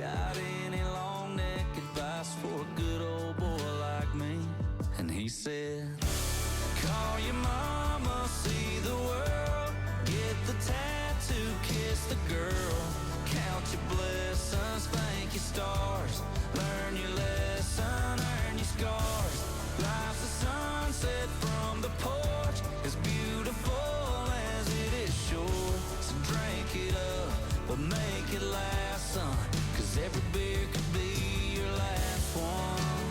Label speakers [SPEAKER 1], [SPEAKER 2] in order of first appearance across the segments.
[SPEAKER 1] got any long neck advice for a good old boy like me? And he said, call your mama, see the world, get the tattoo, kiss the girl, count your blessings, thank your stars, learn your lesson, earn your scars. Life's a sunset from the porch, as beautiful as it is short. So drink it up, but make it last, son, 'cause every beer could be your last one.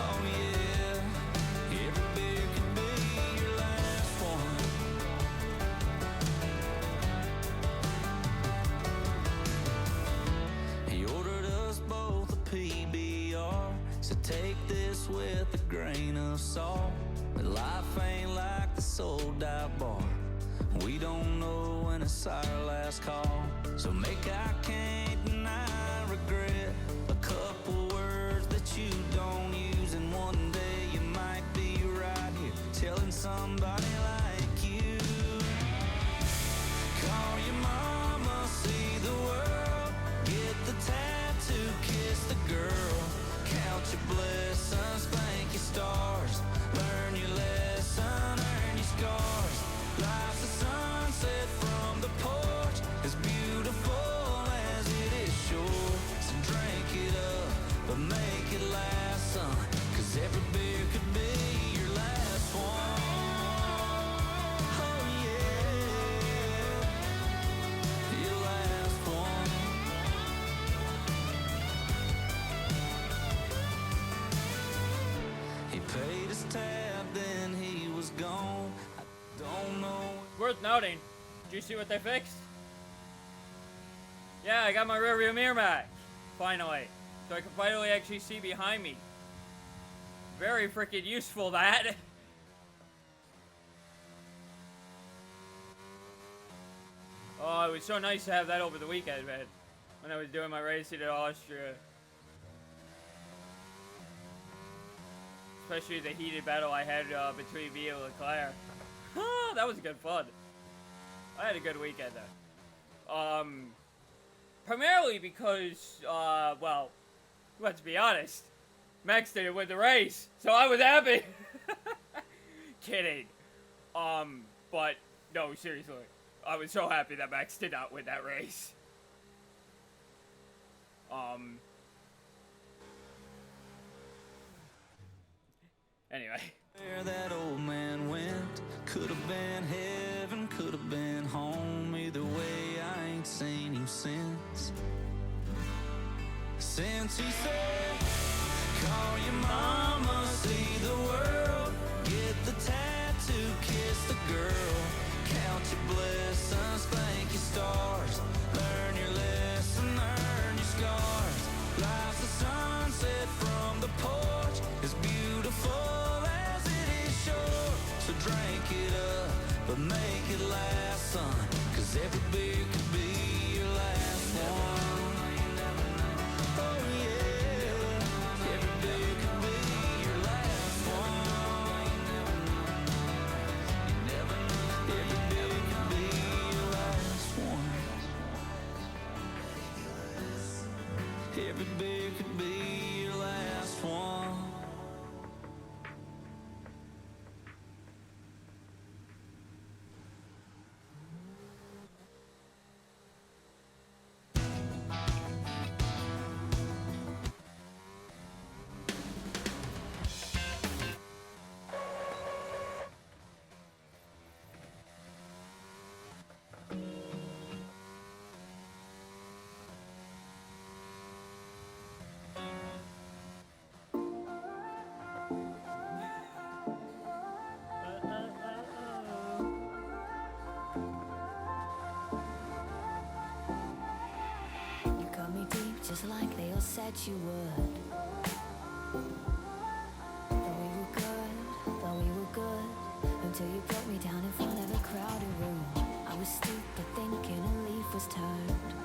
[SPEAKER 1] Oh yeah, every beer could be your last one. He ordered us both a PBR, so take this with a grain of salt. But life ain't like the sold out bar, we don't know when it's our last call. So make I can't deny regret, a couple words that you don't use, and one day you might be right here telling somebody like you. Call your mama, see the world, get the tattoo, kiss the girl, count your blessings, thank your stars, learn your lesson, earn your scars. Life's a sunset from the porch, as beautiful as it is short. So drink it up, but make it last, son, 'cause every beer could be your last one. Oh yeah, your last one. He paid his tab, then he was gone. I don't know.
[SPEAKER 2] Worth noting, did you see what they fixed? Yeah, I got my rearview mirror back, finally. So I can finally actually see behind me. Very freaking useful, that. Oh, it was so nice to have that over the weekend, man. When I was doing my racing in Austria. Especially the heated battle I had between me and Leclerc. That was good fun. I had a good weekend there. Primarily because, well, let's be honest, Max didn't win the race, so I was happy. Kidding. But, no, seriously. I was so happy that Max did not win that race. Anyway.
[SPEAKER 1] Where that old man went, could have been heaven, could have been home. Either way, I ain't seen him since. Since he said, call your mama, see the world, get the tattoo, kiss the girl, count your blessings, thank your stars, learn your lesson, earn your scars. Life's a sunset from the porch, as beautiful as it is short. So drink it up, but make it last, son, 'cause every beer could be your last one. Oh yeah, every beer could be your last one. You never know, every beer could be your last one. Every beer could be your last one.
[SPEAKER 3] Just like they all said you would. Thought we were good, until you put me down in front of a crowded room. I was stupid thinking a leaf was turned.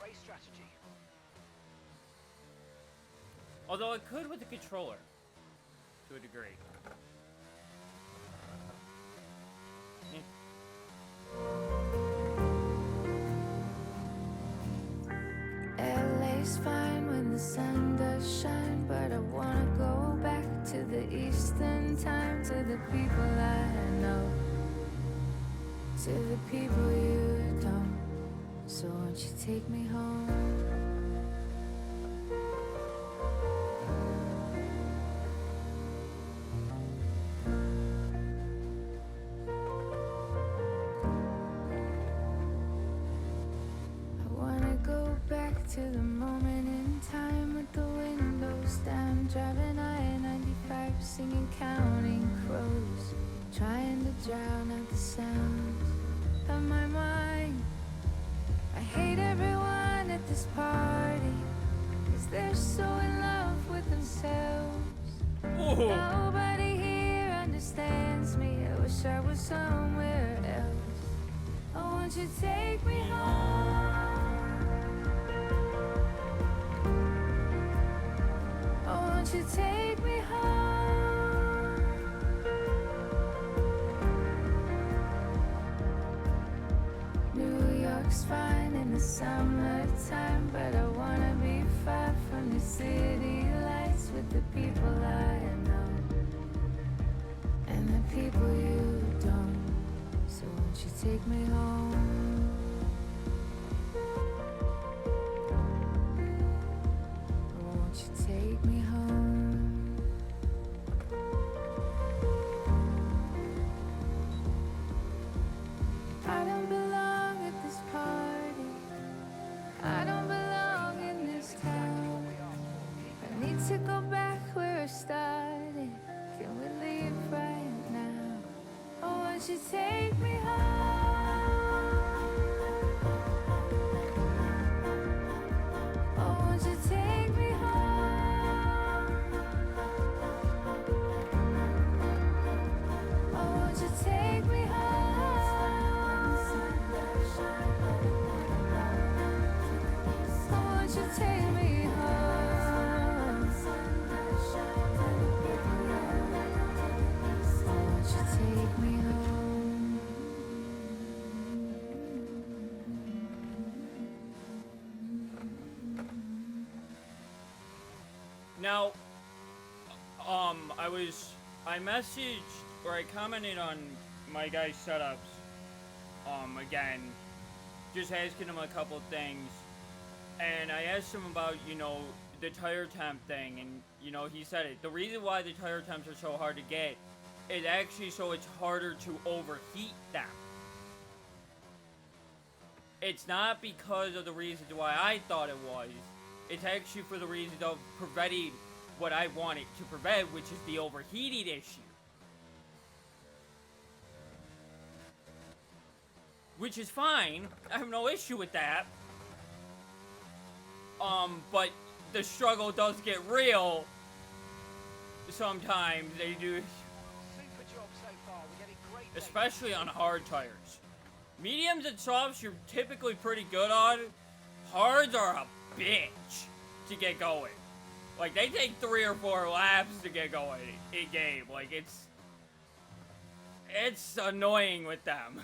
[SPEAKER 4] race strategy.
[SPEAKER 2] Although it could with the controller. To a degree.
[SPEAKER 3] LA's fine when the sun does shine, but I wanna go back to the Eastern time, to the people I know, to the people you don't. So won't you take me home? To the moment in time with the windows down, driving I-95, singing Counting Crows, trying to drown out the sounds of my mind. I hate everyone at this party, 'cause they're so in love with themselves.
[SPEAKER 2] Ooh.
[SPEAKER 3] Nobody here understands me. I wish I was somewhere else. Oh, won't you take me home? Won't you take me home? New York's fine in the summertime, but I wanna be far from the city lights with the people I know and the people you don't. So won't you take me home? Won't you take me home? I don't belong at this party. I don't belong in this town. I need to go back where I started. Can we leave right now? Oh, won't you take me home? Oh, won't you take me home? Oh, won't you take me home? Oh, won't you take me home? Oh, won't you take me home?
[SPEAKER 2] Now, I messaged, or I commented on my guy's setups, again, just asking him a couple things, and I asked him about, the tire temp thing, and, he said it. The reason why the tire temps are so hard to get is actually so it's harder to overheat them. It's not because of the reasons why I thought it was. It's actually for the reason of preventing what I wanted to prevent, which is the overheating issue. Which is fine. I have no issue with that. But the struggle does get real. Sometimes they do.
[SPEAKER 4] Super job so far. We're getting great data.
[SPEAKER 2] Especially on hard tires. Mediums and softs you're typically pretty good on. Hards are a bitch to get going. Like, they take 3 or 4 laps to get going in game. Like, it's annoying with them.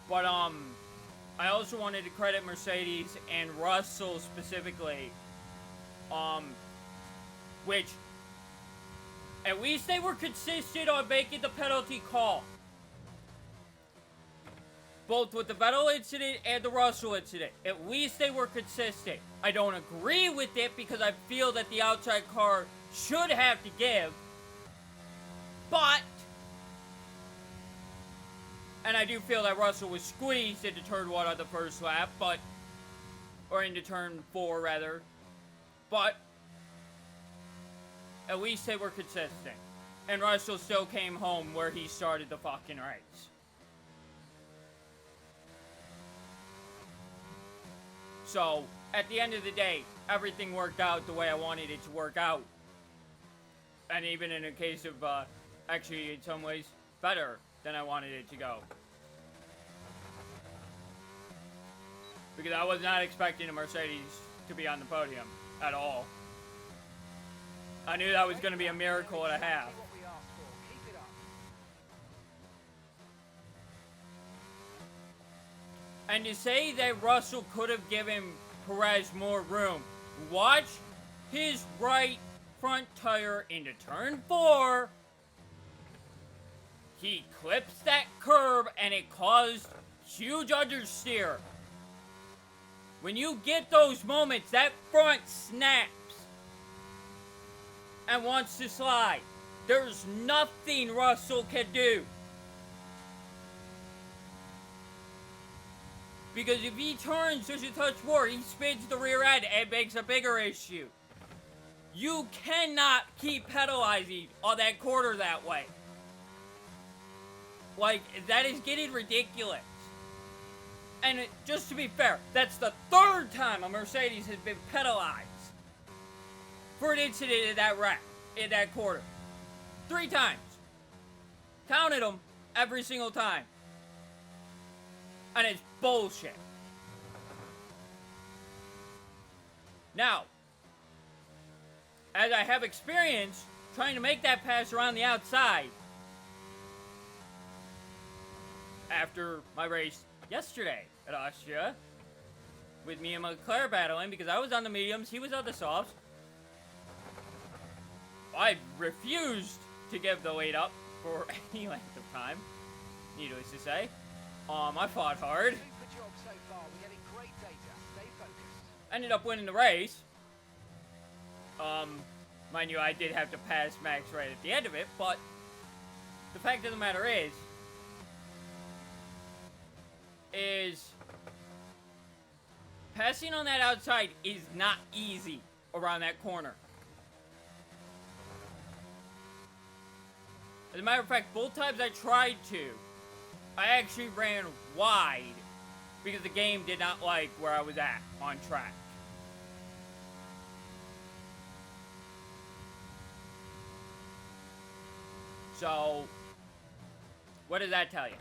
[SPEAKER 2] But, I also wanted to credit Mercedes and Russell specifically, which, at least they were consistent on making the penalty call. Both with the Vettel incident and the Russell incident. At least they were consistent. I don't agree with it because I feel that the outside car should have to give. But, and I do feel that Russell was squeezed into turn 1 on the first lap, or into turn 4 rather. But, at least they were consistent. And Russell still came home where he started the fucking race. So, at the end of the day, everything worked out the way I wanted it to work out. And even in a case of, actually, in some ways, better than I wanted it to go. Because I was not expecting a Mercedes to be on the podium at all. I knew that was going to be a miracle and a half.
[SPEAKER 4] What we asked for. Keep it up.
[SPEAKER 2] And to say that Russell could have given Perez more room, watch his right front tire into turn 4. He clips that curb and it caused huge understeer. When you get those moments, that front snaps and wants to slide. There's nothing Russell can do. Because if he turns just a touch more, he spins the rear end and makes a bigger issue. You cannot keep pedalizing on that corner that way. Like, that is getting ridiculous. And just to be fair, that's the 3rd time a Mercedes has been penalized for an incident in that wreck, in that quarter. 3 times. Counted them every single time. And it's bullshit. Now, as I have experience trying to make that pass around the outside after my race yesterday at Austria, with me and Leclerc battling because I was on the mediums, he was on the softs. I refused to give the lead up for any length of time, needless to say. I fought hard.
[SPEAKER 4] Super job so far. We're getting great data. Stay focused.
[SPEAKER 2] Ended up winning the race. Mind you, I did have to pass Max right at the end of it, but the fact of the matter is passing on that outside is not easy around that corner. As a matter of fact, both times I tried to, I actually ran wide because the game did not like where I was at on track. So, what does that tell you?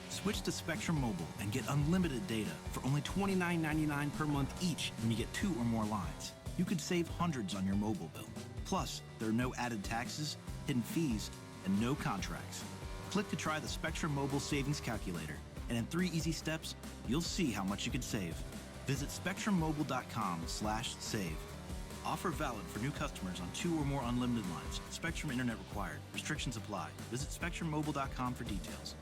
[SPEAKER 5] Switch to Spectrum Mobile and get unlimited data for only $29.99 per month each when you get 2 or more lines. You could save hundreds on your mobile bill. Plus, there are no added taxes, hidden fees, and no contracts. Click to try the Spectrum Mobile Savings Calculator, and in 3 easy steps, you'll see how much you could save. Visit spectrummobile.com/save. Offer valid for new customers on 2 or more unlimited lines. Spectrum Internet required. Restrictions apply. Visit spectrummobile.com for details.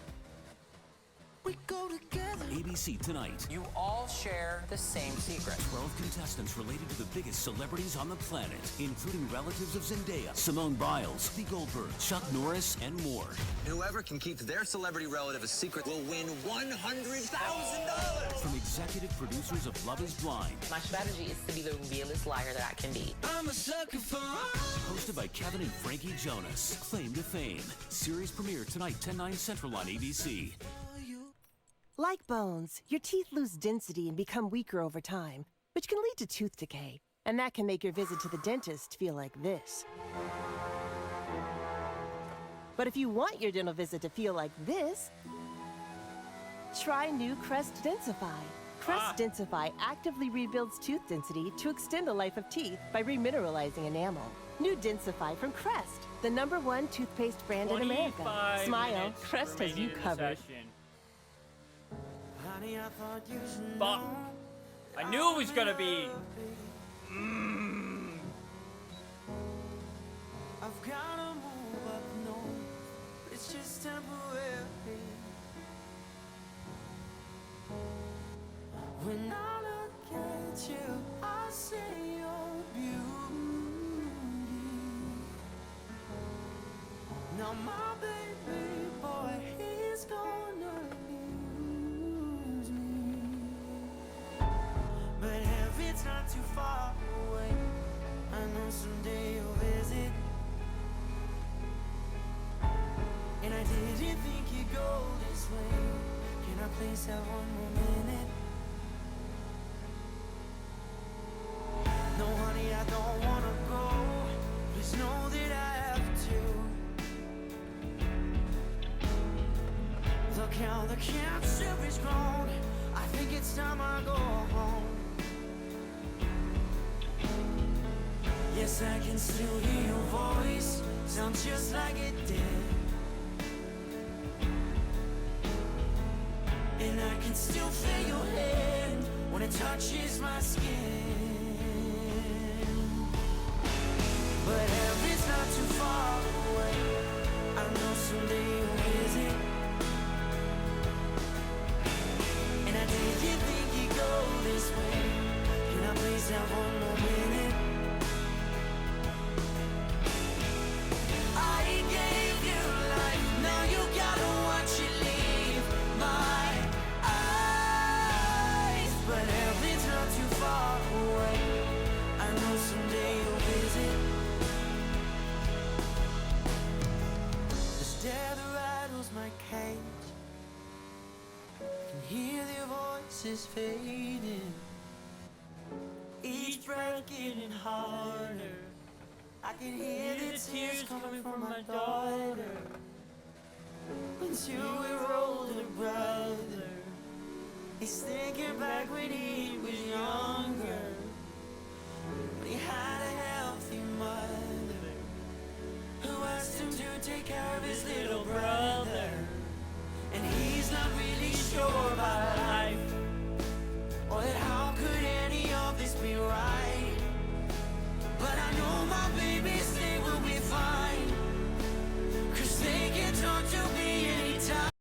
[SPEAKER 6] We go together.
[SPEAKER 7] ABC tonight.
[SPEAKER 8] You all share the same secret.
[SPEAKER 7] 12 contestants related to the biggest celebrities on the planet, including relatives of Zendaya, Simone Biles, The Goldbergs, Chuck Norris, and more.
[SPEAKER 9] Whoever can keep their celebrity relative a secret will win $100,000.
[SPEAKER 7] From executive producers of Love is Blind.
[SPEAKER 10] My strategy is to be the realest liar that I can be.
[SPEAKER 1] I'm a sucker for
[SPEAKER 7] Hosted by Kevin and Frankie Jonas. Claim to Fame. Series premiere tonight, 10/9 Central on ABC.
[SPEAKER 6] Like bones, your teeth lose density and become weaker over time, which can lead to tooth decay. And that can make your visit to the dentist feel like this. But if you want your dental visit to feel like this, try new Crest Densify. Crest Densify actively rebuilds tooth density to extend the life of teeth by remineralizing enamel. New Densify from Crest, the #1 toothpaste brand in America.
[SPEAKER 2] 25
[SPEAKER 6] Smile,
[SPEAKER 2] minutes
[SPEAKER 6] Crest has you
[SPEAKER 2] remaining in the
[SPEAKER 6] covered.
[SPEAKER 2] session. Fuck. I knew it was gonna be.
[SPEAKER 1] I've gotta move up north, but it's just temporary. When I look at you, I see your beauty. Now my baby boy, he's gonna lose me. But heaven's not too far away. I know someday you'll visit. And I didn't please have one more minute? No, honey, I don't wanna go. Please know that I have to. Look how the cancer is grown. I think it's time I go home. Yes, I can still hear your voice. Sounds just like it did. And I can still feel your hand when it touches my skin. But heaven's not too far away. I know someday you'll visit. And I didn't think you'd go this way. Can I please have one more minute? I gave you life, now you gotta watch it leave my eyes. But heaven's not too far away. I know someday you'll visit. The stare that rattles my cage, can hear their voices fading, each breath getting harder. I can hear the tears coming from my daughter. When you were older brother, he's thinking back when he was younger, when he had a healthy mother who asked him to take care of his little brother. And he's not really sure about life, or that how could any of this be right. But I know my babies, they will be fine, 'cause they can talk to me anytime.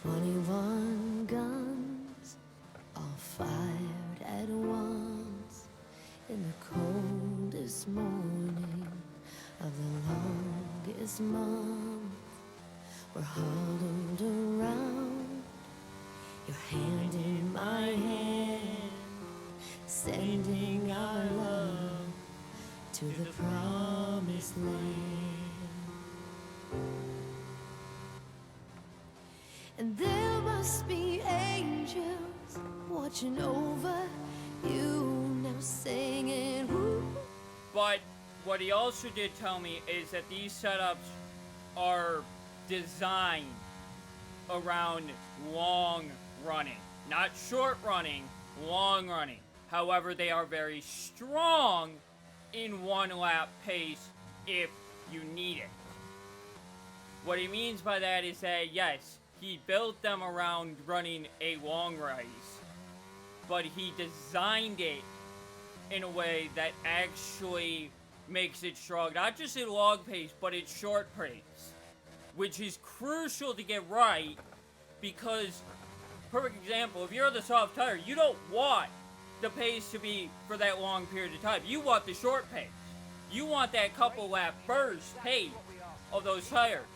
[SPEAKER 3] 21 guns, all fired at once, in the coldest morning of the longest month. We're huddled around, your hand in my hand, sending our love to the promised land. And there must be angels watching over you now, singing woo.
[SPEAKER 2] But what he also did tell me is that these setups are designed around long running, not short running, long running. However, they are very strong in one lap pace if you need it. What he means by that is that, yes, he built them around running a long race, but he designed it in a way that actually makes it strong, not just in long pace, but in short pace, which is crucial to get right, because, perfect example, if you're on the soft tire, you don't want the pace to be for that long period of time. You want the short pace. You want that couple lap burst pace of those tires.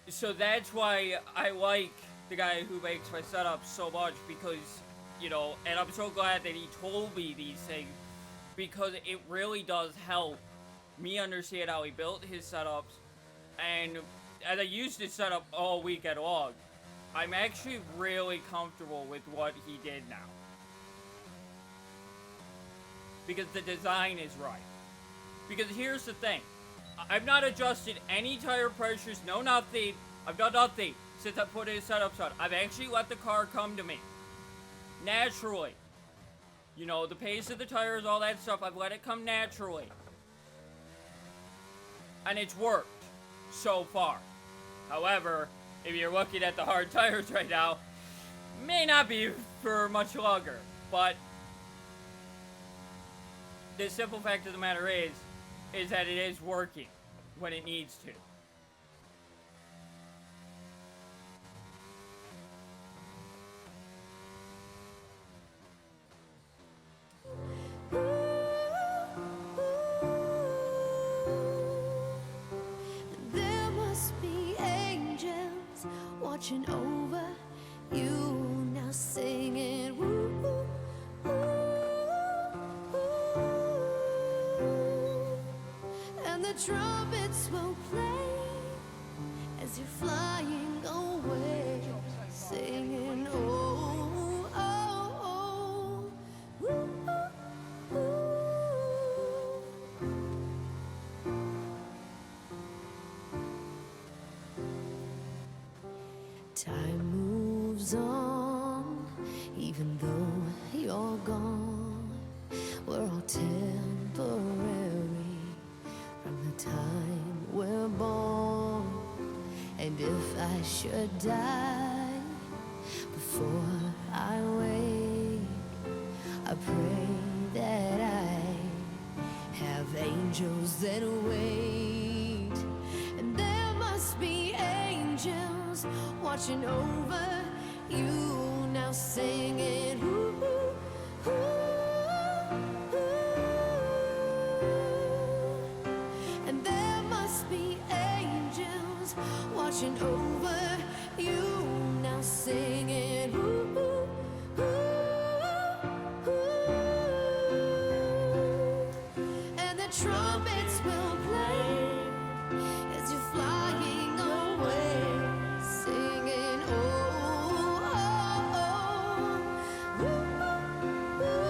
[SPEAKER 2] So that's why I like the guy who makes my setups so much, because, you know, and I'm so glad that he told me these things, because it really does help me understand how he built his setups. And as I used this setup all weekend long, I'm actually really comfortable with what he did now, because the design is right. Because here's the thing, I've not adjusted any tire pressures, no nothing. I've done nothing since I put his setups on. I've actually let the car come to me naturally. You know, the pace of the tires, all that stuff, I've let it come naturally. And it's worked so far. However, if you're looking at the hard tires right now, may not be for much longer. But the simple fact of the matter is that it is working when it needs to.
[SPEAKER 3] There must be angels watching over you now, singing woo, woo, woo, woo. And the trumpets will play as you're flying away, singing oh, oh, oh, woo, woo, woo. Time moves on, even though you're gone. We're all temporary from the time we're born. And if I should die before I wake, I pray that I have angels that wait. And there must be angels watching over you now, singing ooh, ooh, ooh. And there must be angels watching over you now, singing ooh, ooh, ooh, ooh. And the trumpets will play as you're flying away, singing oh, oh, oh, ooh, ooh, ooh.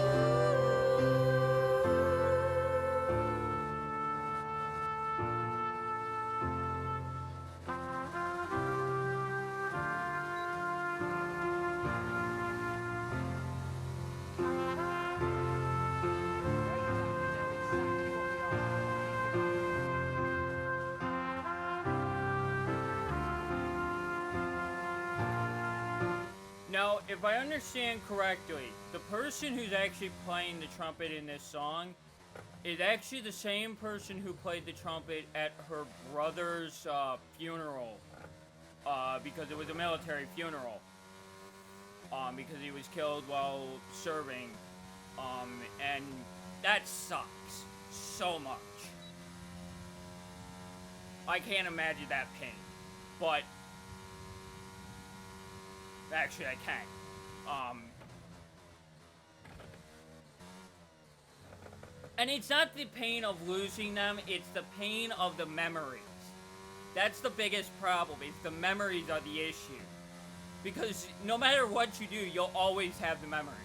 [SPEAKER 2] Now, if I understand correctly, the person who's actually playing the trumpet in this song is actually the same person who played the trumpet at her brother's funeral because it was a military funeral. Because he was killed while serving. And that sucks so much. I can't imagine that pain, but actually I can. And it's not the pain of losing them, it's the pain of the memories. That's the biggest problem, is the memories are the issue. Because no matter what you do, you'll always have the memories.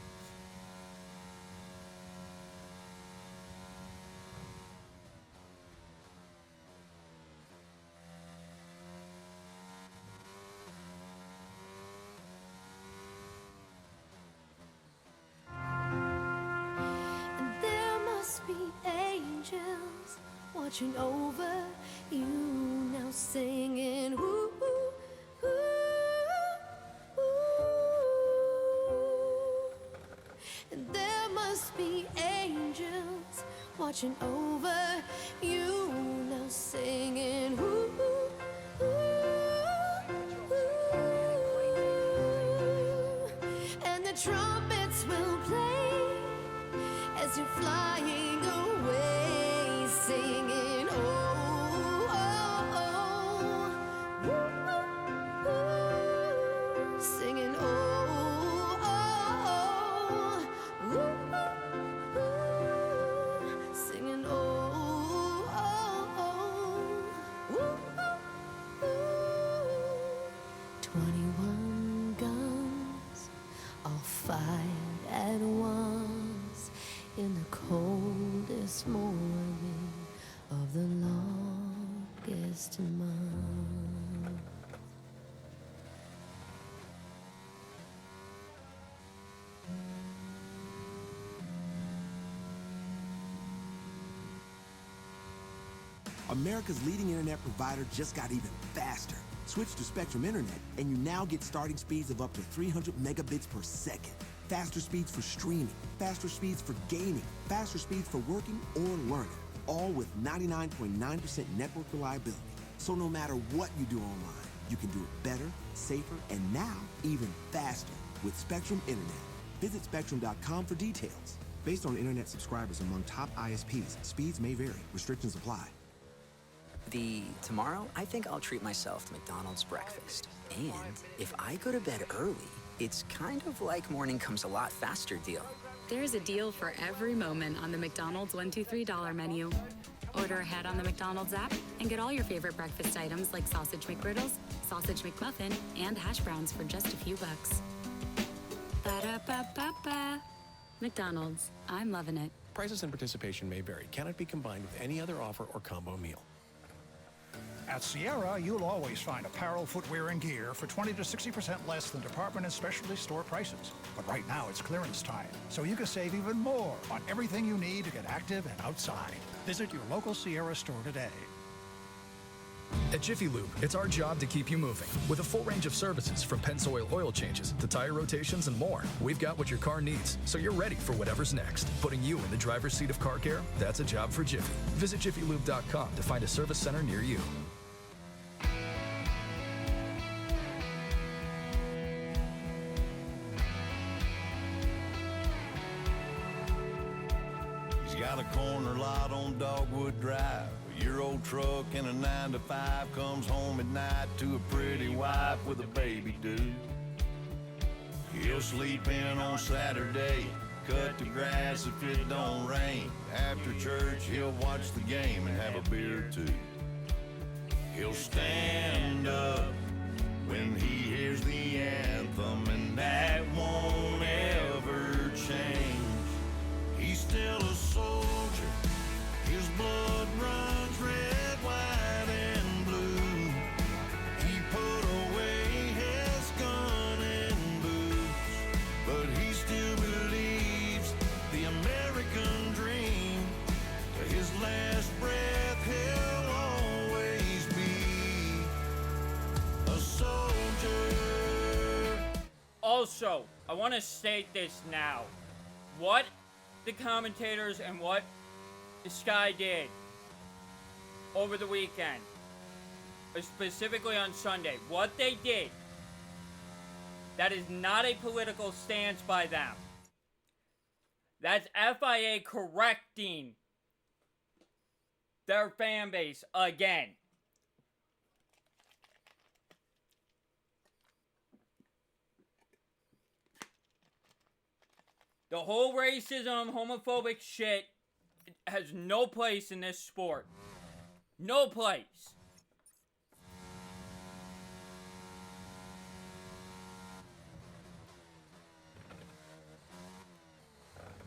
[SPEAKER 3] And there must be angels watching over you now, singing ooh, ooh, ooh, ooh. And there must be angels watching over you now, singing ooh, ooh, ooh. And the trumpets will play as you're flying away, singing oh, oh, oh. Ooh, ooh, singing oh, oh, oh. Ooh, ooh, singing oh, oh, oh. Ooh, ooh. 21 guns all fired at once in the coldest morning of the longest month.
[SPEAKER 11] America's leading internet provider just got even faster. Switch to Spectrum Internet, and you now get starting speeds of up to 300 megabits per second. Faster speeds for streaming, faster speeds for gaming, faster speeds for working or learning, all with 99.9% network reliability. So no matter what you do online, you can do it better, safer, and now even faster with Spectrum Internet. Visit spectrum.com for details. Based on internet subscribers among top ISPs, speeds may vary. Restrictions apply.
[SPEAKER 8] Tomorrow, I think I'll treat myself to McDonald's breakfast. And if I go to bed early, it's kind of like morning comes a lot faster deal.
[SPEAKER 12] There's a deal for every moment on the McDonald's $1, $2, $3 menu. Order ahead on the McDonald's app and get all your favorite breakfast items like sausage McGriddles, sausage McMuffin, and hash browns for just a few bucks. Ba-da-ba-ba-ba. McDonald's. I'm loving it.
[SPEAKER 13] Prices and participation may vary. Cannot be combined with any other offer or combo meal.
[SPEAKER 14] At Sierra, you'll always find apparel, footwear, and gear for 20 to 60% less than department and specialty store prices. But right now, it's clearance time, so you can save even more on everything you need to get active and outside. Visit your local Sierra store today.
[SPEAKER 15] At Jiffy Lube, it's our job to keep you moving. With a full range of services from Pensoil oil changes to tire rotations and more, we've got what your car needs, so you're ready for whatever's next. Putting you in the driver's seat of car care? That's a job for Jiffy. Visit jiffylube.com to find a service center near you.
[SPEAKER 16] Got a corner lot on Dogwood Drive. Your old truck and a 9 to 5 comes home at night to a pretty wife with a baby due. He'll sleep in on Saturday, cut the grass if it don't rain. After church, he'll watch the game and have a beer or two. He'll stand up when he hears the anthem, and that won't ever change. He's still a soldier, his blood runs red, white, and blue. He put away his gun and boots, but he still believes the American dream. To his last breath, he'll always be a soldier.
[SPEAKER 2] Also, I want to state this now. What the commentators and what the Sky did over the weekend specifically on Sunday, what they did, that is not a political stance by them. That's FIA correcting their fan base again. The whole racism, homophobic shit has no place in this sport. No place.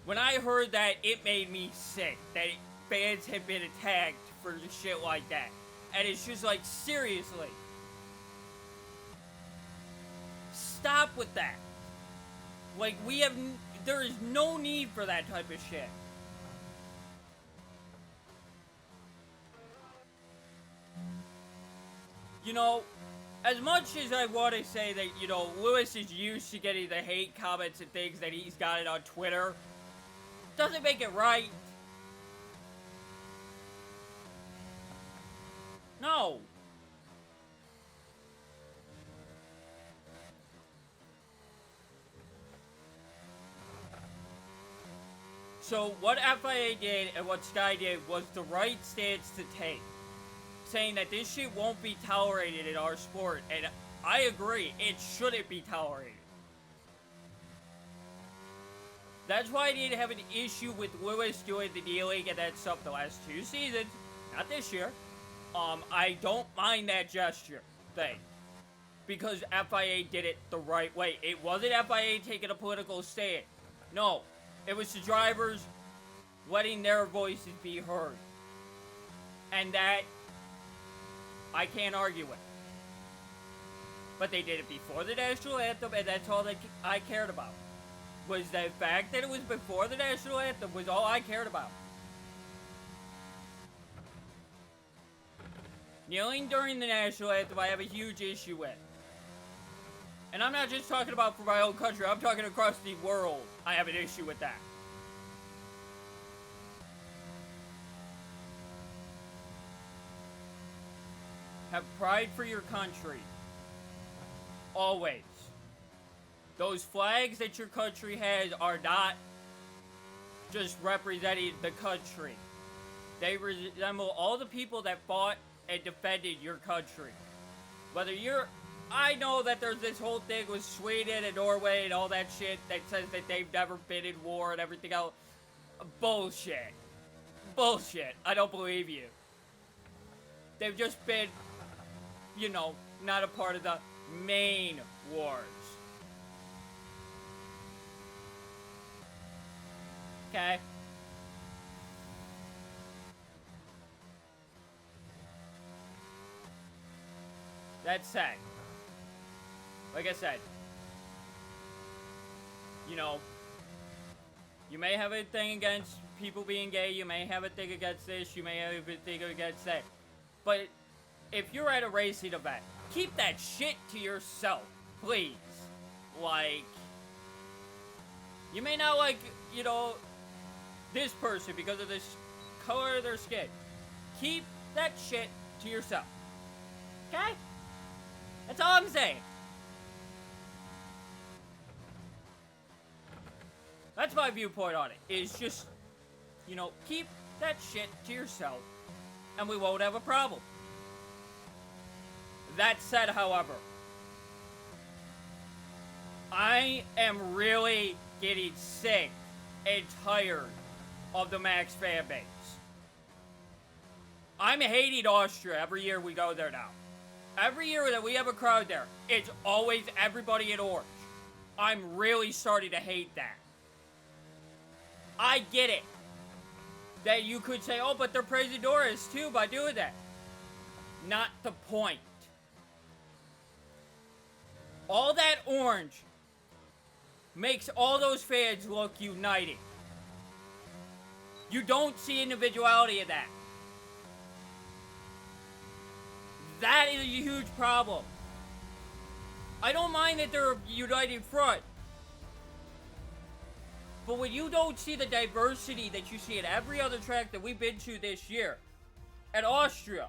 [SPEAKER 2] When I heard that, it made me sick. That fans had been attacked for shit like that. And it's just like, seriously. Stop with that. Like, there is no need for that type of shit. You know, as much as I want to say that, you know, Lewis is used to getting the hate comments and things that he's got it on Twitter, doesn't make it right. No. So what FIA did and what Sky did was the right stance to take. Saying that this shit won't be tolerated in our sport. And I agree, it shouldn't be tolerated. That's why I didn't have an issue with Lewis doing the D-League and that stuff the last 2 seasons. Not this year. I don't mind that gesture thing. Because FIA did it the right way. It wasn't FIA taking a political stand. No. It was the drivers letting their voices be heard. And that I can't argue with. But they did it before the national anthem, and that's all that I cared about. Was the fact that it was before the national anthem was all I cared about. Kneeling during the national anthem, I have a huge issue with. And I'm not just talking about for my own country, I'm talking across the world. I have an issue with that. Have pride for your country. Always. Those flags that your country has are not just representing the country. They resemble all the people that fought and defended your country. Whether you're... I know that there's this whole thing with Sweden and Norway and all that shit that says that they've never been in war and everything else. Bullshit. Bullshit. I don't believe you. They've just been, you know, not a part of the main wars. Okay? That said, like I said, you know, you may have a thing against people being gay, you may have a thing against this, you may have a thing against that, but if you're at a racing event, keep that shit to yourself, please. Like, you may not like, you know, this person because of this color of their skin. Keep that shit to yourself. Okay? That's all I'm saying. That's my viewpoint on it. Is just, you know, keep that shit to yourself and we won't have a problem. That said, however, I am really getting sick and tired of the Max fan base. I'm hating Austria every year we go there now. Every year that we have a crowd there, it's always everybody in orange. I'm really starting to hate that. I get it. That you could say, oh, but they're praising Norris too by doing that. Not the point. All that orange makes all those fans look united. You don't see individuality in that. That is a huge problem. I don't mind that they're a united front. But when you don't see the diversity that you see at every other track that we've been to this year, at Austria,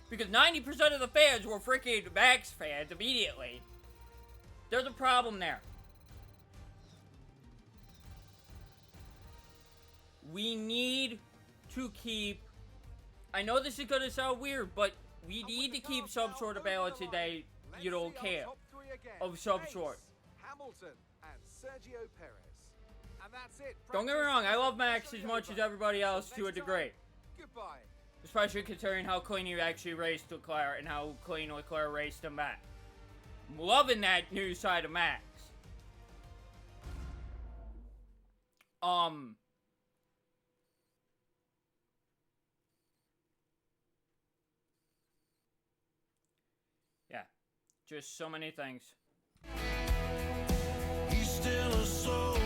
[SPEAKER 2] Because 90% of the fans were freaking Max fans immediately. There's a problem there. We need to keep... I know this is going to sound weird, but we need to keep some sort of balance in that you don't care. Of some sort.
[SPEAKER 4] Hamilton and Sergio Perez. And that's it.
[SPEAKER 2] Don't get me wrong, I love Max as much as everybody else to a degree.
[SPEAKER 4] Goodbye.
[SPEAKER 2] Especially considering how clean he actually raced Leclerc and how clean Leclerc raced him back. I'm loving that new side of Max. Yeah. Just so many things.
[SPEAKER 16] He's still a soldier.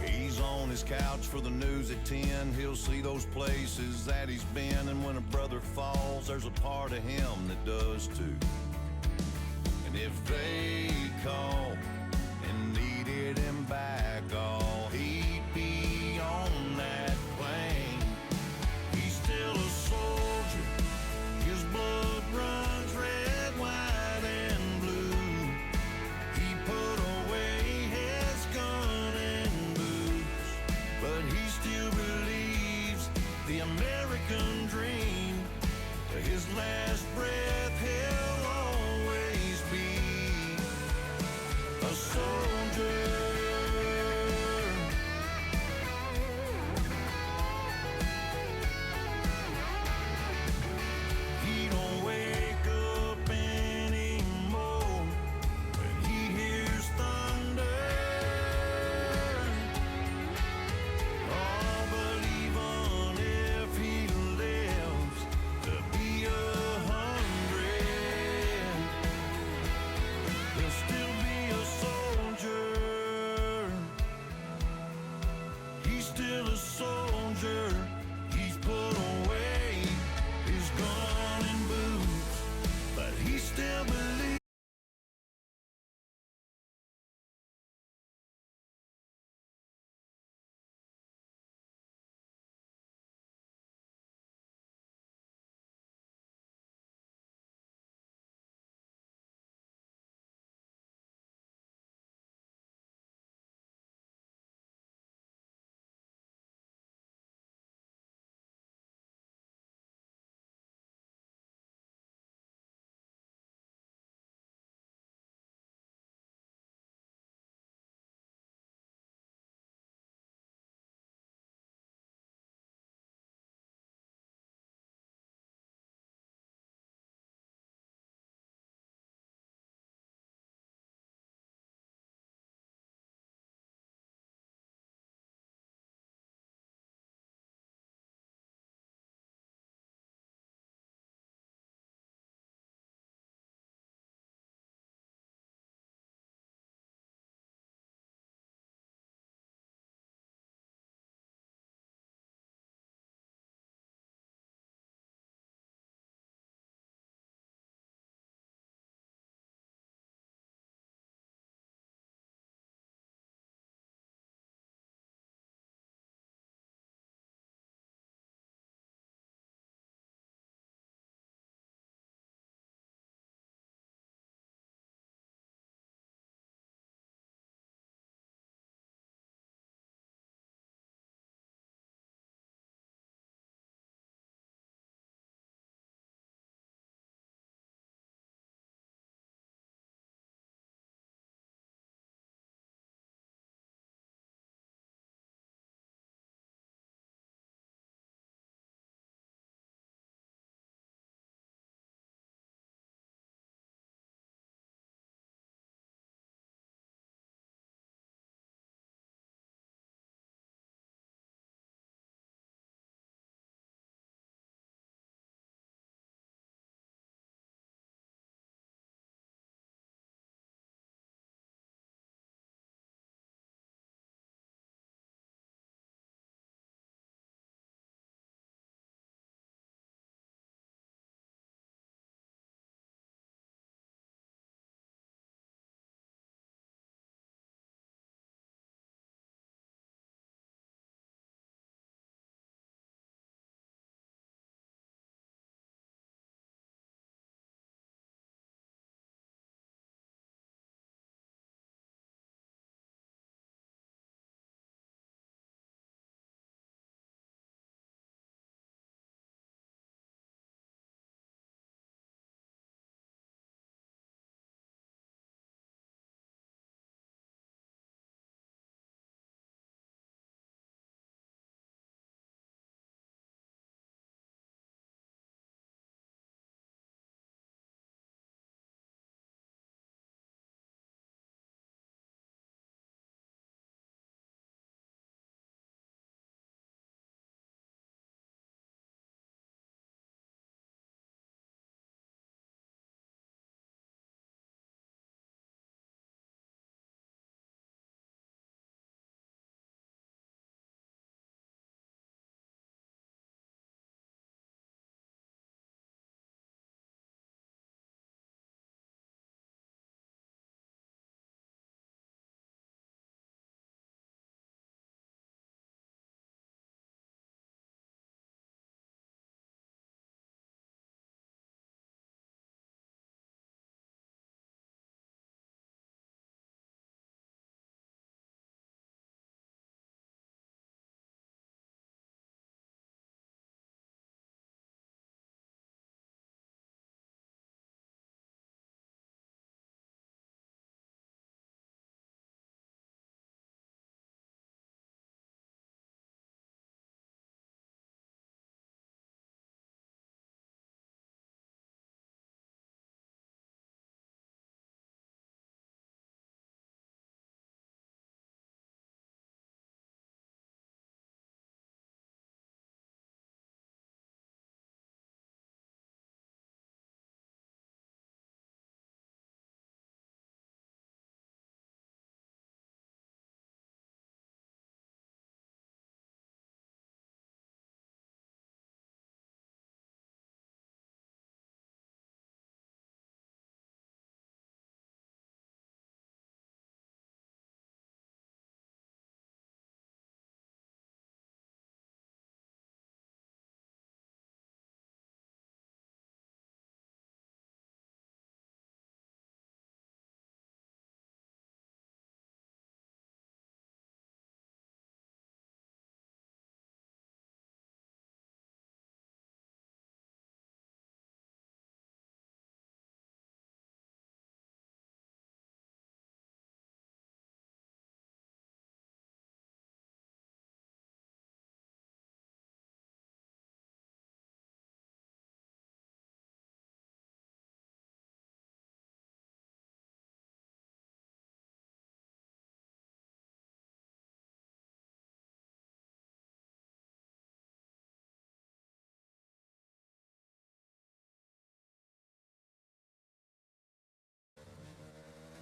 [SPEAKER 16] He's on his couch for the news at 10. He'll see those places that he's been. And when a brother falls, there's a part of him that does too. And if they call and needed him back, oh, he'd be on that plane. He's still a soldier. His blood runs red, white, and blue. He put away his gun and boots, but he still believes the American dream. To his last breath, he'll always be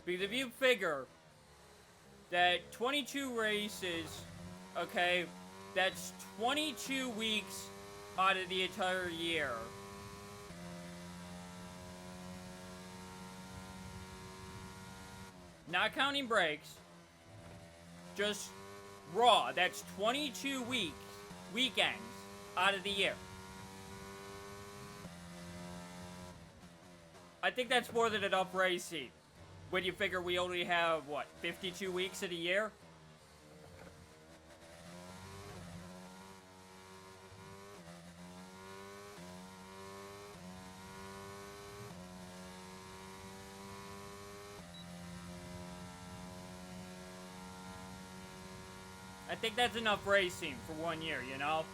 [SPEAKER 2] Because if you figure that 22 races, okay, that's 22 weeks out of the entire year. Not counting breaks. Just raw. That's 22 weekends out of the year. I think that's more than enough racing. When you figure we only have, what, 52 weeks in a year? I think that's enough racing for 1 year, you know?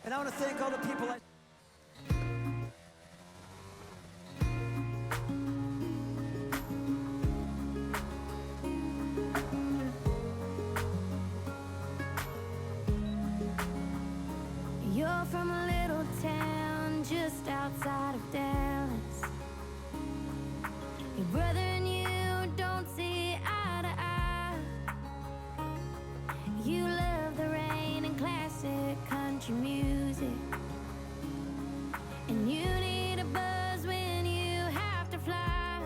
[SPEAKER 17] And I want to thank all the people that...
[SPEAKER 3] You're from a little town just outside of Dallas. Your brother and you don't see eye to eye. You love the rain and classic country music. And you need a buzz when you have to fly.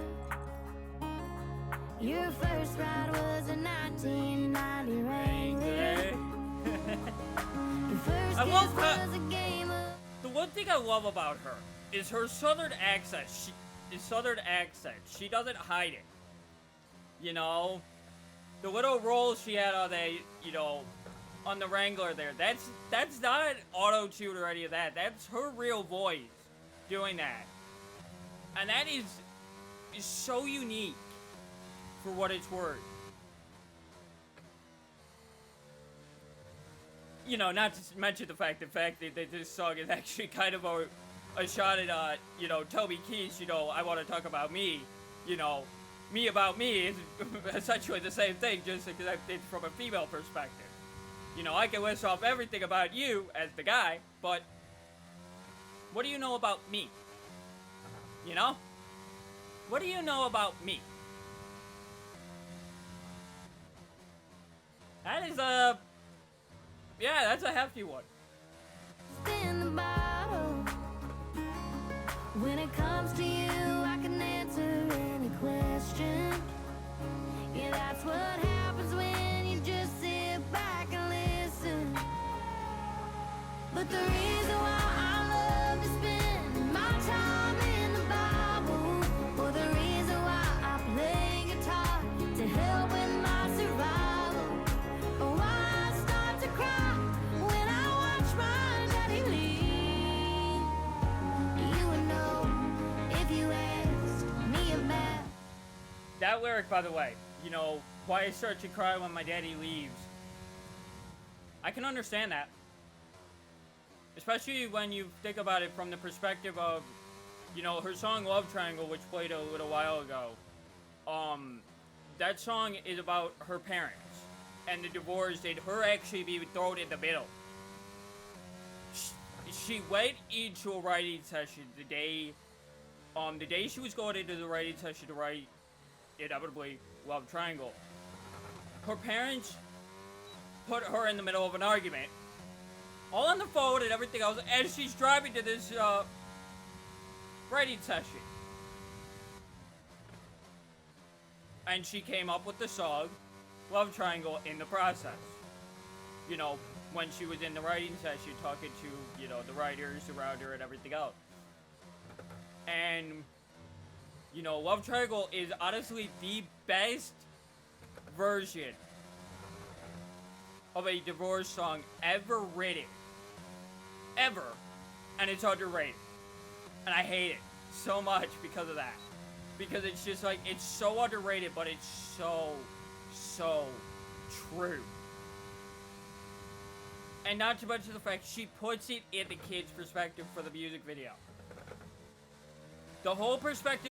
[SPEAKER 3] Your first ride was a 1990 Wrangler.
[SPEAKER 2] I love her. The one thing I love about her is her southern accent. She doesn't hide it. You know, the little rolls she had on the, you know, on the Wrangler there. That's not auto-tune or any of that. That's her real voice doing that, and that is so unique for what it's worth. You know, not to mention the fact that this song is actually kind of a shot at, you know, Toby Keith's, you know, I want to talk about me, you know, me about me is essentially the same thing, just because it's from a female perspective. You know, I can list off everything about you as the guy, but what do you know about me? You know? What do you know about me? That is yeah, that's a hefty one.
[SPEAKER 3] In the bottle. When it comes to you, I can answer any question. Yeah, that's what happens when you just sit back and listen. But the reason why I love to spend my time in the Bible, or the reason why I play guitar to help with my survival, or why I start to cry when I watch my daddy leave, you would know if you asked me about.
[SPEAKER 2] That lyric, by the way, you know, why I start to cry when my daddy leaves. I can understand that. Especially when you think about it from the perspective of, you know, her song Love Triangle, which played a little while ago. That song is about her parents and the divorce and her actually being thrown in the middle. She went into a writing session the day The day she was going into the writing session to write, inevitably, Love Triangle, her parents put her in the middle of an argument, all on the phone and everything else, as she's driving to this, writing session. And she came up with the song, Love Triangle, in the process. You know, when she was in the writing session talking to, you know, the writers around her and everything else. And, you know, Love Triangle is honestly the best version of a divorce song ever written. Ever. And it's underrated. And I hate it so much because of that. Because it's just like, it's so underrated, but it's so true. And not to mention the fact she puts it in the kid's perspective for the music video. The whole perspective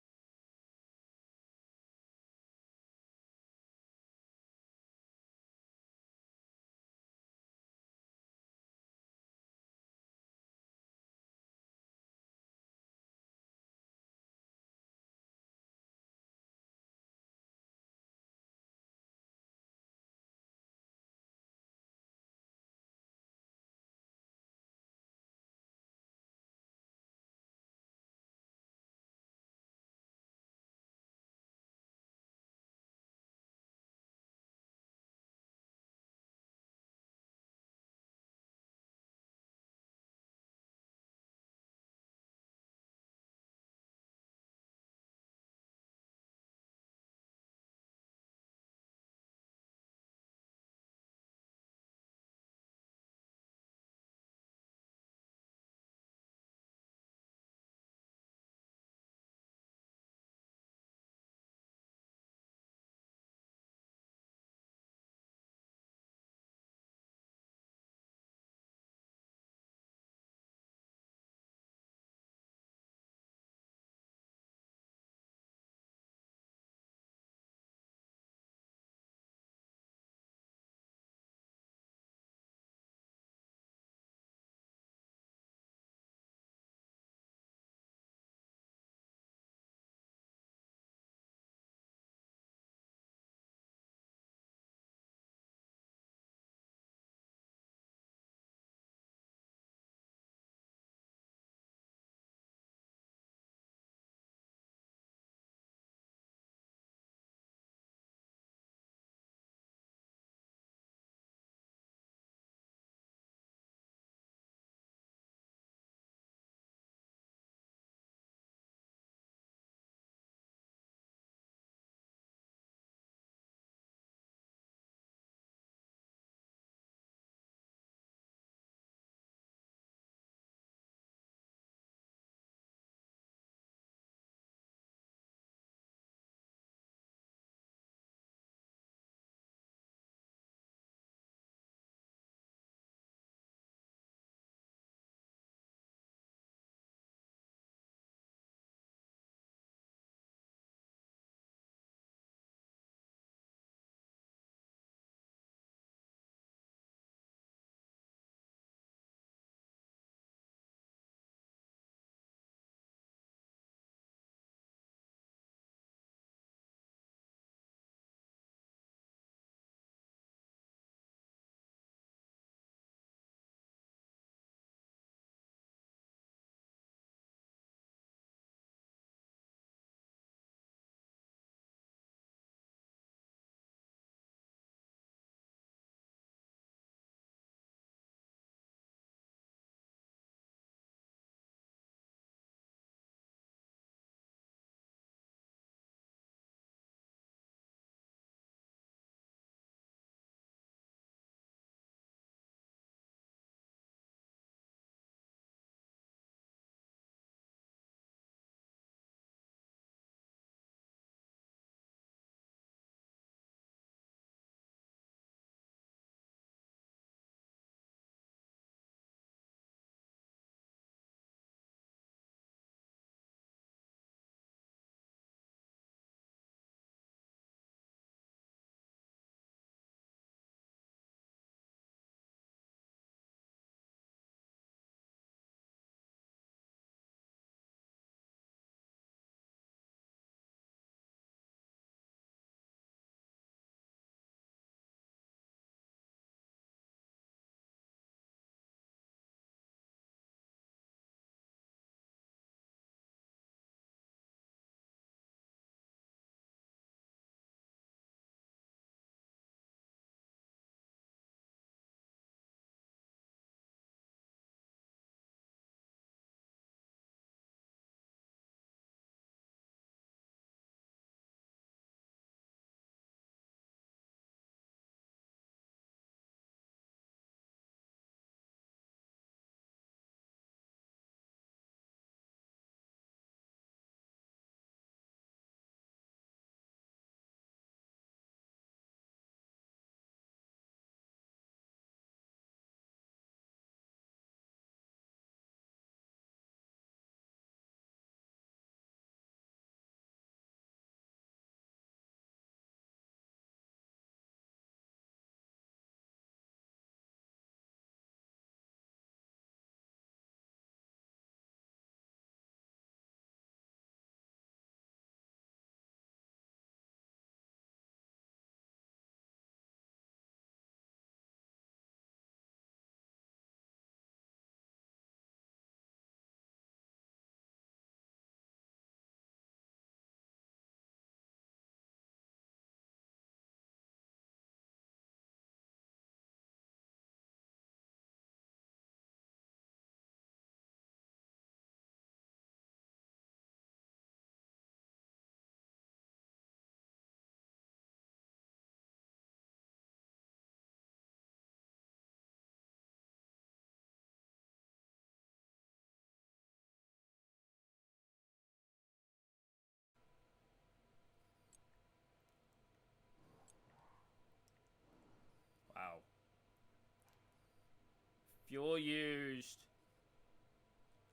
[SPEAKER 2] Fuel used.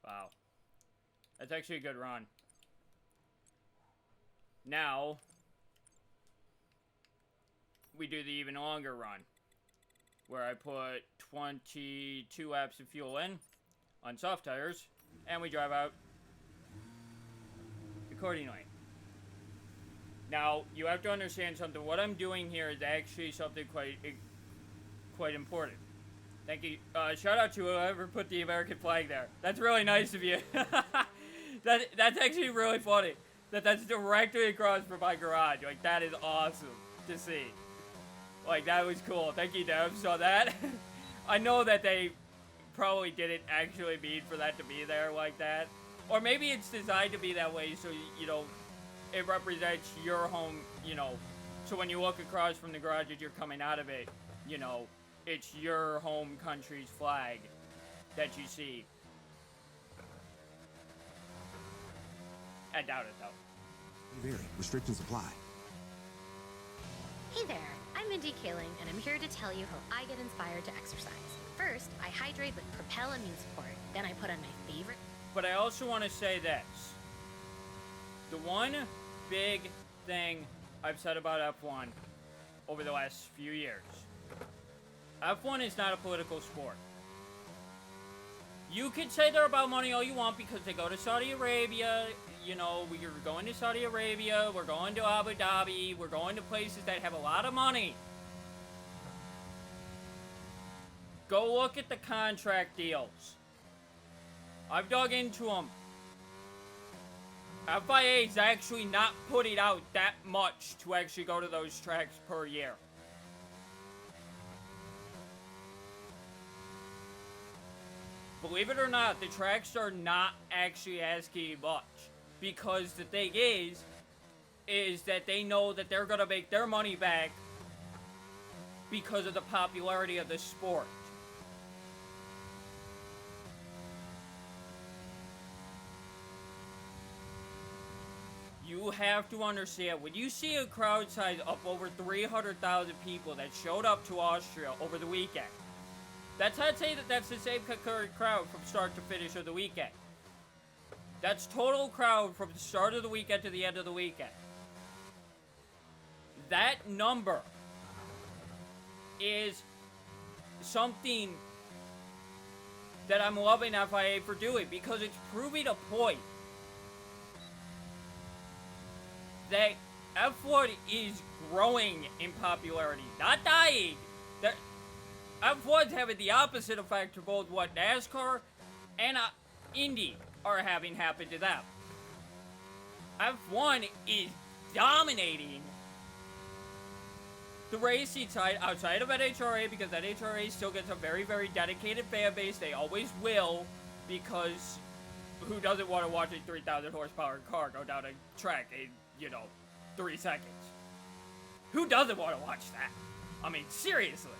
[SPEAKER 2] Wow. That's actually a good run. Now, we do the even longer run, where I put 22 laps of fuel in on soft tires, and we drive out accordingly. Now, you have to understand something. What I'm doing here is actually something quite important. Thank you. Shout out to whoever put the American flag there. That's really nice of you. That's actually really funny. That's directly across from my garage. Like, that is awesome to see. Like, that was cool. Thank you, Dev. So that, I know that they probably didn't actually mean for that to be there like that. Or maybe it's designed to be that way so, you know, it represents your home, you know. So when you look across from the garage as you're coming out of it, you know, it's your home country's flag that you see. I doubt it, though.
[SPEAKER 11] Vary. Restrictions apply.
[SPEAKER 18] Hey there, I'm Mindy Kaling, and I'm here to tell you how I get inspired to exercise. First, I hydrate with Propel Immune Support. Then I put on my favorite...
[SPEAKER 2] But I also want to say this. The one big thing I've said about F1 over the last few years. F1 is not a political sport. You could say they're about money all you want because they go to Saudi Arabia. You know, we're going to Saudi Arabia, we're going to Abu Dhabi, we're going to places that have a lot of money. Go look at the contract deals. I've dug into them. FIA is actually not putting out that much to actually go to those tracks per year. Believe it or not, the tracks are not actually asking much. Because the thing is that they know that they're going to make their money back because of the popularity of the sport. You have to understand, when you see a crowd size of over 300,000 people that showed up to Austria over the weekend, that's not saying that that's the same concurrent crowd from start to finish of the weekend. That's total crowd from the start of the weekend to the end of the weekend. That number is something that I'm loving FIA for doing because it's proving a point that F1 is growing in popularity, not dying. F1's having the opposite effect of both what NASCAR and Indy are having happen to them. F1 is dominating the racing side outside of NHRA because NHRA still gets a very, very dedicated fan base. They always will, because who doesn't want to watch a 3,000 horsepower car go down a track in, 3 seconds? Who doesn't want to watch that? I mean, seriously.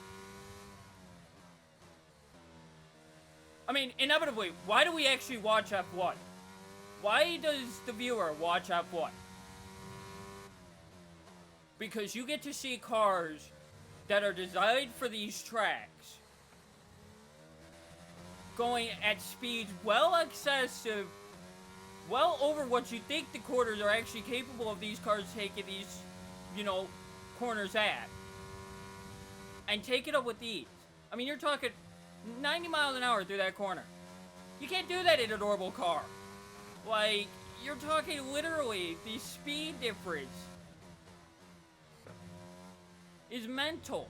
[SPEAKER 2] I mean, inevitably, why do we actually watch F1? Why does the viewer watch F1? Because you get to see cars that are designed for these tracks going at speeds well excessive, well over what you think the corners are actually capable of these cars taking these, corners at. And take it up with ease. I mean, you're talking 90 miles an hour through that corner. You can't do that in a normal car. Like, you're talking literally, the speed difference is mental.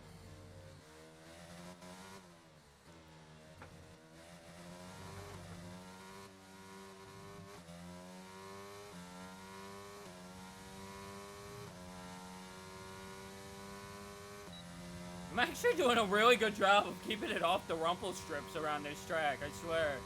[SPEAKER 2] I'm actually doing a really good job of keeping it off the rumple strips around this track, I swear.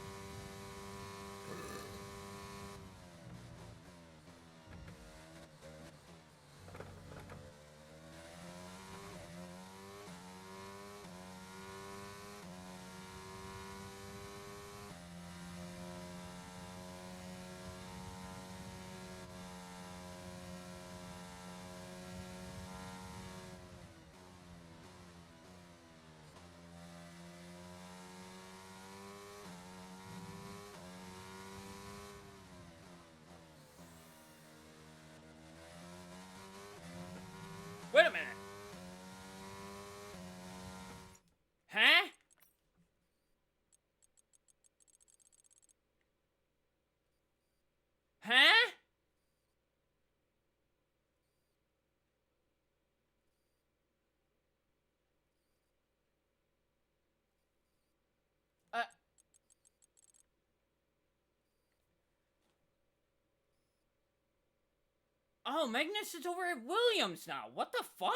[SPEAKER 2] Oh, Magnus is over at Williams now. What the fuck?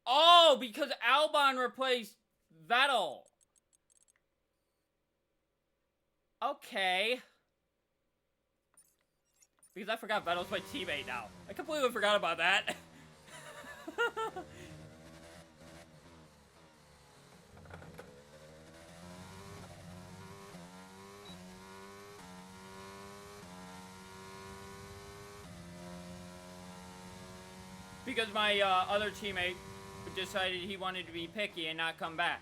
[SPEAKER 2] Oh, because Albon replaced Vettel. Okay. Because I forgot Vettel's my teammate now. I completely forgot about that. Because my other teammate decided he wanted to be picky and not come back.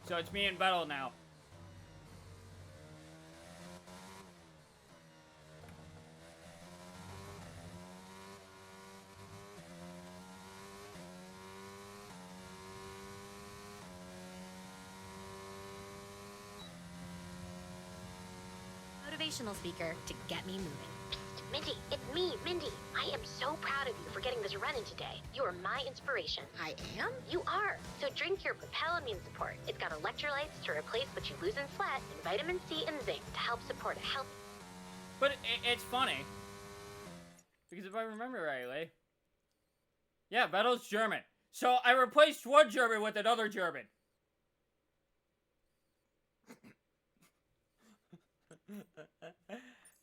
[SPEAKER 2] So it's me and Vettel now.
[SPEAKER 18] Motivational speaker to get me moving. Mindy, it's me, Mindy. I am so proud of you for getting this run in today. You are my inspiration. I am? You are. So drink your Propel Immune Support. It's got electrolytes to replace what you lose in sweat and vitamin C and zinc to help support a healthy...
[SPEAKER 2] But it's funny. Because if I remember rightly... Yeah, Vettel's German. So I replaced one German with another German.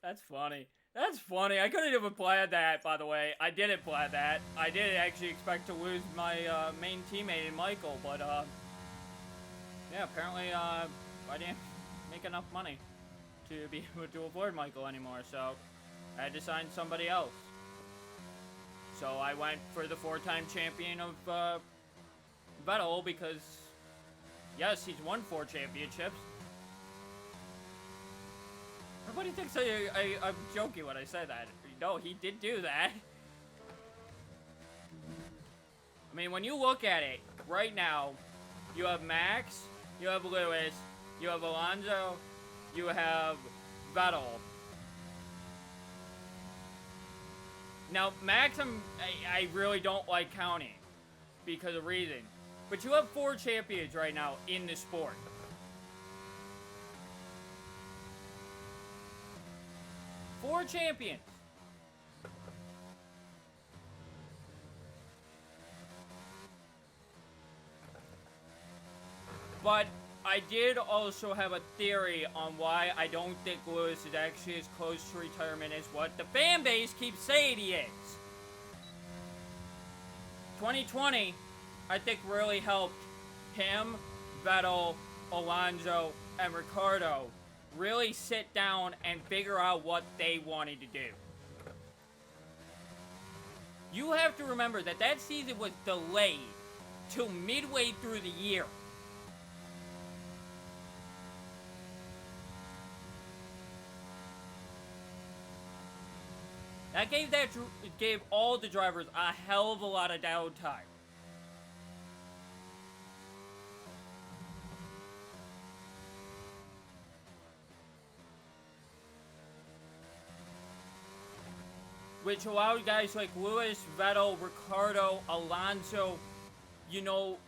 [SPEAKER 2] That's funny. That's funny. I couldn't even plan that, by the way. I didn't plan that. I didn't actually expect to lose my main teammate in Michael, but yeah, apparently I didn't make enough money to be able to afford Michael anymore, so I had to sign somebody else. So I went for the 4-time champion of Vettel because, yes, he's won 4 championships. Everybody thinks I'm joking when I say that. No, he did do that. I mean, when you look at it, right now, you have Max, you have Lewis, you have Alonso, you have Vettel. Now, Max, I really don't like counting because of reason. But you have 4 champions right now in the sport. Four champions. But I did also have a theory on why I don't think Lewis is actually as close to retirement as what the fan base keeps saying he is. 2020, I think, really helped him, Vettel, Alonso, and Ricciardo really sit down and figure out what they wanted to do. You have to remember that that season was delayed till midway through the year. That gave all the drivers a hell of a lot of downtime. Which allowed guys like Lewis, Vettel, Ricciardo, Alonso, you know,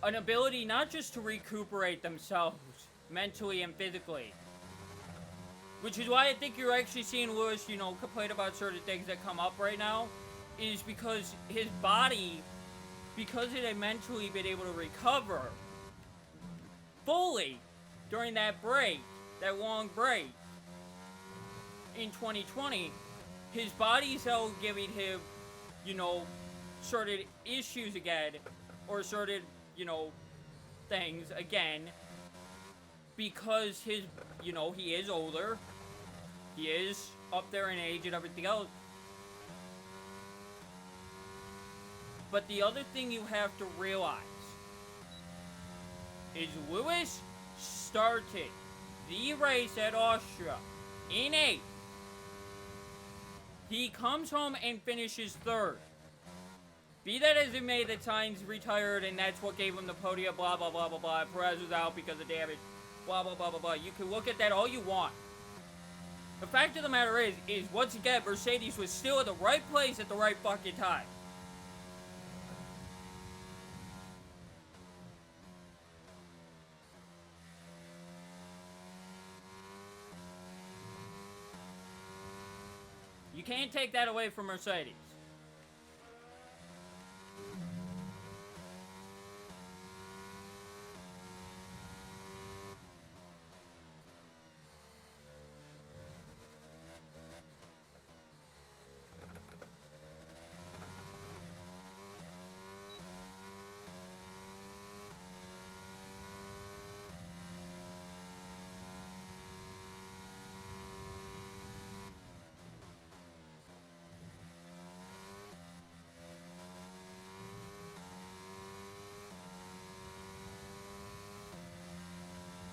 [SPEAKER 2] an ability not just to recuperate themselves mentally and physically. Which is why I think you're actually seeing Lewis, you know, complain about certain things that come up right now. Is because his body, because it had mentally been able to recover fully during that break, that long break, in 2020, his body's still giving him, you know, certain issues again, or certain, you know, things again, because his, you know, he is older, he is up there in age and everything else. But the other thing you have to realize is Lewis started the race at Austria in 8th. He comes home and finishes 3rd. Be that as it may, that Sainz retired and that's what gave him the podium, blah, blah, blah, blah, blah. Perez was out because of damage, blah, blah, blah, blah, blah. You can look at that all you want. The fact of the matter is once again, Mercedes was still at the right place at the right fucking time. can't take that away from Mercedes.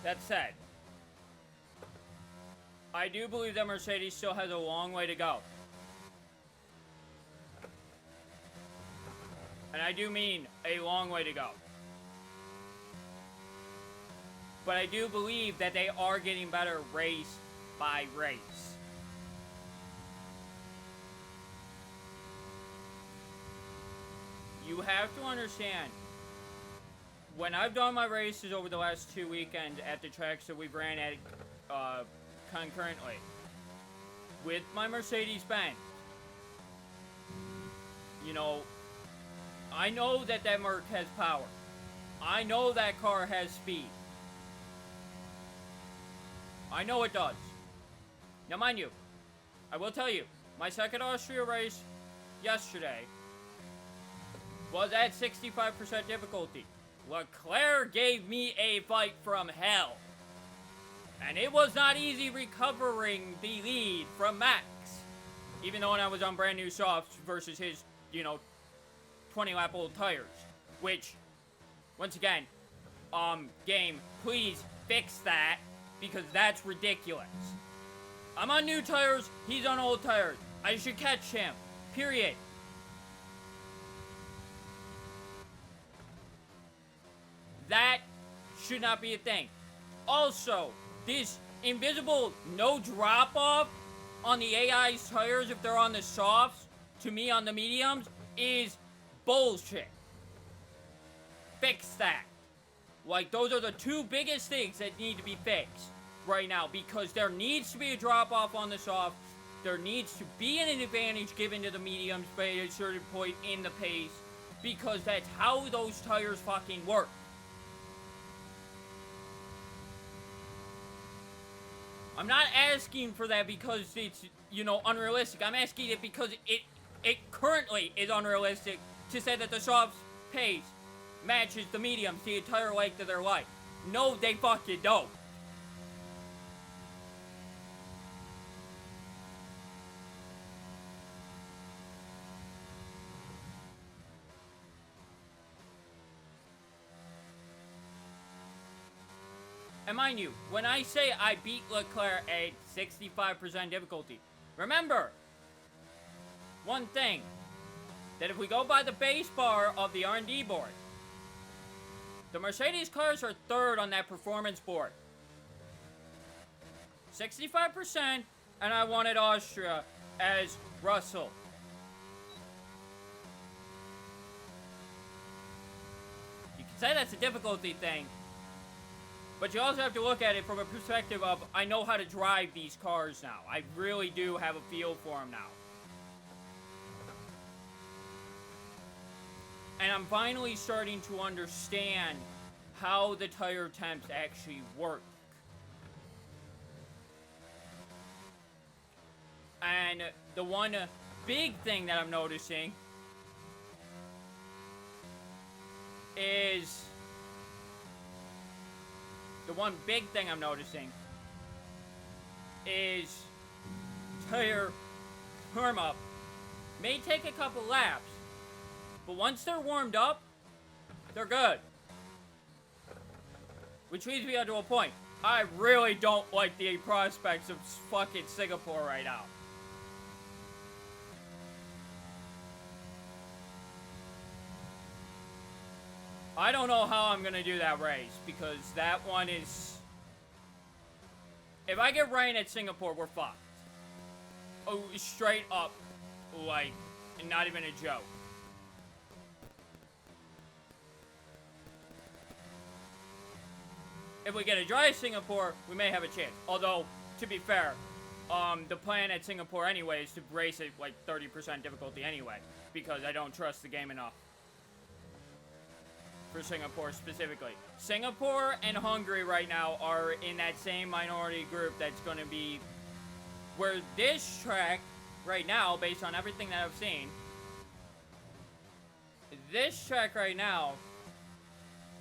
[SPEAKER 2] That said, I do believe that Mercedes still has a long way to go. And I do mean a long way to go. But I do believe that they are getting better race by race. You have to understand, when I've done my races over the last 2 weekends at the tracks that we've ran at concurrently, with my Mercedes-Benz, you know, I know that that Merc has power. I know that car has speed. I know it does. Now mind you, I will tell you, my second Austria race yesterday was at 65% difficulty. Leclerc gave me a fight from hell. And it was not easy recovering the lead from Max. Even though I was on brand new softs versus his, 20-lap-old tires. Which, once again, game, please fix that. Because that's ridiculous. I'm on new tires, he's on old tires. I should catch him. Period. That should not be a thing. Also, this invisible no drop-off on the AI's tires if they're on the softs, to me on the mediums, is bullshit. Fix that. Like, those are the two biggest things that need to be fixed right now, because there needs to be a drop-off on the softs. There needs to be an advantage given to the mediums by a certain point in the pace, because that's how those tires fucking work. I'm not asking for that because it's, unrealistic. I'm asking it because it currently is unrealistic to say that the softs pace matches the mediums the entire length of their life. No, they fucking don't. And mind you, when I say I beat Leclerc at 65% difficulty, remember one thing, that if we go by the base bar of the R&D board, the Mercedes cars are third on that performance board. 65%, and I wanted Austria as Russell. You can say that's a difficulty thing, but you also have to look at it from a perspective of, I know how to drive these cars now. I really do have a feel for them now. And I'm finally starting to understand how the tire temps actually work. And the one big thing that I'm noticing is... tire warm-up may take a couple laps, but once they're warmed up, they're good. Which leads me on to a point. I really don't like the prospects of fucking Singapore right now. I don't know how I'm gonna do that race, because that one is... If I get rain at Singapore, we're fucked. Oh, straight up. Like, not even a joke. If we get a dry Singapore, we may have a chance. Although, to be fair, the plan at Singapore anyway is to brace it like 30% difficulty anyway, because I don't trust the game enough. For Singapore specifically. Singapore and Hungary right now are in that same minority group that's going to be... Where this track, right now, based on everything that I've seen, this track right now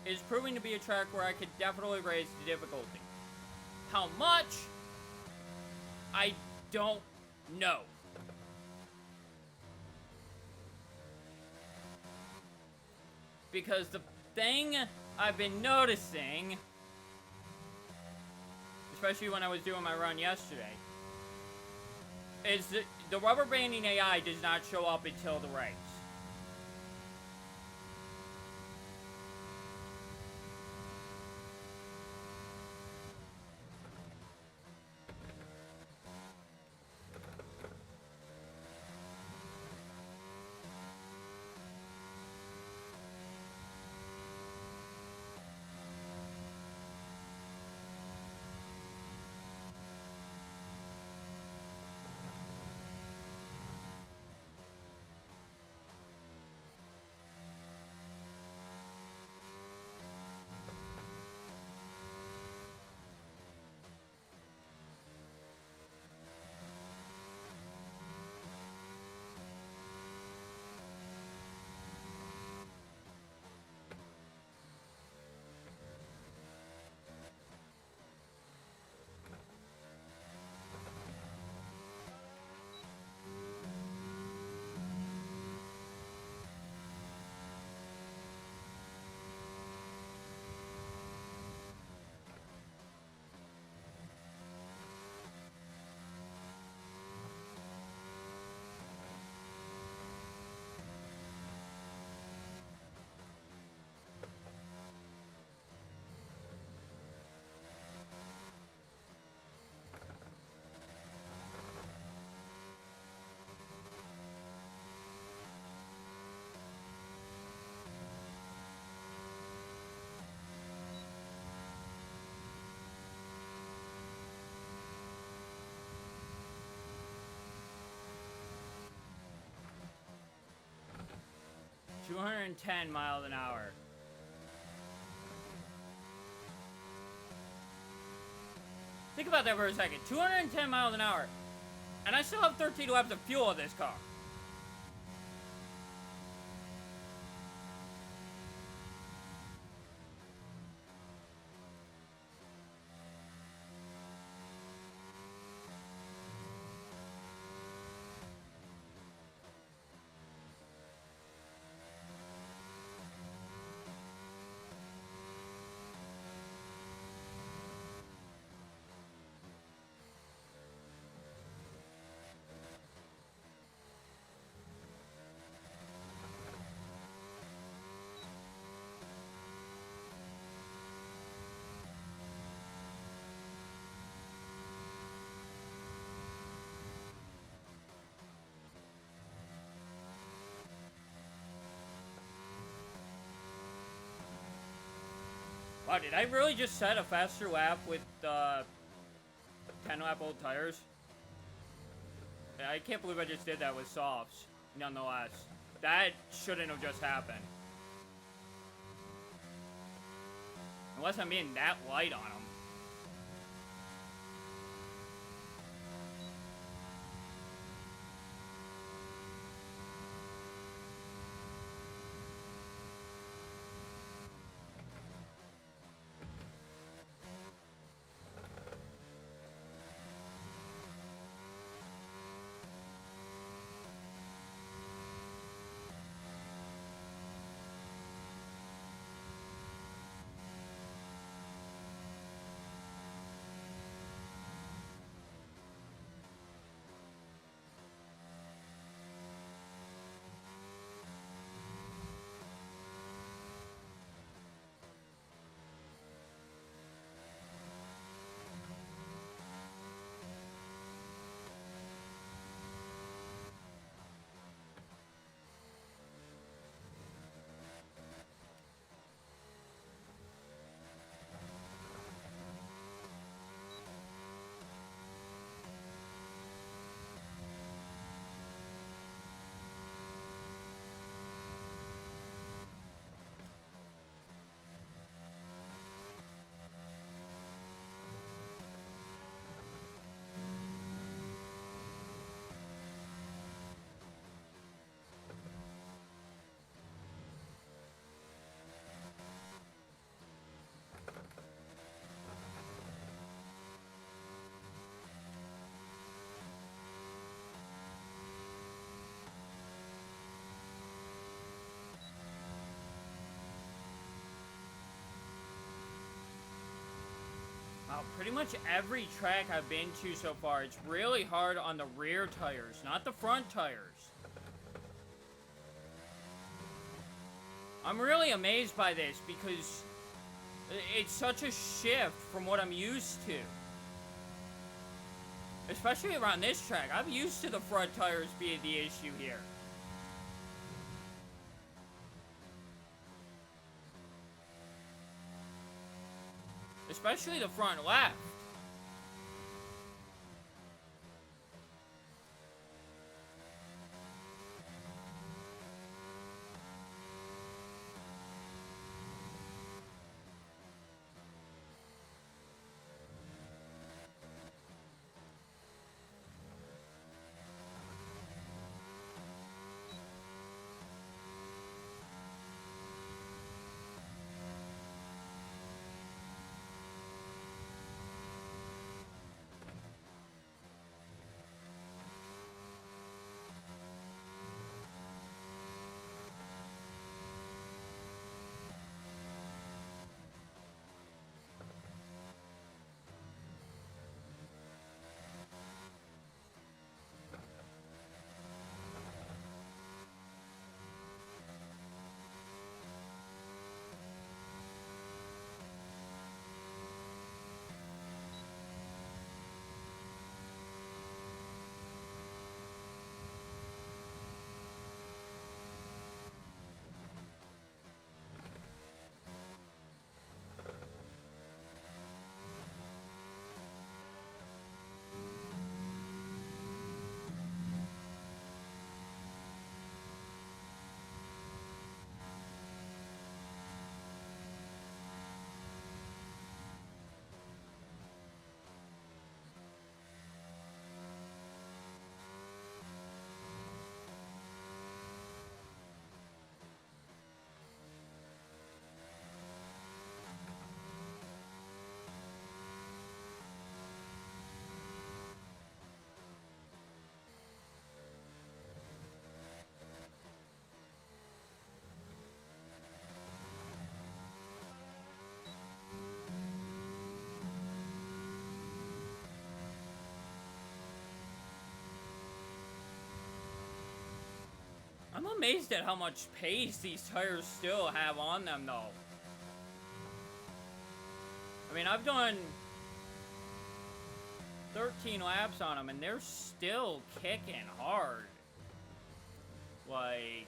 [SPEAKER 2] is proving to be a track where I could definitely raise the difficulty. How much? I don't know. Because the thing I've been noticing, especially when I was doing my run yesterday, is that the rubber banding AI does not show up until the race. $210 miles an hour. Think about that for a second. 210 miles an hour. And I still have 13 laps of fuel in this car. Wow, did I really just set a faster lap with 10 lap old tires? I can't believe I just did that with softs, nonetheless. That shouldn't have just happened. Unless I'm being that light on them. Pretty much every track I've been to so far, it's really hard on the rear tires, not the front tires. I'm really amazed by this because it's such a shift from what I'm used to. Especially around this track. I'm used to the front tires being the issue here. Especially the front left. I'm amazed at how much pace these tires still have on them, though. I mean, I've done 13 laps on them, and they're still kicking hard. Like...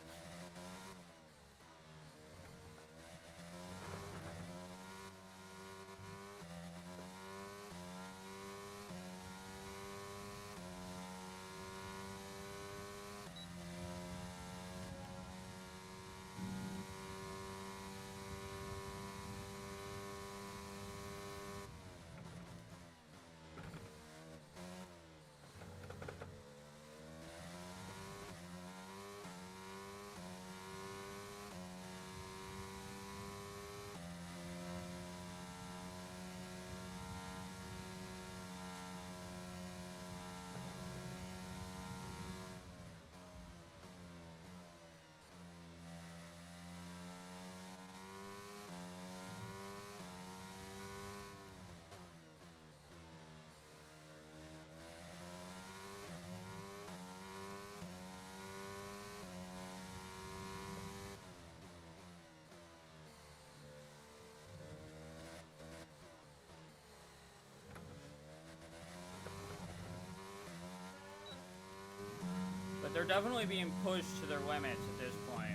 [SPEAKER 2] But they're definitely being pushed to their limits at this point.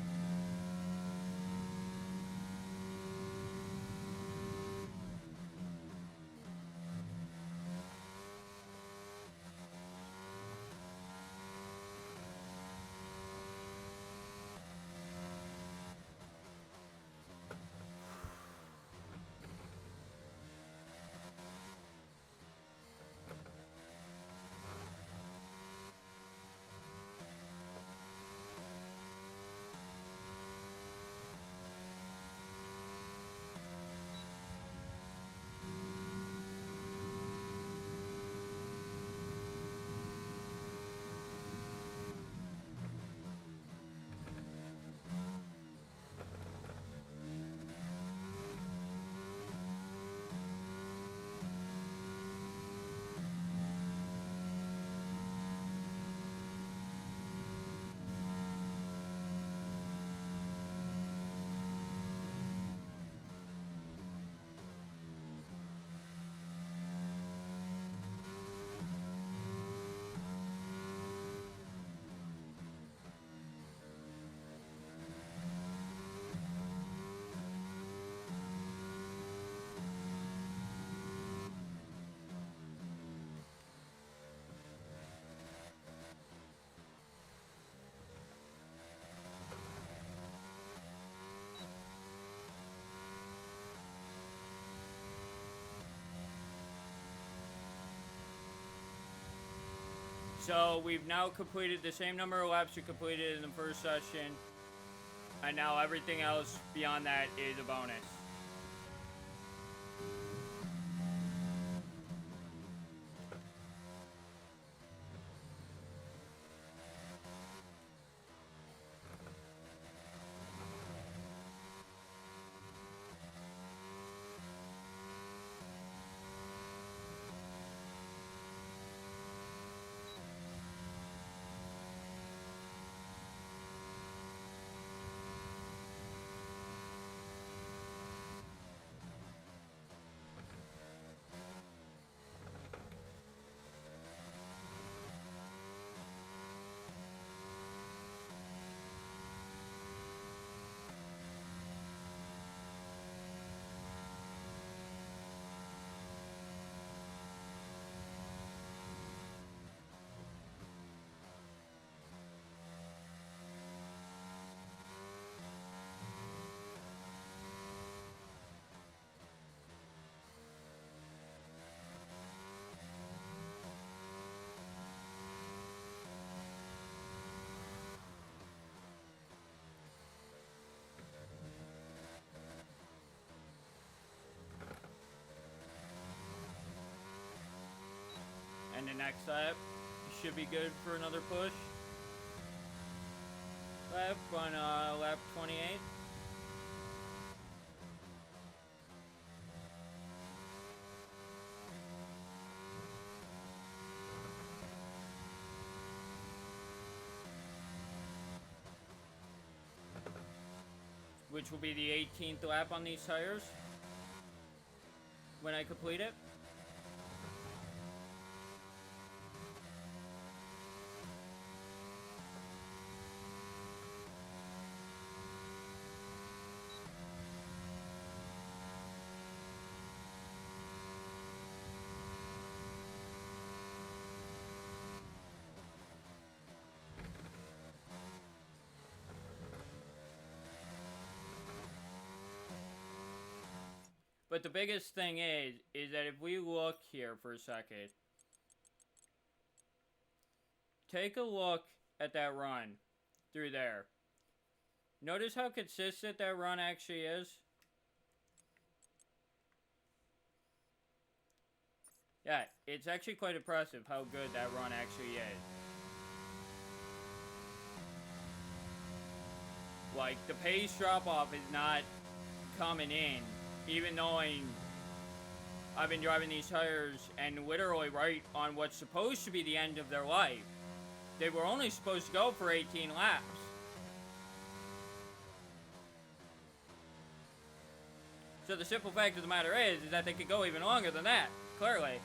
[SPEAKER 2] So we've now completed the same number of laps we completed in the first session. And now everything else beyond that is a bonus. And the next lap should be good for another push. Lap on lap 28. Which will be the 18th lap on these tires when I complete it. But the biggest thing is that if we look here for a second, take a look at that run through there. Notice how consistent that run actually is? Yeah, it's actually quite impressive how good that run actually is. Like, the pace drop-off is not coming in. Even though I've been driving these tires and literally right on what's supposed to be the end of their life. They were only supposed to go for 18 laps. So the simple fact of the matter is that they could go even longer than that, clearly.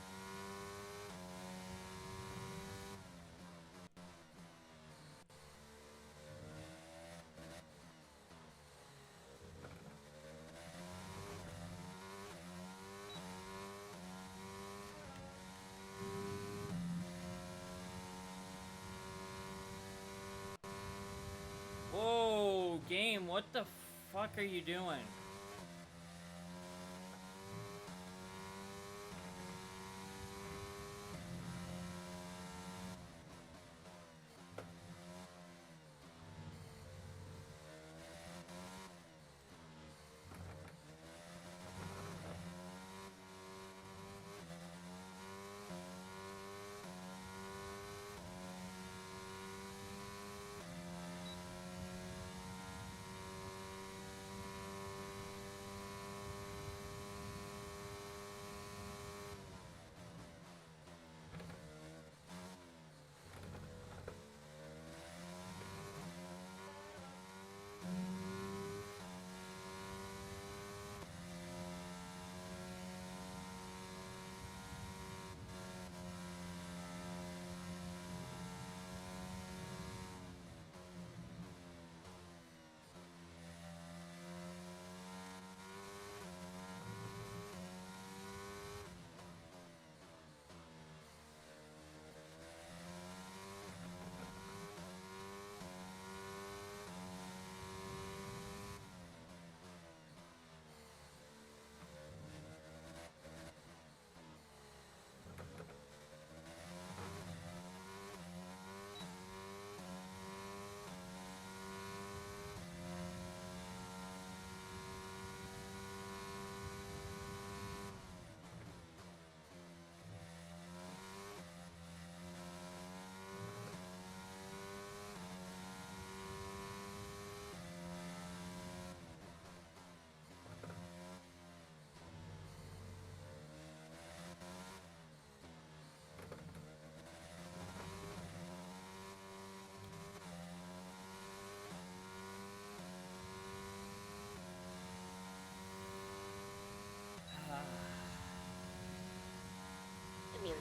[SPEAKER 2] Whoa, game, what the fuck are you doing?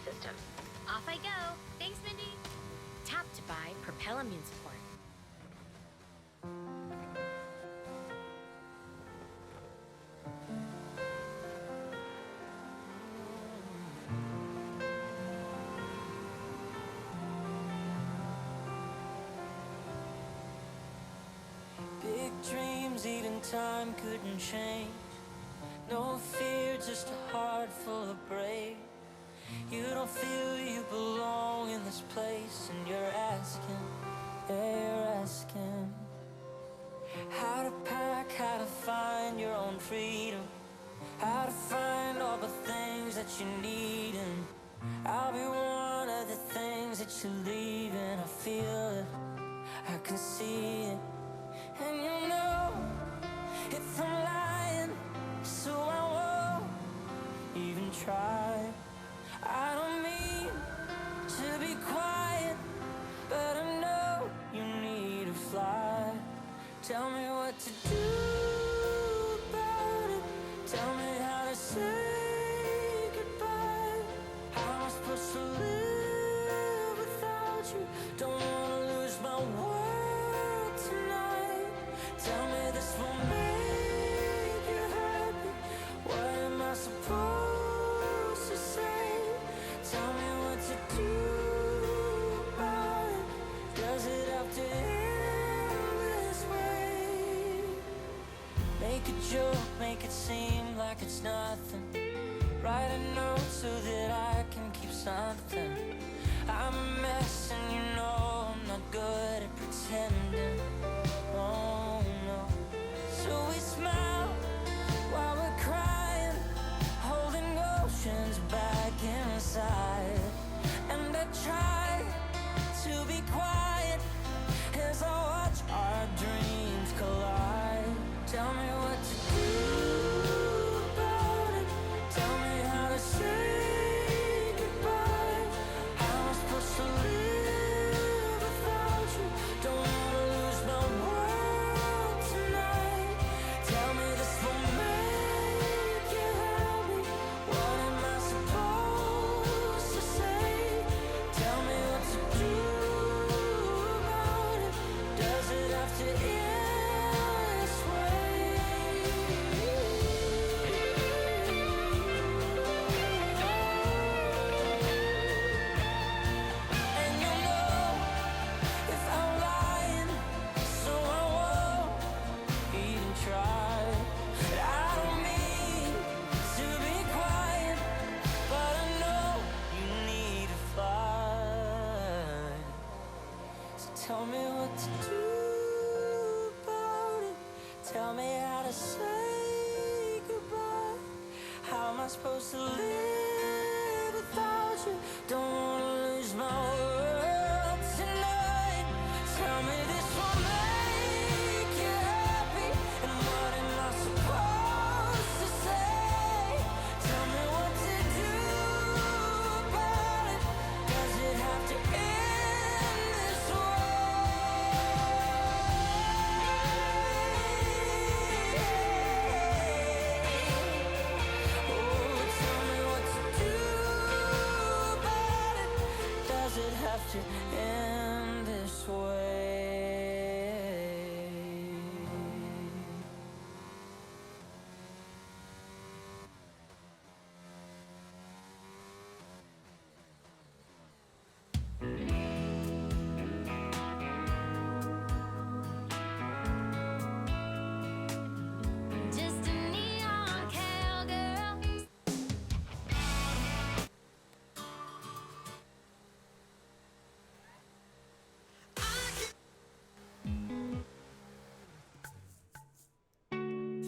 [SPEAKER 18] system. Off I go. Thanks, Mindy. Tap to buy Propel Immune Support.
[SPEAKER 1] Big dreams, even time couldn't change. No fear, just a heart full of brave. You don't feel you belong in this place, and you're asking, yeah, you're asking how to pack, how to find your own freedom, how to find all the things that you need, and I'll be one of the things that you leave, and I feel it, I can see it, and you know if I'm lying, so I won't even try. I don't mean to be quiet, but I know you need to fly. Tell me what to do about it. Tell me how to say goodbye. How am I supposed to live without you? Don't wanna lose my world tonight. Tell me this will make you happy. What am I supposed to say? Tell me what to do about it. Does it have to end this way? Make a joke, make it seem like it's nothing. Write a note so that I can keep something. I'm a mess and you know I'm not good at pretending. Oh no. So we smile while we're crying, holding oceans back inside. And I try to be quiet as I watch our dreams collide. Tell me what to do about it. Tell me how to say goodbye. How am I supposed to live without you? Don't wanna lose my world tonight. Tell me this will make you happy. What am I supposed to say? Tell me what to do about it. Does it have to end this way? And you know if I'm lying, so I won't even try. I don't mean to be quiet, but I know you need to fly. So tell me what to do about it. Tell me how to say goodbye. How am I supposed to live without you? Don't wanna lose my world tonight. Tell me this will make you happy. And what am I supposed to say? Tell me what to do about it. Does it have to end this way? Oh, tell me what to do about it. Does it have to end this way?
[SPEAKER 3] Just a neon cowgirl.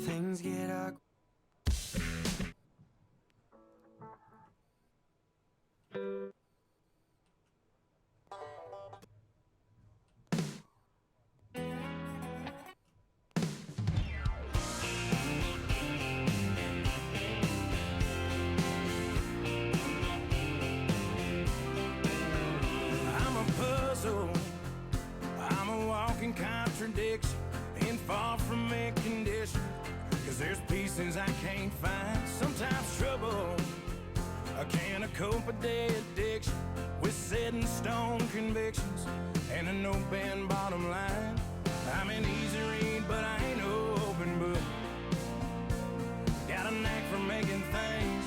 [SPEAKER 1] Things get ugly. I'm a puzzle. I'm a walking contradiction. And far from air conditioned. 'Cause there's peace in
[SPEAKER 16] cope-a-day addiction with set in stone convictions and a no-bend bottom line. I'm an easy read, but I ain't no open book. Got a knack for making things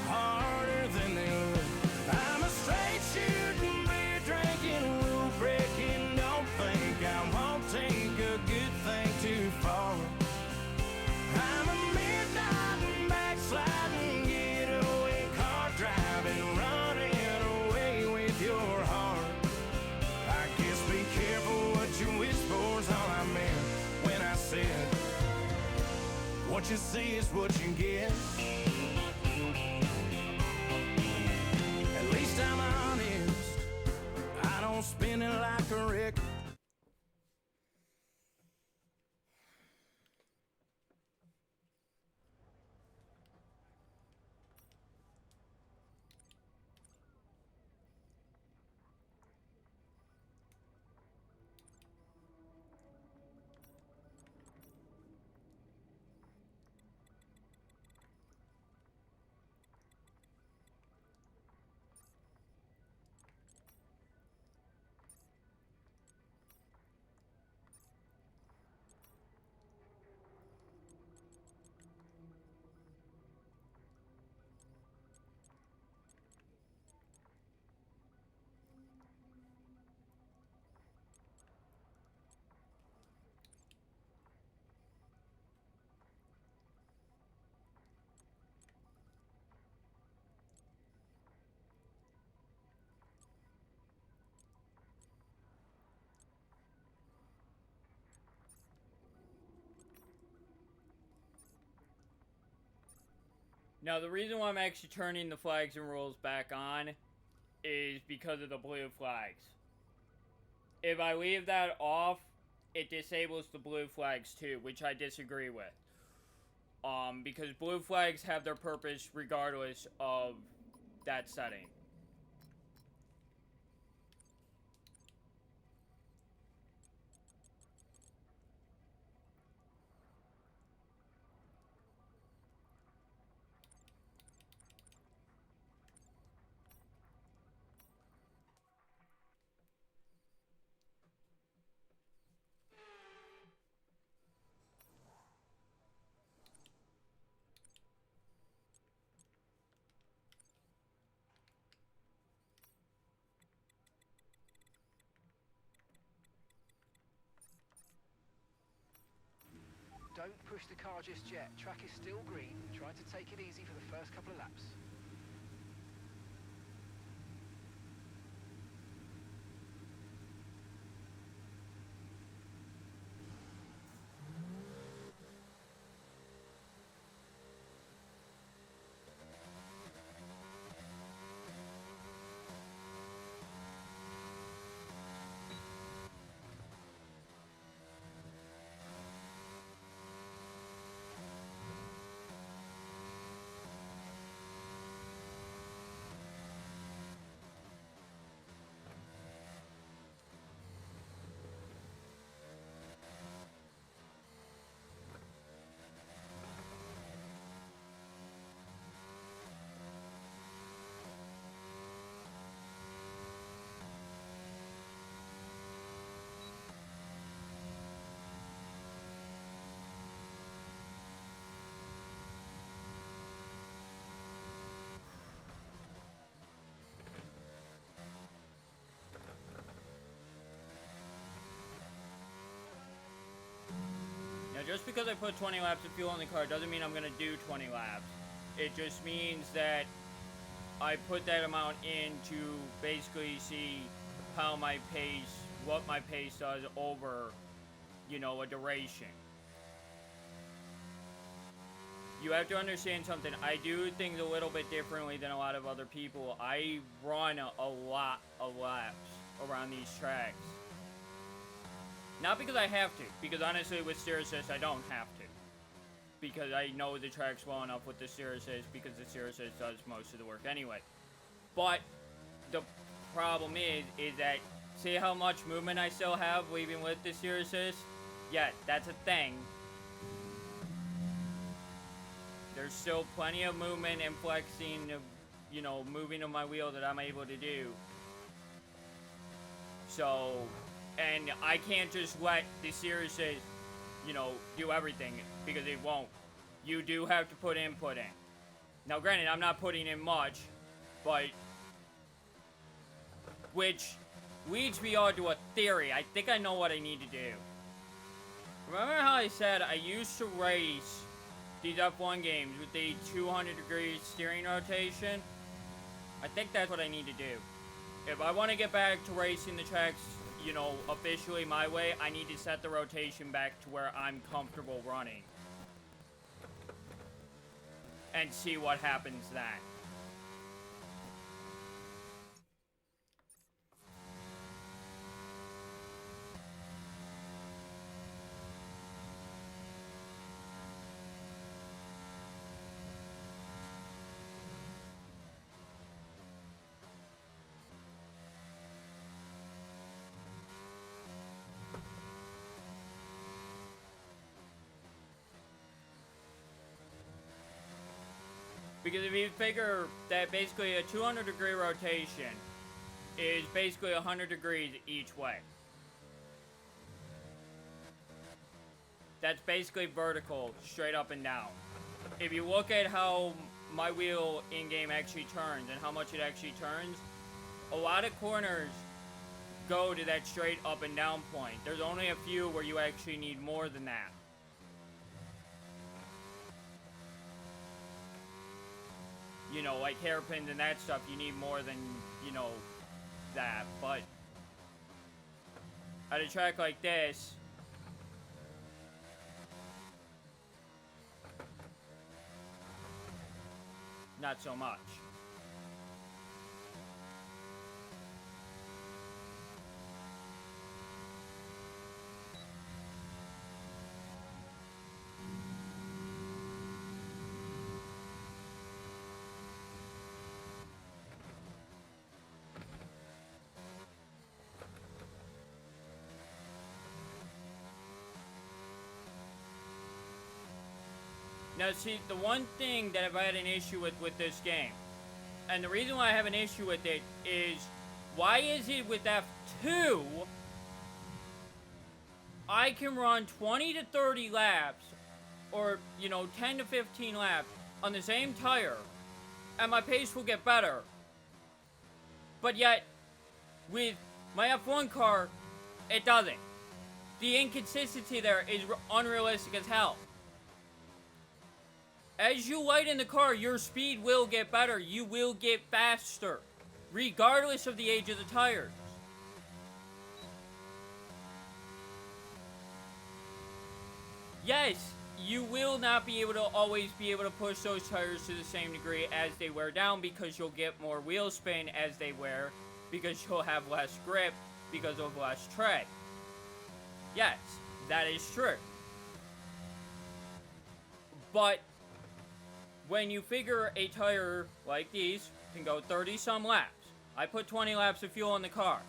[SPEAKER 16] harder than they look. I'm a straight shooting, beer drinking, rule breaking. Don't think I won't take a good thing too far. I'm a midnight and backsliding, getaway car driving, running away with your heart. I guess be careful what you wish for's all I meant when I said what you see is what you get. At least I'm honest, I don't spin it like a record.
[SPEAKER 2] Now, the reason why I'm actually turning the flags and rules back on is because of the blue flags. If I leave that off, it disables the blue flags too, which I disagree with. Because blue flags have their purpose regardless of that setting.
[SPEAKER 4] Don't push the car just yet. Track is still green. Try to take it easy for the first couple of laps.
[SPEAKER 2] Now, just because I put 20 laps of fuel in the car doesn't mean I'm going to do 20 laps. It just means that I put that amount in to basically see how my pace, what my pace does over, you know, a duration. You have to understand something. I do things a little bit differently than a lot of other people. I run a lot of laps around these tracks. Not because I have to, because honestly with steer assist I don't have to. Because I know the tracks well enough with the steer assist, because the steer assist does most of the work anyway. But the problem is that, see how much movement I still have leaving with the steer assist? Yeah, that's a thing. There's still plenty of movement and flexing, you know, moving of my wheel that I'm able to do. So, and I can't just let the series, you know, do everything, because it won't. You do have to put input in. Now, granted, I'm not putting in much, but which leads me on to a theory. I think I know what I need to do. Remember how I said I used to race these F1 games with the 200-degree steering rotation? I think that's what I need to do. If I want to get back to racing the tracks, you know, officially my way, I need to set the rotation back to where I'm comfortable running. And see what happens then. Because if you figure that basically a 200-degree rotation is basically 100 degrees each way. That's basically vertical, straight up and down. If you look at how my wheel in-game actually turns and how much it actually turns, a lot of corners go to that straight up and down point. There's only a few where you actually need more than that. You know, like hairpins and that stuff, you need more than, you know, that. But at a track like this, not so much. Now, see, the one thing that I've had an issue with this game, and the reason why I have an issue with it is, why is it with F2, I can run 20 to 30 laps, or, you know, 10 to 15 laps on the same tire, and my pace will get better. But yet, with my F1 car, it doesn't. The inconsistency there is unrealistic as hell. As you lighten the car, your speed will get better. You will get faster, regardless of the age of the tires. Yes, you will not be able to always be able to push those tires to the same degree as they wear down, because you'll get more wheel spin as they wear, because you'll have less grip because of less tread. Yes, that is true. But when you figure a tire like these can go 30 some laps, I put 20 laps of fuel in the car.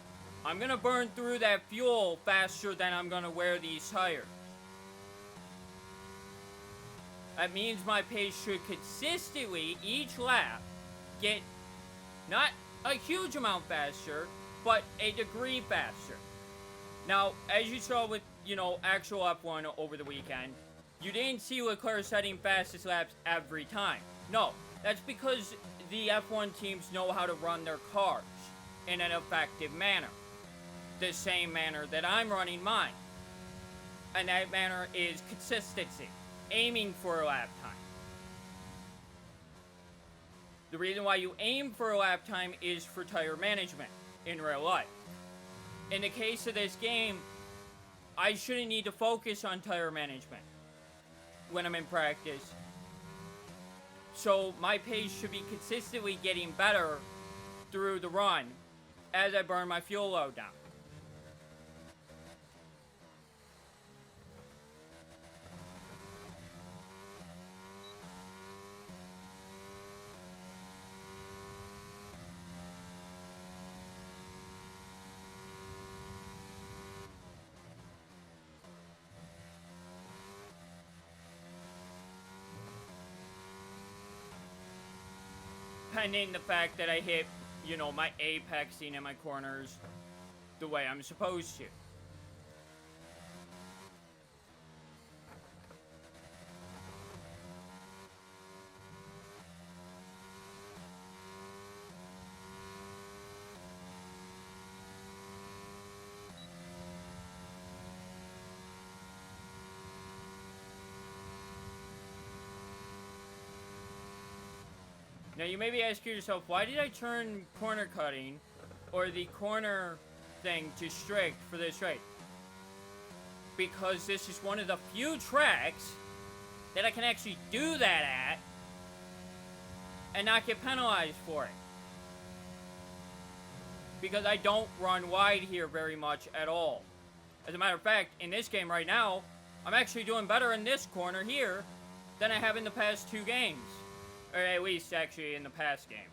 [SPEAKER 2] I'm gonna burn through that fuel faster than I'm gonna wear these tires. That means my pace should consistently, each lap, get not a huge amount faster, but a degree faster. Now, as you saw with, you know, actual F1 over the weekend, you didn't see Leclerc setting fastest laps every time. No, that's because the F1 teams know how to run their cars in an effective manner. The same manner that I'm running mine. And that manner is consistency. Aiming for a lap time. The reason why you aim for a lap time is for tire management in real life. In the case of this game, I shouldn't need to focus on tire management when I'm in practice. So my pace should be consistently getting better through the run as I burn my fuel load down. pending the fact that I hit, you know, my apexing and my corners the way I'm supposed to. Now you may be asking yourself, why did I turn corner cutting or the corner thing to strict for this race? Because this is one of the few tracks that I can actually do that at and not get penalized for it. Because I don't run wide here very much at all. As a matter of fact, in this game right now, I'm actually doing better in this corner here than I have in the past 2 games. Or at least, actually, in the past game.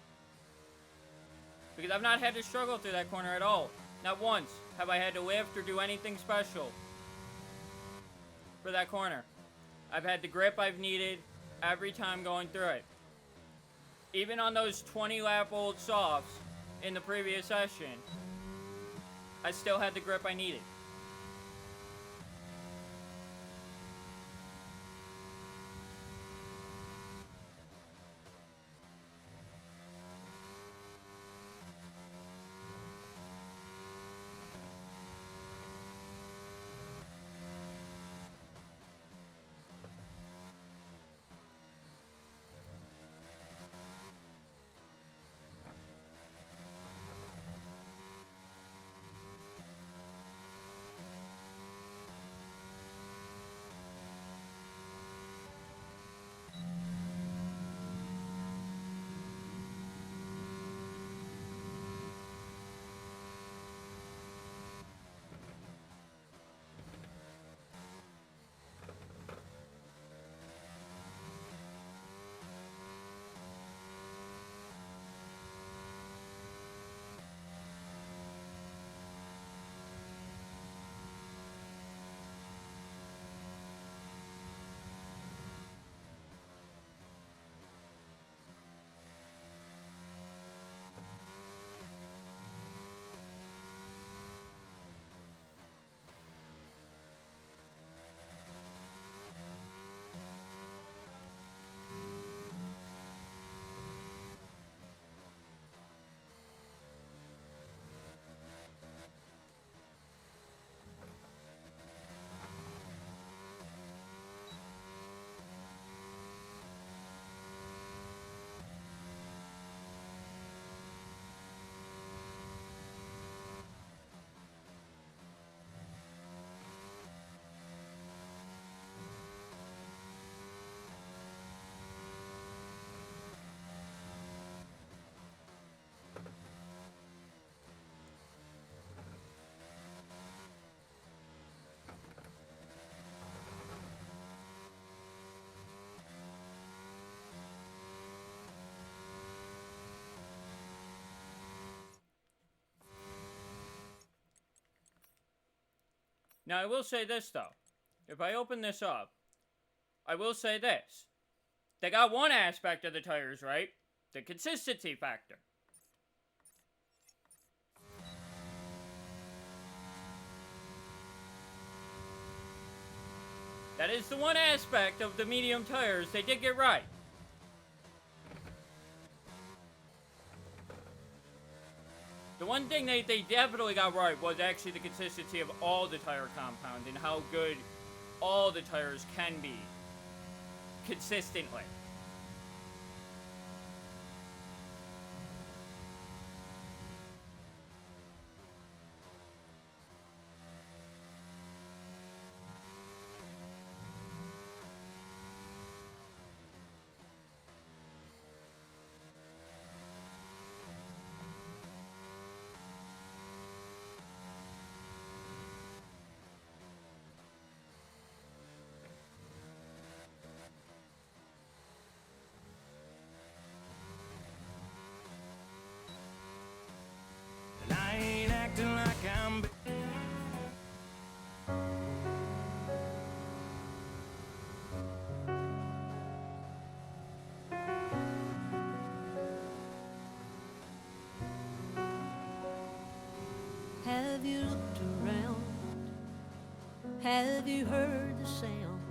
[SPEAKER 2] Because I've not had to struggle through that corner at all. Not once have I had to lift or do anything special for that corner. I've had the grip I've needed every time going through it. Even on those 20-lap-old softs in the previous session, I still had the grip I needed. Now, I will say this, though. If I open this up, I will say this. They got one aspect of the tires right. The consistency factor. That is the one aspect of the medium tires they did get right. The one thing they definitely got right was actually the consistency of all the tire compound and how good all the tires can be consistently.
[SPEAKER 19] Have you looked around? Have you heard the sound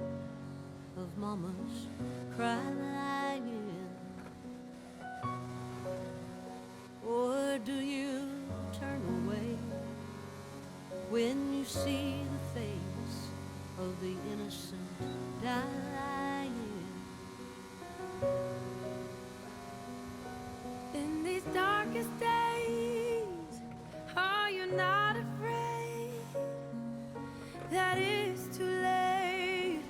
[SPEAKER 19] of mama's crying? Or do you turn away when you see the face of the innocent dying?
[SPEAKER 3] In these darkest days, are you not afraid that it's too late?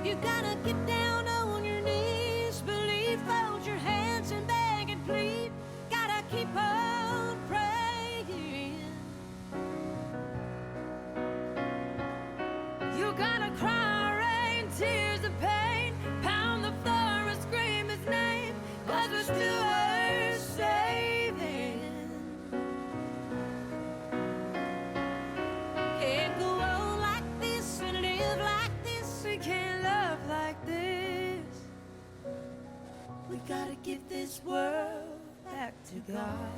[SPEAKER 19] You gotta get down on your knees, believe, fold your hands and beg and plead. Gotta keep on praying.
[SPEAKER 3] You gotta cry, rain, tears of pain, pound the floor and scream his name, 'cause we're still worth saving.
[SPEAKER 19] Can't go on like this and live like this.
[SPEAKER 3] We can't love like this.
[SPEAKER 19] We gotta give this world back to God.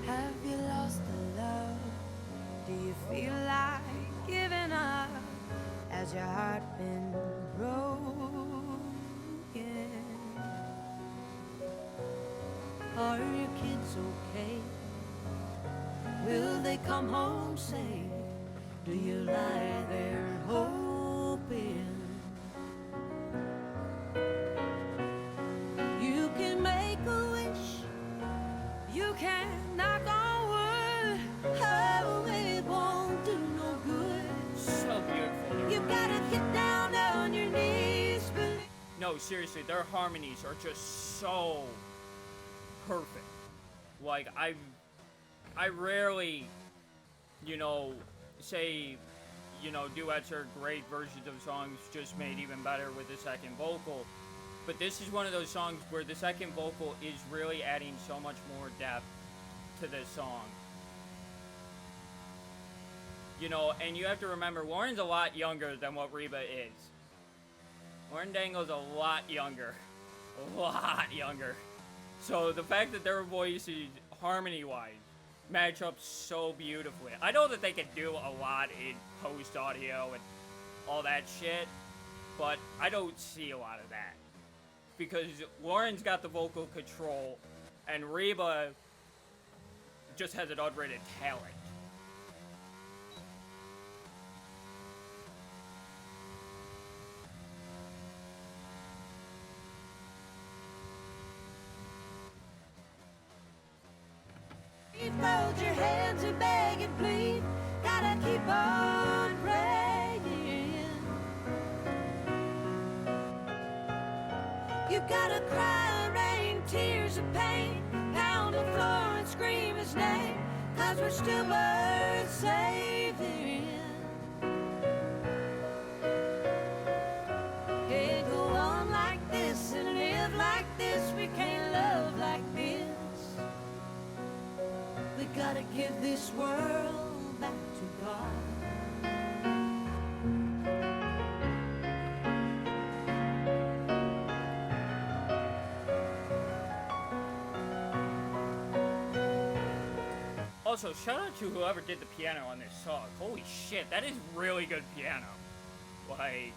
[SPEAKER 3] Have you lost the love? Do you feel like giving up? Has your heart been broken?
[SPEAKER 19] Are your kids okay? Will they come home safe? Do you lie there hoping? You can make a wish.
[SPEAKER 3] You can knock on wood.
[SPEAKER 19] Oh, it won't do no good.
[SPEAKER 2] So beautiful.
[SPEAKER 19] You gotta get down on your knees.
[SPEAKER 2] No, seriously, their harmonies are just so perfect. Like, I rarely, you know, say, you know, duets are great versions of songs just made even better with the second vocal. But this is one of those songs where the second vocal is really adding so much more depth to this song. You know, and you have to remember, Lauren's a lot younger than what Reba is. Lauren Dangle's a lot younger. A lot younger. So the fact that their voices, harmony-wise, match up so beautifully. I know that they can do a lot in post-audio and all that shit, but I don't see a lot of that. Because Lauren's got the vocal control, and Reba just has an unrated talent.
[SPEAKER 19] Fold your hands and beg and plead. Gotta keep on praying. You gotta cry, rain, tears of pain, pound the floor and scream his name, 'cause we're still worth saving. Can't go on like this and live like this. We can't love like this. We gotta give this world back to God.
[SPEAKER 2] Also, shout out to whoever did the piano on this song. Holy shit, that is really good piano. Like,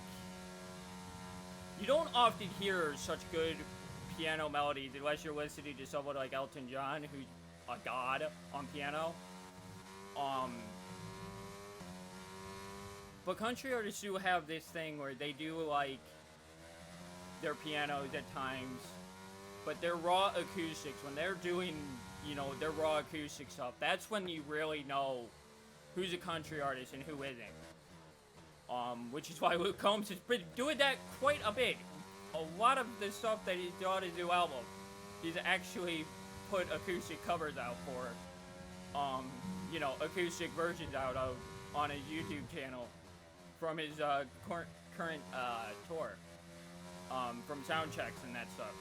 [SPEAKER 2] you don't often hear such good piano melodies unless you're listening to someone like Elton John, who's a god on piano. But country artists do have this thing where they do like their pianos at times, but their raw acoustics, when they're doing, you know, their raw acoustic stuff, that's when you really know who's a country artist and who isn't. Which is why Luke Combs has been doing that quite a bit. A lot of the stuff that he's done on his new album, he's actually put acoustic covers out for, you know, acoustic versions out of on his YouTube channel from his current tour, from sound checks and that stuff.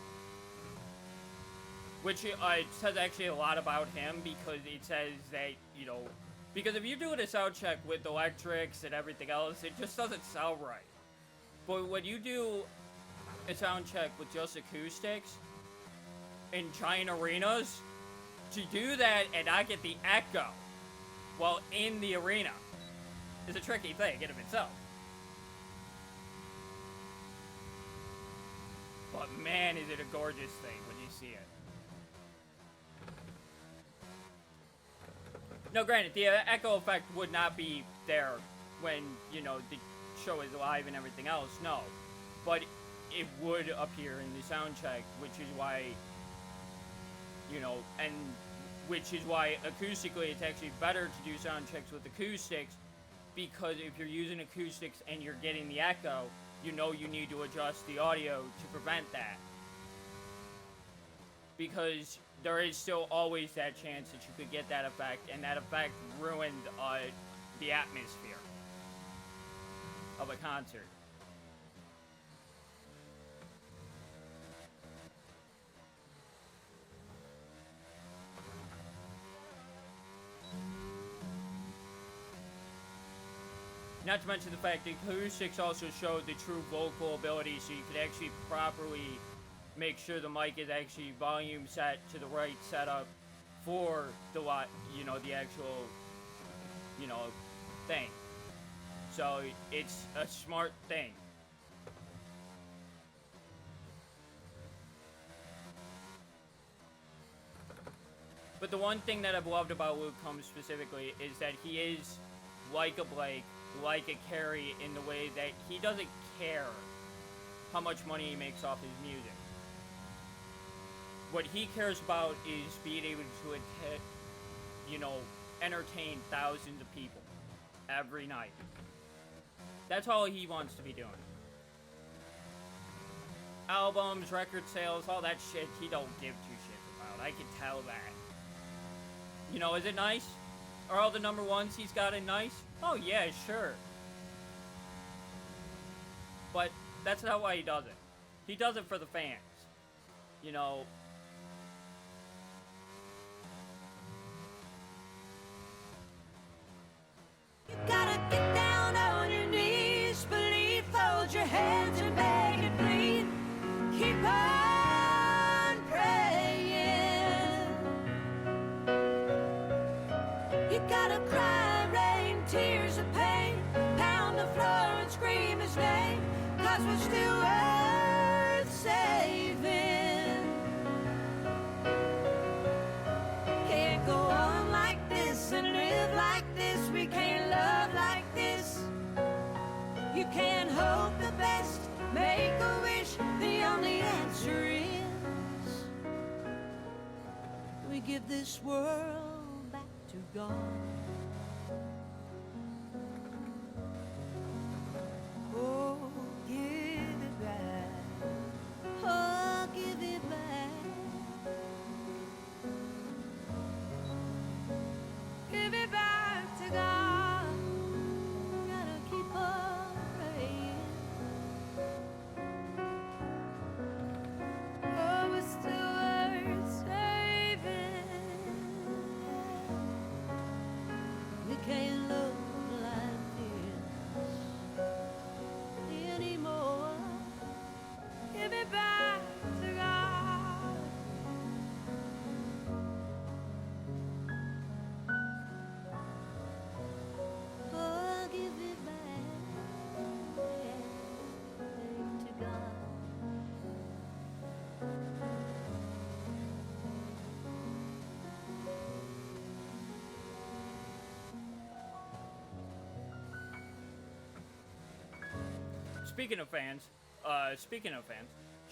[SPEAKER 2] Which it says actually a lot about him, because it says that, you know, because if you're doing a sound check with electrics and everything else, it just doesn't sound right. But when you do a sound check with just acoustics in giant arenas, to do that and not get the echo while in the arena is a tricky thing in of itself. But man, is it a gorgeous thing when you see it. No, granted, the echo effect would not be there when, you know, the show is live and everything else, no. But it would appear in the sound check, which is why, you know, and which is why acoustically it's actually better to do sound checks with acoustics, because if you're using acoustics and you're getting the echo, you know you need to adjust the audio to prevent that. Because there is still always that chance that you could get that effect, and that effect ruined the atmosphere of a concert. Not to mention the fact that acoustics also showed the true vocal ability, so you could actually properly make sure the mic is actually volume set to the right setup for the the actual, thing. So it's a smart thing. But the one thing that I've loved about Luke Combs specifically is that he is like a Blake, like a Carey, in the way that he doesn't care how much money he makes off his music. What he cares about is being able to entertain thousands of people every night. That's all he wants to be doing. Albums, record sales, all that shit, he don't give two shits about. I can tell that. You know, is it nice? Are all the number ones he's got it nice? Oh yeah, sure. But that's not why he does it. He does it for the fans. You know.
[SPEAKER 19] You gotta get down on your knees, believe, hold your hands and beg and plead. Keep on praying. You gotta cry, rain, tears of pain, pound the floor and scream his name, 'cause we're still worth saving. Can't go on like this and live like this. We can't love like this. You can't hope the best, make a wish. The only answer is we give this world back to God. Oh, give it back. Oh, give it back. Give it back to God. Gotta keep on praying. Oh, we're still worth saving. We can't love like this anymore. Give it back to God. Oh, give it back to God.
[SPEAKER 2] Speaking of fans,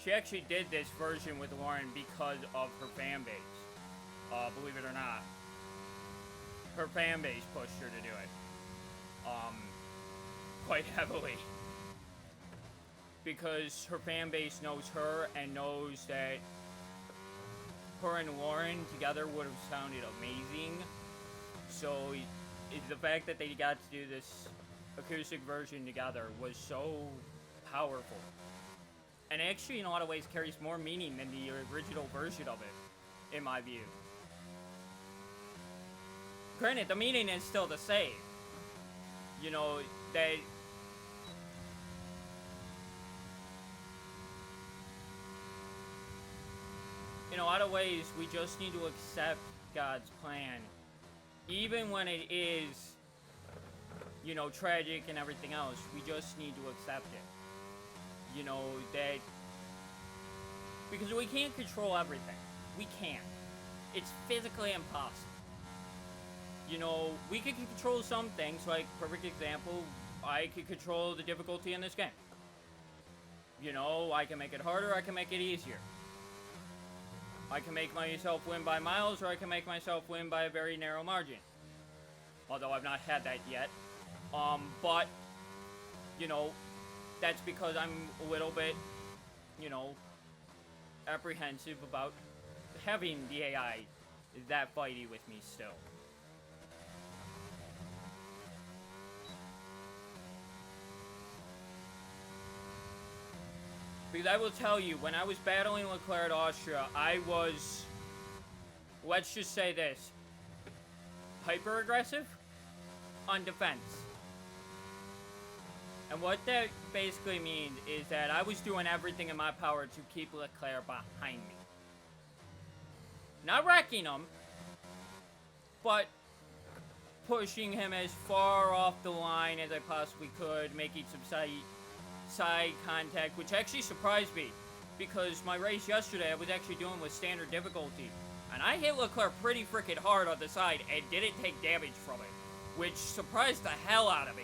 [SPEAKER 2] she actually did this version with Lauren because of her fan base. Believe it or not, her fan base pushed her to do it. Quite heavily. Because her fan base knows her and knows that her and Lauren together would have sounded amazing. So the fact that they got to do this acoustic version together was so powerful. And actually, in a lot of ways, carries more meaning than the original version of it, in my view. Granted, the meaning is still the same. You know, that in a lot of ways, we just need to accept God's plan. Even when it is, you know, tragic and everything else, we just need to accept it. You know, that... Because we can't control everything. We can't. It's physically impossible. You know, we can control some things, like, perfect example, I could control the difficulty in this game. You know, I can make it harder, I can make it easier. I can make myself win by miles, or I can make myself win by a very narrow margin. Although I've not had that yet. But, you know, that's because I'm a little bit, you know, apprehensive about having the AI that fighty with me still. Because I will tell you, when I was battling Leclerc at Austria, I was, let's just say this, hyper-aggressive on defense. And what that basically means is that I was doing everything in my power to keep Leclerc behind me. Not wrecking him, but pushing him as far off the line as I possibly could, making some side contact, which actually surprised me, because my race yesterday I was actually doing with standard difficulty, and I hit Leclerc pretty freaking hard on the side and didn't take damage from it, which surprised the hell out of me.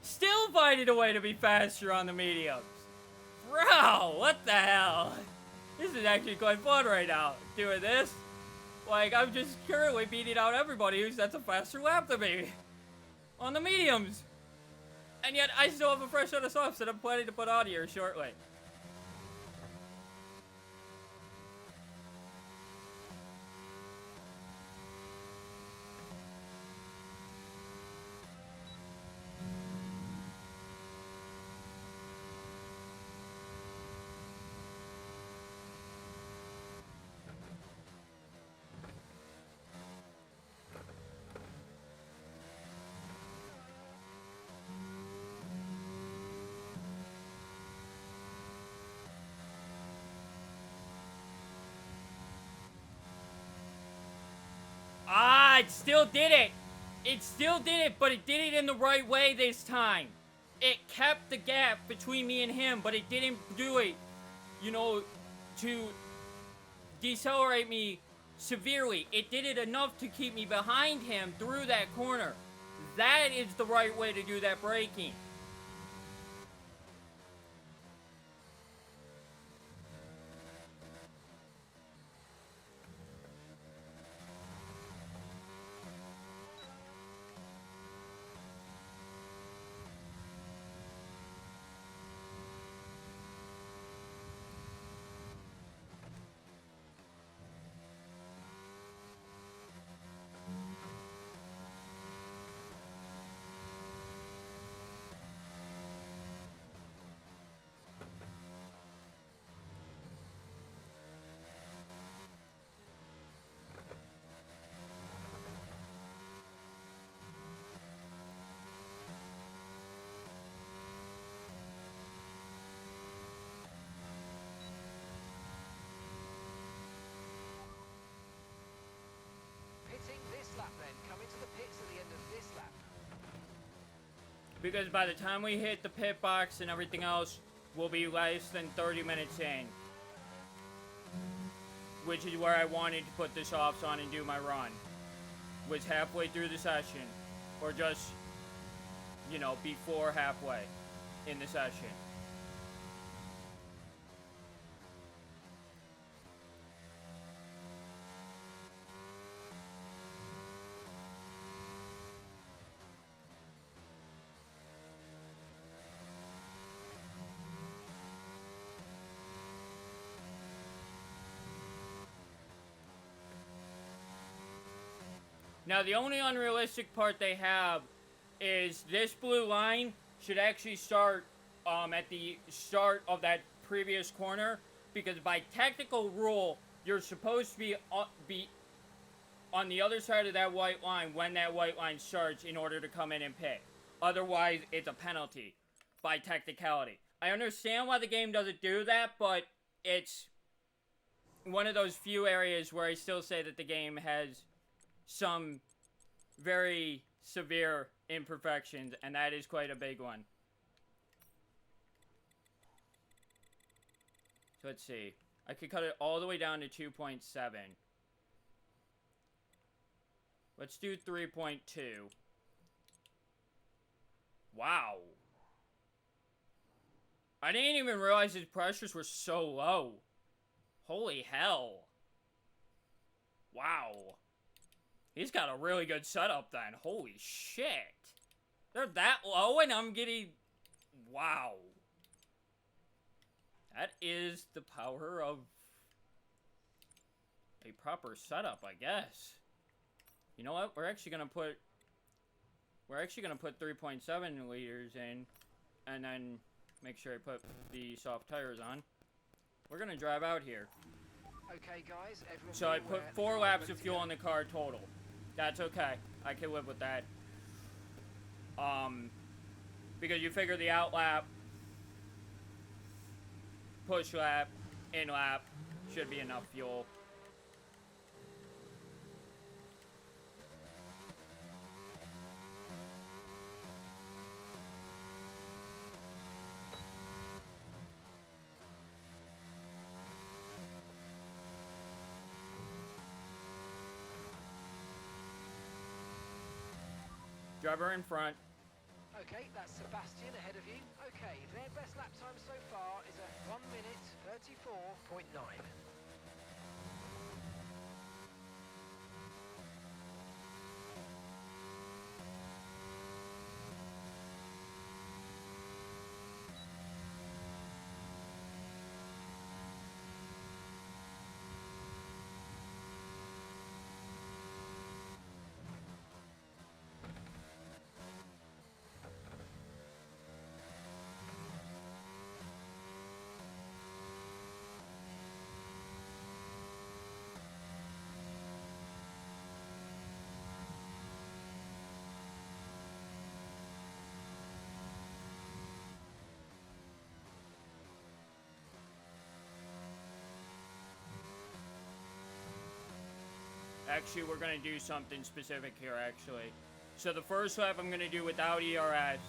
[SPEAKER 2] Still finding a way to be faster on the mediums. Bro, what the hell? This is actually quite fun right now, doing this. Like, I'm just currently beating out everybody who sets a faster lap than me on the mediums. And yet, I still have a fresh set of softs that I'm planning to put on here shortly. Yeah, it still did it. It still did it, but it did it in the right way this time. It kept the gap between me and him, but it didn't do it, you know, to decelerate me severely. It did it enough to keep me behind him through that corner. That is the right way to do that braking.
[SPEAKER 4] Pitting this lap then. Come into the pits at the end of this lap.
[SPEAKER 2] Because by the time we hit the pit box and everything else, we'll be less than 30 minutes in. Which is where I wanted to put the softs on and do my run. Was halfway through the session. Or just, you know, before halfway in the session. Now, the only unrealistic part they have is this blue line should actually start at the start of that previous corner, because by technical rule, you're supposed to be on the other side of that white line when that white line starts in order to come in and pit. Otherwise, it's a penalty by technicality. I understand why the game doesn't do that, but it's one of those few areas where I still say that the game has some very severe imperfections, and that is quite a big one. So let's see. I could cut it all the way down to 2.7. Let's do 3.2. Wow. I didn't even realize his pressures were so low. Holy hell. Wow. He's got a really good setup then. Holy shit. They're that low and I'm getting... Wow. That is the power of a proper setup, I guess. You know what? We're actually gonna put 3.7 liters in, and then make sure I put the soft tires on. We're gonna drive out here.
[SPEAKER 4] Okay, guys. Everyone
[SPEAKER 2] So I
[SPEAKER 4] be
[SPEAKER 2] put
[SPEAKER 4] aware,
[SPEAKER 2] 4
[SPEAKER 4] the
[SPEAKER 2] laps
[SPEAKER 4] car's
[SPEAKER 2] of fuel in the car total. That's okay. I can live with that. Because you figure the out lap, push lap, in lap should be enough fuel. Driver in front.
[SPEAKER 4] Okay, that's Sebastian ahead of you. Okay, their best lap time so far is a 1 minute 34.9.
[SPEAKER 2] Actually, we're gonna do something specific here, actually. So the first lap I'm gonna do without ERS.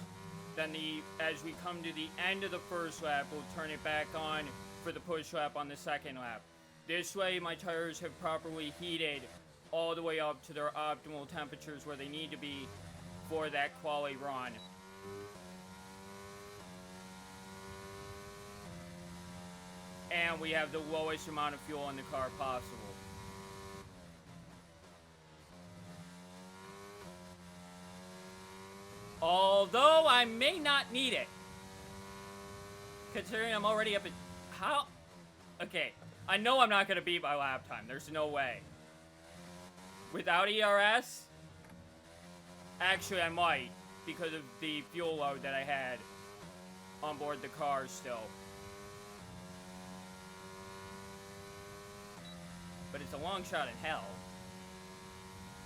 [SPEAKER 2] Then as we come to the end of the first lap, we'll turn it back on for the push lap on the second lap. This way, my tires have properly heated all the way up to their optimal temperatures where they need to be for that quali run. And we have the lowest amount of fuel in the car possible. Although I may not need it. Considering I'm already up at... How? Okay. I know I'm not going to beat my lap time. There's no way. Without ERS? Actually, I might. Because of the fuel load that I had on board the car still. But it's a long shot in hell.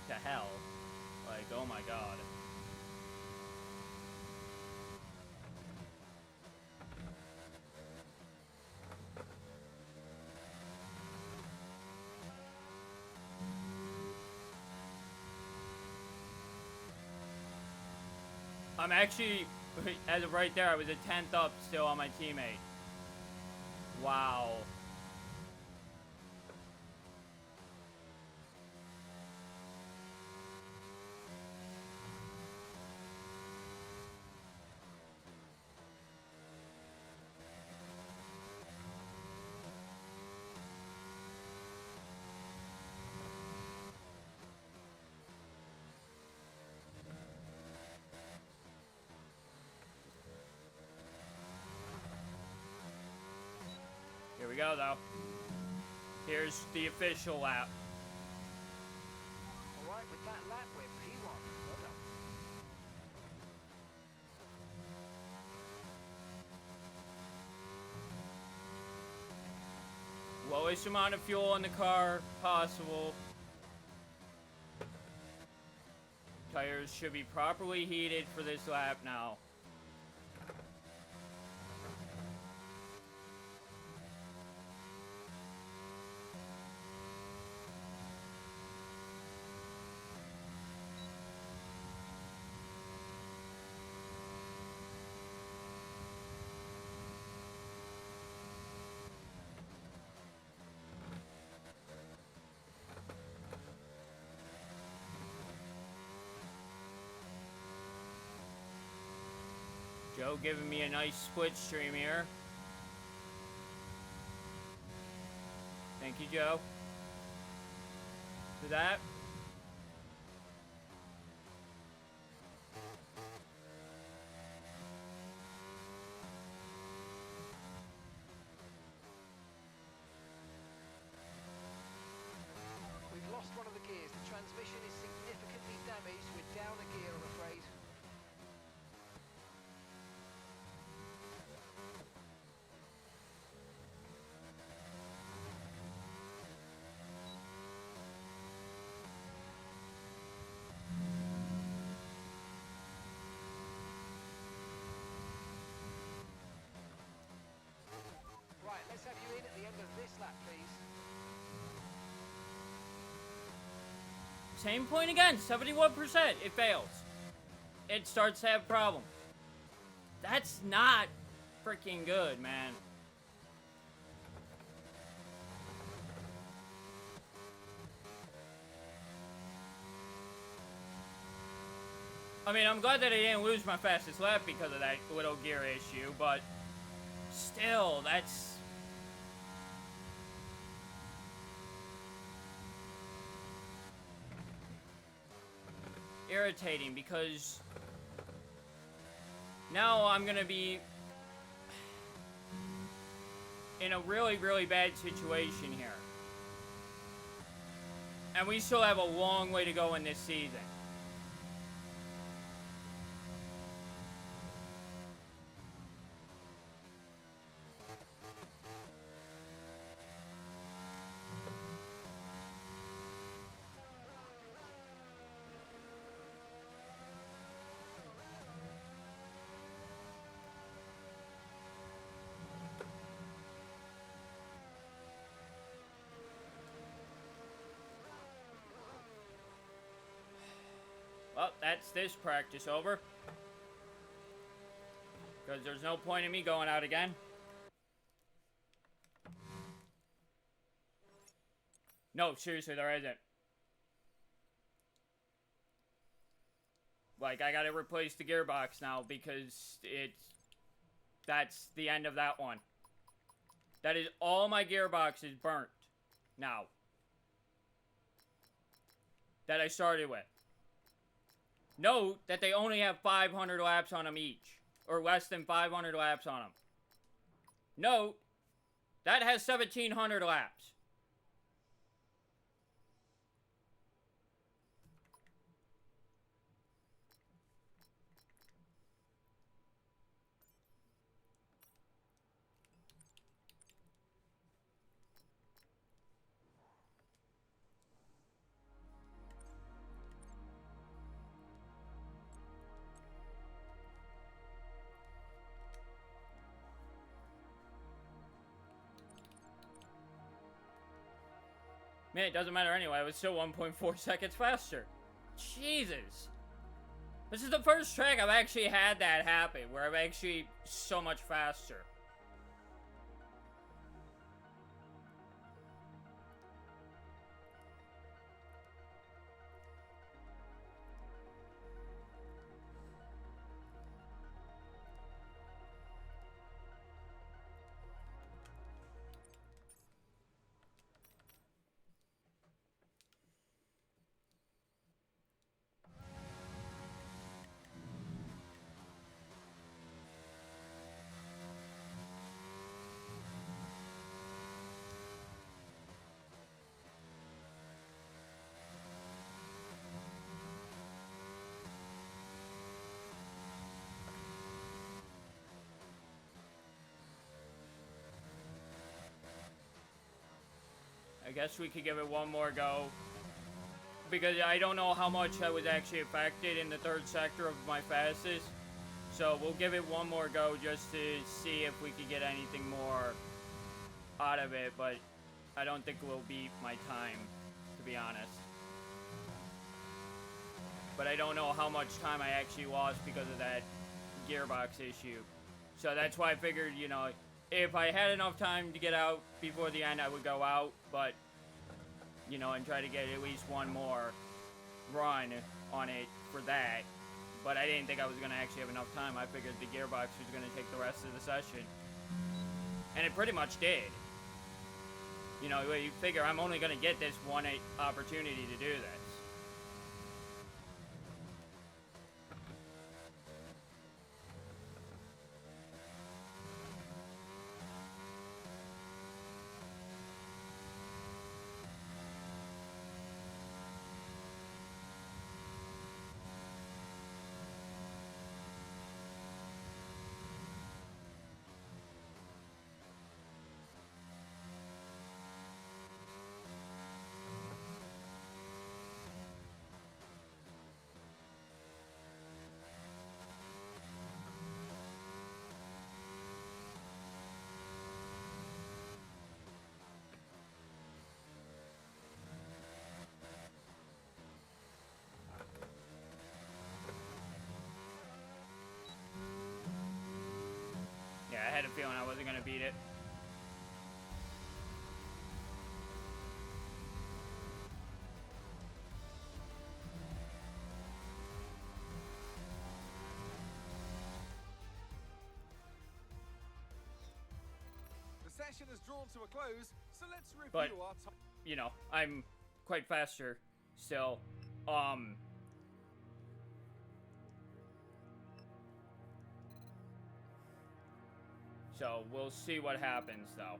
[SPEAKER 2] To hell. Like, oh my god. I'm actually, as of right there, I was a 10th up still on my teammate. Wow. Here we go, though. Here's the official lap.
[SPEAKER 4] Alright, with that lap, we're P1. Well done.
[SPEAKER 2] Lowest amount of fuel in the car possible. Tires should be properly heated for this lap now. Joe giving me a nice split stream here. Thank you, Joe, for that.
[SPEAKER 4] We've lost one of the gears. The transmission is significantly damaged. We're down a gear, I'm afraid. Right, let's have you in at the end of this lap, please.
[SPEAKER 2] Same point again, 71%. It fails. It starts to have problems. That's not freaking good, man. I mean, I'm glad that I didn't lose my fastest lap because of that little gear issue, but still, that's... irritating because now I'm gonna be in a really, really bad situation here. And we still have a long way to go in this season. that's this practice over. Because there's no point in me going out again. No, seriously, there isn't. Like, I gotta replace the gearbox now because that's the end of that one. That is all my gearbox is burnt now. That I started with. Note that they only have 500 laps on them each. Or less than 500 laps on them. Note that has 1,700 laps. Man, it doesn't matter anyway. It was still 1.4 seconds faster. Jesus. This is the first track I've actually had that happen, where I'm actually so much faster. I guess we could give it one more go. Because I don't know how much I was actually affected in the third sector of my fastest. So we'll give it one more go just to see if we could get anything more out of it. But I don't think we'll beat my time, to be honest. But I don't know how much time I actually lost because of that gearbox issue. So that's why I figured, you know, if I had enough time to get out before the end, I would go out, but, you know, and try to get at least one more run on it for that. But I didn't think I was going to actually have enough time. I figured the gearbox was going to take the rest of the session. And it pretty much did. You know, you figure I'm only going to get this one opportunity to do this. Yeah, I had a feeling I wasn't going to beat it.
[SPEAKER 20] The session has drawn to a close, so let's review
[SPEAKER 2] But,
[SPEAKER 20] our time.
[SPEAKER 2] you know, I'm quite faster still. So we'll see what happens, though.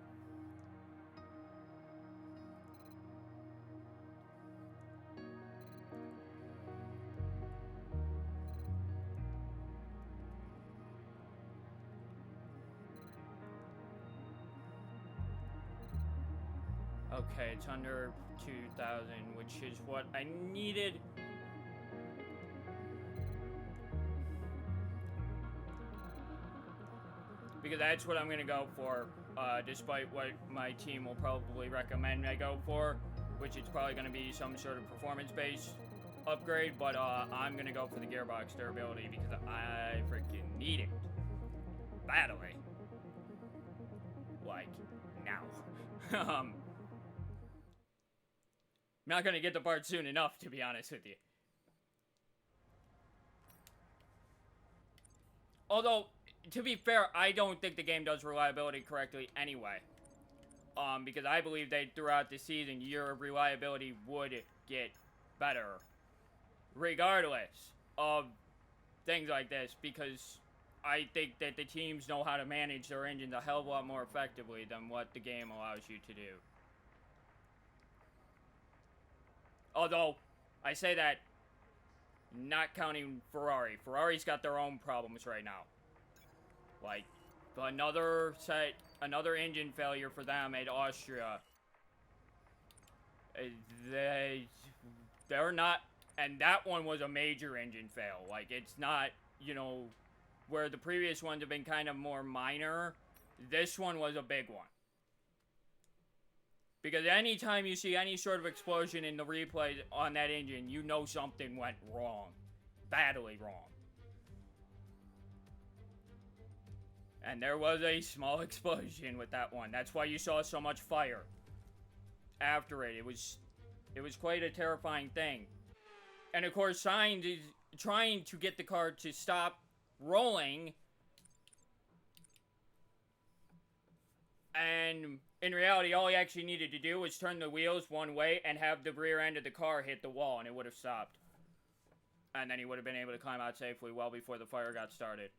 [SPEAKER 2] Okay, it's under 2,000, which is what I needed. Because that's what I'm going to go for, despite what my team will probably recommend I go for, which is probably going to be some sort of performance-based upgrade, but I'm gonna go for the gearbox durability because I freaking need it badly. Like now. I'm not gonna get the part soon enough, to be honest with you. Although, to be fair, I don't think the game does reliability correctly anyway. Because I believe that throughout the season, your reliability would get better. Regardless of things like this. Because I think that the teams know how to manage their engines a hell of a lot more effectively than what the game allows you to do. Although, I say that not counting Ferrari. Ferrari's got their own problems right now. Like, another engine failure for them at Austria. They're not, and that one was a major engine fail. Like, it's not, you know, where the previous ones have been kind of more minor. This one was a big one. Because anytime you see any sort of explosion in the replay on that engine, you know something went wrong. Badly wrong. And there was a small explosion with that one. That's why you saw so much fire after it. It was quite a terrifying thing. And of course, Sainz is trying to get the car to stop rolling. And in reality, all he actually needed to do was turn the wheels one way and have the rear end of the car hit the wall, and it would have stopped. And then he would have been able to climb out safely well before the fire got started.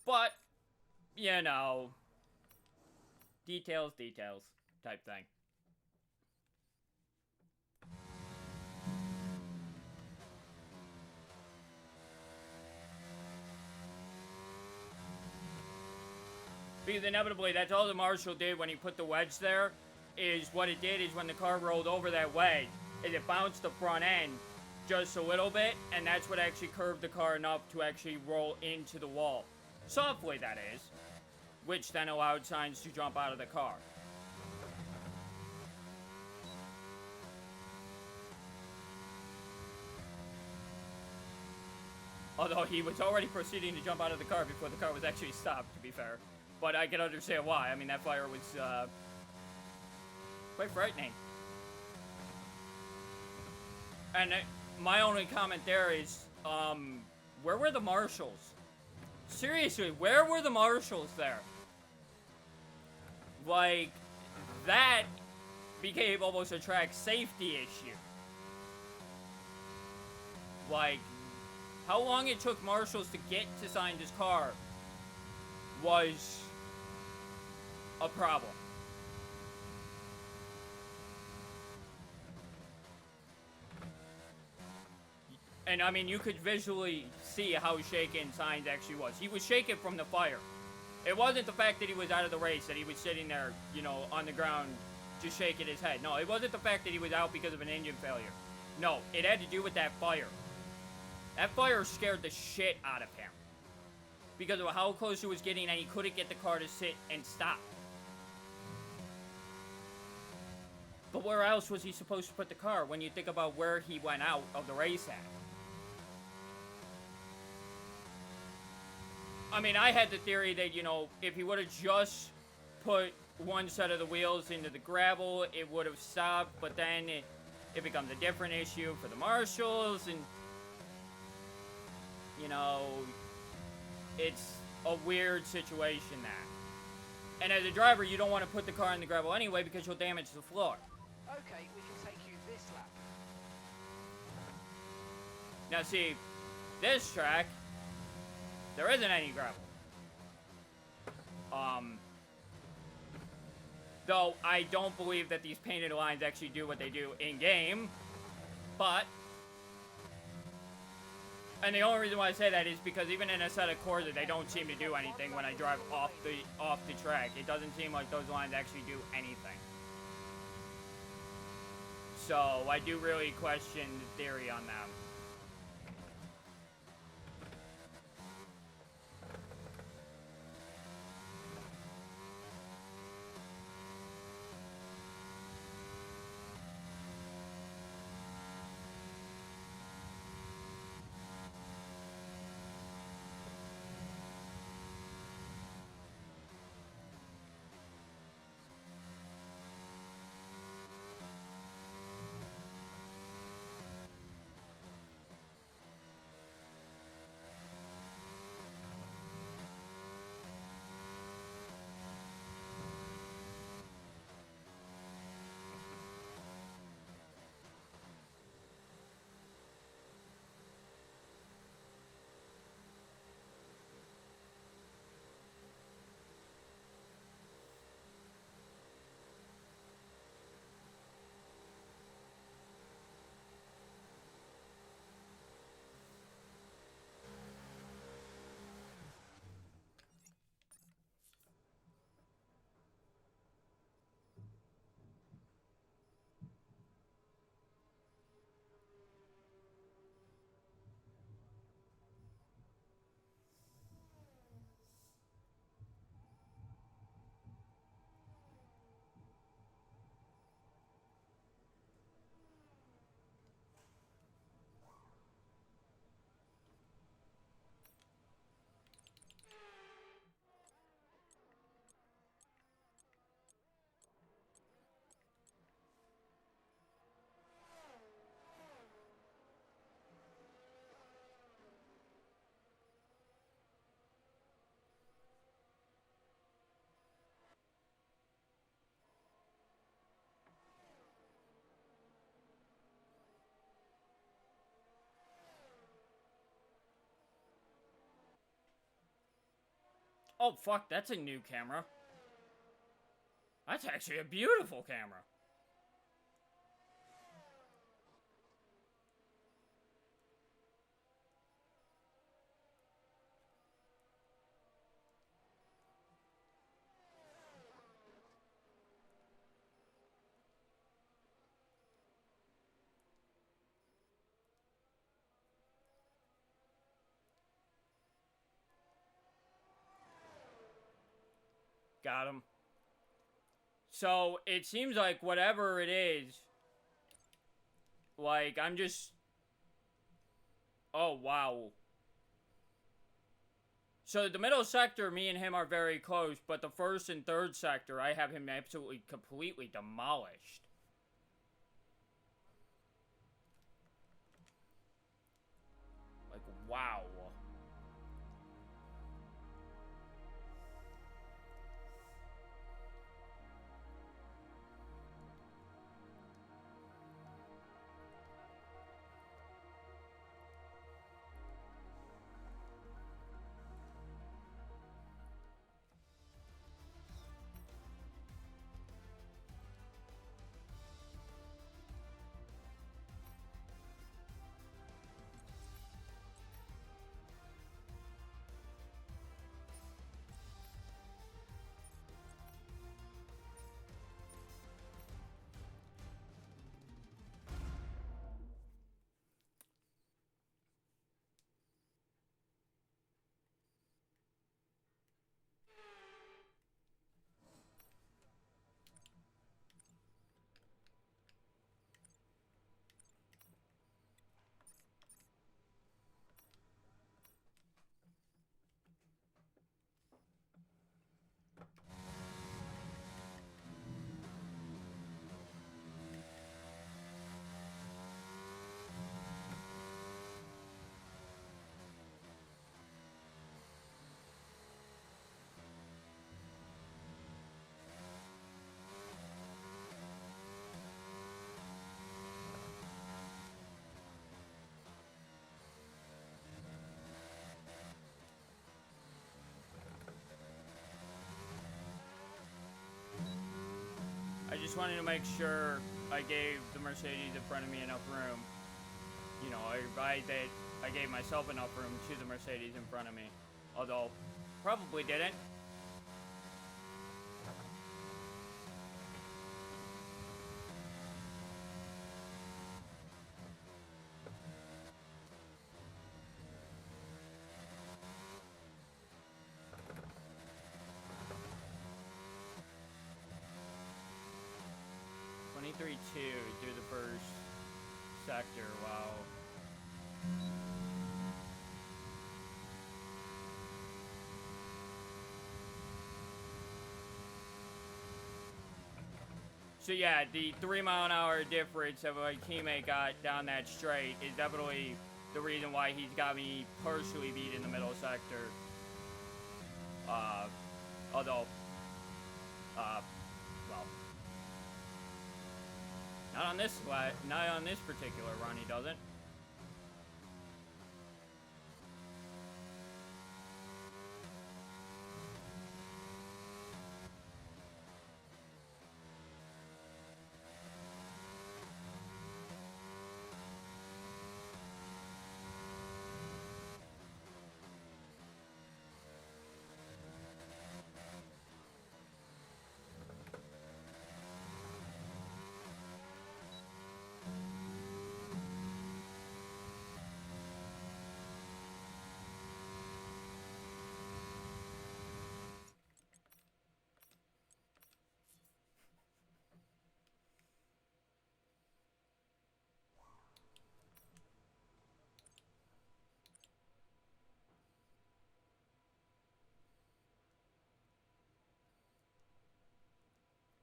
[SPEAKER 2] But, you know, details type thing. Because inevitably, that's all the Marshal did when he put the wedge there, is what it did is when the car rolled over that wedge, is it bounced the front end just a little bit, and that's what actually curved the car enough to actually roll into the wall. Softly, that is. Which then allowed Sainz to jump out of the car. Although he was already proceeding to jump out of the car before the car was actually stopped, to be fair. But I can understand why. I mean, that fire was, quite frightening. And my only comment there is, where were the marshals? Seriously, where were the marshals there? Like, that became almost a track safety issue. Like, how long it took marshals to get to Sainz's car was a problem. And I mean, you could visually see how shaken Sainz actually was. He was shaken from the fire. It wasn't the fact that he was out of the race, that he was sitting there, you know, on the ground, just shaking his head. No, it wasn't the fact that he was out because of an engine failure. No, it had to do with that fire. That fire scared the shit out of him. Because of how close he was getting, and he couldn't get the car to sit and stop. But where else was he supposed to put the car when you think about where he went out of the race at? I mean, I had the theory that, you know, if he would have just put one set of the wheels into the gravel, it would have stopped, but then it becomes a different issue for the marshals, and, you know, it's a weird situation that. And as a driver, you don't want to put the car in the gravel anyway because you'll damage the floor.
[SPEAKER 4] Okay, we can take you this lap.
[SPEAKER 2] Now see, this track, there isn't any gravel. Though I don't believe that these painted lines actually do what they do in-game, but... And the only reason why I say that is because even in a set of Corsa, they don't seem to do anything when I drive off the track. It doesn't seem like those lines actually do anything. So I do really question the theory on them. Oh, fuck, that's a new camera. That's actually a beautiful camera. Got him. So, it seems like whatever it is, like, I'm just... Oh, wow. So, the middle sector, me and him are very close, but the first and third sector, I have him absolutely, completely demolished. Like, wow. I just wanted to make sure I gave the Mercedes in front of me enough room. You know, I gave myself enough room to the Mercedes in front of me. Although, probably didn't. Through the first sector. Wow. So yeah, the 3-mile-an-hour difference of my teammate got down that straight is definitely the reason why he's got me partially beat in the middle sector. Although, well. Not on this particular run, he doesn't.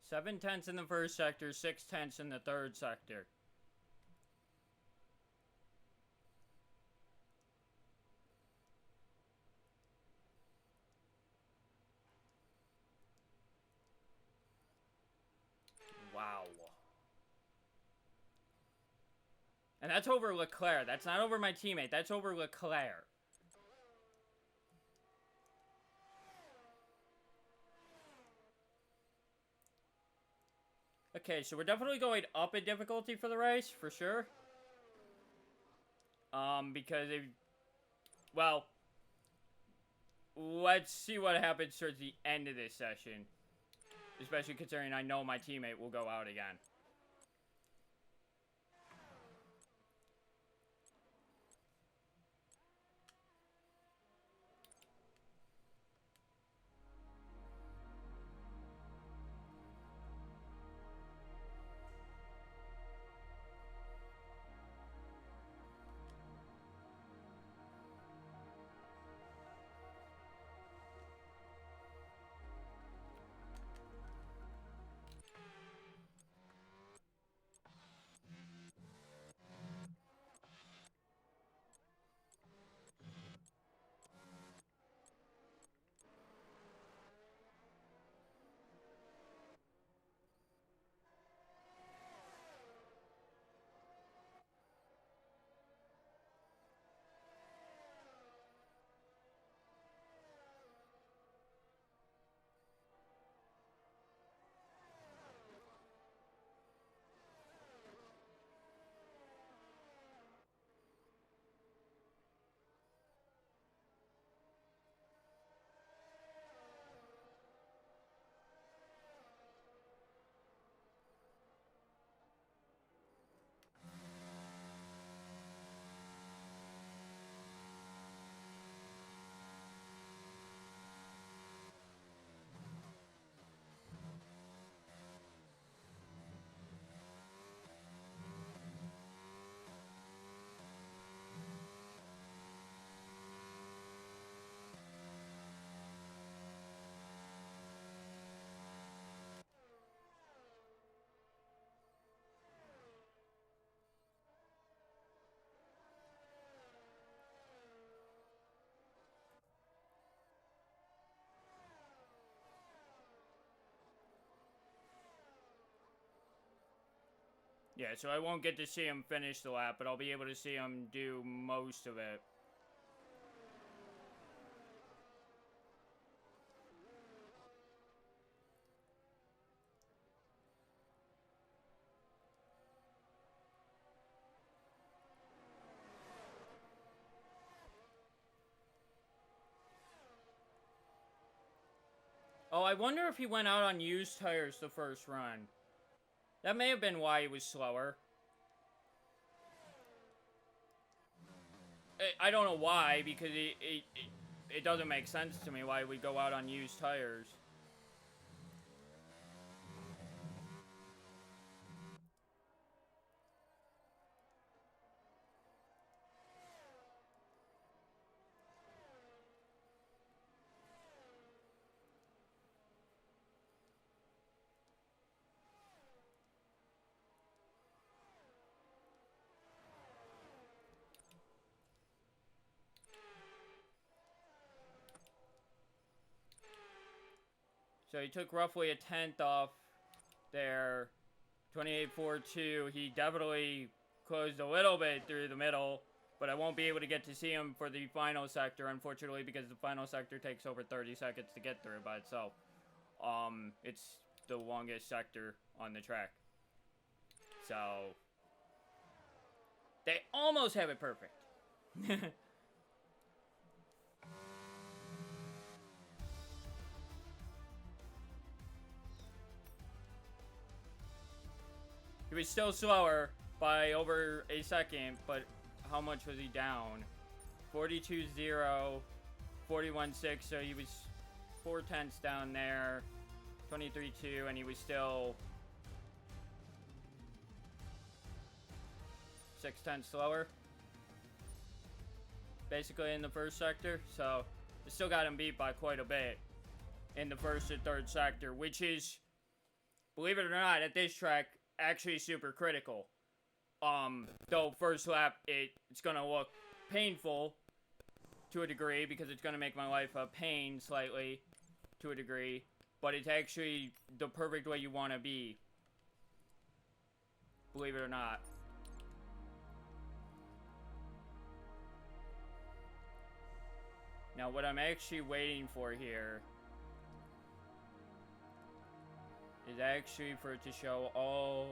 [SPEAKER 2] Seven tenths in the first sector, 6 tenths in the third sector. Wow. And that's over Leclerc. That's not over my teammate. That's over Leclerc. Okay, so we're definitely going up in difficulty for the race, for sure. Because well, let's see what happens towards the end of this session. Especially considering I know my teammate will go out again. Yeah, so I won't get to see him finish the lap, but I'll be able to see him do most of it. Oh, I wonder if he went out on used tires the first run. That may have been why he was slower. I don't know why, because it doesn't make sense to me why we go out on used tires. So he took roughly a 10th off there. 28.42. He definitely closed a little bit through the middle, but I won't be able to get to see him for the final sector, unfortunately, because the final sector takes over 30 seconds to get through by itself. It's the longest sector on the track. So they almost have it perfect. He was still slower by over a second, but how much was he down? 42.0, 41.6, so he was 4/10 down there. 23.2, and he was still 6/10 slower. Basically in the first sector, so it still got him beat by quite a bit in the first and third sector, which is, believe it or not, at this track, actually super critical. Though first lap, it's gonna look painful to a degree, because it's gonna make my life a pain slightly to a degree, but it's actually the perfect way you want to be, believe it or not. Now what I'm actually waiting for here is actually for it to show all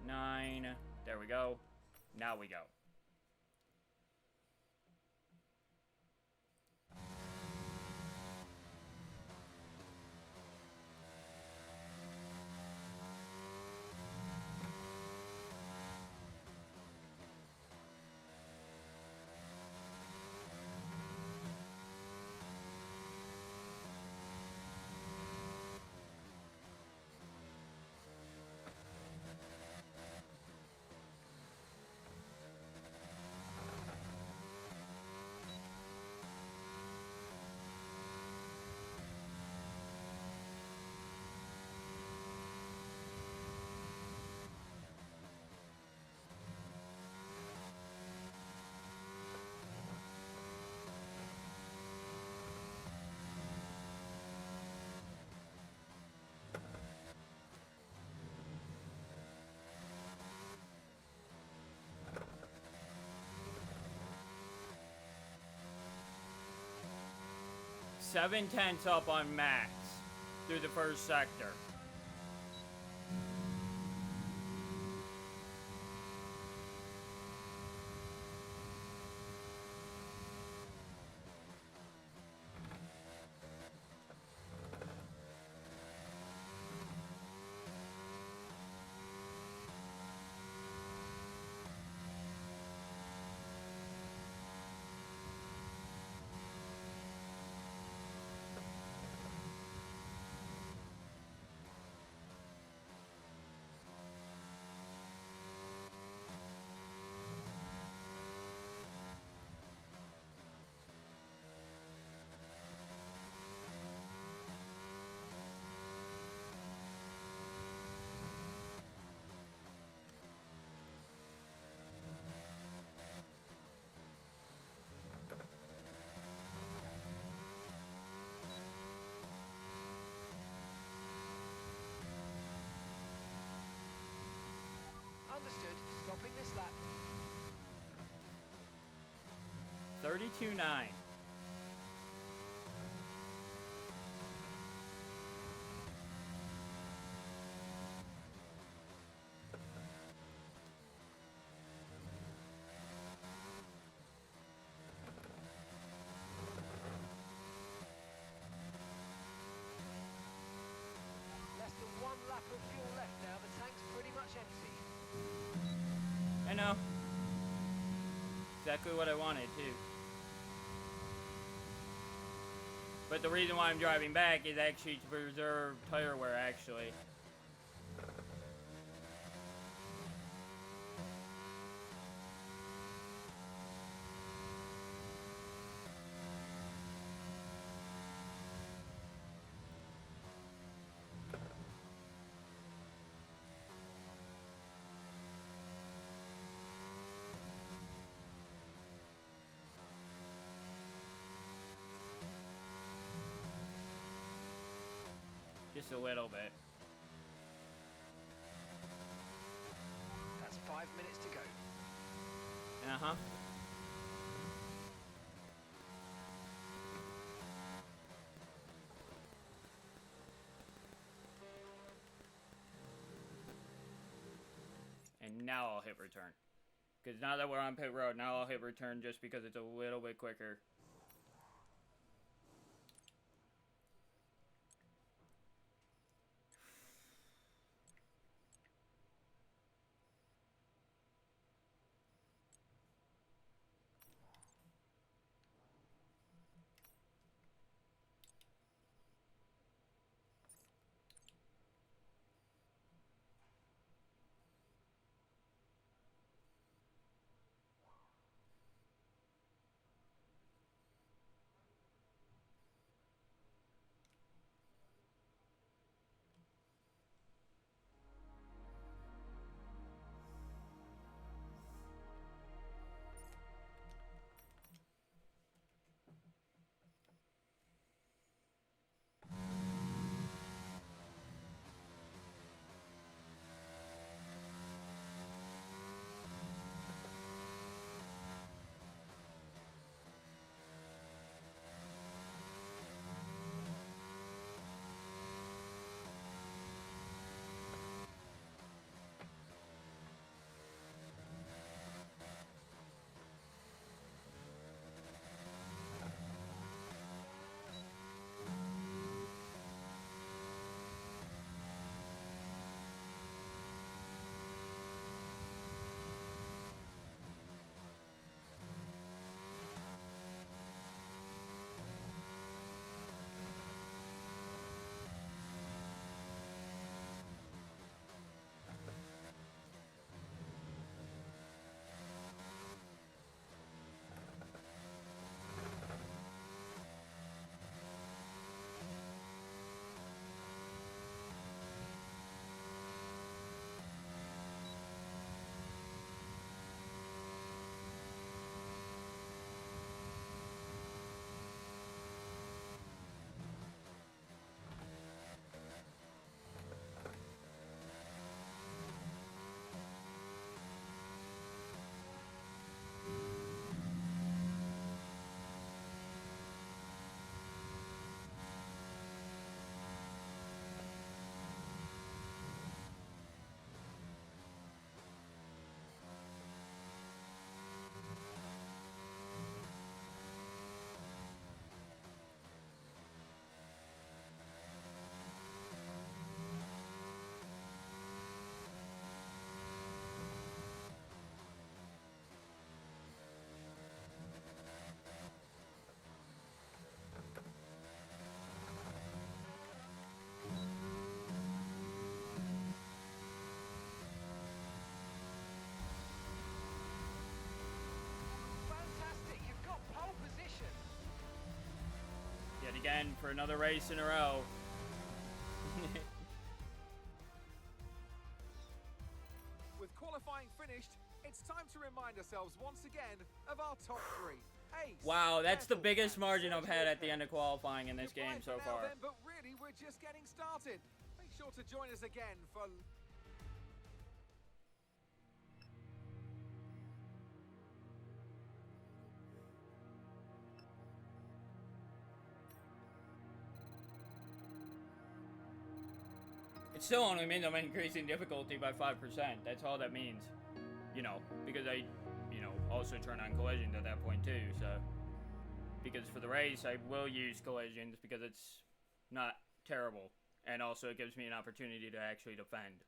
[SPEAKER 2] 9. There we go. Now we go. Seven tenths up on max through the first sector.
[SPEAKER 4] Understood. Stopping this lap.
[SPEAKER 2] 32.9.
[SPEAKER 4] Less than 1 lap of fuel left now. The tank's pretty much empty.
[SPEAKER 2] I know. Exactly what I wanted, too. But the reason why I'm driving back is actually to preserve tire wear, actually. Just a little bit.
[SPEAKER 4] That's 5 minutes to go.
[SPEAKER 2] Uh-huh. And now I'll hit return. Because now that we're on pit road, now I'll hit return just because it's a little bit quicker. again for another race in a row.
[SPEAKER 20] With qualifying finished, it's time to remind ourselves once again of our top three. Ace,
[SPEAKER 2] Wow, that's the
[SPEAKER 20] Vettel,
[SPEAKER 2] biggest
[SPEAKER 20] and
[SPEAKER 2] margin I've had
[SPEAKER 20] Sergio
[SPEAKER 2] at the end of qualifying in this
[SPEAKER 20] Goodbye
[SPEAKER 2] game
[SPEAKER 20] for
[SPEAKER 2] so
[SPEAKER 20] now
[SPEAKER 2] far.
[SPEAKER 20] then, but really, we're just getting started. Make sure to join us again for...
[SPEAKER 2] It still only means I'm increasing difficulty by 5%. That's all that means. You know, because I, also turn on collisions at that point too, so. Because for the race, I will use collisions because it's not terrible. And also it gives me an opportunity to actually defend.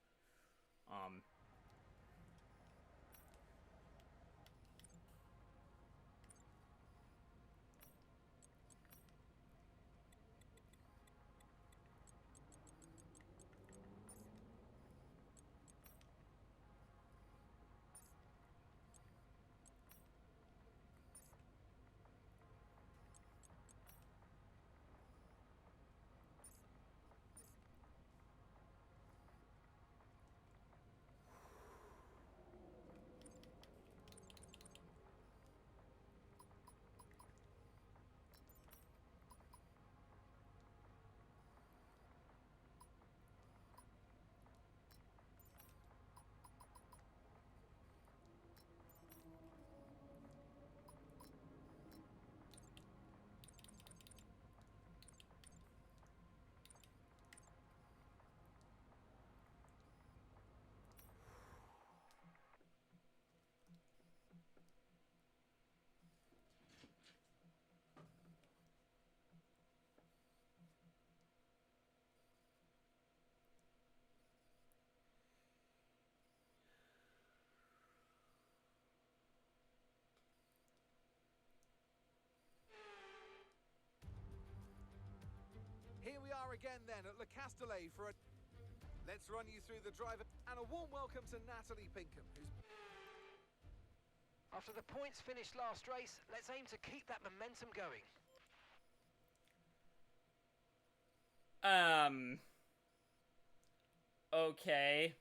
[SPEAKER 20] Here we are again then at Le Castellet for a... Let's run you through the driver and a warm welcome to Natalie Pinkham, who's...
[SPEAKER 4] After the points finished last race, let's aim to keep that momentum going.
[SPEAKER 2] Okay.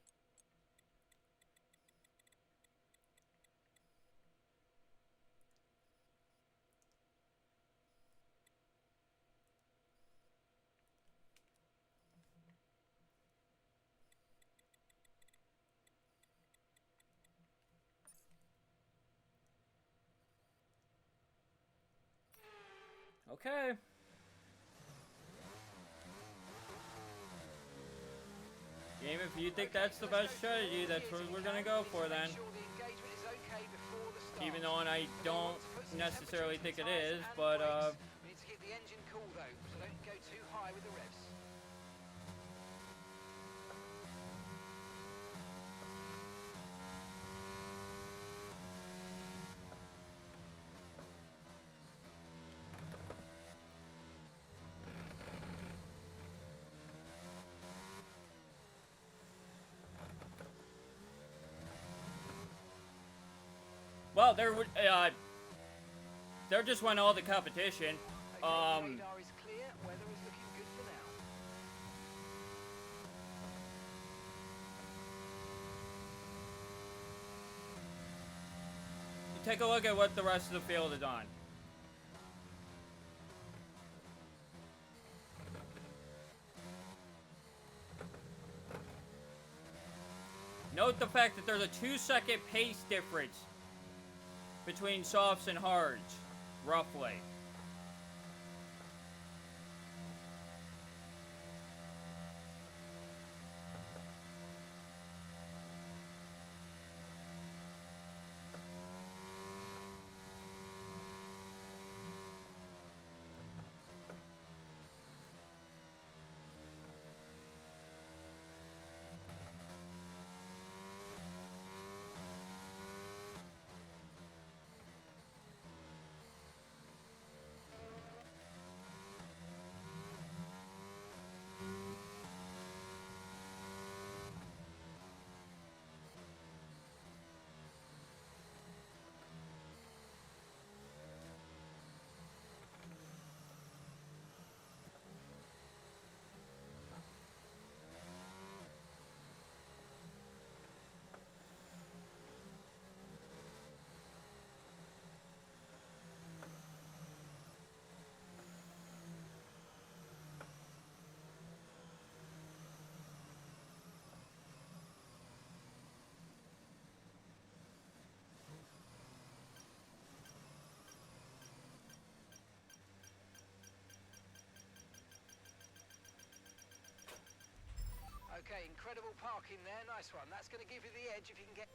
[SPEAKER 2] Okay. Game, if you think that's the best strategy, that's what we're gonna go for then. Even though I don't necessarily think it is, but
[SPEAKER 4] We need to keep the engine cool though, so don't go too high with the revs.
[SPEAKER 2] well, there just went all the competition.
[SPEAKER 4] Radar is clear, weather is looking good for now.
[SPEAKER 2] Take a look at what the rest of the field is on. Note the fact that there's a 2-second pace difference between softs and hards, roughly.
[SPEAKER 4] Okay, incredible parking there. Nice one. That's going to give you the edge if you can get...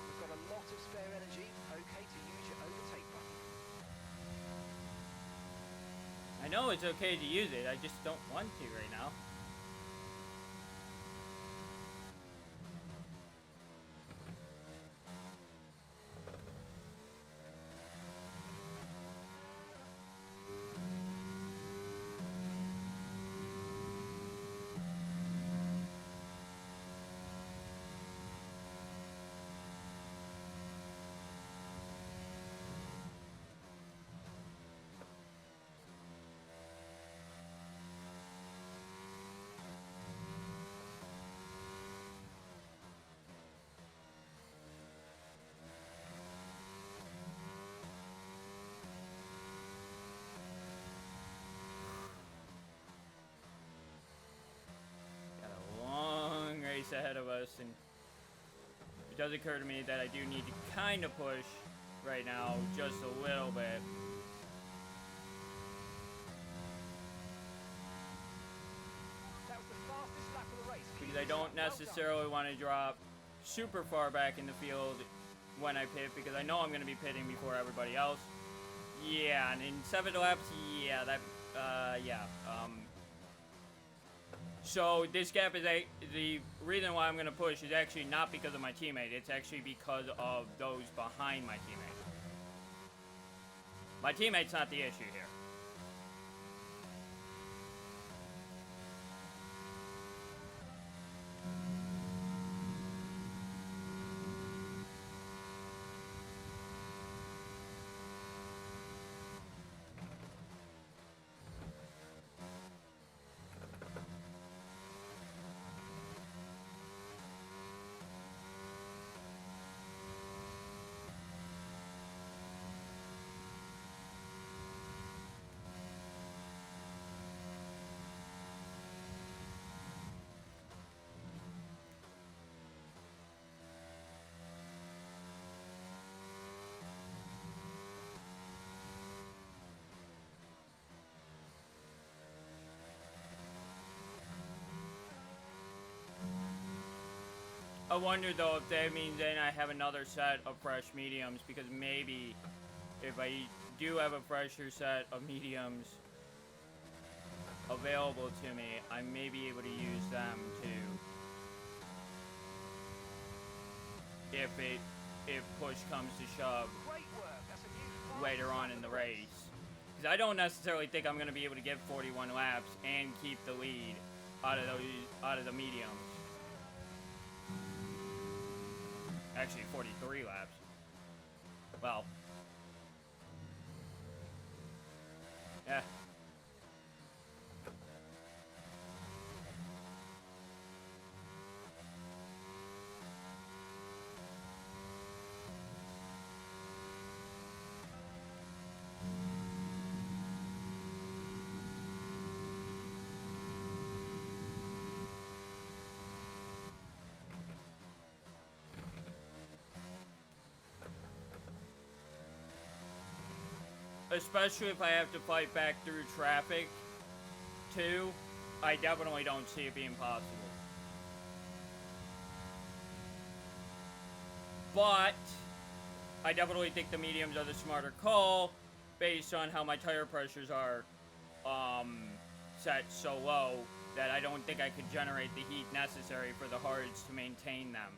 [SPEAKER 4] We've got a lot of spare energy. Okay to use your overtake button.
[SPEAKER 2] I know it's okay to use it, I just don't want to right now. Got a long race ahead of us, and it does occur to me that I do need to kind of push right now, just a little bit.
[SPEAKER 4] That was the fastest lap of the race.
[SPEAKER 2] Because I don't necessarily want to drop super far back in the field when I pit, because I know I'm going to be pitting before everybody else. Yeah, and in 7 laps, yeah, that, so this gap is the reason why I'm going to push is actually not because of my teammate, it's actually because of those behind my teammate. My teammate's not the issue here. I wonder though if that means then I have another set of fresh mediums, because maybe if I do have a fresher set of mediums, available to me, I may be able to use them to, if push comes to shove later on in the race. Because I don't necessarily think I'm going to be able to get 41 laps and keep the lead out of the mediums. Actually, 43 laps. Well. Yeah. Especially if I have to fight back through traffic, too, I definitely don't see it being possible. But I definitely think the mediums are the smarter call based on how my tire pressures are set so low that I don't think I could generate the heat necessary for the hards to maintain them.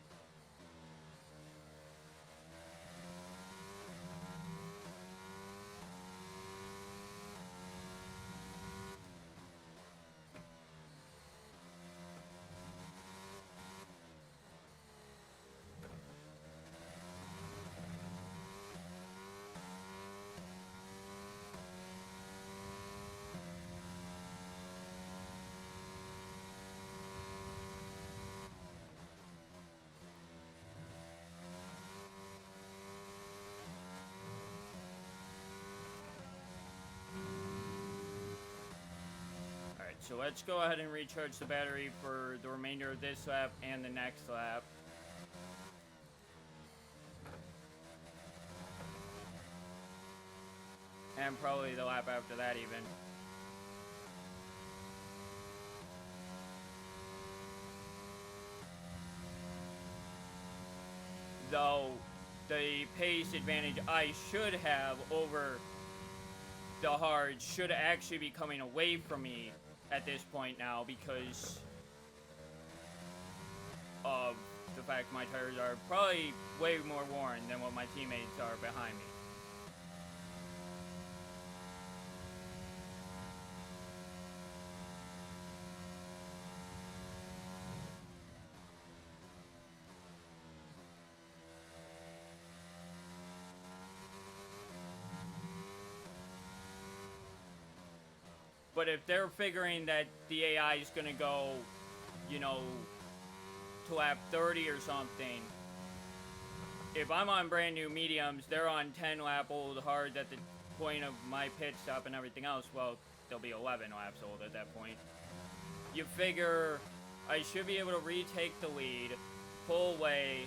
[SPEAKER 2] So let's go ahead and recharge the battery for the remainder of this lap and the next lap. And probably the lap after that even. Though the pace advantage I should have over the hard should actually be coming away from me at this point now because of the fact my tires are probably way more worn than what my teammates are behind me. But if they're figuring that the AI is going to go, you know, to lap 30 or something, if I'm on brand new mediums, they're on 10 lap old hards at the point of my pit stop and everything else, well, they'll be 11 laps old at that point. You figure I should be able to retake the lead, pull away,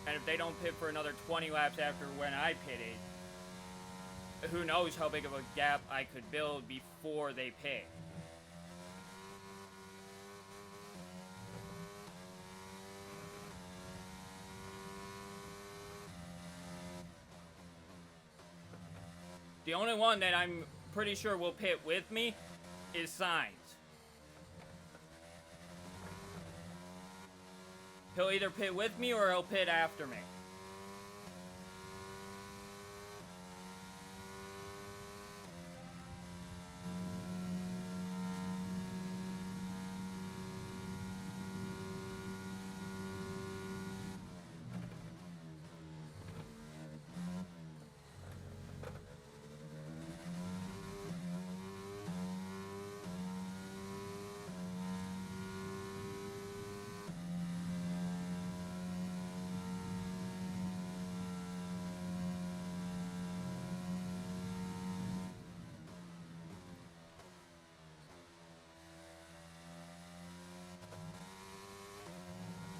[SPEAKER 2] and if they don't pit for another 20 laps after when I pitted, who knows how big of a gap I could build before they pit. The only one that I'm pretty sure will pit with me is Sainz. He'll either pit with me or he'll pit after me.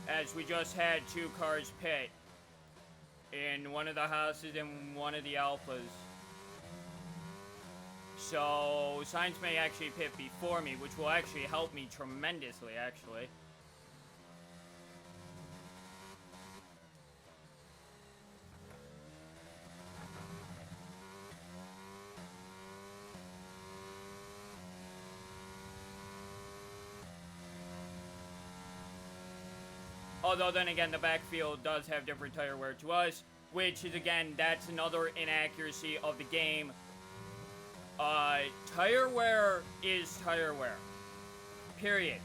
[SPEAKER 2] As we just had two cars pit in one of the houses and one of the Alphas. So Sainz may actually pit before me, which will actually help me tremendously, actually. Although then again, the backfield does have different tire wear to us, which is again, that's another inaccuracy of the game. Tire wear is tire wear. Period.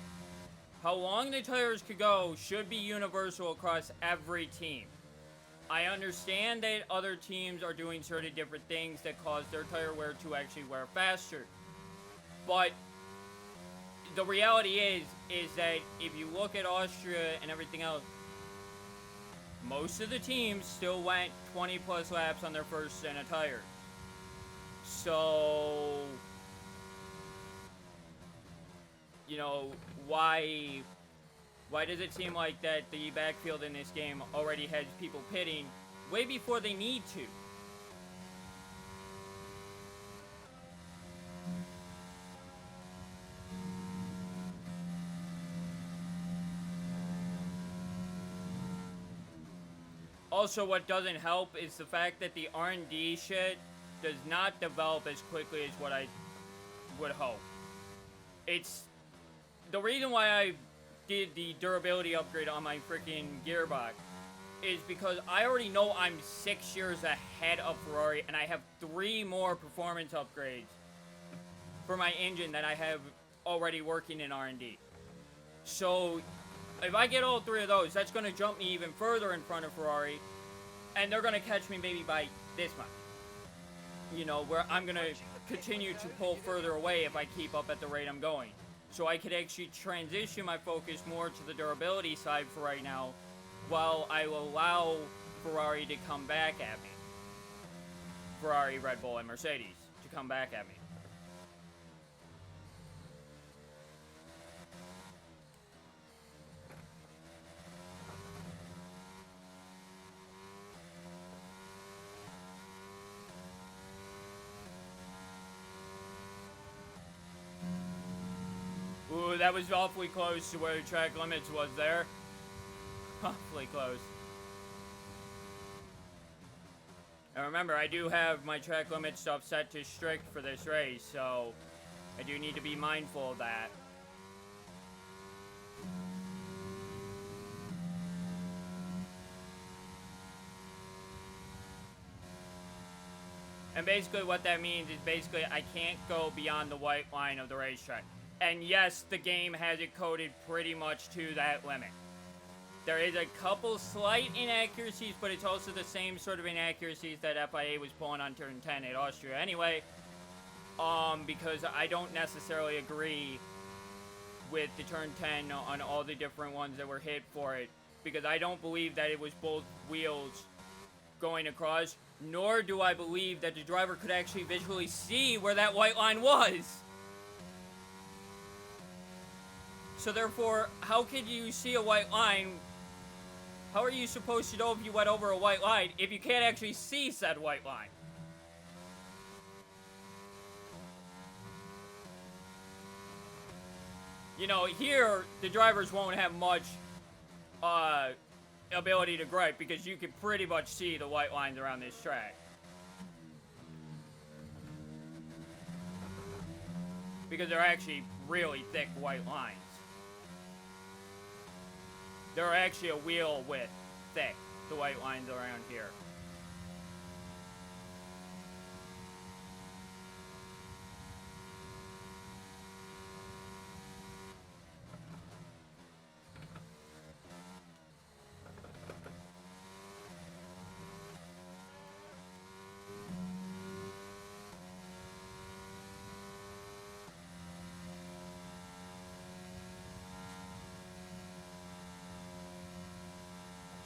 [SPEAKER 2] How long the tires could go should be universal across every team. I understand that other teams are doing certain different things that cause their tire wear to actually wear faster. But the reality is that if you look at Austria and everything else, most of the teams still went 20 plus laps on their first set of tires. So, you know, why does it seem like that the backfield in this game already has people pitting way before they need to? Also, what doesn't help is the fact that the R&D shit does not develop as quickly as what I would hope. It's the reason why I did the durability upgrade on my freaking gearbox is because I already know I'm 6 years ahead of Ferrari, and I have 3 more performance upgrades for my engine that I have already working in R&D. So if I get all 3 of those, that's going to jump me even further in front of Ferrari, and they're going to catch me maybe by this much. You know, where I'm going to continue to pull further away if I keep up at the rate I'm going. So I could actually transition my focus more to the durability side for right now, while I will allow Ferrari to come back at me. Ferrari, Red Bull, and Mercedes to come back at me. Ooh, that was awfully close to where the track limits was there. Awfully close. And remember, I do have my track limit stuff set to strict for this race, so I do need to be mindful of that. And basically what that means is basically I can't go beyond the white line of the racetrack. And yes, the game has it coded pretty much to that limit. There is a couple slight inaccuracies, but it's also the same sort of inaccuracies that FIA was pulling on turn 10 at Austria anyway. Because I don't necessarily agree with the turn 10 on all the different ones that were hit for it. Because I don't believe that it was both wheels going across, nor do I believe that the driver could actually visually see where that white line was. So therefore, how could you see a white line? How are you supposed to know if you went over a white line if you can't actually see said white line? You know, here, the drivers won't have much ability to gripe because you can pretty much see the white lines around this track. Because they're actually really thick white lines. They're actually a wheel width thick, the white lines around here.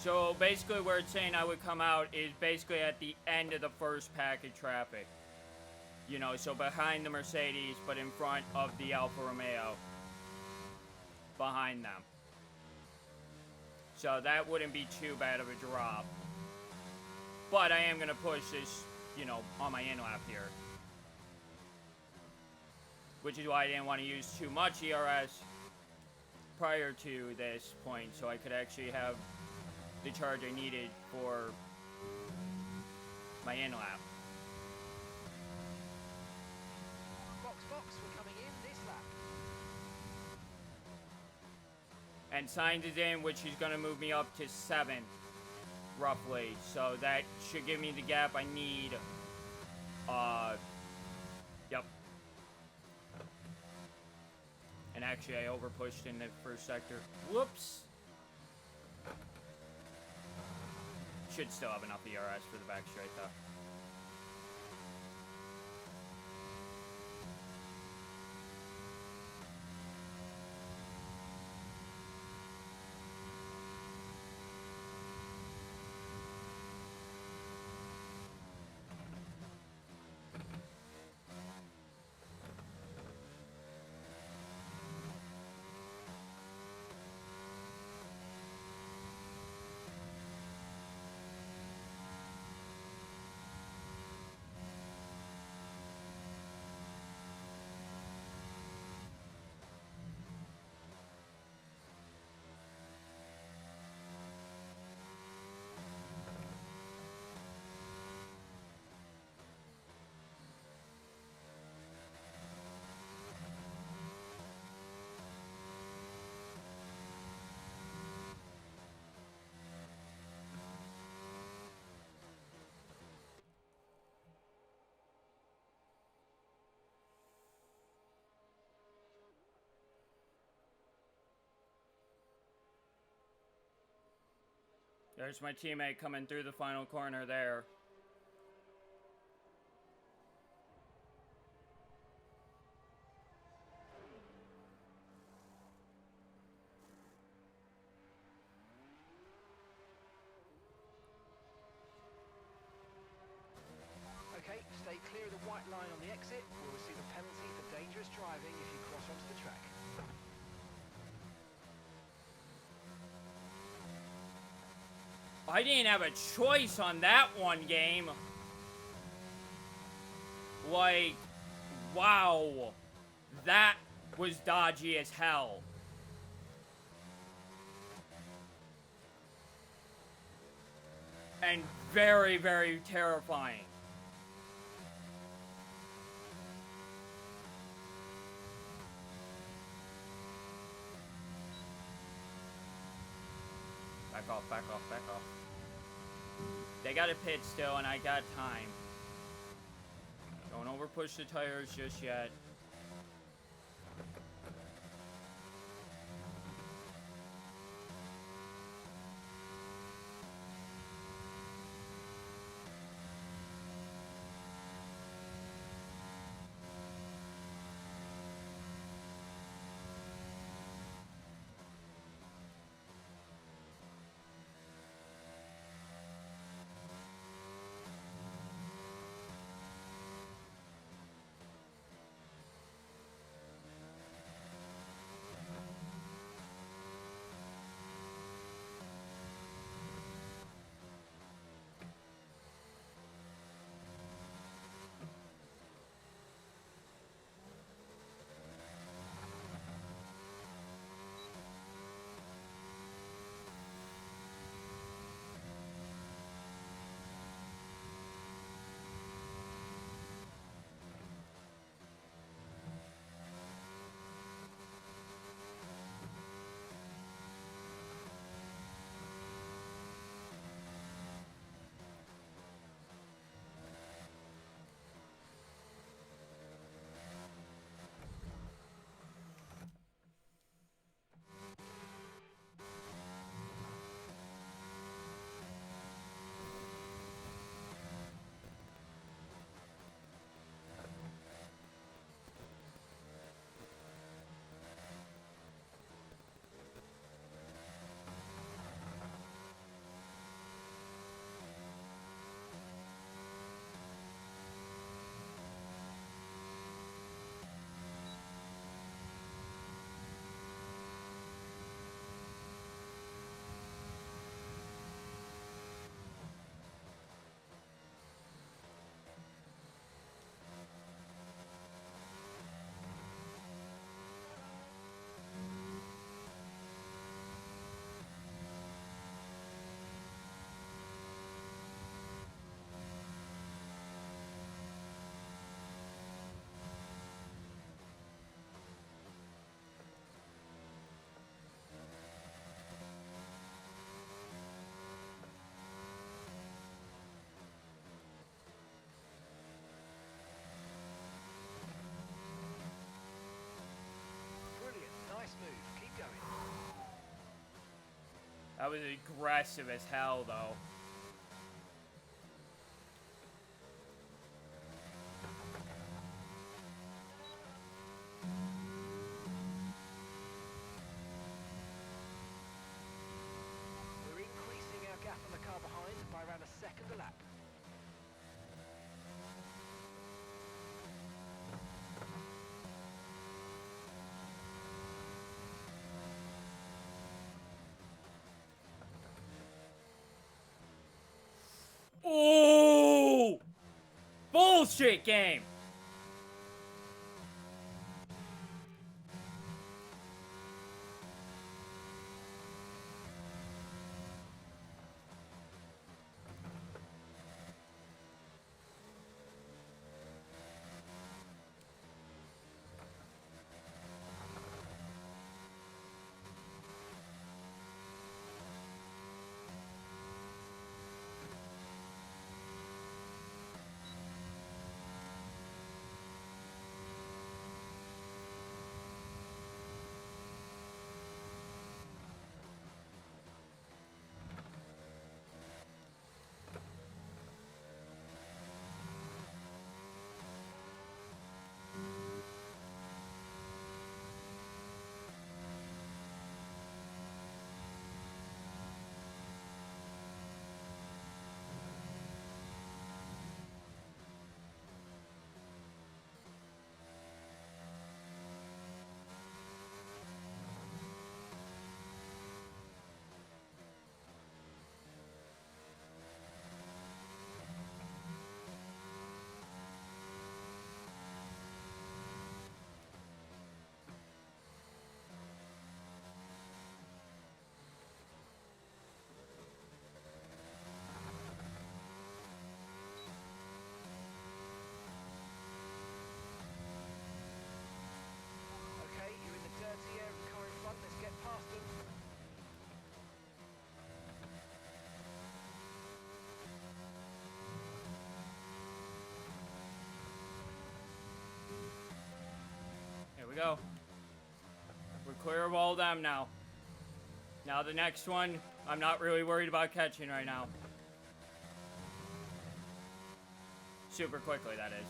[SPEAKER 2] So basically where it's saying I would come out is basically at the end of the first pack of traffic. You know, so behind the Mercedes, but in front of the Alfa Romeo. Behind them. So that wouldn't be too bad of a drop. But I am going to push this, you know, on my in-lap here. Which is why I didn't want to use too much ERS prior to this point, so I could actually have the charge I needed for my in-lap.
[SPEAKER 4] Box, we're coming in this lap.
[SPEAKER 2] And Signs is in, which is going to move me up to 7, roughly. So that should give me the gap I need. Yep. And actually, I overpushed in the first sector. Whoops. Should still have enough ERS for the back straight, though. There's my teammate coming through the final corner there.
[SPEAKER 4] Okay, stay clear of the white line on the exit. We'll receive a penalty for dangerous driving if you cross onto the track.
[SPEAKER 2] I didn't have a choice on that one game. Like, wow. That was dodgy as hell. And very, very terrifying. Back off, back off, back off. They got a pit still, and I got time. Don't over push the tires just yet. That was aggressive as hell, though.
[SPEAKER 4] We're increasing our gap on the car behind by around a second a lap.
[SPEAKER 2] Oh! Bullshit game!
[SPEAKER 4] Okay, you're in the dirty air of the car in front. Let's get past them.
[SPEAKER 2] Here we go. We're clear of all them now. Now the next one, I'm not really worried about catching right now. Super quickly, that is.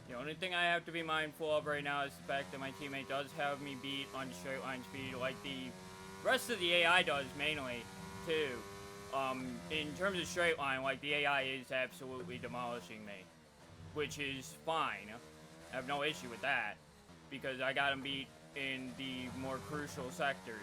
[SPEAKER 2] The only thing I have to be mindful of right now is the fact that my teammate does have me beat on straight line speed, like the rest of the AI does mainly, too. In terms of straight line, like, the AI is absolutely demolishing me, which is fine. I have no issue with that, because I got him beat in the more crucial sectors.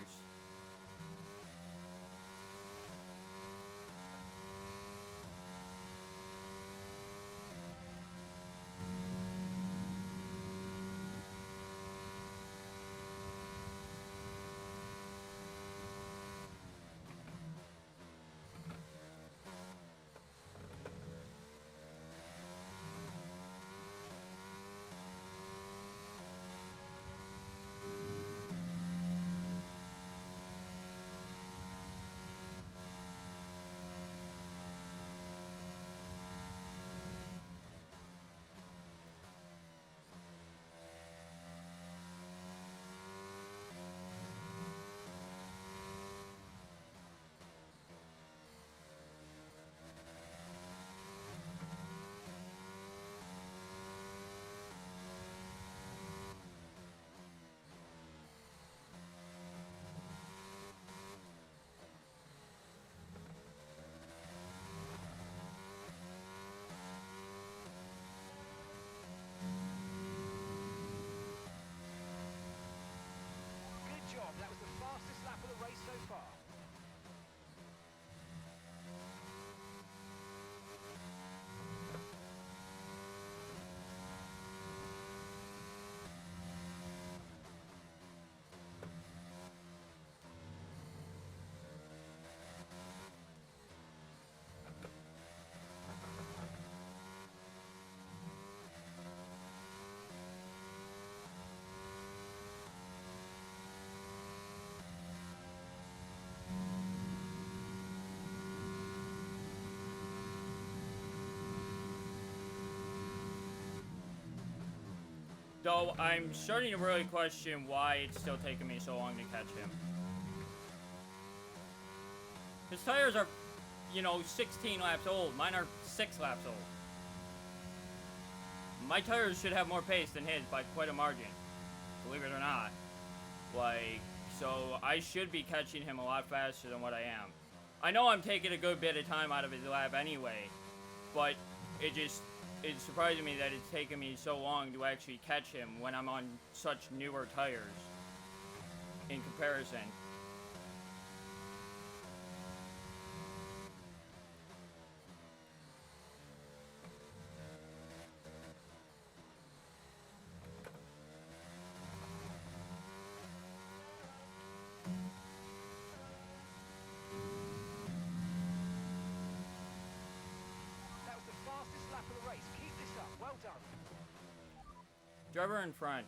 [SPEAKER 2] Though I'm starting to really question why it's still taking me so long to catch him. His tires are, you know, 16 laps old. Mine are 6 laps old. My tires should have more pace than his by quite a margin. Believe it or not. Like, so I should be catching him a lot faster than what I am. I know I'm taking a good bit of time out of his lap anyway, but it's surprising me that it's taken me so long to actually catch him when I'm on such newer tires in comparison.
[SPEAKER 4] That was the fastest lap of the race. Keep this up. Well done.
[SPEAKER 2] Driver in front.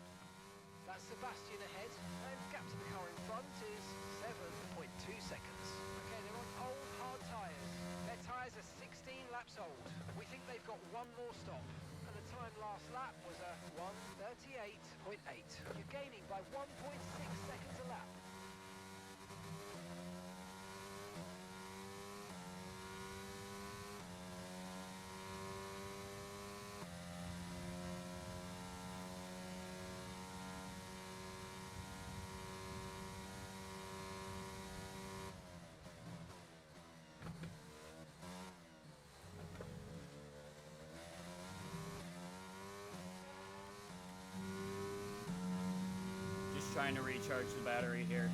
[SPEAKER 4] That's Sebastian ahead, and gap to the car in front is 7.2 seconds. Okay, they're on old, hard tyres. Their tyres are 16 laps old. We think they've got one more stop, and the time last lap was a 1:38.8. You're gaining by 1.6 seconds a lap.
[SPEAKER 2] Just trying to recharge the battery here.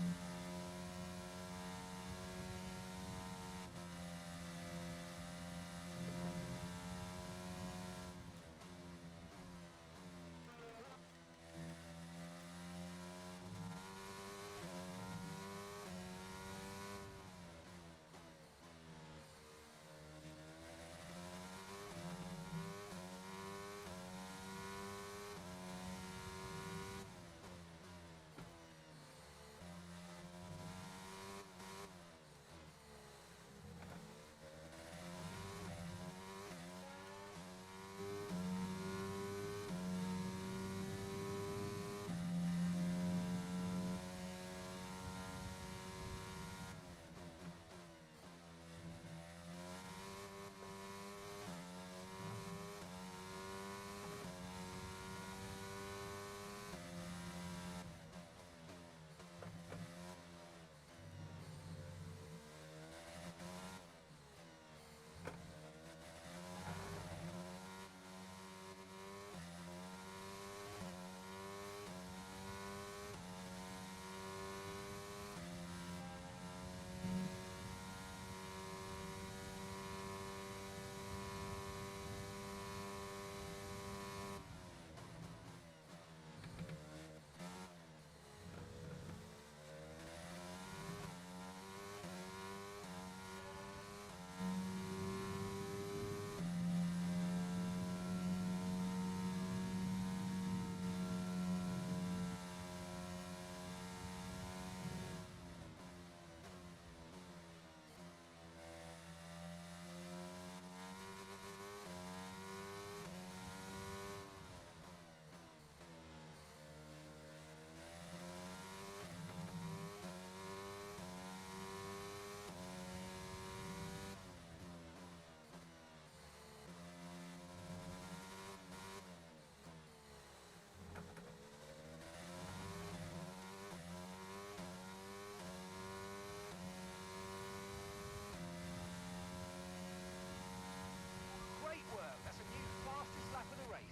[SPEAKER 4] Great work. That's a new fastest lap of the race.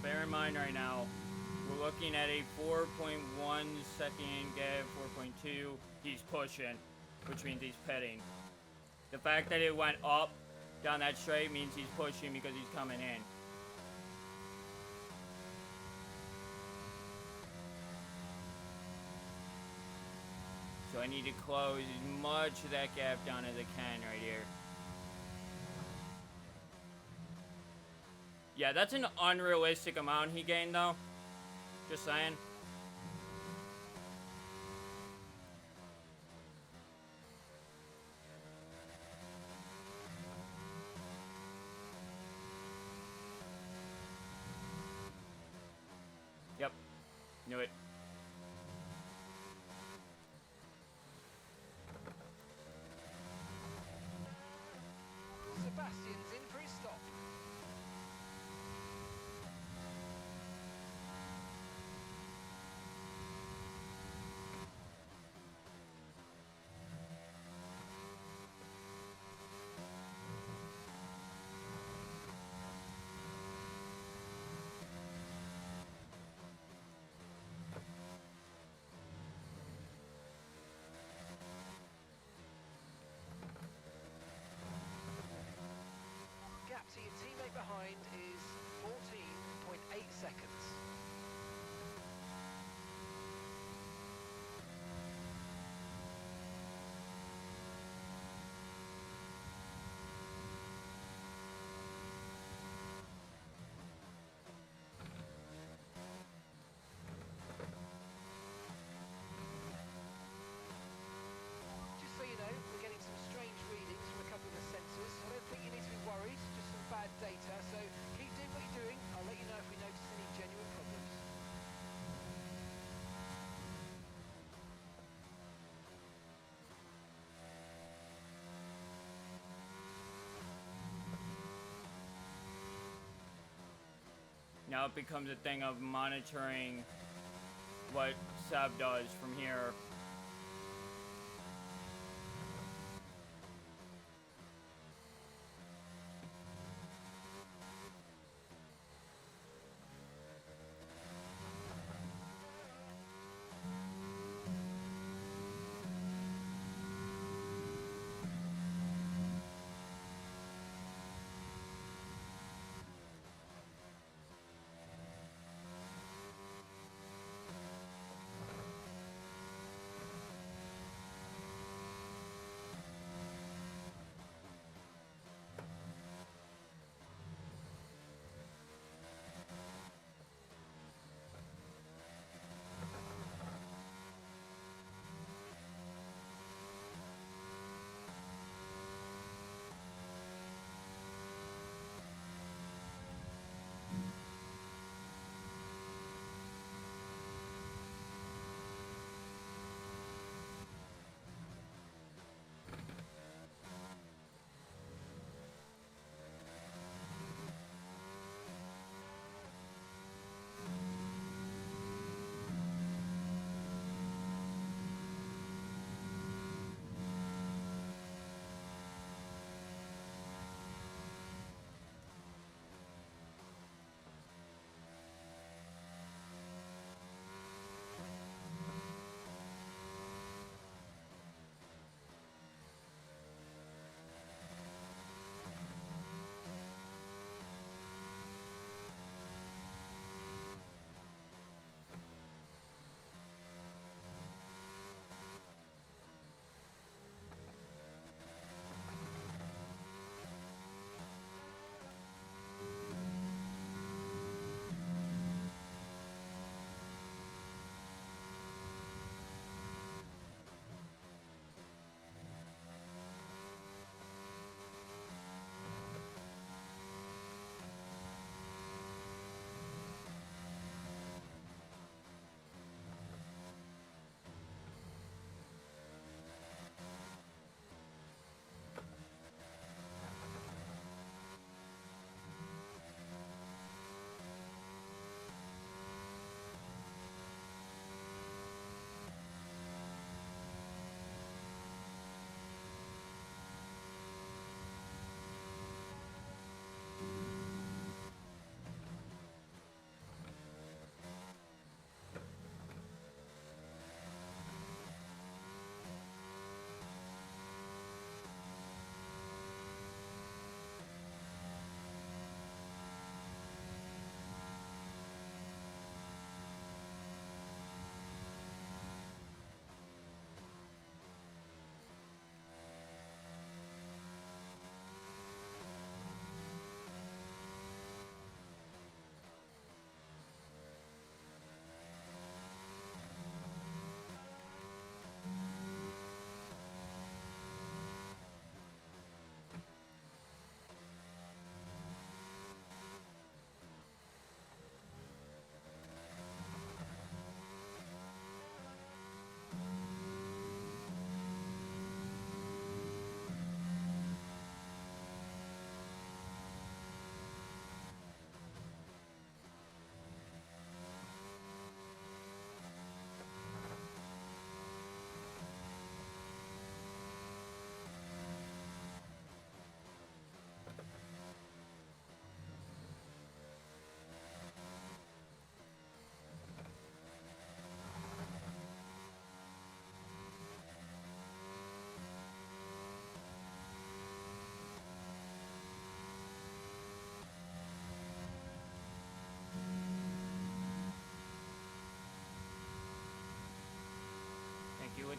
[SPEAKER 2] Bear in mind right now, we're looking at a 4.1 second gap, 4.2. He's pushing, which means he's pitting. The fact that it went up down that straight means he's pushing because he's coming in. I need to close as much of that gap down as I can right here. Yeah, that's an unrealistic amount he gained, though. Just saying. Yep. Knew it.
[SPEAKER 4] Sebastian's in for his stop. Gap to your teammate behind is 14.8 seconds. Just so you know, we're getting some strange readings from a couple of the sensors. I don't think you need to be worried, just some bad data. So keep doing what you're doing. I'll let you know if we notice any genuine problems.
[SPEAKER 2] Now it becomes a thing of monitoring what Seb does from here.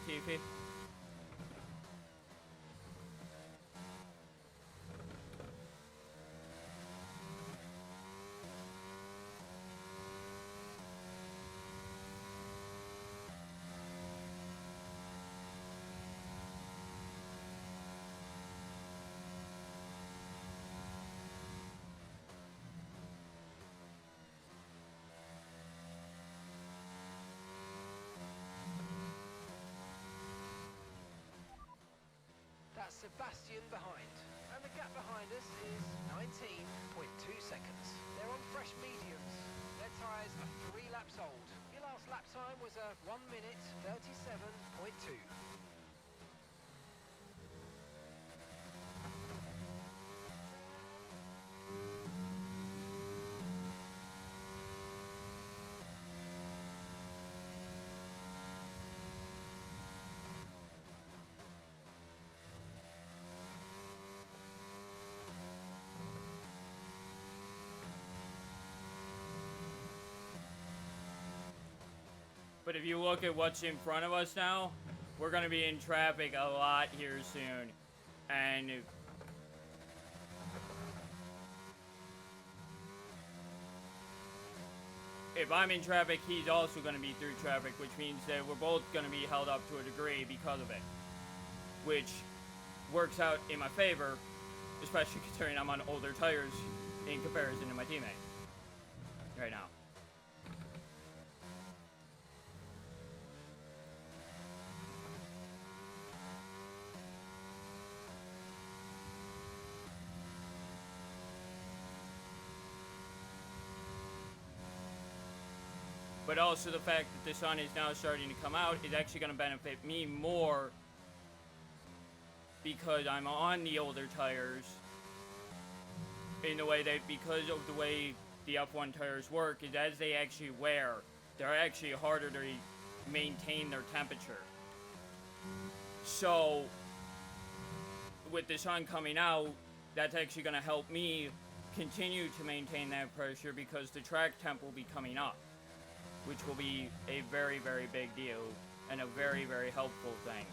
[SPEAKER 2] Latifi.
[SPEAKER 4] That's Sebastian behind. And the gap behind us is 19.2 seconds. They're on fresh mediums. Their tyres are 3 laps old. Your last lap time was a 1 minute 37.2.
[SPEAKER 2] But if you look at what's in front of us now, we're going to be in traffic a lot here soon. And if I'm in traffic, he's also going to be through traffic, which means that we're both going to be held up to a degree because of it. Which works out in my favor, especially considering I'm on older tires in comparison to my teammate right now. But also the fact that the sun is now starting to come out is actually going to benefit me more because I'm on the older tires in the way that, because of the way the F1 tires work, is as they actually wear, they're actually harder to maintain their temperature. So with the sun coming out, that's actually going to help me continue to maintain that pressure because the track temp will be coming up, which will be a very, very big deal and a very, very helpful thing.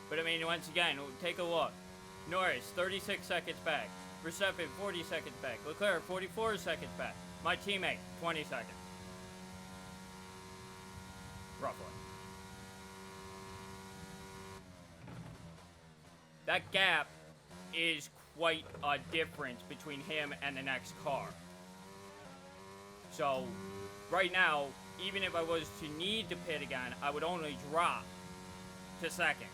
[SPEAKER 2] But I mean, once again, take a look. Norris, 36 seconds back. Verstappen, 40 seconds back. Leclerc, 44 seconds back. My teammate, 20 seconds. Roughly. That gap is quite a difference between him and the next car. So, right now, even if I was to need to pit again, I would only drop to second.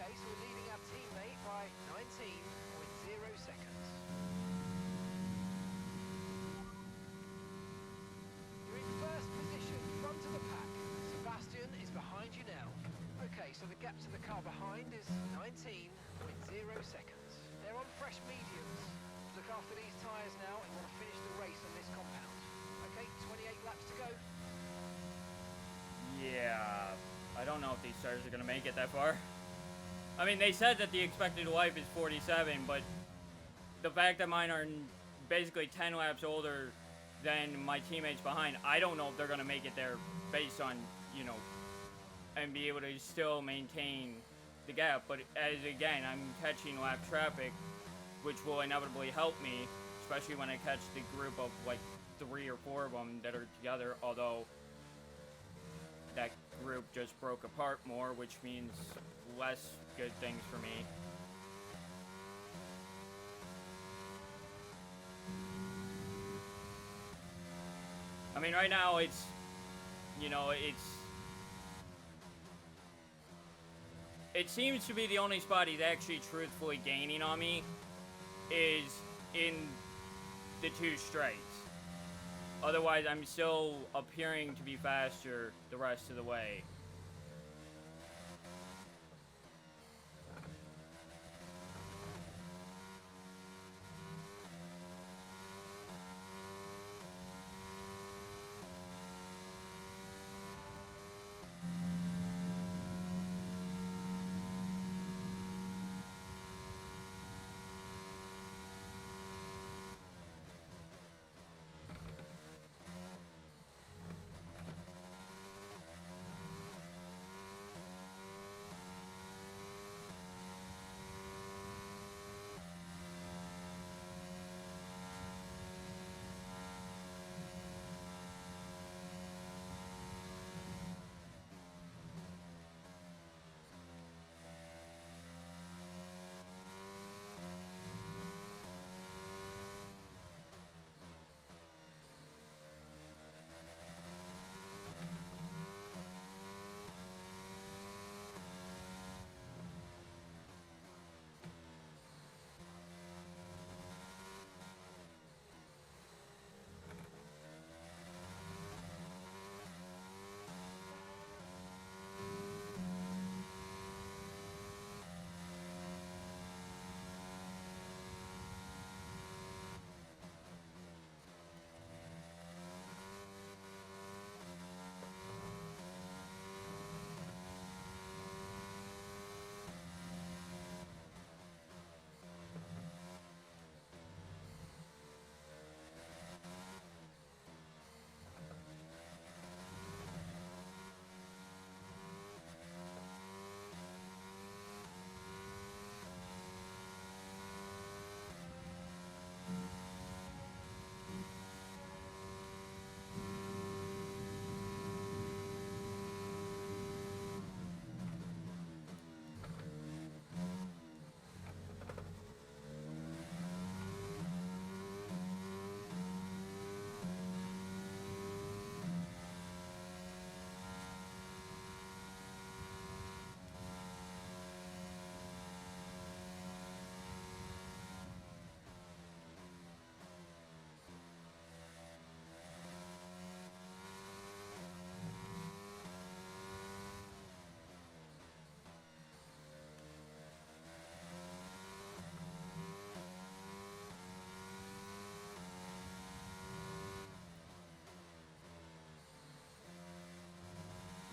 [SPEAKER 4] Okay, so we're leading our teammate by 19.0 seconds. You're in first position, front of the pack. Sebastian is behind you now. Okay, so the gap to the car behind is 19.0 seconds. They're on fresh mediums. after these tyres now and want to finish the race on this compound. Okay, 28 laps to go.
[SPEAKER 2] Yeah, I don't know if these tires are gonna make it that far. I mean, they said that the expected life is 47, but the fact that mine are basically 10 laps older than my teammates behind, I don't know if they're gonna make it there based on, you know, and be able to still maintain the gap. But as again, I'm catching lap traffic, which will inevitably help me, especially when I catch the group of like 3 or 4 of them that are together, although that group just broke apart more, which means less good things for me. I mean, right now it's, you know, it seems to be the only spot he's actually truthfully gaining on me is in the 2 straights. Otherwise, I'm still appearing to be faster the rest of the way.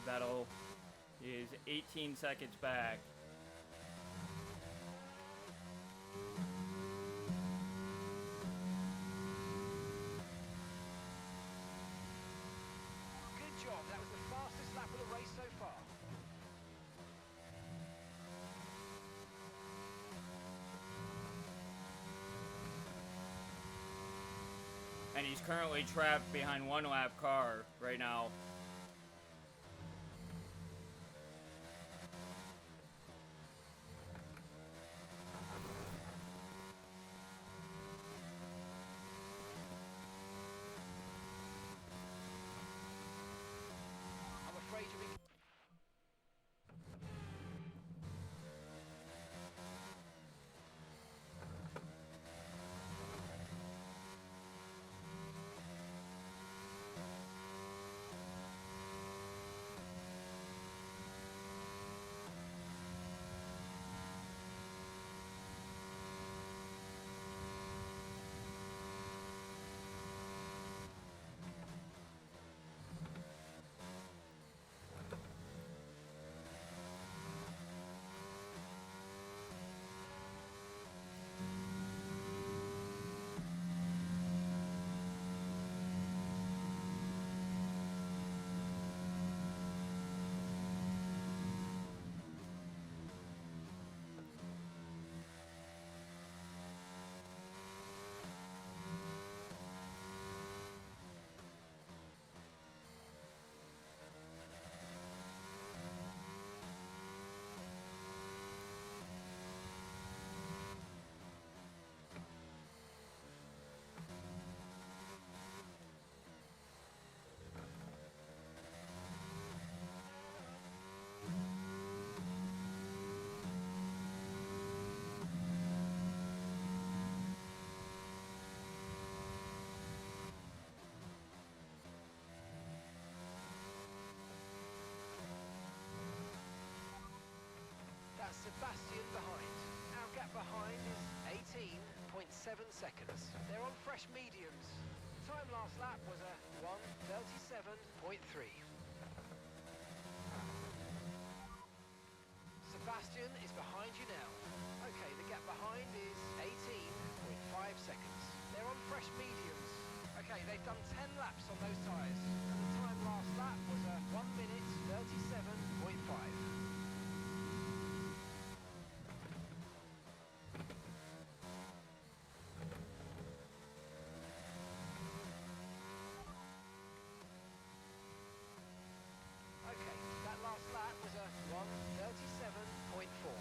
[SPEAKER 2] Vettel is 18 seconds back.
[SPEAKER 4] Good job. That was the fastest lap of the race so far.
[SPEAKER 2] And he's currently trapped behind 1 lap car right now.
[SPEAKER 4] I'm afraid you'll be... seconds. They're on fresh mediums. The time last lap was a 1:37.3. Sebastian is behind you now. Okay, the gap behind is 18.5 seconds. They're on fresh mediums. Okay, they've done 10 laps on those tyres. And the time last lap was a 1:37.5. Okay, that last lap was a 1:37.4.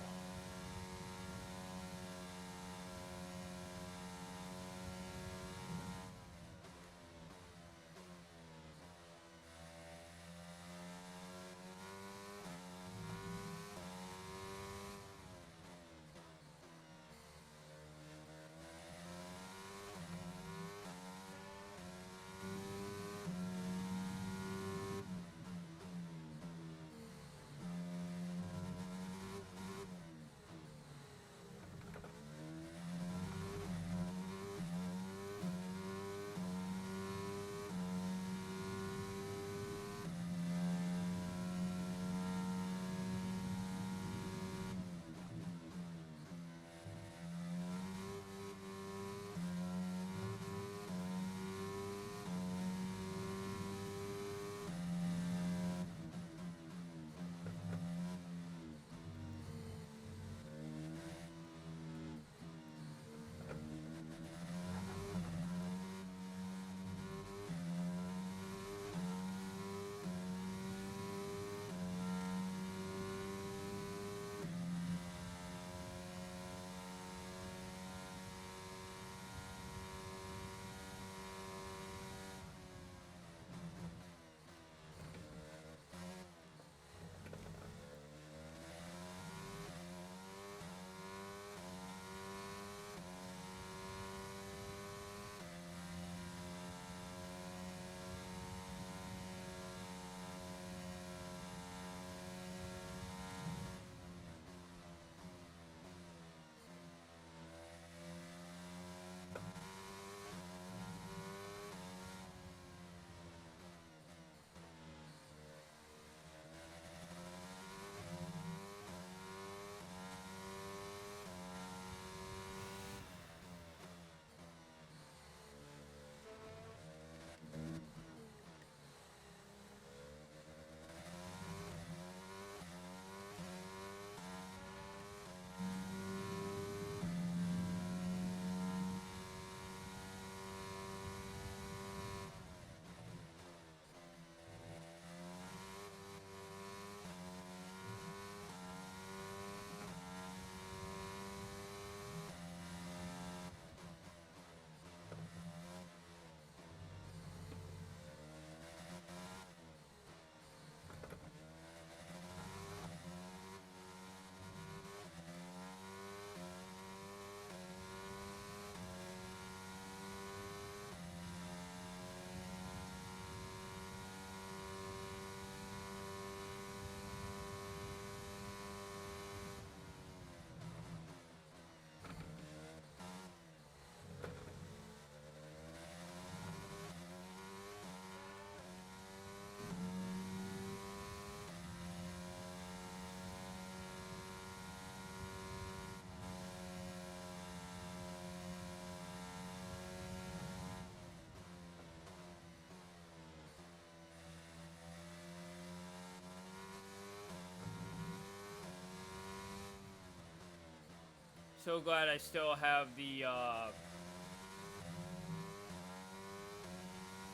[SPEAKER 2] So glad I still have the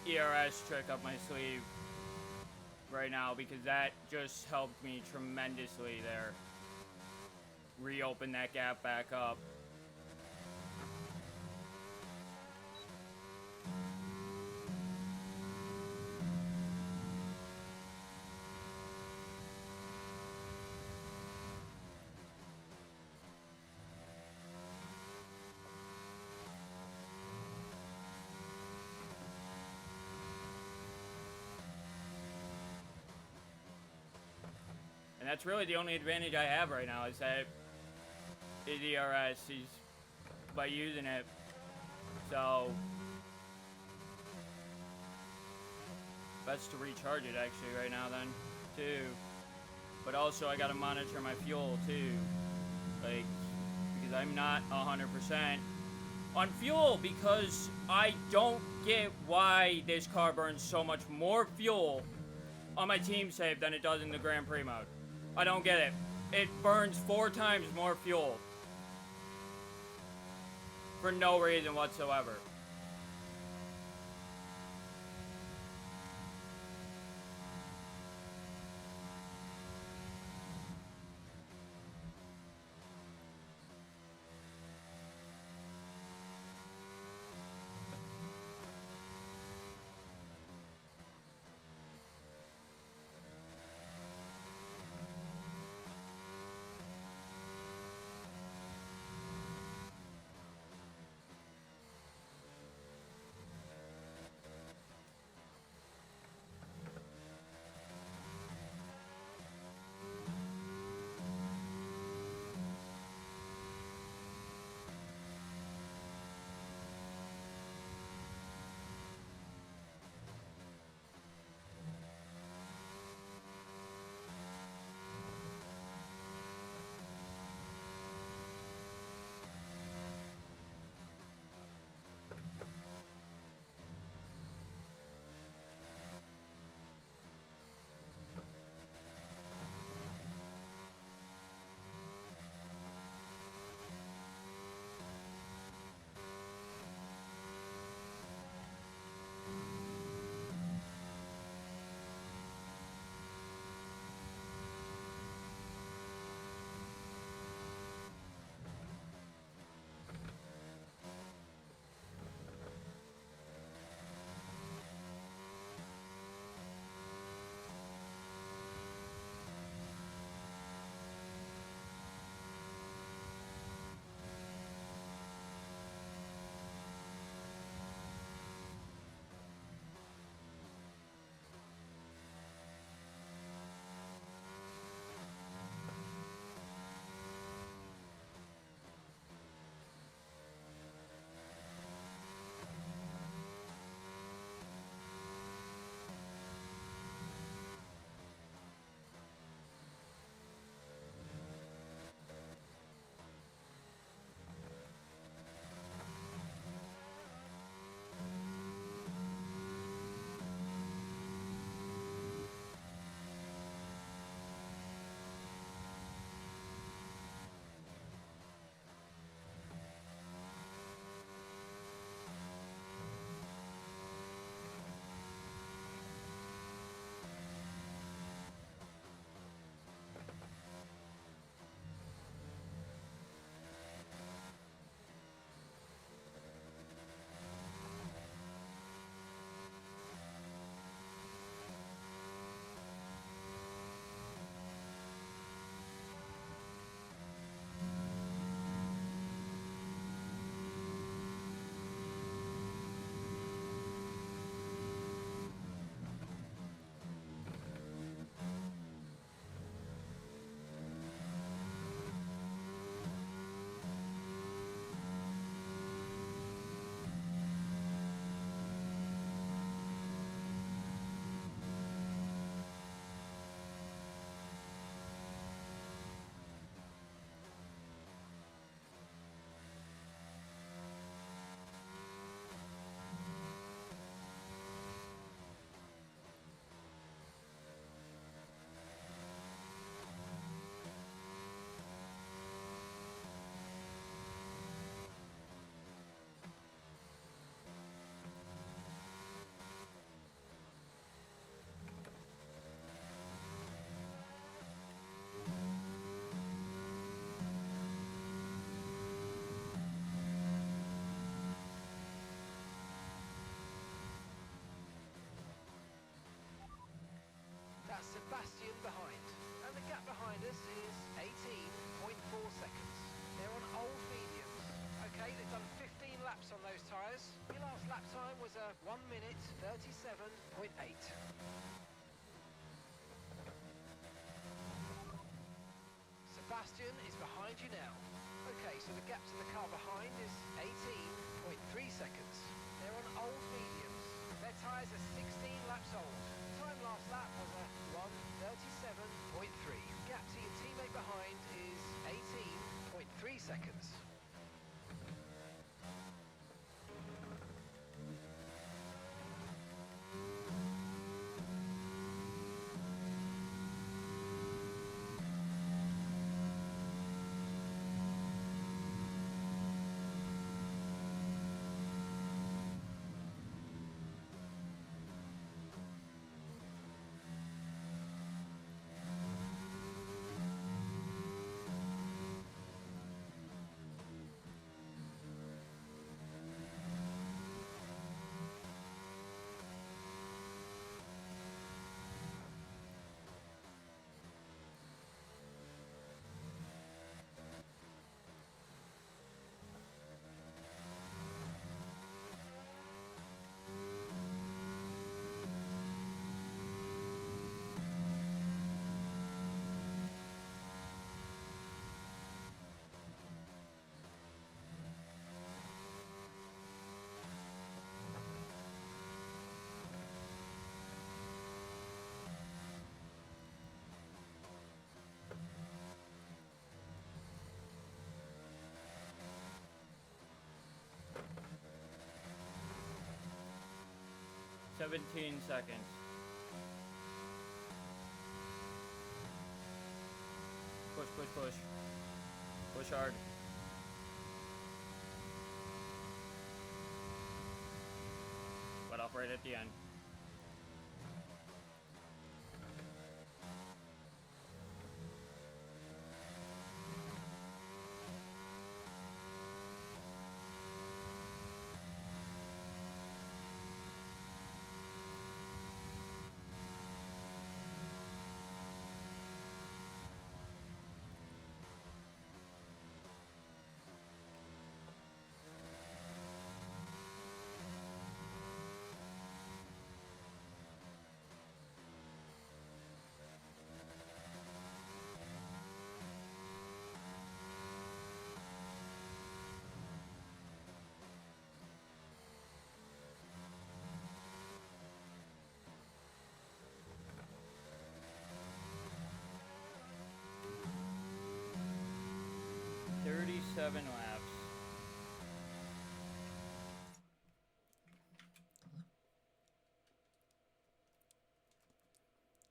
[SPEAKER 2] ERS trick up my sleeve right now, because that just helped me tremendously there. Reopen that gap back up. And that's really the only advantage I have right now, is that ERS. by using it. So best to recharge it actually right now then too. But also I gotta monitor my fuel too, like, because I'm not 100% on fuel, because I don't get why this car burns so much more fuel on my team save than it does in the Grand Prix mode. I don't get it. It burns 4 times more fuel for no reason whatsoever.
[SPEAKER 4] That's Sebastian behind. And the gap behind us is 18.4 seconds. They're on old mediums. Okay, they've done 15 laps on those tyres. Your last lap time was a 1 minute 37.8. Sebastian is behind you now. Okay, so the gap to the car behind is 18.3 seconds. They're on old mediums. Their tyres are 16 laps old. Time last lap was a 1:37.3. Gap to your teammate behind is 18.3 seconds.
[SPEAKER 2] "17 seconds. Push, push, push. Push hard. Let off right at the end. "37 laps.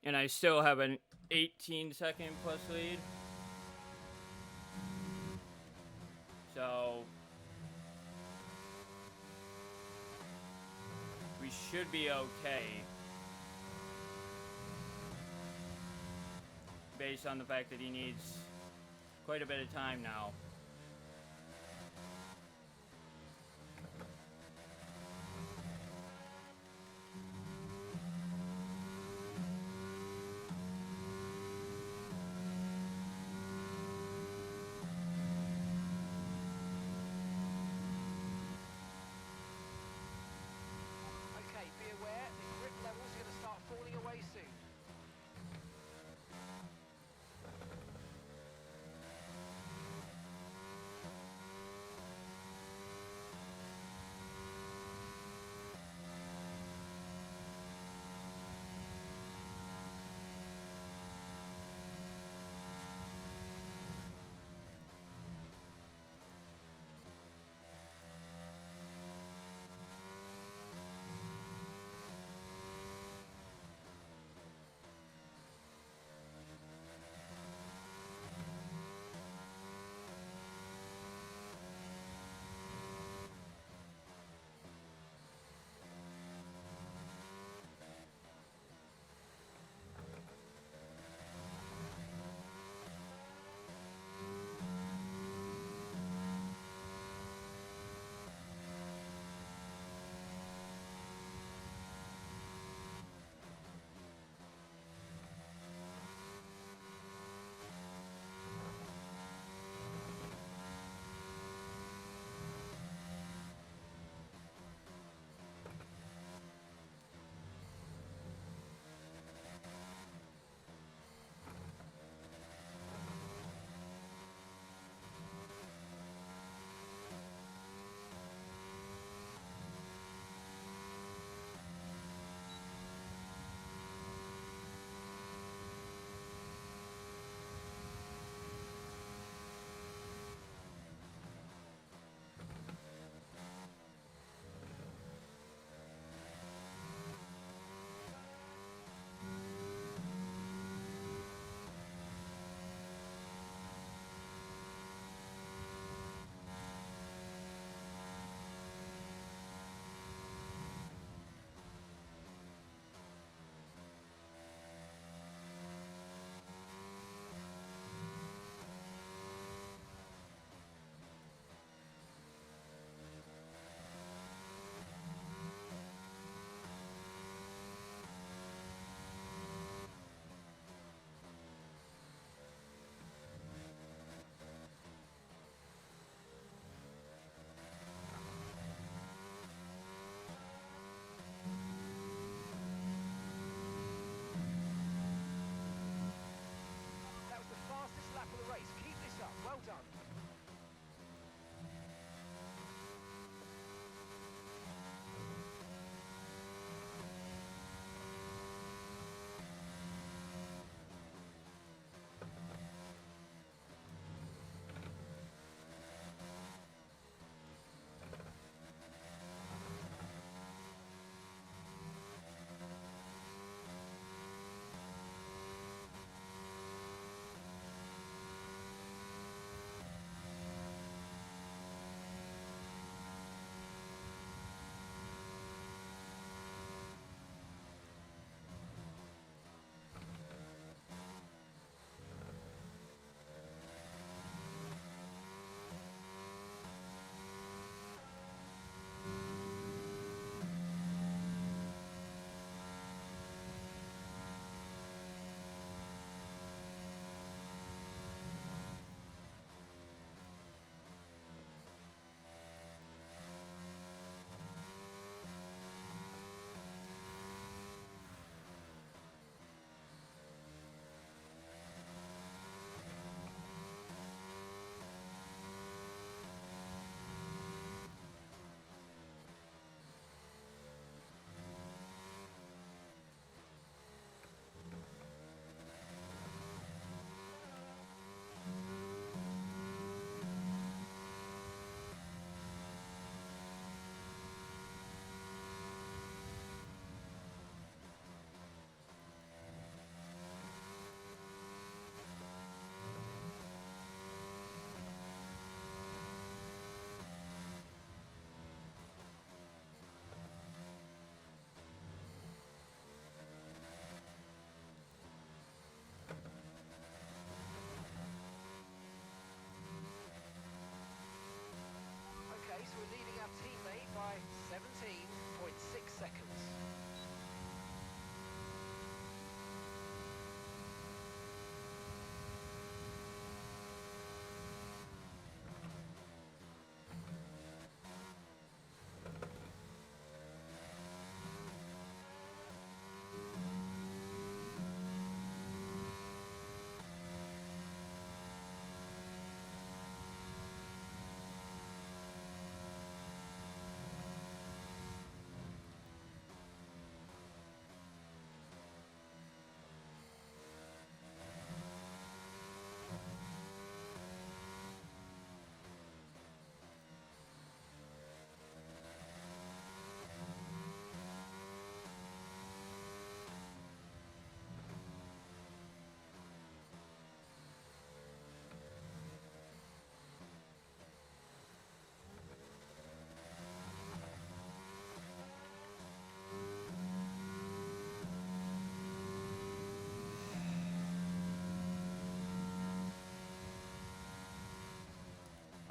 [SPEAKER 2] And I still have an 18-second plus lead. So we should be okay. Based on the fact that he needs quite a bit of time now.
[SPEAKER 4] Okay, be aware, the grip levels are going to start falling away soon.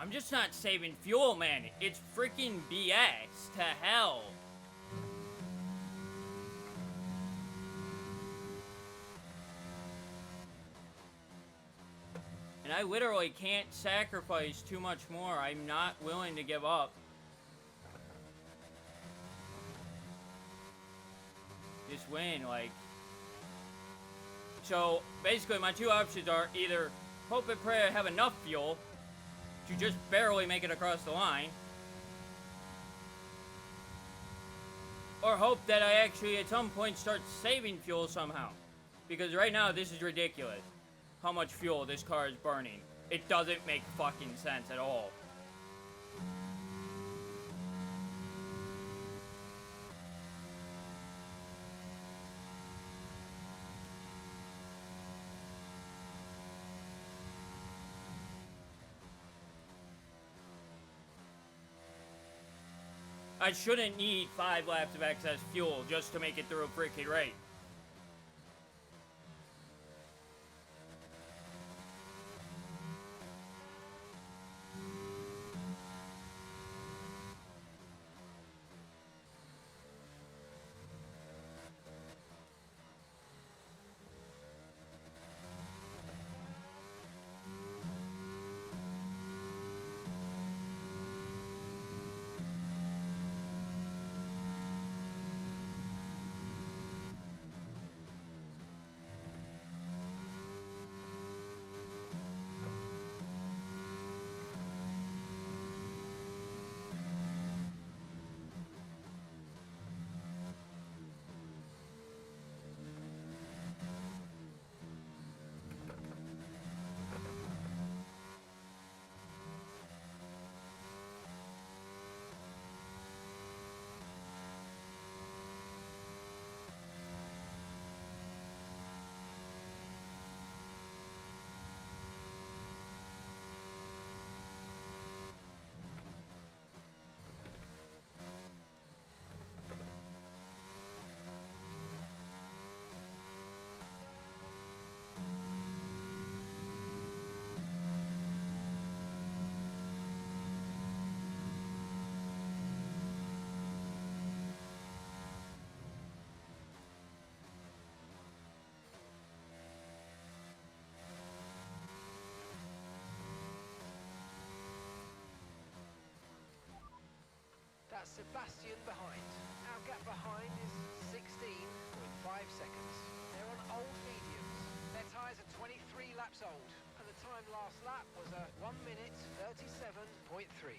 [SPEAKER 2] I'm just not saving fuel, man. It's freaking BS to hell. And I literally can't sacrifice too much more. I'm not willing to give up. Just win, like... So, basically, my two options are either hope and pray I have enough fuel to just barely make it across the line, or hope that I actually at some point start saving fuel somehow. Because right now, this is ridiculous. How much fuel this car is burning. It doesn't make fucking sense at all. I shouldn't need 5 laps of excess fuel just to make it through a freaking race.
[SPEAKER 4] That's Sebastian behind. Our gap behind is 16.5 seconds. They're on old mediums. Their tyres are 23 laps old, and the time last lap was a 1 minute 37.3.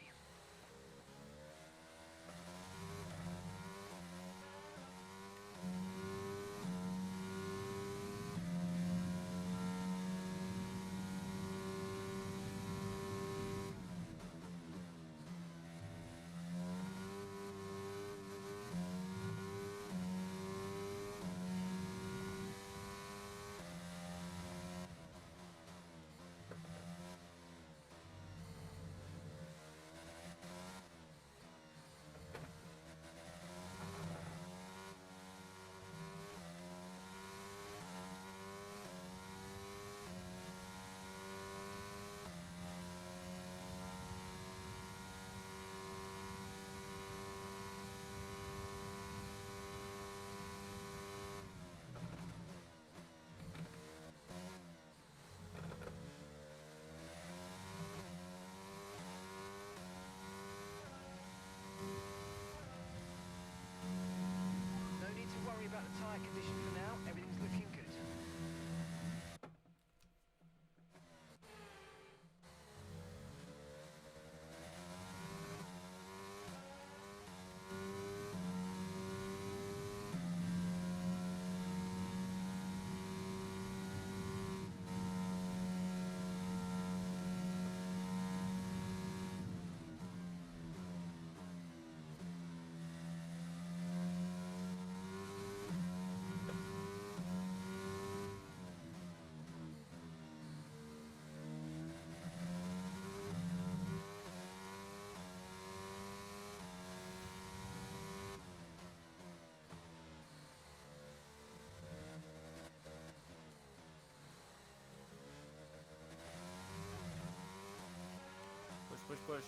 [SPEAKER 2] push.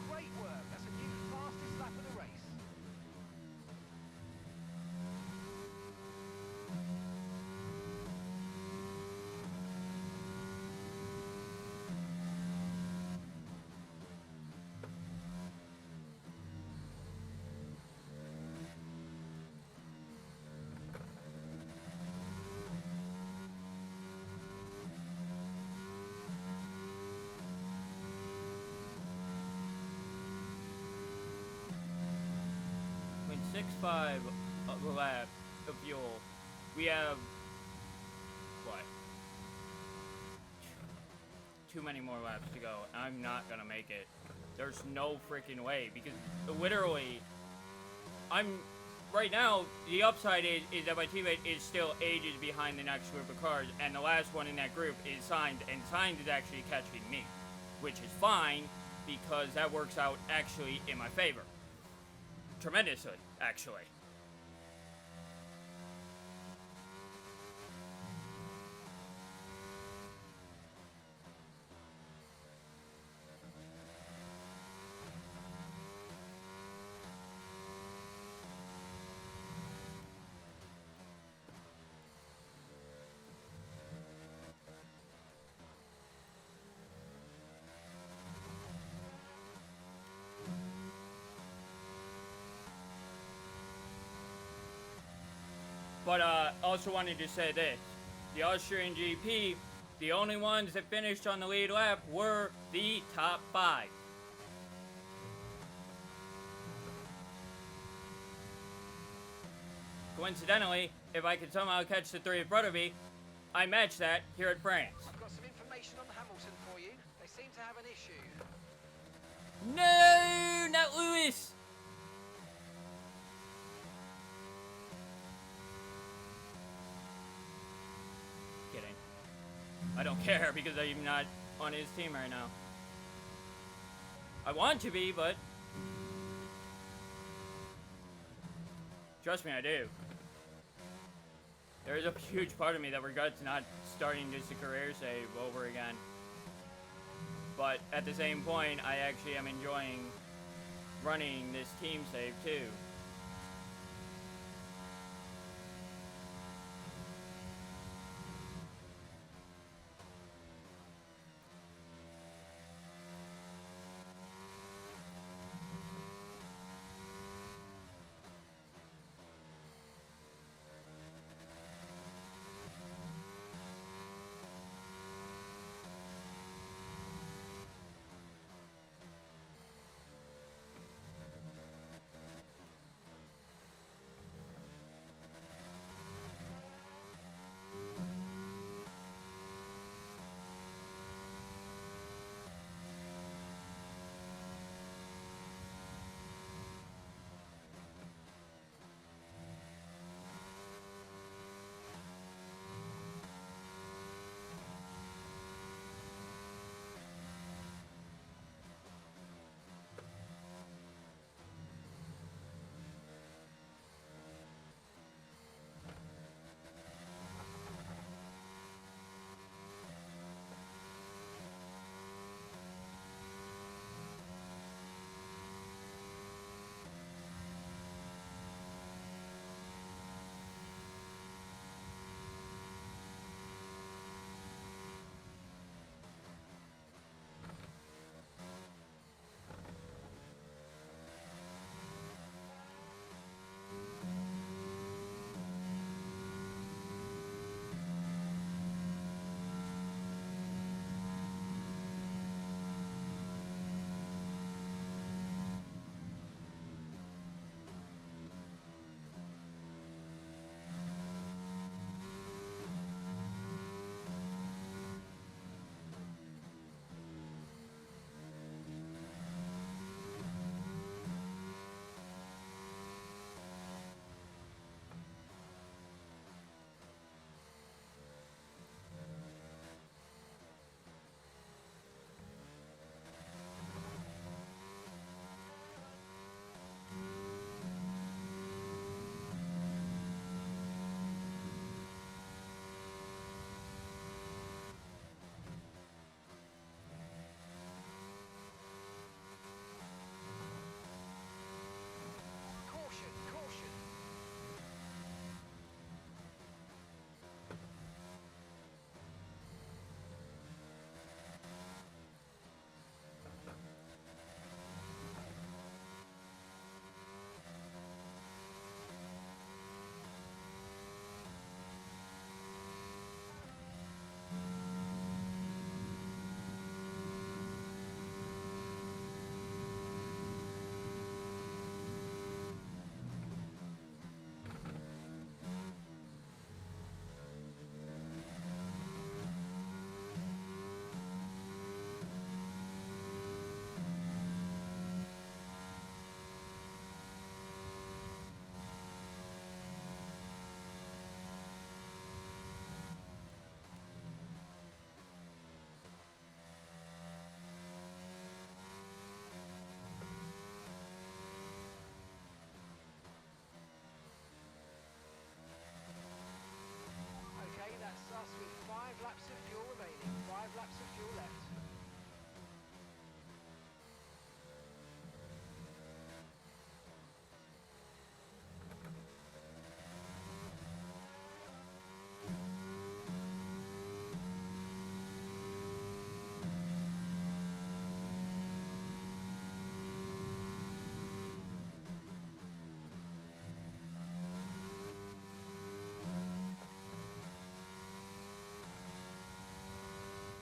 [SPEAKER 4] Great work. That's a new fastest lap of the race.
[SPEAKER 2] When 6.5 of a lap of fuel, we have what? Too many more laps to go. I'm not gonna make it. There's no freaking way because literally, I'm right now. The upside is that my teammate is still ages behind the next group of cars, and the last one in that group is Signed, and Signed is actually catching me, which is fine because that works out actually in my favor. Tremendously, actually. But also wanted to say this. The Austrian GP, the only ones that finished on the lead lap were the top 5. Coincidentally, if I could somehow catch the 3 in front of me, I match that here at France.
[SPEAKER 4] I've got some information on Hamilton for you. They seem to have an issue.
[SPEAKER 2] No, not Lewis! Kidding. I don't care because I'm not on his team right now. I want to be, but trust me, I do. There is a huge part of me that regrets not starting just a career save over again. But at the same point, I actually am enjoying running this team save too.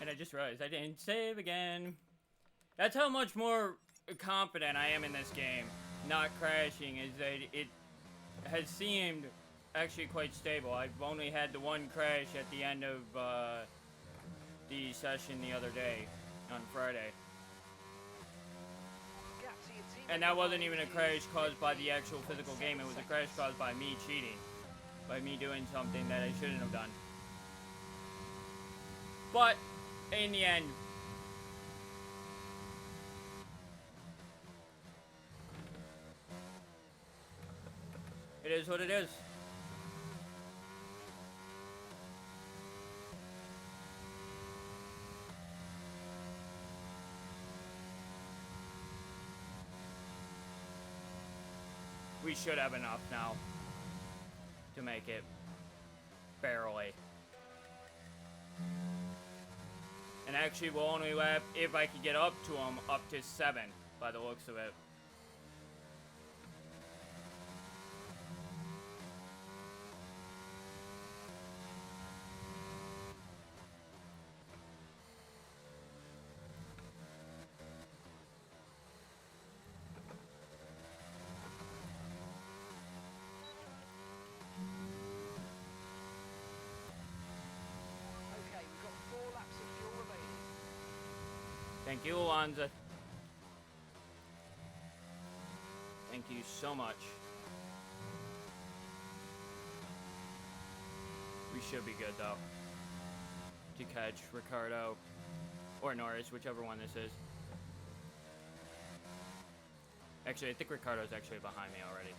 [SPEAKER 2] And I just realized I didn't save again. That's how much more confident I am in this game. Not crashing is that it has seemed actually quite stable. I've only had the one crash at the end of the session the other day on Friday. And that wasn't even a crash caused by the actual physical game. It was a crash caused by me cheating. By me doing something that I shouldn't have done. But, in the end, it is what it is. We should have enough now to make it barely. And actually, we'll only lap if I could get up to them, up to 7, by the looks of it.
[SPEAKER 4] Okay, we've got 4 laps of fuel remaining.
[SPEAKER 2] Thank you, Alonza. Thank you so much. We should be good, though, to catch Ricardo or Norris, whichever one this is. Actually, I think Ricardo's actually behind me already.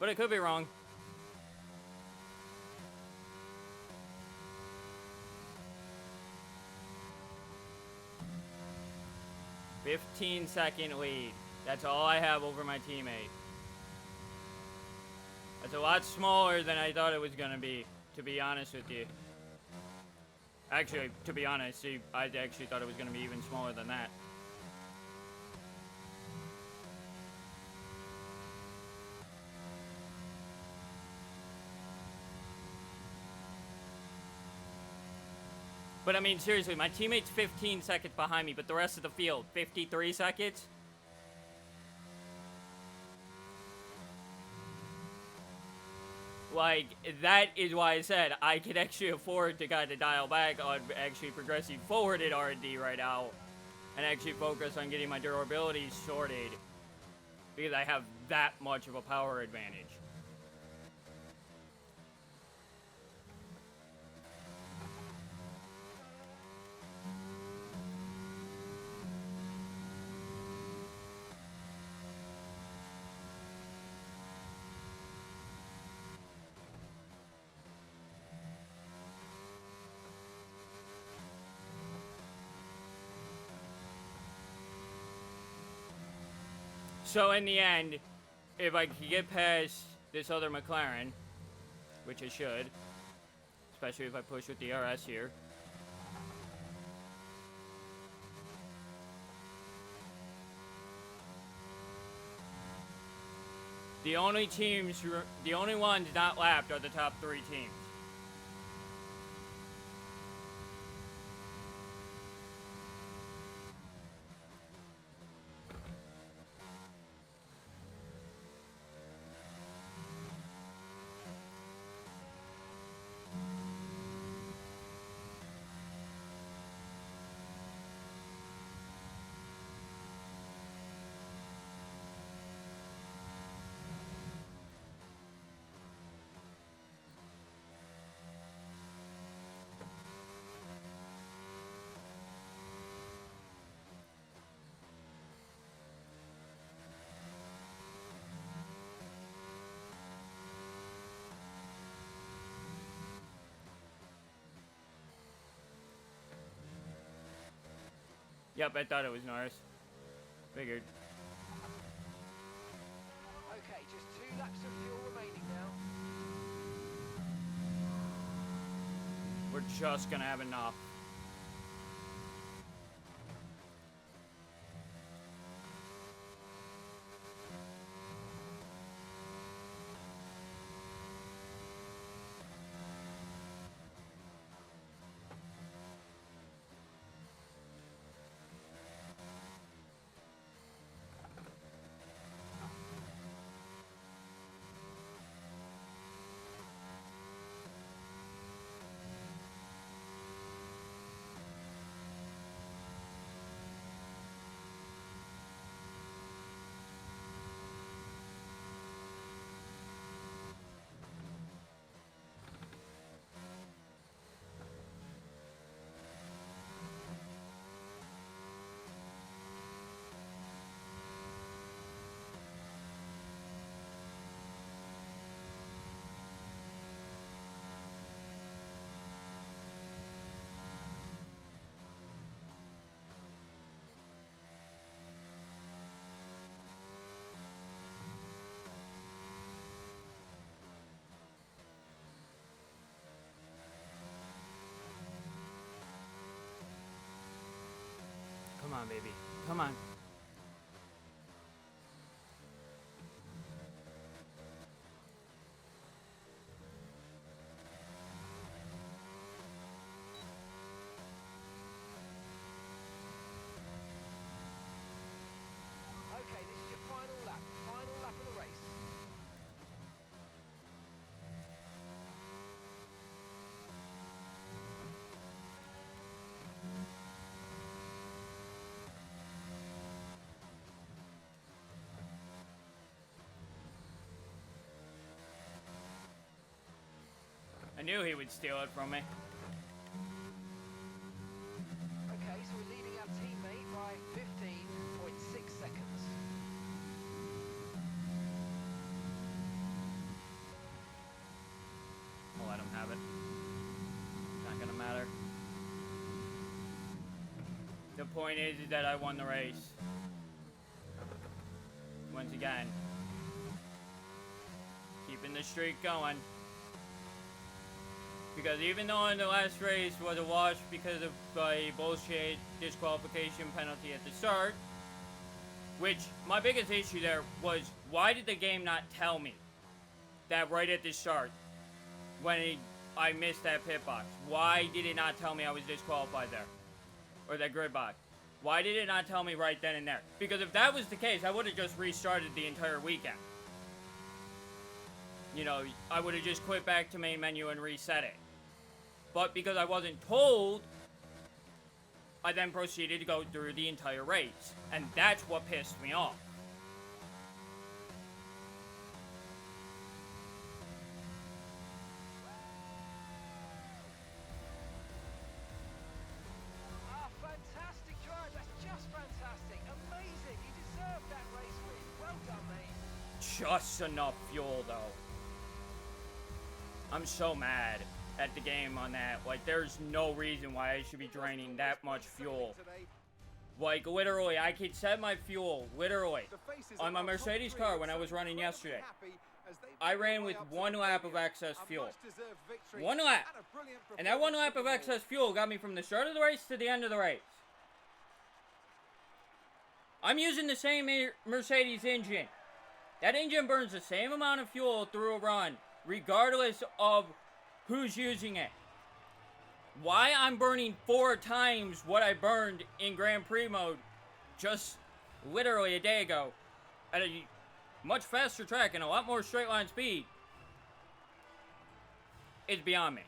[SPEAKER 2] But I could be wrong. "15-second lead. That's all I have over my teammate. That's a lot smaller than I thought it was gonna be, to be honest with you. Actually, to be honest, I actually thought it was gonna be even smaller than that. But I mean, seriously, my teammate's 15 seconds behind me, but the rest of the field, 53 seconds? Like, that is why I said I could actually afford to kind of dial back on actually progressing forward in R&D right now. And actually focus on getting my durability sorted. Because I have that much of a power advantage. So in the end, if I could get past this other McLaren, which I should, especially if I push with the RS here. The only ones not lapped are the top 3 teams. Yep, I thought it was Norris. Figured.
[SPEAKER 4] Okay, just 2 laps of fuel remaining now.
[SPEAKER 2] We're just gonna have enough. on, baby. Come on.
[SPEAKER 4] Okay, this is your final lap of the race.
[SPEAKER 2] I knew he would steal it from me.
[SPEAKER 4] Okay, so we're leading our teammate by 15.6 seconds.
[SPEAKER 2] I'll let him have it. Not gonna matter. The point is that I won the race. Once again. Keeping the streak going. Because even though in the last race was a wash because of a bullshit disqualification penalty at the start, which my biggest issue there was, why did the game not tell me that right at the start when I missed that pit box? Why did it not tell me I was disqualified there? Or that grid box? Why did it not tell me right then and there? Because if that was the case, I would have just restarted the entire weekend. You know, I would have just quit back to main menu and reset it. But because I wasn't told, I then proceeded to go through the entire race. And that's what pissed me off.
[SPEAKER 4] Ah, fantastic drive. That's just fantastic. Amazing. You deserved that race win. Well done, mate.
[SPEAKER 2] Just enough fuel, though. I'm so mad at the game on that. Like, there's no reason why I should be draining that much fuel. Like, literally, I could set my fuel, literally, on my Mercedes car when I was running yesterday. I ran with 1 lap of excess fuel. 1 lap! And that 1 lap of excess fuel got me from the start of the race to the end of the race. I'm using the same Mercedes engine. That engine burns the same amount of fuel through a run, regardless of who's using it. Why I'm burning 4 times what I burned in Grand Prix mode just literally a day ago at a much faster track and a lot more straight line speed is beyond me.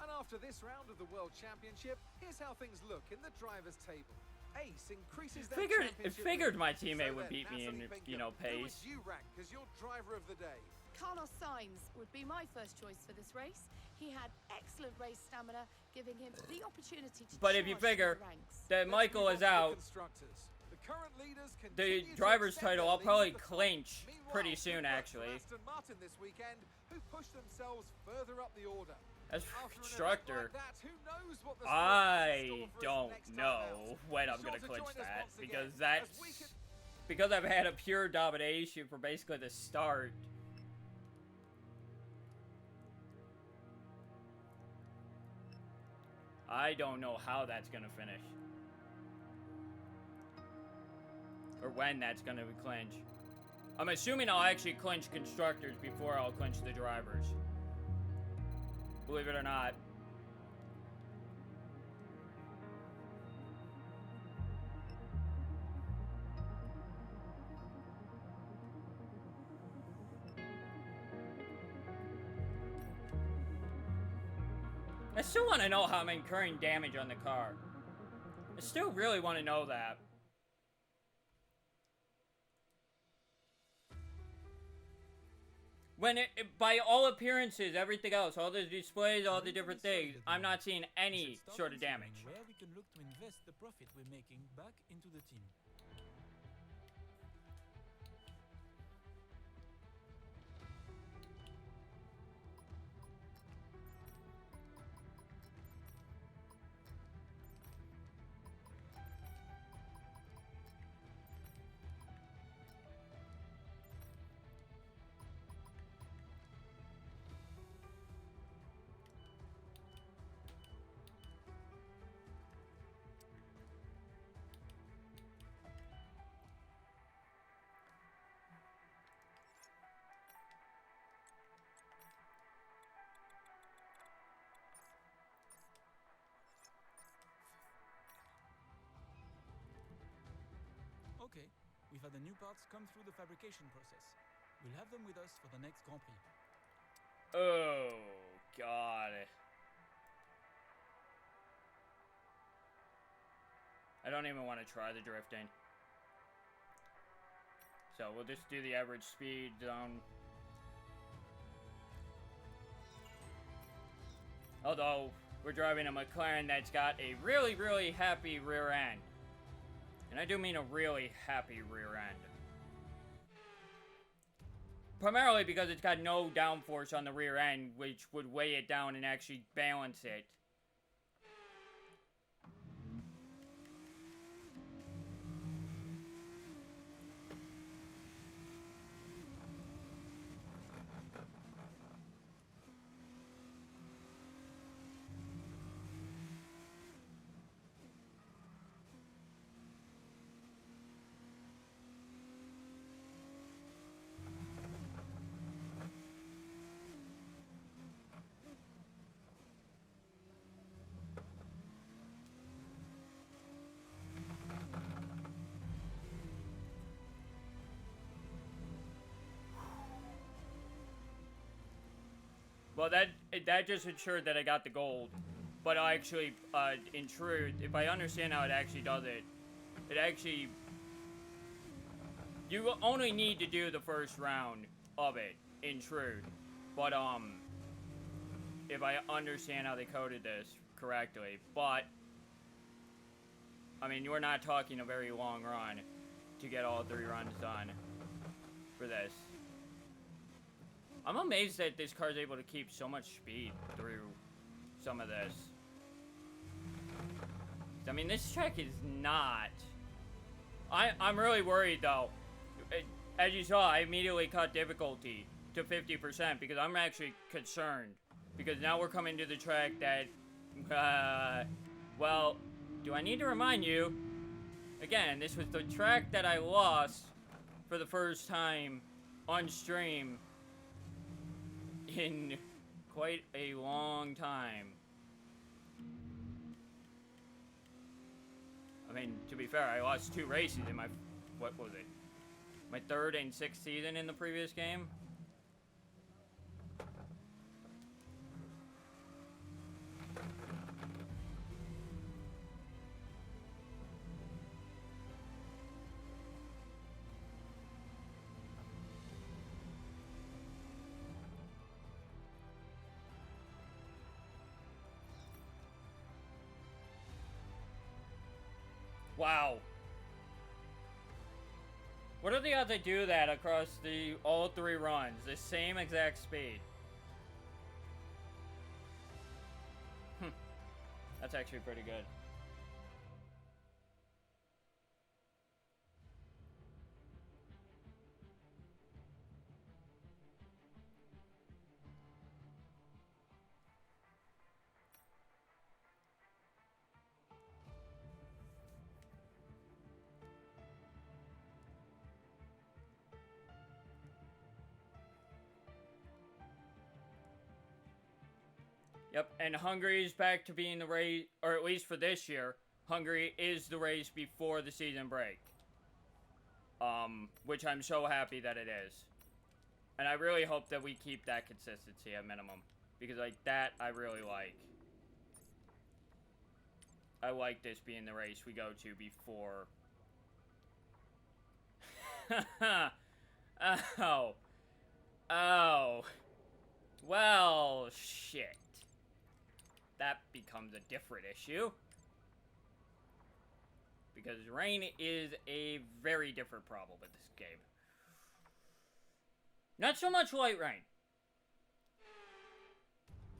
[SPEAKER 20] And after this round of the World Championship, here's how things look in the drivers' table. Ace increases their
[SPEAKER 2] Figured my teammate would beat me in, you know, pace.
[SPEAKER 20] Who would you rank as your driver of the day?
[SPEAKER 21] Carlos Sainz would be my first choice for this race. He had excellent race stamina, giving him the opportunity to
[SPEAKER 2] But if you figure that Michael is out, the driver's title I'll probably clinch pretty soon, actually.
[SPEAKER 20] Aston Martin this weekend, who pushed themselves further up the order.
[SPEAKER 2] As for constructor, I don't know when I'm gonna clinch that, because I've had a pure domination for basically the start. I don't know how that's gonna finish, or when that's gonna clinch. I'm assuming I'll actually clinch constructors before I'll clinch the drivers. Believe it or not. I still want to know how I'm incurring damage on the car. I still really want to know that. When by all appearances, everything else, all the displays, all the different things, I'm not seeing any sort of damage.
[SPEAKER 22] Where we can look to invest the profit we're making back into the team. Okay, we've had the new parts come through the fabrication process. We'll have them with us for the next Grand Prix.
[SPEAKER 2] Oh, God. I don't even want to try the drifting. So we'll just do the average speed zone. Although, we're driving a McLaren that's got a really, really happy rear end. And I do mean a really happy rear end. Primarily because it's got no downforce on the rear end, which would weigh it down and actually balance it. Well, that just ensured that I got the gold. But I actually, in truth, if I understand how it actually does it, it actually... You only need to do the first round of it, in truth. But, if I understand how they coded this correctly. But, I mean, you're not talking a very long run to get all 3 runs done for this. I'm amazed that this car's able to keep so much speed through some of this. I mean, this track is not... I'm really worried, though. As you saw, I immediately cut difficulty to 50% because I'm actually concerned. Because now we're coming to the track that... well, do I need to remind you? Again, this was the track that I lost for the first time on stream in quite a long time. I mean, to be fair, I lost 2 races in my, what was it? My 3rd and 6th season in the previous game. Wow. What are the odds I do that across all 3 runs? The same exact speed. That's actually pretty good. Yep, and Hungary's back to being the race, or at least for this year, Hungary is the race before the season break. Which I'm so happy that it is. And I really hope that we keep that consistency at minimum. Because, like, that I really like. I like this being the race we go to before. Oh. Oh. Well, shit. That becomes a different issue. Because rain is a very different problem with this game. Not so much light rain.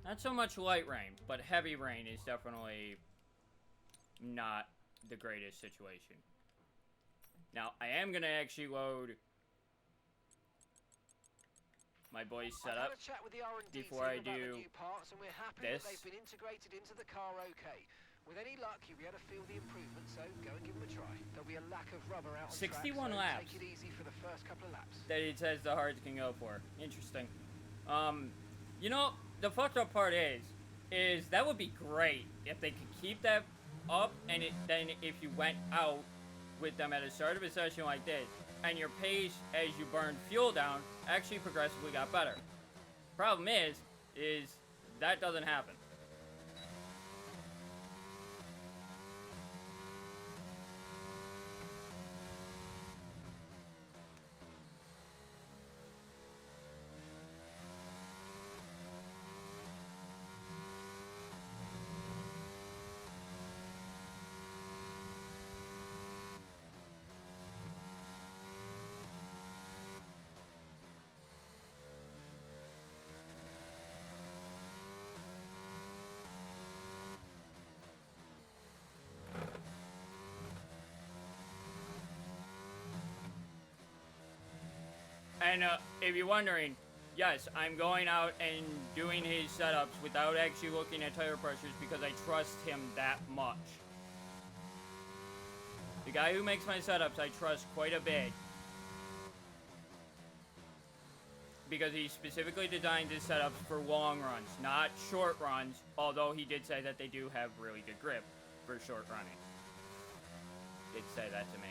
[SPEAKER 2] Not so much light rain, but heavy rain is definitely not the greatest situation. Now, I am going to actually load my boys setup before I do this.
[SPEAKER 4] They've been integrated into the car okay. With any luck, you'll be able to feel the improvement, so go and give them a try. There'll be a lack of rubber out on
[SPEAKER 2] 61
[SPEAKER 4] track, so
[SPEAKER 2] laps.
[SPEAKER 4] take it easy for the first couple of laps.
[SPEAKER 2] That it says the hards can go for. Interesting. You know, the fucked up part is that would be great if they could keep that up, and then if you went out with them at the start of a session like this, and your pace as you burn fuel down actually progressively got better. Problem is that doesn't happen. And if you're wondering, yes, I'm going out and doing his setups without actually looking at tire pressures because I trust him that much. The guy who makes my setups, I trust quite a bit. Because he specifically designed his setups for long runs, not short runs, although he did say that they do have really good grip for short running. Did say that to me.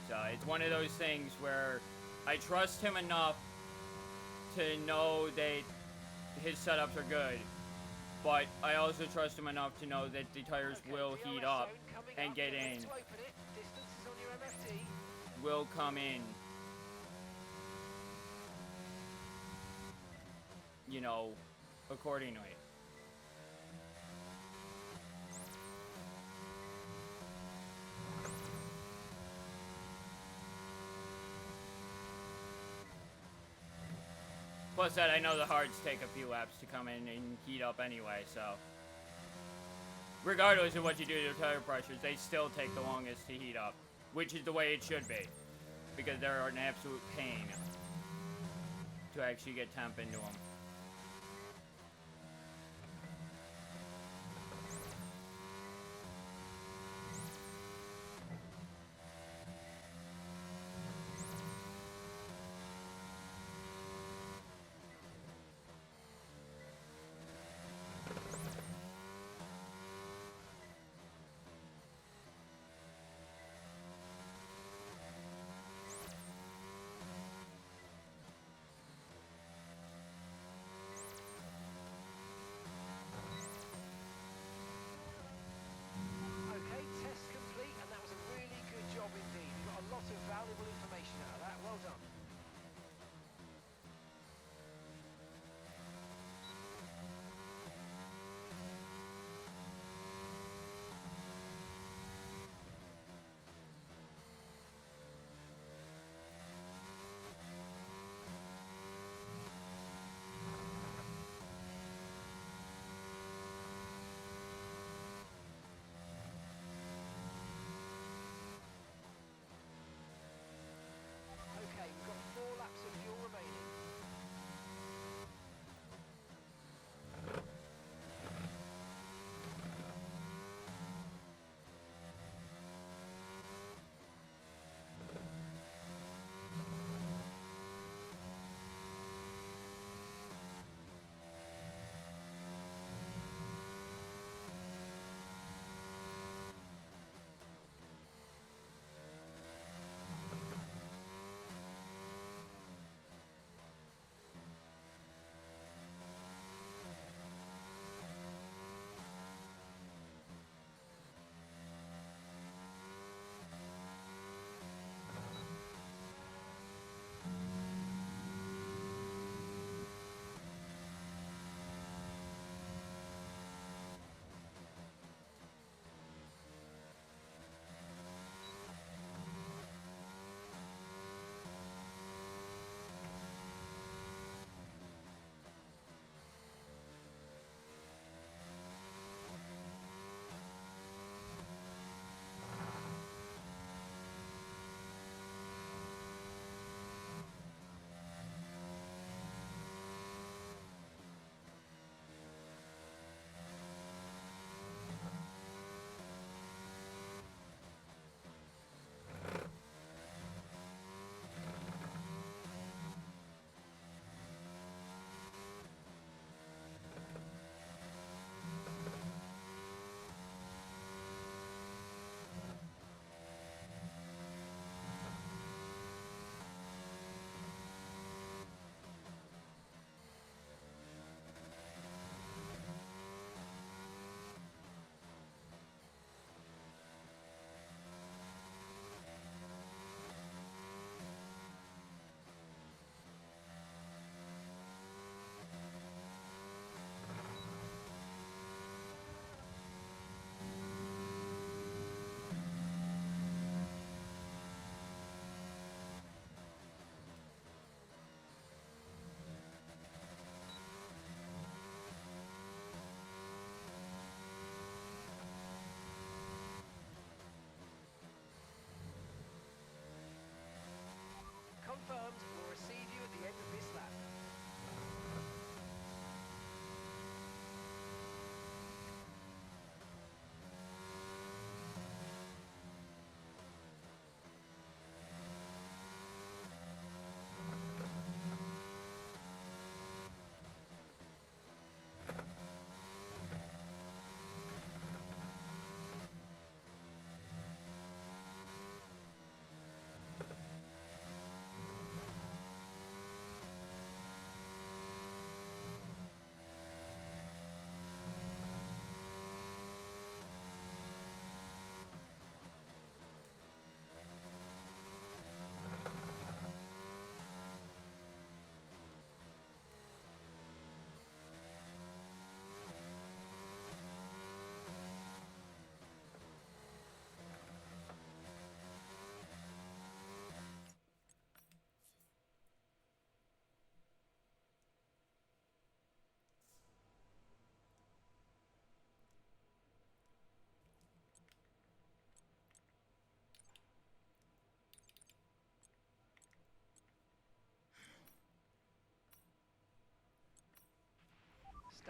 [SPEAKER 2] So it's one of those things where I trust him enough to know that his setups are good, but I also trust him enough to know that the tires will heat up and get in. Will come in, you know, accordingly. Plus that I know the hards take a few laps to come in and heat up anyway, so. Regardless of what you do to the tire pressures, they still take the longest to heat up. Which is the way it should be. Because they're an absolute pain to actually get temp into them.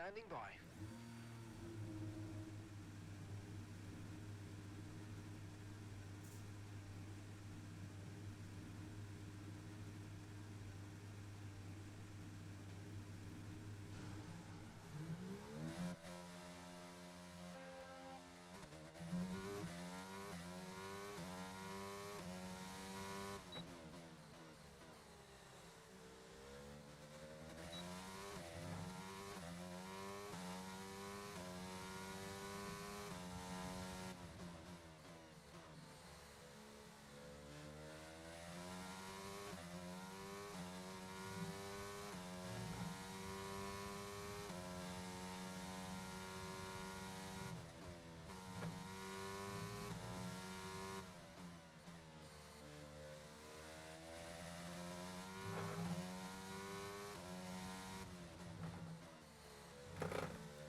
[SPEAKER 4] standing by.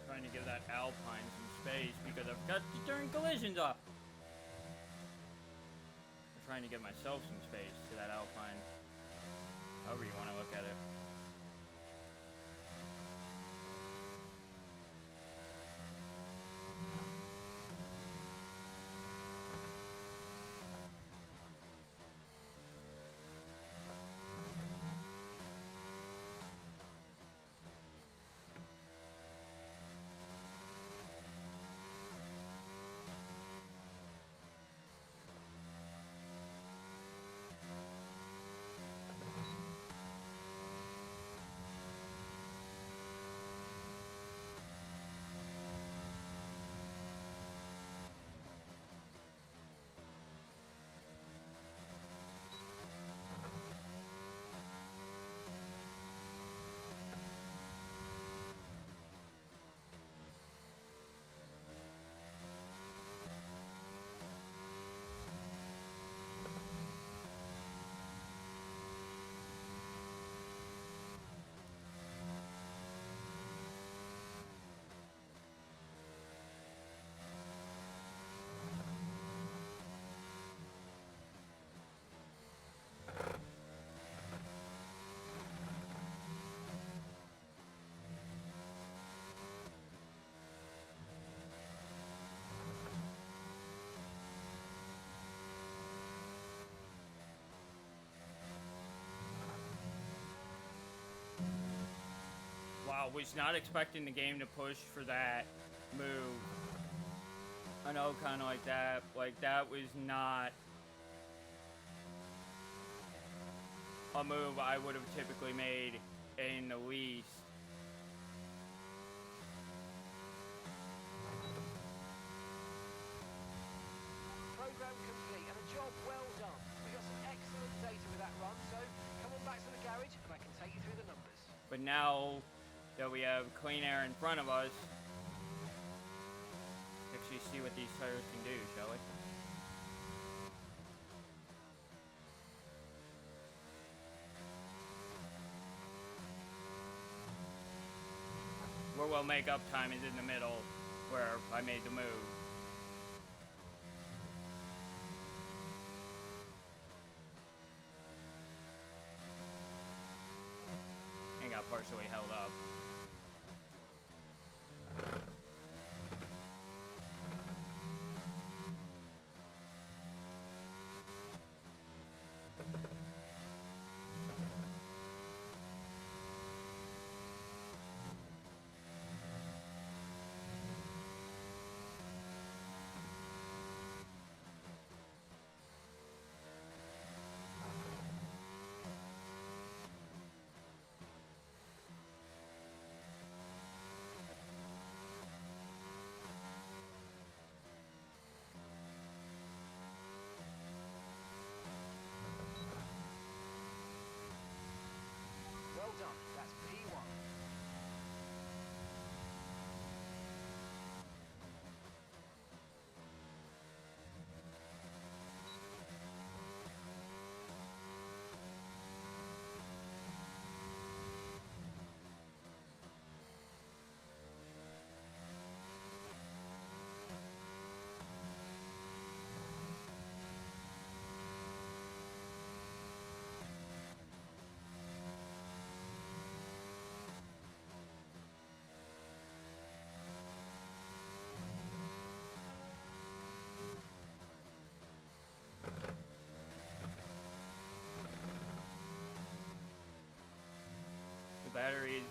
[SPEAKER 2] Trying to give that Alpine some space because I've got to turn collisions off. I'm trying to give myself some space to that Alpine. However you want to look at it. Wow, was not expecting the game to push for that move. I know, kind of like that. Like, that was not a move I would have typically made in the least.
[SPEAKER 4] Program complete and a job well done. We got some excellent data with that run, so come on back to the garage and I can take you through the numbers.
[SPEAKER 2] But now that we have clean air in front of us, actually see what these tires can do, shall we? Where we'll make up time is in the middle, where I made the move. And got partially held up.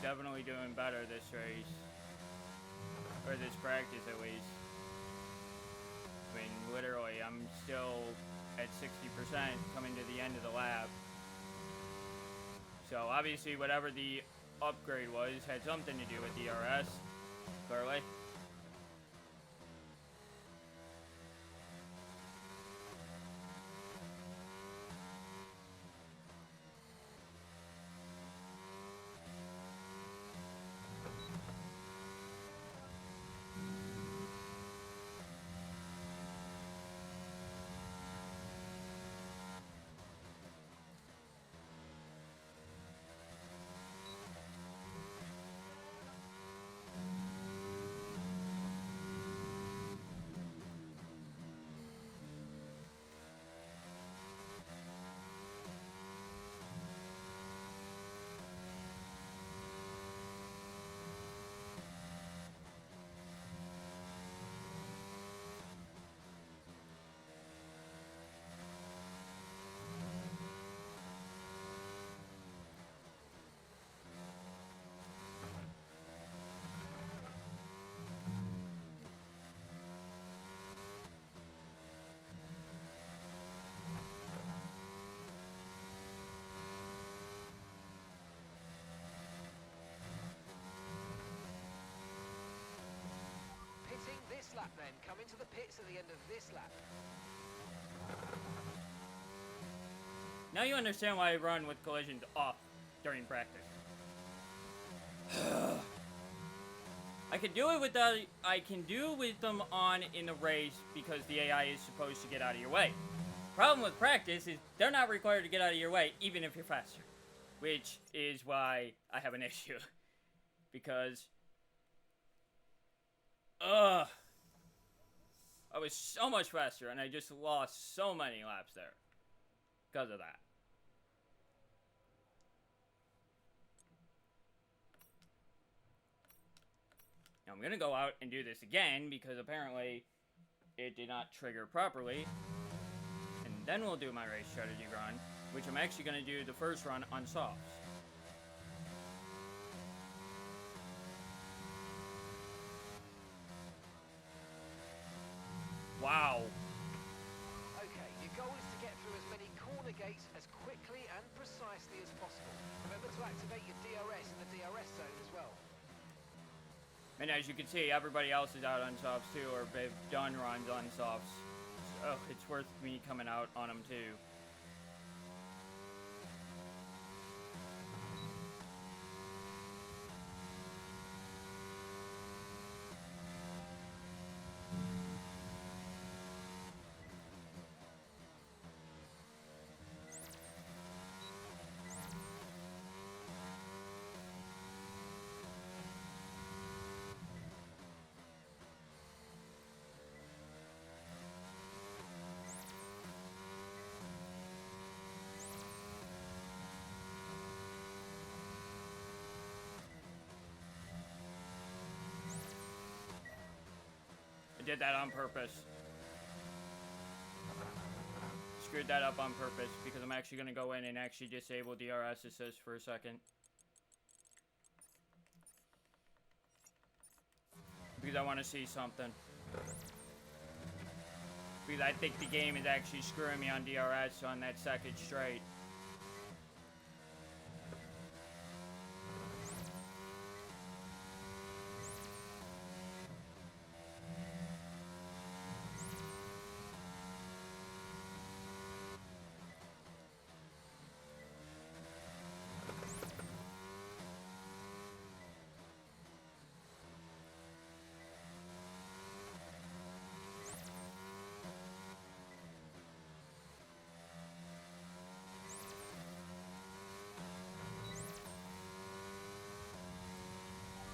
[SPEAKER 2] definitely doing better this race. Or this practice, at least. I mean, literally, I'm still at 60% coming to the end of the lap. So, obviously, whatever the upgrade was had something to do with DRS. Clearly.
[SPEAKER 4] Pitting this lap then. Come into the pits at the end of this lap.
[SPEAKER 2] Now you understand why I run with collisions off during practice. I can do it without. I can do with them on in the race because the AI is supposed to get out of your way. Problem with practice is they're not required to get out of your way even if you're faster, which is why I have an issue. Because, I was so much faster and I just lost so many laps there because of that. Now I'm gonna go out and do this again because apparently it did not trigger properly. And then we'll do my race strategy run, which I'm actually gonna do the first run on softs. Wow.
[SPEAKER 4] Okay, your goal is to get through as many corner gates as quickly and precisely as possible. Remember to activate your DRS in the DRS zone as well.
[SPEAKER 2] And as you can see, everybody else is out on softs too, or they've done runs on softs. So it's worth me coming out on them too. I did that on purpose. Screwed that up on purpose because I'm actually going to go in and actually disable DRS assist for a second. Because I want to see something. Because I think the game is actually screwing me on DRS on that second straight.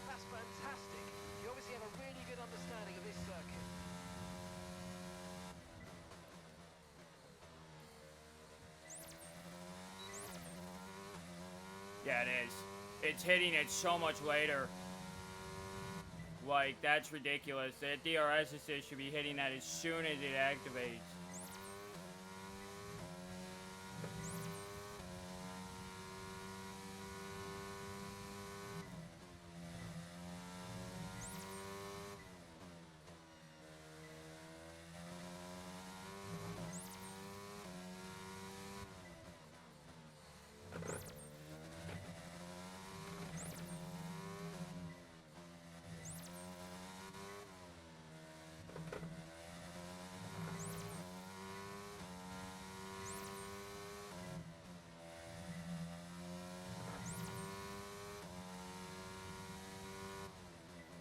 [SPEAKER 4] That's fantastic. You obviously have a really good understanding of this circuit.
[SPEAKER 2] Yeah, it is. It's hitting it so much later. Like, that's ridiculous. That DRS assist should be hitting that as soon as it activates.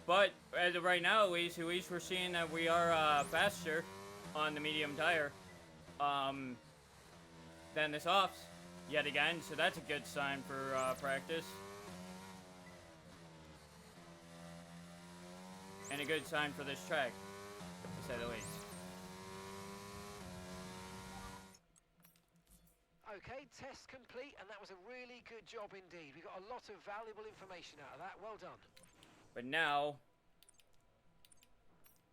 [SPEAKER 2] But as of right now, at least we're seeing that we are faster on the medium tire than the softs yet again. So that's a good sign for practice. And a good sign for this track, to say the least.
[SPEAKER 4] Okay, test complete, and that was a really good job indeed. We got a lot of valuable information out of that. Well done.
[SPEAKER 2] But now,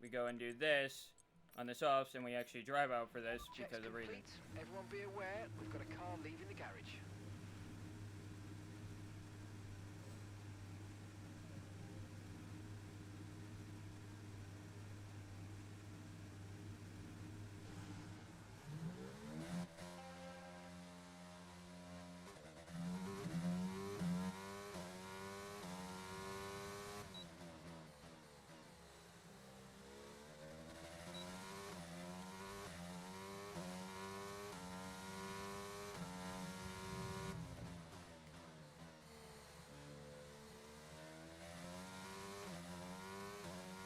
[SPEAKER 2] we go and do this on the softs, and we actually drive out for this because of reason.
[SPEAKER 4] Everyone be aware, we've got a car leaving the garage.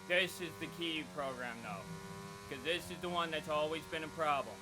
[SPEAKER 2] This is the key program, though, because this is the one that's always been a problem.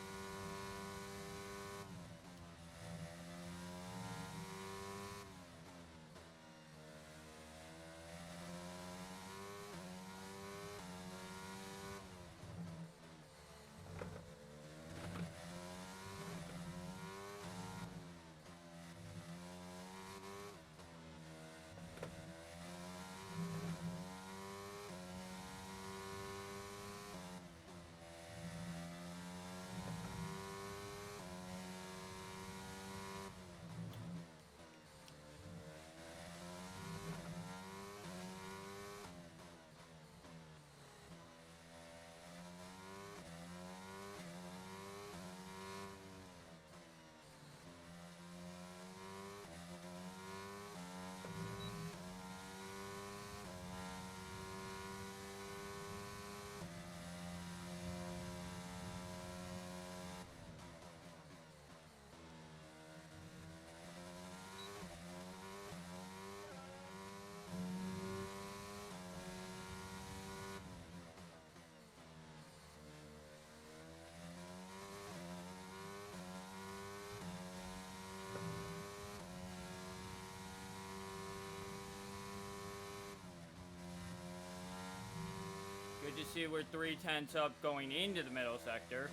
[SPEAKER 2] Good to see we're 3/10 up going into the middle sector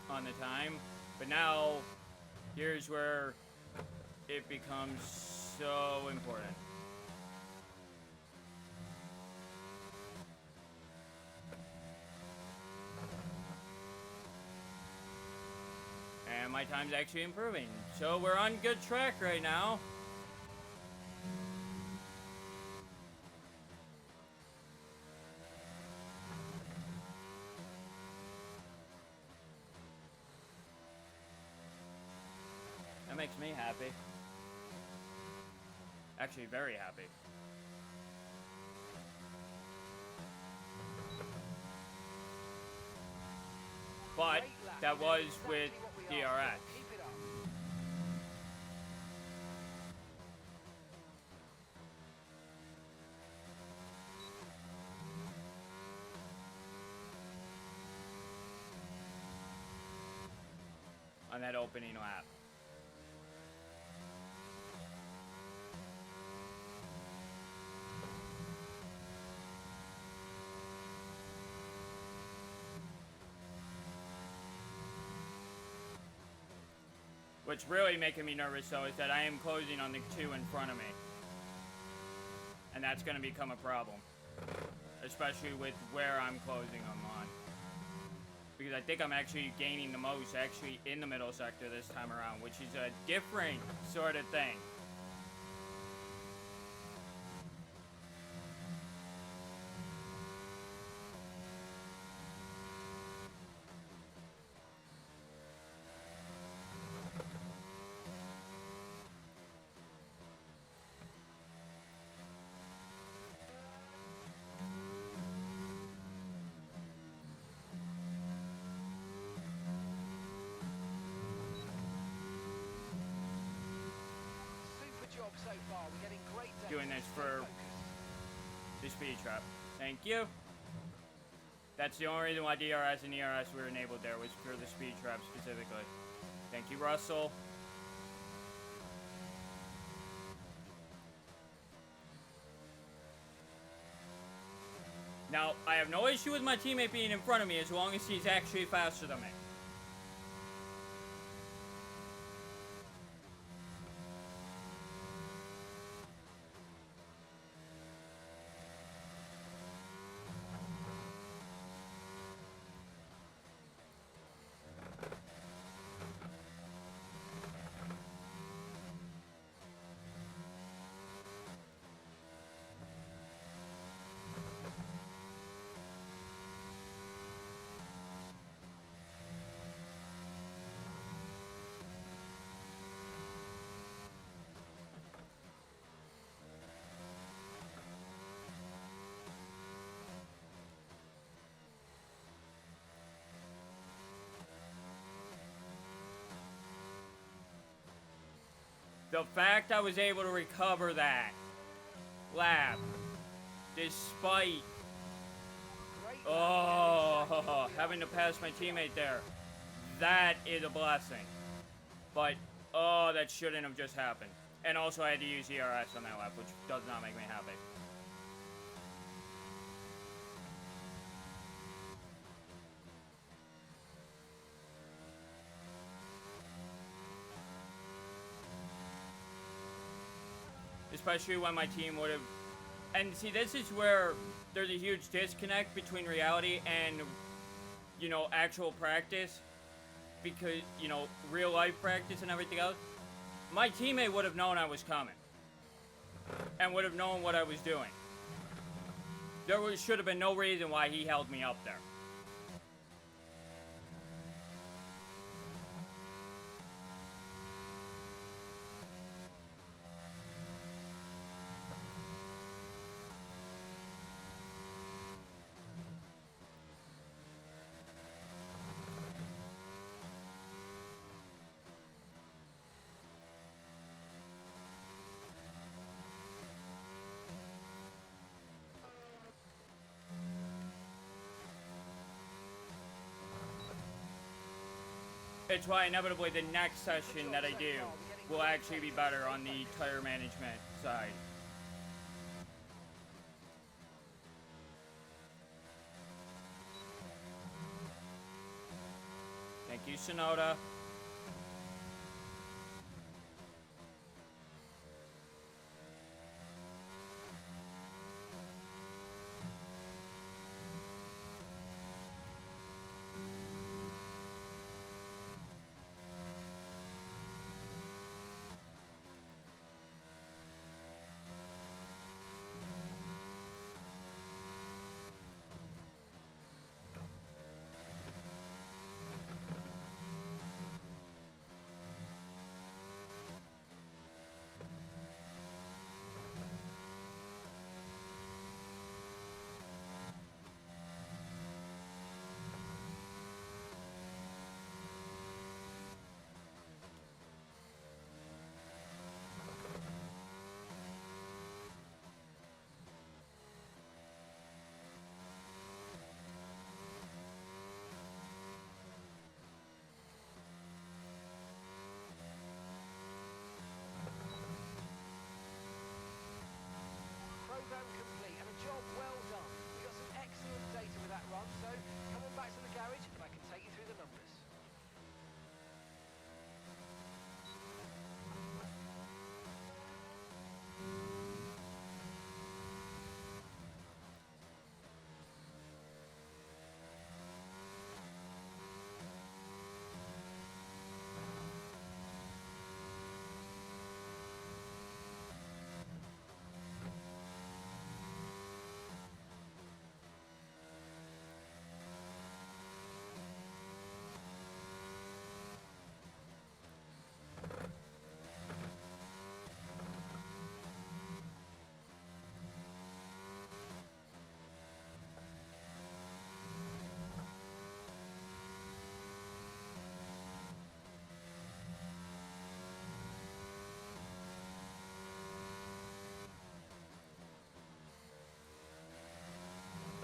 [SPEAKER 2] on the time. But now, here's where it becomes so important. And my time's actually improving. So we're on good track right now. That makes me happy. Actually, very happy. But that was with DRS. On that opening lap. What's really making me nervous, though, is that I am closing on the two in front of me. And that's going to become a problem. Especially with where I'm closing them on. Because I think I'm actually gaining the most actually in the middle sector this time around, which is a different sort of thing.
[SPEAKER 4] So far, we're getting great data.
[SPEAKER 2] Doing this for The speed trap. Thank you. That's the only reason why DRS and ERS were enabled there, was for the speed trap specifically. Thank you, Russell. Now, I have no issue with my teammate being in front of me as long as he's actually faster than me. The fact I was able to recover that lap, despite having to pass my teammate there, that is a blessing. But that shouldn't have just happened. And also I had to use ERS on that lap, which does not make me happy. Especially when my team would have... And see, this is where there's a huge disconnect between reality and, you know, actual practice. Because, you know, real life practice and everything else. My teammate would have known I was coming. And would have known what I was doing. There should have been no reason why he held me up there. It's why inevitably the next session that I do will actually be better on the tire management side. Thank you, Sonoda.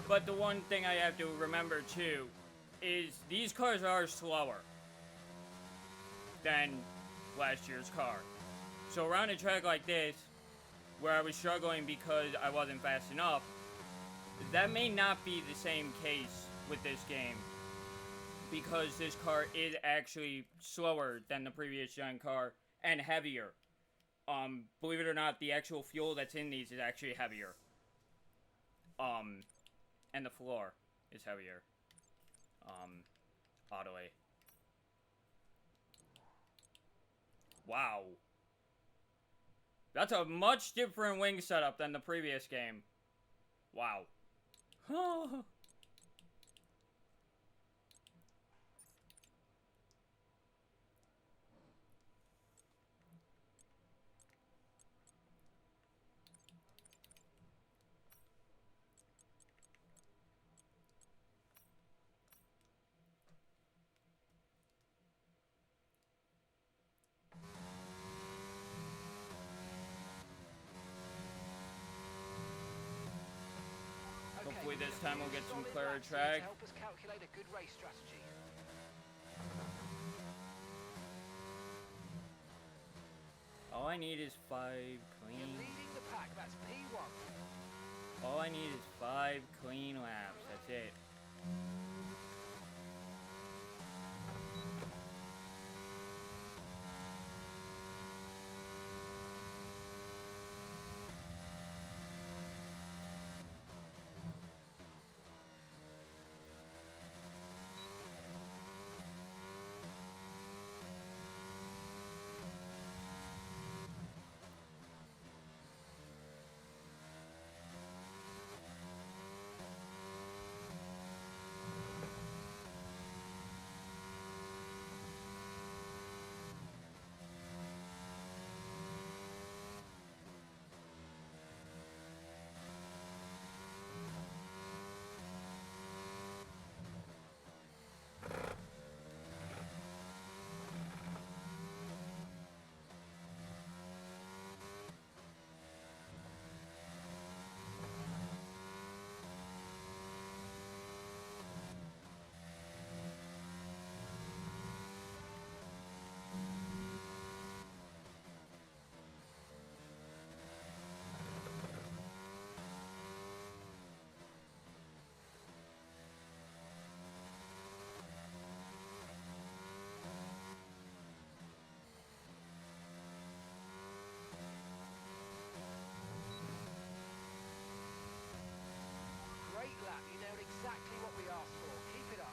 [SPEAKER 2] But the one thing I have to remember too is these cars are slower than last year's car. So around a track like this, where I was struggling because I wasn't fast enough, that may not be the same case with this game, because this car is actually slower than the previous gen car and heavier. Believe it or not, the actual fuel that's in these is actually heavier. And the floor is heavier. Auto-A. Wow. That's a much different wing setup than the previous game. Wow. Hopefully this time we'll get some clearer track.
[SPEAKER 4] Help us calculate a good race strategy.
[SPEAKER 2] All I need is 5 clean.
[SPEAKER 4] You're leading the pack. That's P1.
[SPEAKER 2] All I need is 5 clean laps. That's it.
[SPEAKER 4] Great lap. You nailed exactly what we asked for. Keep it up.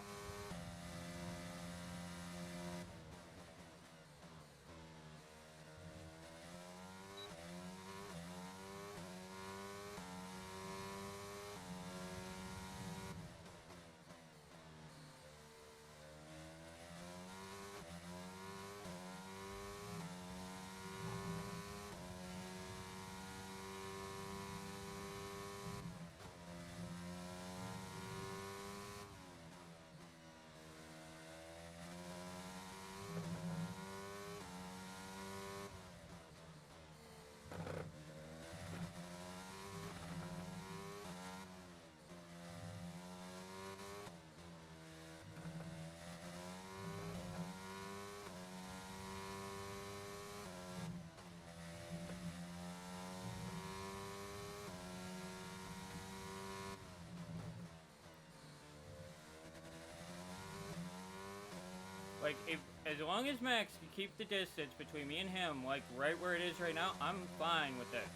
[SPEAKER 2] Like, as long as Max can keep the distance between me and him, like, right where it is right now, I'm fine with this.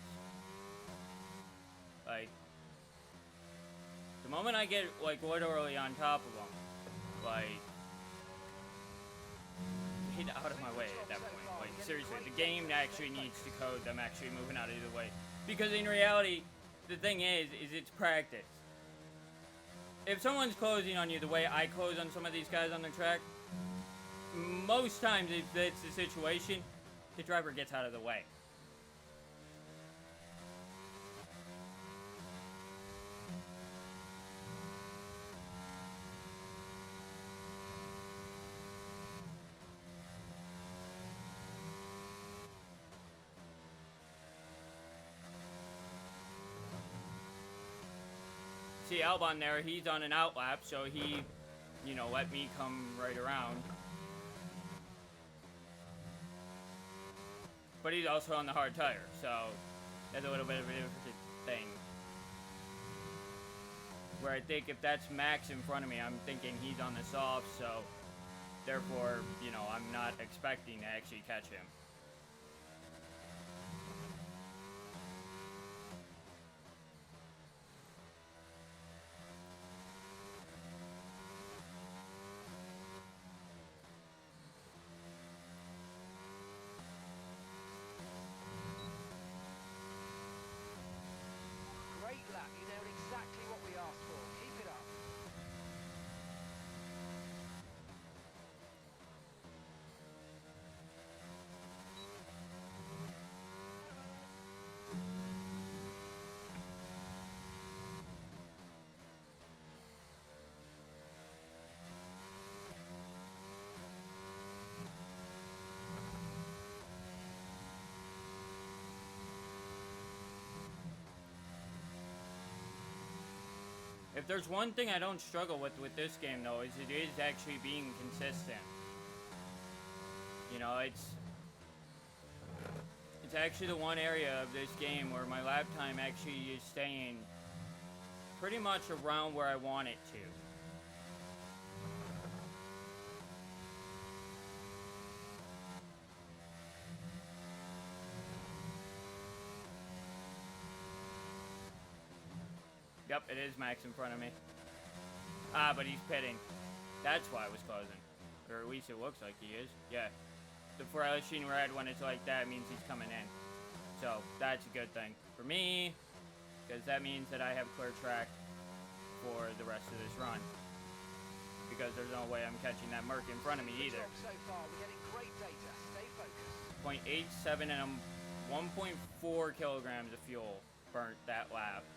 [SPEAKER 2] Like, the moment I get, like, literally on top of him, like, get out of my way at that point. Like, seriously, the game actually needs to code them actually moving out of the way. Because in reality, the thing is it's practice. If someone's closing on you the way I close on some of these guys on the track, most times if that's the situation, the driver gets out of the way. See Albon there, he's on an outlap, so he, you know, let me come right around. But he's also on the hard tire, so that's a little bit of a different thing. Where I think if that's Max in front of me, I'm thinking he's on the soft, so therefore, you know, I'm not expecting to actually catch him.
[SPEAKER 4] Great lap. You nailed exactly what we asked for. Keep it up.
[SPEAKER 2] If there's one thing I don't struggle with this game, though, is it is actually being consistent. You know, it's actually the one area of this game where my lap time actually is staying pretty much around where I want it to. Yep, it is Max in front of me. Ah, but he's pitting. That's why I was closing. Or at least it looks like he is. Yeah. The flashing red when it's like that means he's coming in. So, that's a good thing for me. Because that means that I have clear track for the rest of this run. Because there's no way I'm catching that Merc in front of me either.
[SPEAKER 4] So far, we're getting great data. Stay focused.
[SPEAKER 2] 0.87 and 1.4 kilograms of fuel burnt that lap.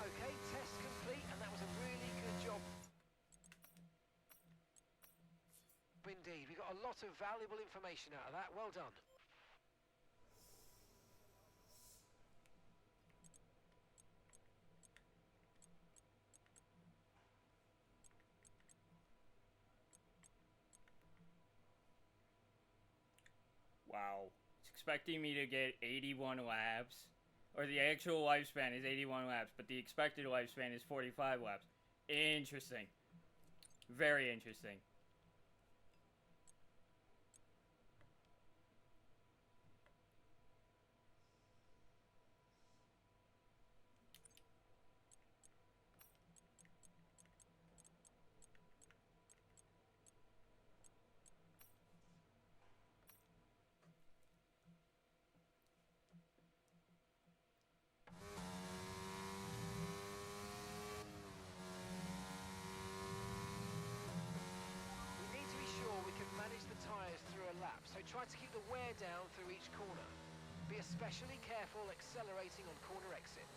[SPEAKER 4] Okay, test complete, and that was a really good job. Indeed, we got a lot of valuable information out of that. Well done.
[SPEAKER 2] Wow. It's expecting me to get 81 laps. Or the actual lifespan is 81 laps, but the expected lifespan is 45 laps. Interesting. Very interesting.
[SPEAKER 4] We need to be sure we can manage the tyres through a lap, so try to keep the wear down through each corner. Be especially careful accelerating on corner exit.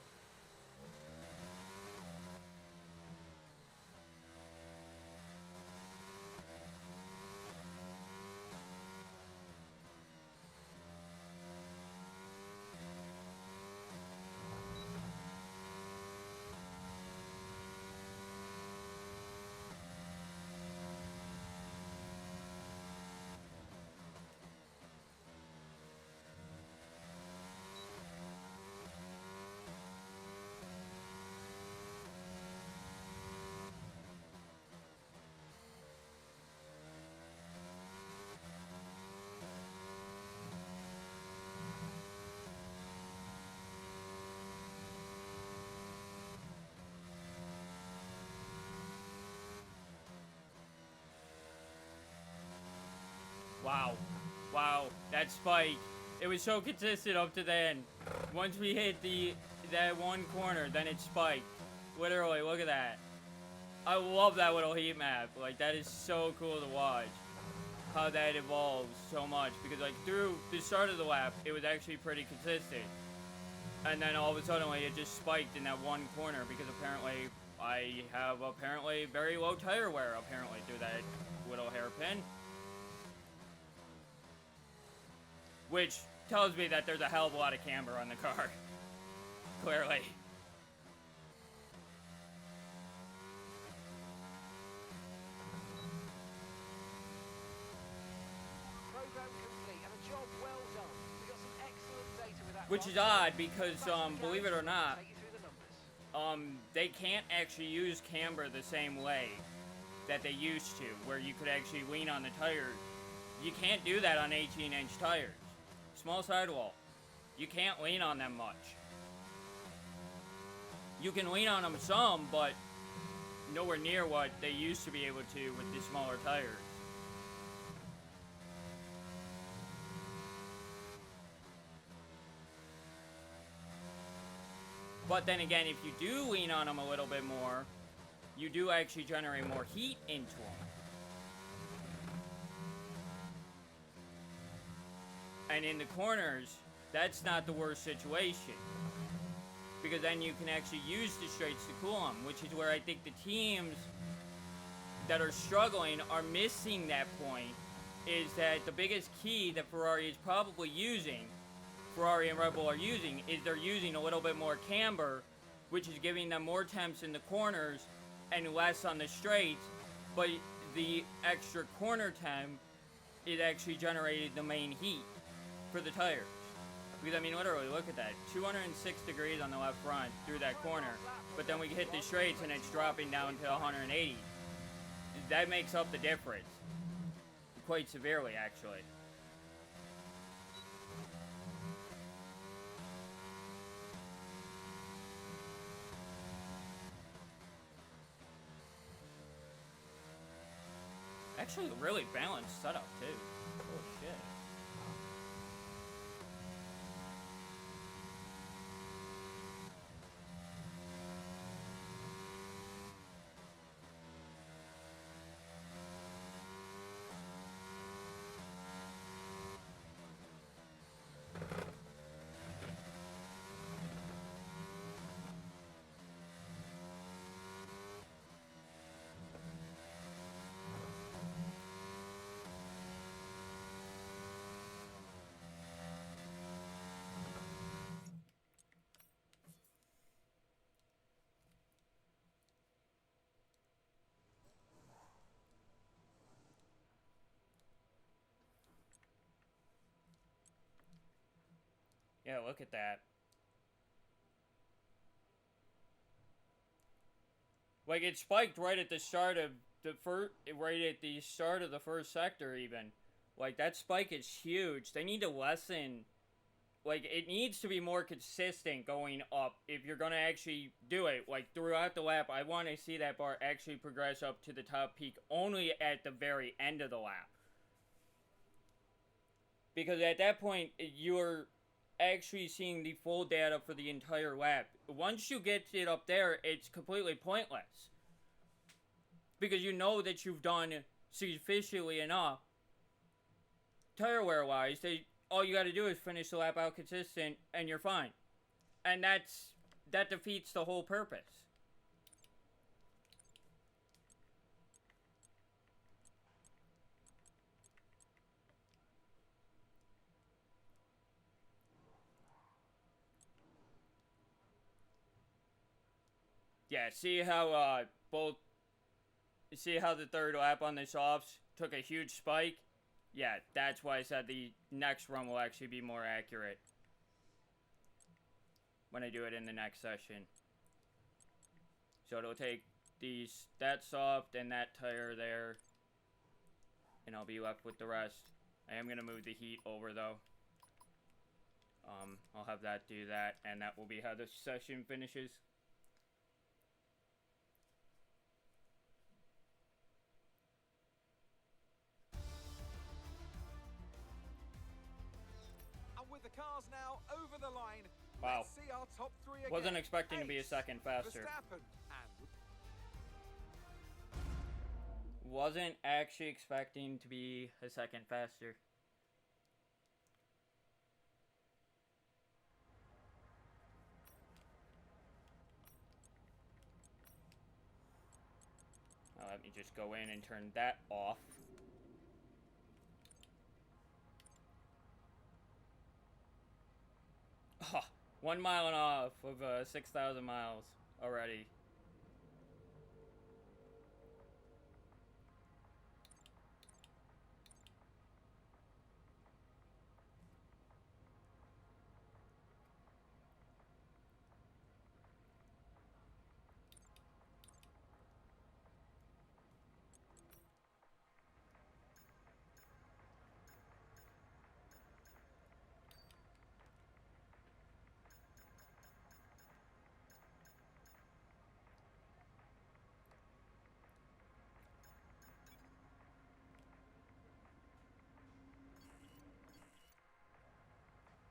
[SPEAKER 2] Wow. Wow. That spike. It was so consistent up to the end. Once we hit that one corner, then it spiked. Literally, look at that. I love that little heat map. Like, that is so cool to watch. How that evolves so much. Because, like, through the start of the lap, it was actually pretty consistent. And then all of a sudden, like, it just spiked in that one corner. Because apparently, I have very low tire wear, apparently, through that little hairpin. Which tells me that there's a hell of a lot of camber on the car. Clearly.
[SPEAKER 4] Program complete and a job well done. We got some excellent data with that.
[SPEAKER 2] Which is odd because, believe it or not, they can't actually use camber the same way that they used to, where you could actually lean on the tires. You can't do that on 18-inch tires. Small sidewall. You can't lean on them much. You can lean on them some, but nowhere near what they used to be able to with the smaller tires. But then again, if you do lean on them a little bit more, you do actually generate more heat into them. And in the corners, that's not the worst situation. Because then you can actually use the straights to cool them, which is where I think the teams that are struggling are missing that point, is that the biggest key that Ferrari is probably using, Ferrari and Red Bull are using, is they're using a little bit more camber, which is giving them more temps in the corners and less on the straights, but the extra corner temp is actually generating the main heat for the tires. Because, I mean, literally, look at that. 206 degrees on the left front through that corner, but then we hit the straights and it's dropping down to 180. That makes up the difference. Quite severely, actually. Actually, a really balanced setup, too. Oh, shit. Yeah, look at that. Like, it spiked right at the start of the first sector, even. Like, that spike is huge. They need to lessen. Like, it needs to be more consistent going up if you're gonna actually do it. Like, throughout the lap, I want to see that bar actually progress up to the top peak only at the very end of the lap. Because at that point, you're actually seeing the full data for the entire lap. Once you get it up there, it's completely pointless. Because you know that you've done sufficiently enough tire wear wise. All you gotta do is finish the lap out consistent and you're fine. And that defeats the whole purpose. Yeah, see how the third lap on the softs took a huge spike? Yeah, that's why I said the next run will actually be more accurate when I do it in the next session. So it'll take that soft and that tire there, and I'll be left with the rest. I am gonna move the heat over though. I'll have that do that, and that will be how the session finishes.
[SPEAKER 20] cars now over the line.
[SPEAKER 2] Wow.
[SPEAKER 20] Let's see our top three again.
[SPEAKER 2] Wasn't expecting to be a second faster.
[SPEAKER 20] Verstappen and
[SPEAKER 2] Wasn't actually expecting to be a second faster. Now let me just go in and turn that off. Oh, 1 mile and off of 6,000 miles already.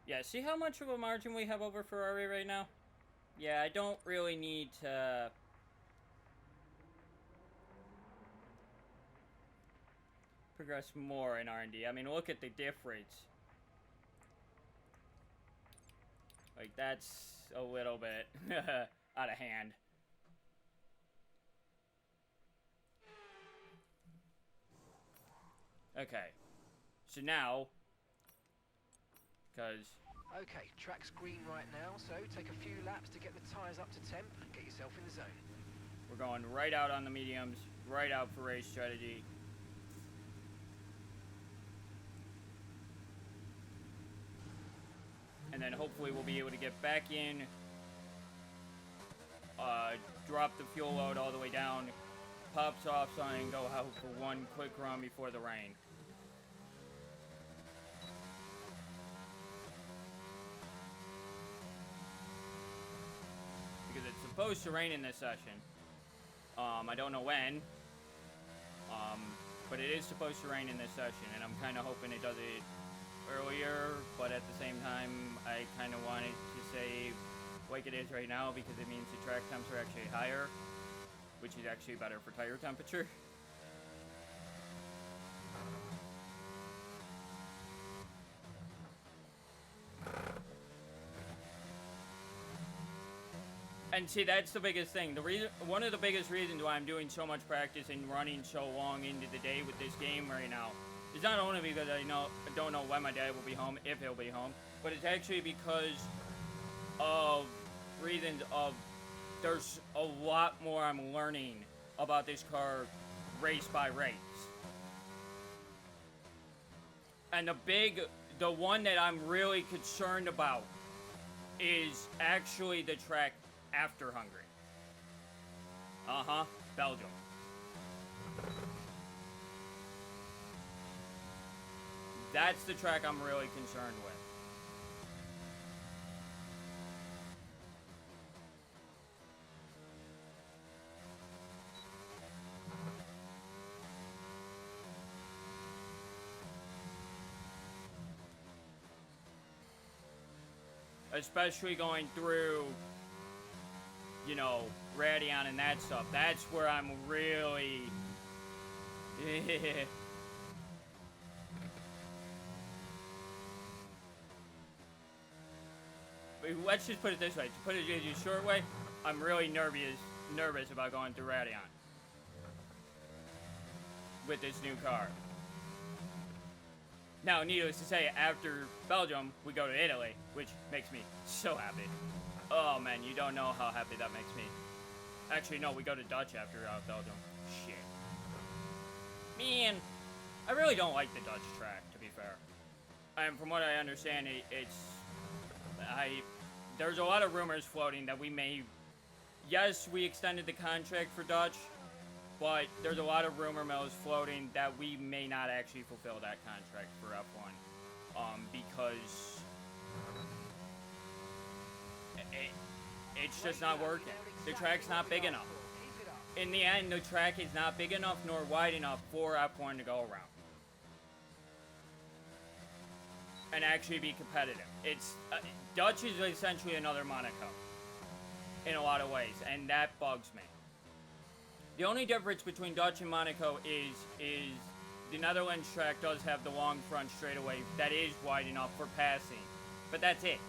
[SPEAKER 2] Yeah, see how much of a margin we have over Ferrari right now? Yeah, I don't really need to progress more in R&D. I mean, look at the difference. Like, that's a little bit out of hand. Okay. So now, because...
[SPEAKER 4] Okay, track's green right now, so take a few laps to get the tyres up to temp and get yourself in the zone.
[SPEAKER 2] We're going right out on the mediums, right out for race strategy. And then hopefully we'll be able to get back in, drop the fuel load all the way down, pop softs on, and go out for one quick run before the rain. Because it's supposed to rain in this session. I don't know when, but it is supposed to rain in this session, and I'm kind of hoping it does it earlier, but at the same time, I kind of wanted to say like it is right now because it means the track temps are actually higher, which is actually better for tire temperature. And see, that's the biggest thing. The reason, one of the biggest reasons why I'm doing so much practice and running so long into the day with this game right now is not only because I don't know when my dad will be home, if he'll be home, but it's actually because of reasons of there's a lot more I'm learning about this car race by race. And the one that I'm really concerned about is actually the track after Hungary. Belgium. That's the track I'm really concerned with. Especially going through, you know, Radion and that stuff. That's where I'm really... Let's just put it this way. To put it in a short way, I'm really nervous about going through Radion with this new car. Now, needless to say, after Belgium, we go to Italy, which makes me so happy. Oh man, you don't know how happy that makes me. Actually, no, we go to Dutch after Belgium. Shit. Man, I really don't like the Dutch track, to be fair. And from what I understand, there's a lot of rumors floating that we may... Yes, we extended the contract for Dutch, but there's a lot of rumor mills floating that we may not actually fulfill that contract for F1. Because... It's just not working. The track's not big enough. In the end, the track is not big enough nor wide enough for F1 to go around. and actually be competitive. It's Dutch is essentially another Monaco in a lot of ways, and that bugs me. The only difference between Dutch and Monaco is the Netherlands track does have the long front straightaway that is wide enough for passing, but that's it.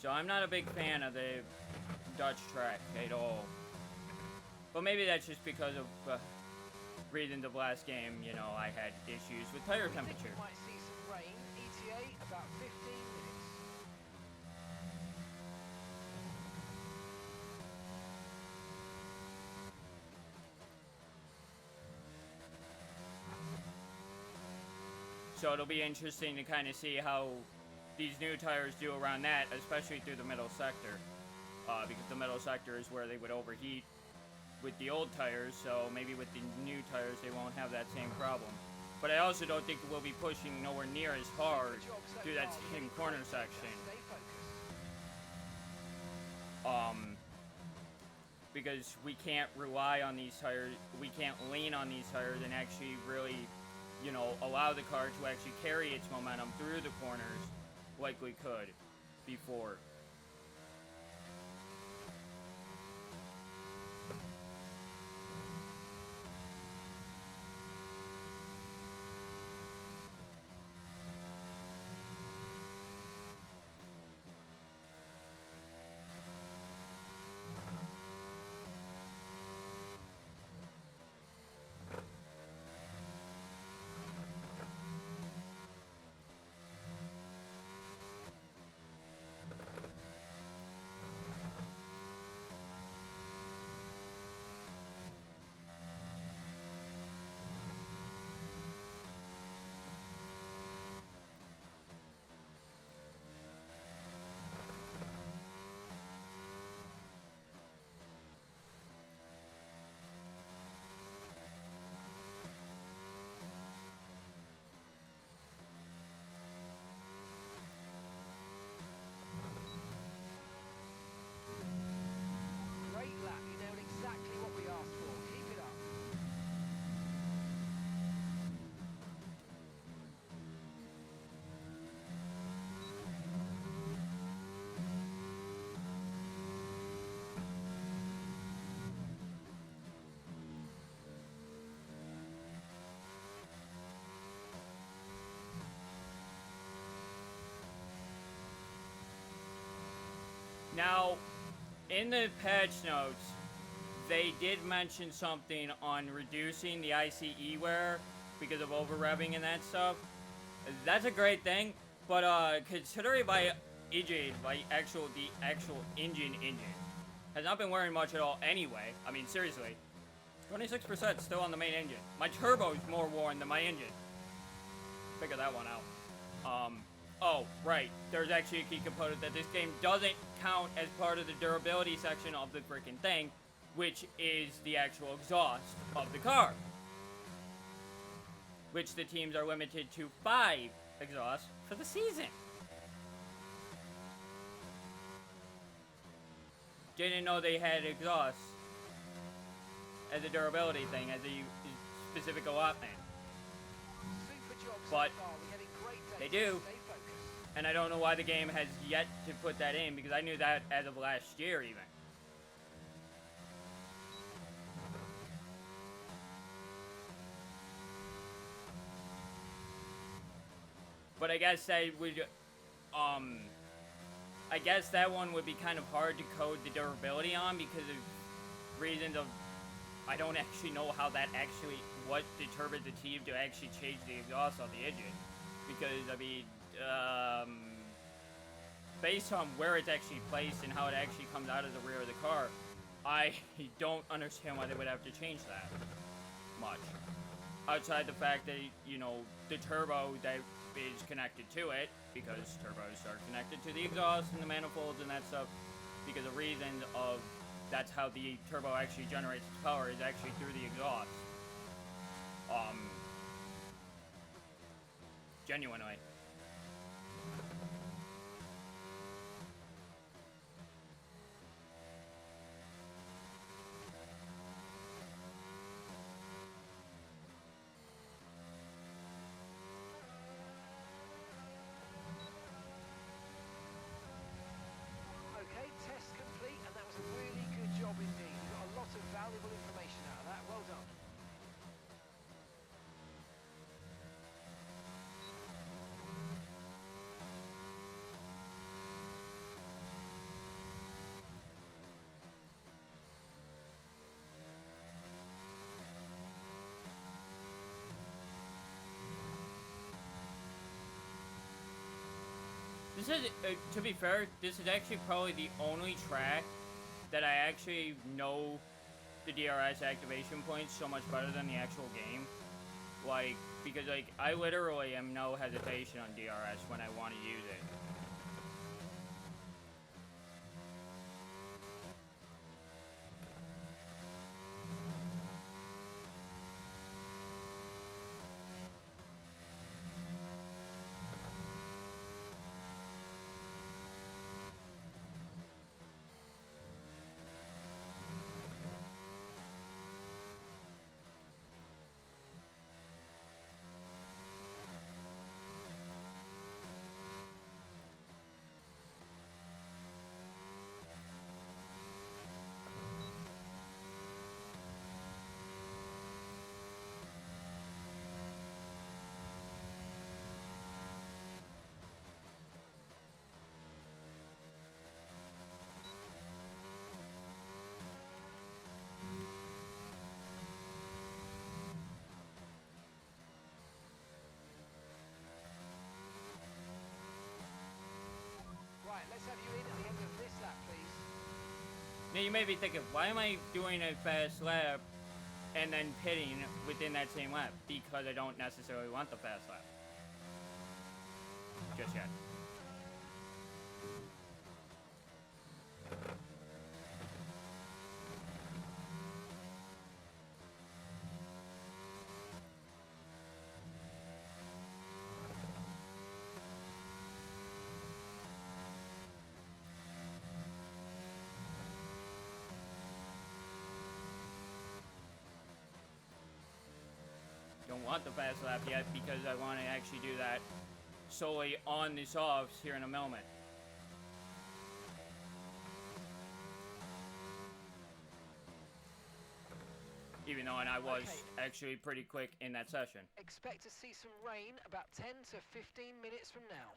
[SPEAKER 2] So I'm not a big fan of the Dutch track at all. But maybe that's just because of reading the last game, you know, I had issues with tire temperature.
[SPEAKER 4] You might see some rain, ETA about 15 minutes.
[SPEAKER 2] So it'll be interesting to kind of see how these new tires do around that, especially through the middle sector. Because the middle sector is where they would overheat with the old tires, so maybe with the new tires they won't have that same problem. But I also don't think we'll be pushing nowhere near as hard through that same corner section. Because we can't rely on these tires, we can't lean on these tires and actually really, you know, allow the car to actually carry its momentum through the corners like we could before.
[SPEAKER 4] Great lap, you nailed exactly what we asked for. Keep it up.
[SPEAKER 2] Now, in the patch notes, they did mention something on reducing the ICE wear because of over-revving and that stuff. That's a great thing, but considering my engine, the actual engine has not been wearing much at all anyway. I mean, seriously, 26% still on the main engine. My turbo's more worn than my engine. Figure that one out. Oh, right. There's actually a key component that this game doesn't count as part of the durability section of the freaking thing, which is the actual exhaust of the car. Which the teams are limited to 5 exhausts for the season. Didn't know they had exhausts as a durability thing, as a specific allotment. But they do. And I don't know why the game has yet to put that in, because I knew that as of last year even. But I guess I would, I guess that one would be kind of hard to code the durability on because of reasons of, I don't actually know how that actually, what determines the team to actually change the exhaust on the engine. Because, I mean, based on where it's actually placed and how it actually comes out of the rear of the car, I don't understand why they would have to change that much. Outside the fact that, you know, the turbo that is connected to it, because turbos are connected to the exhaust and the manifolds and that stuff, because the reason of that's how the turbo actually generates its power is actually through the exhaust. Genuinely. This is, to be fair, this is actually probably the only track that I actually know the DRS activation points so much better than the actual game. Like, because, like, I literally am no hesitation on DRS when I want to use it.
[SPEAKER 4] Right, let's have you in at the end of this lap, please.
[SPEAKER 2] Now you may be thinking, why am I doing a fast lap and then pitting within that same lap? Because I don't necessarily want the fast lap. Just yet. Don't want the fast lap yet because I want to actually do that solely on the softs here in a moment. Even though I was actually pretty quick in that session.
[SPEAKER 4] Expect to see some rain about 10 to 15 minutes from now.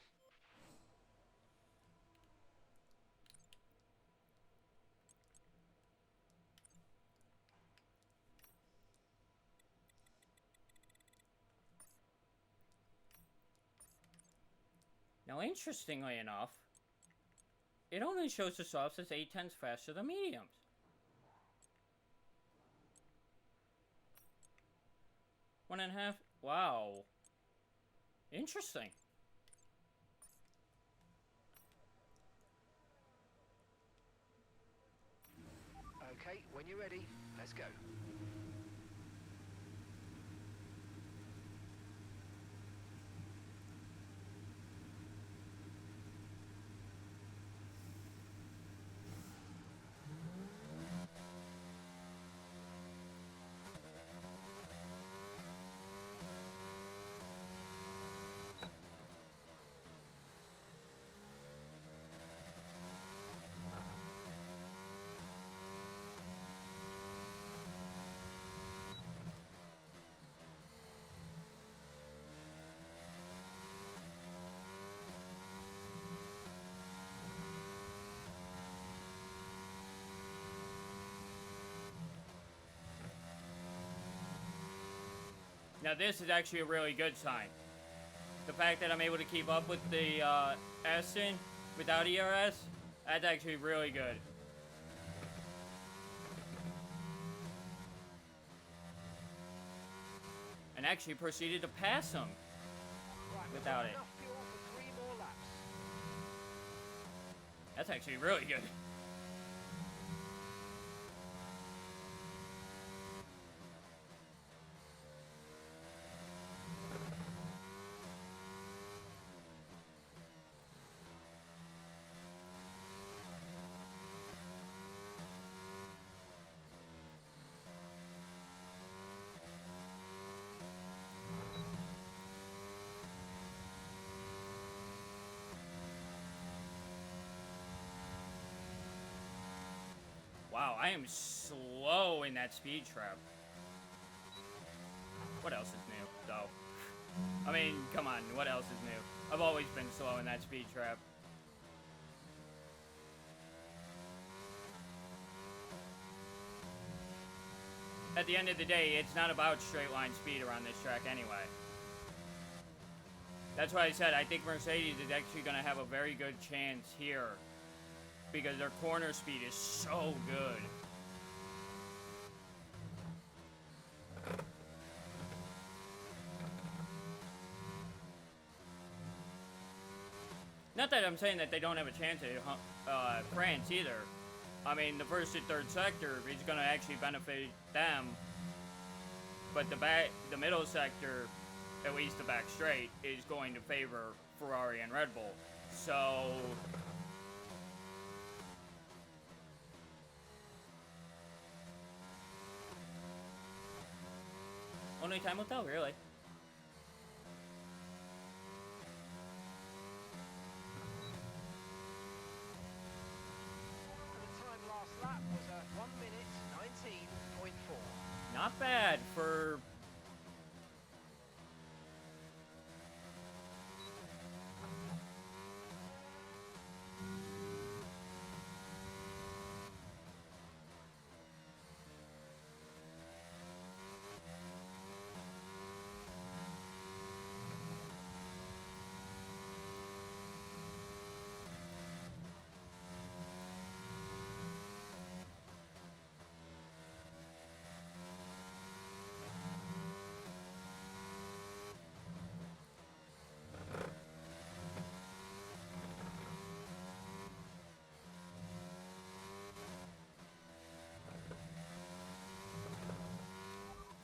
[SPEAKER 2] Now, interestingly enough, it only shows the softs as 8/10 faster than mediums. 1.5. Wow. Interesting.
[SPEAKER 4] Okay, when you're ready, let's go.
[SPEAKER 2] Now this is actually a really good sign. The fact that I'm able to keep up with the Aston without ERS, that's actually really good. And actually proceeded to pass him without it.
[SPEAKER 4] Enough fuel for 3 more laps.
[SPEAKER 2] That's actually really good. Wow, I am slow in that speed trap. What else is new, though? I mean, come on, what else is new? I've always been slow in that speed trap. At the end of the day, it's not about straight line speed around this track anyway. That's why I said I think Mercedes is actually going to have a very good chance here because their corner speed is so good. Not that I'm saying that they don't have a chance at France either. I mean, the first and third sector is going to actually benefit them, but the middle sector, at least the back straight, is going to favor Ferrari and Red Bull. So only time will tell, really.
[SPEAKER 4] The time last lap was 1 minute 19.4.
[SPEAKER 2] Not bad for...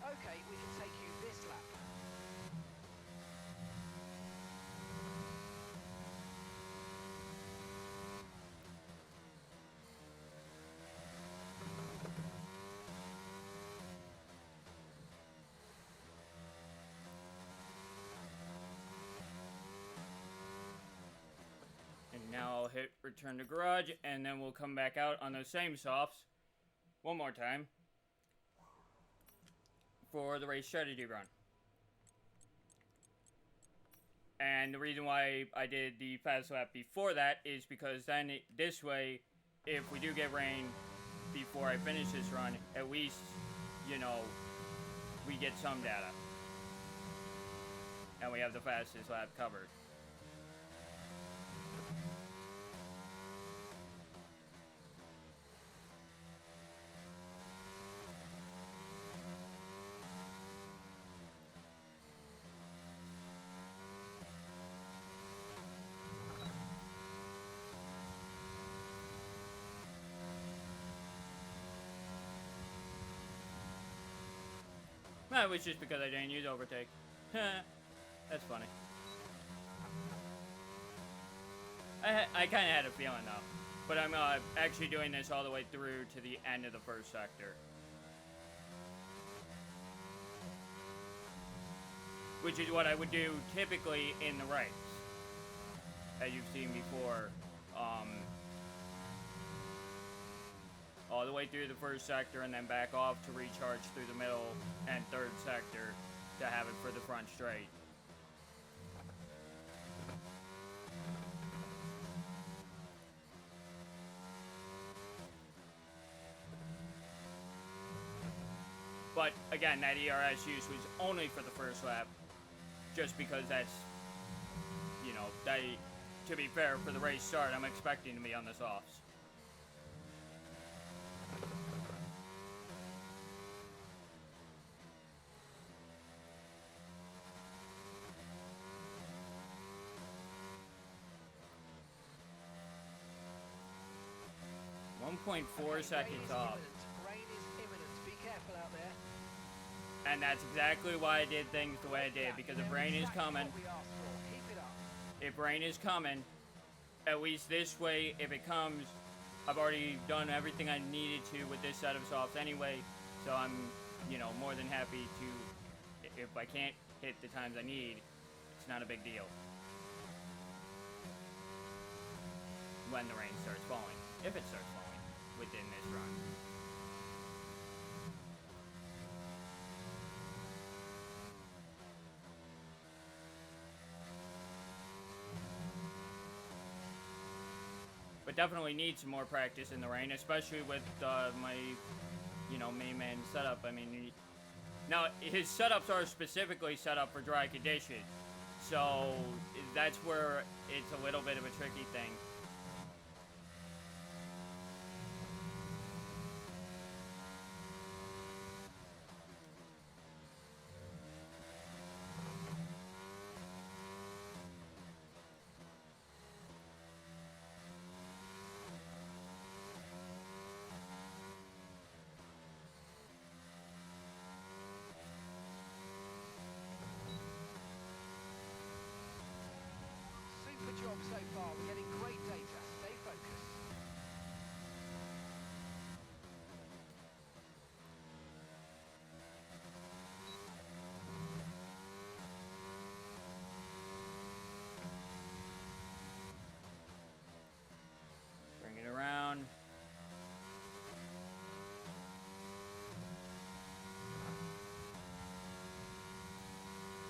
[SPEAKER 4] Okay, we can take you this lap.
[SPEAKER 2] And now I'll hit return to garage, and then we'll come back out on those same softs one more time for the race strategy run. And the reason why I did the fast lap before that is because then this way, if we do get rain before I finish this run, at least, you know, we get some data. And we have the fastest lap covered. No, it was just because I didn't use overtake. That's funny. I kind of had a feeling though, but I'm actually doing this all the way through to the end of the first sector, which is what I would do typically in the race, as you've seen before. All the way through the first sector and then back off to recharge through the middle and third sector to have it for the front straight. But again, that ERS use was only for the first lap, just because that's, you know, to be fair, for the race start, I'm expecting to be on the softs.
[SPEAKER 4] Okay,
[SPEAKER 2] 1.4 seconds off.
[SPEAKER 4] Rain is imminent. Be careful out there.
[SPEAKER 2] And that's exactly why I did things the way I did, because if rain is coming, if rain is coming, at least this way, if it comes, I've already done everything I needed to with this set of softs anyway, so I'm, you know, more than happy to, if I can't hit the times I need, it's not a big deal when the rain starts falling, if it starts falling within this run. But definitely need some more practice in the rain, especially with my, you know, main man setup. I mean, now his setups are specifically set up for dry conditions, So that's where it's a little bit of a tricky thing.
[SPEAKER 4] Super job so far. We're getting great data. Stay focused.
[SPEAKER 2] Bring it around.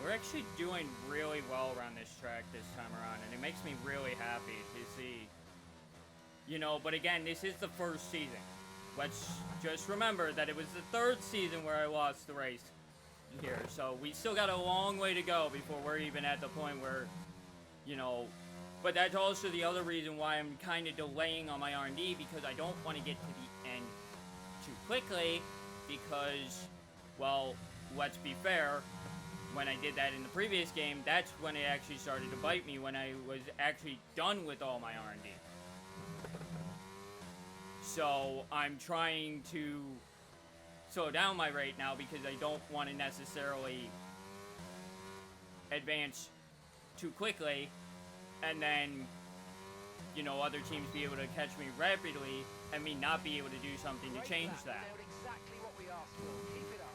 [SPEAKER 2] We're actually doing really well around this track this time around, and it makes me really happy to see. You know, but again, this is the first season. Let's just remember that it was the third season where I lost the race here, so we still got a long way to go before we're even at the point where, you know, but that's also the other reason why I'm kind of delaying on my R&D, because I don't want to get to the end too quickly, because, well, let's be fair, when I did that in the previous game, that's when it actually started to bite me, when I was actually done with all my R&D. So I'm trying to slow down my rate now because I don't want to necessarily advance too quickly and then, you know, other teams be able to catch me rapidly and me not be able to do something to change that.
[SPEAKER 4] Exactly what we asked for. Keep it up.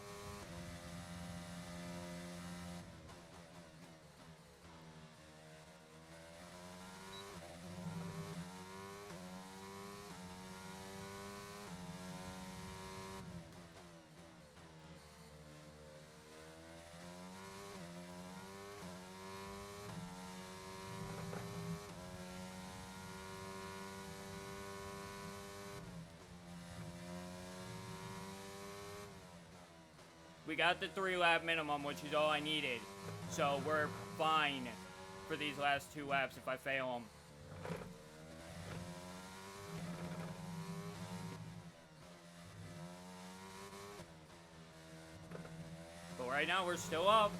[SPEAKER 2] We got the 3-lap minimum, which is all I needed. So we're fine for these last 2 laps if I fail them. But right now we're still up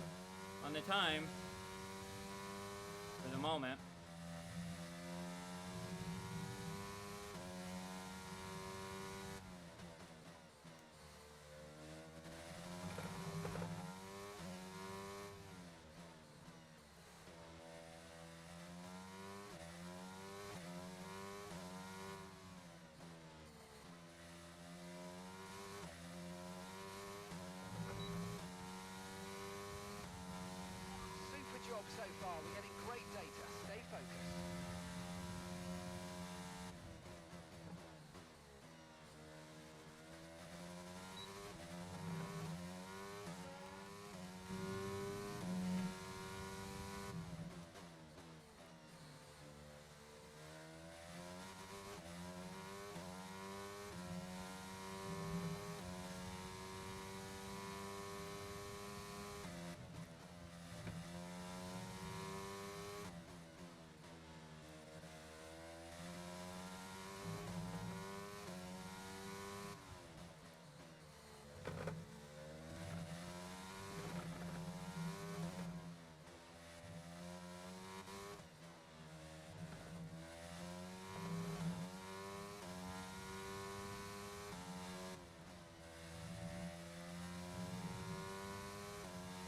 [SPEAKER 2] on the time for the moment.
[SPEAKER 4] Super job so far. We're getting great data. Stay focused.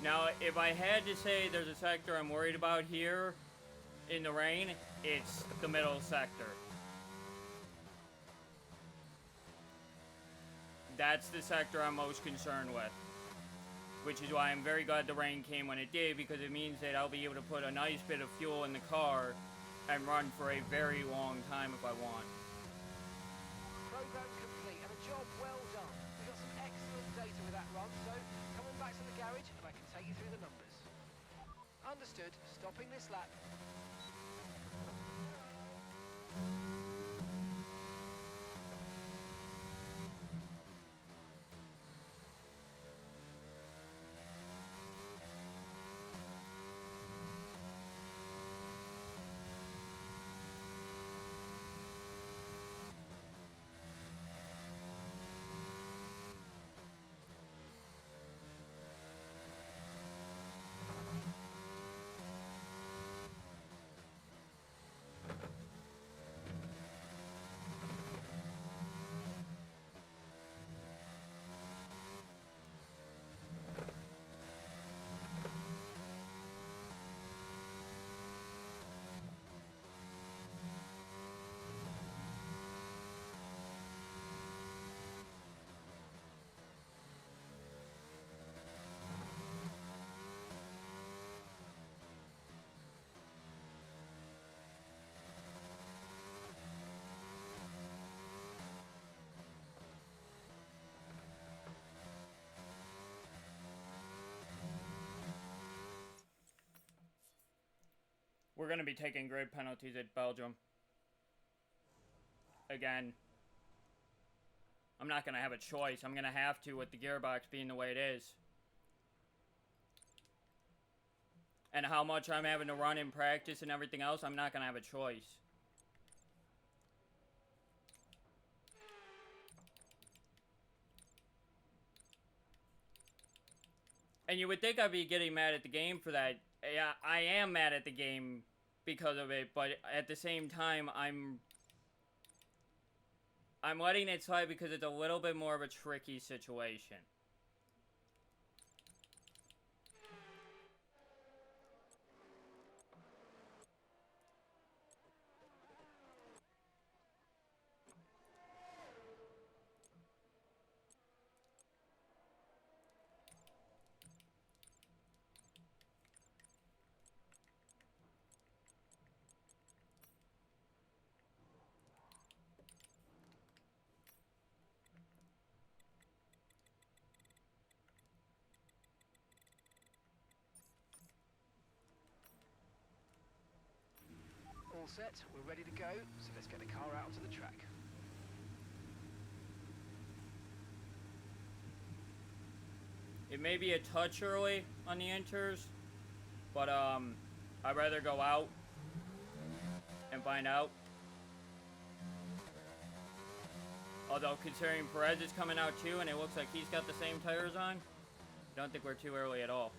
[SPEAKER 2] Now, if I had to say there's a sector I'm worried about here in the rain, it's the middle sector. That's the sector I'm most concerned with. Which is why I'm very glad the rain came when it did, because it means that I'll be able to put a nice bit of fuel in the car and run for a very long time if I want.
[SPEAKER 4] Program complete and a job well done. We got some excellent data with that run, so come on back to the garage and I can take you through the numbers. Understood. Stopping this lap.
[SPEAKER 2] We're going to be taking grid penalties at Belgium. Again. I'm not going to have a choice. I'm going to have to with the gearbox being the way it is. And how much I'm having to run in practice and everything else, I'm not going to have a choice. And you would think I'd be getting mad at the game for that. Yeah, I am mad at the game because of it, but at the same time, I'm letting it slide because it's a little bit more of a tricky situation.
[SPEAKER 4] All set, we're ready to go, so let's get the car out onto the track.
[SPEAKER 2] It may be a touch early on the inters, but I'd rather go out and find out. Although considering Perez is coming out too, and it looks like he's got the same tires on, I don't think we're too early at all.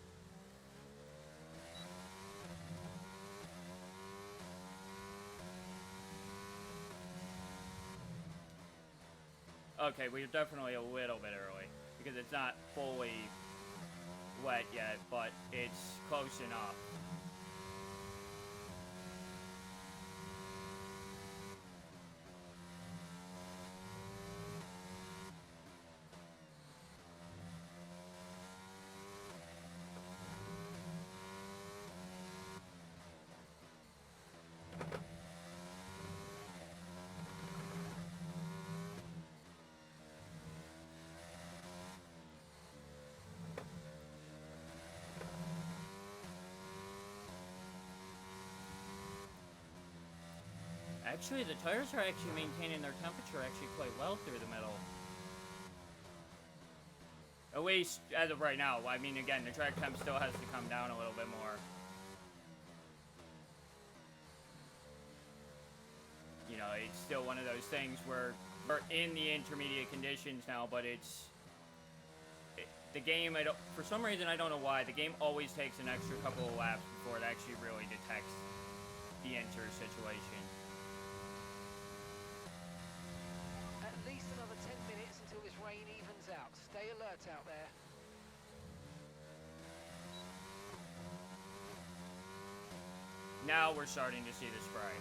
[SPEAKER 2] Okay, we're definitely a little bit early, because it's not fully wet yet, but it's close enough. Actually, the tires are actually maintaining their temperature actually quite well through the middle. At least, as of right now. I mean, again, the track temp still has to come down a little bit more. You know, it's still one of those things where we're in the intermediate conditions now, but the game, for some reason, I don't know why, the game always takes an extra couple of laps before it actually really detects the enter situation.
[SPEAKER 4] At least another 10 minutes until this rain evens out. Stay alert out there.
[SPEAKER 2] Now we're starting to see the spray.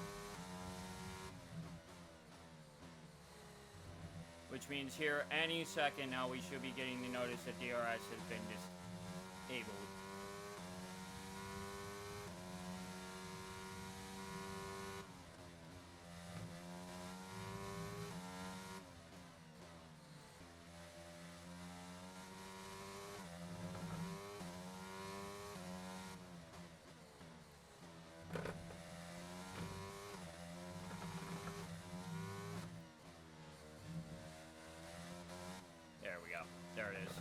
[SPEAKER 2] Which means here, any second now, we should be getting the notice that DRS has been disabled. There we go. There it is.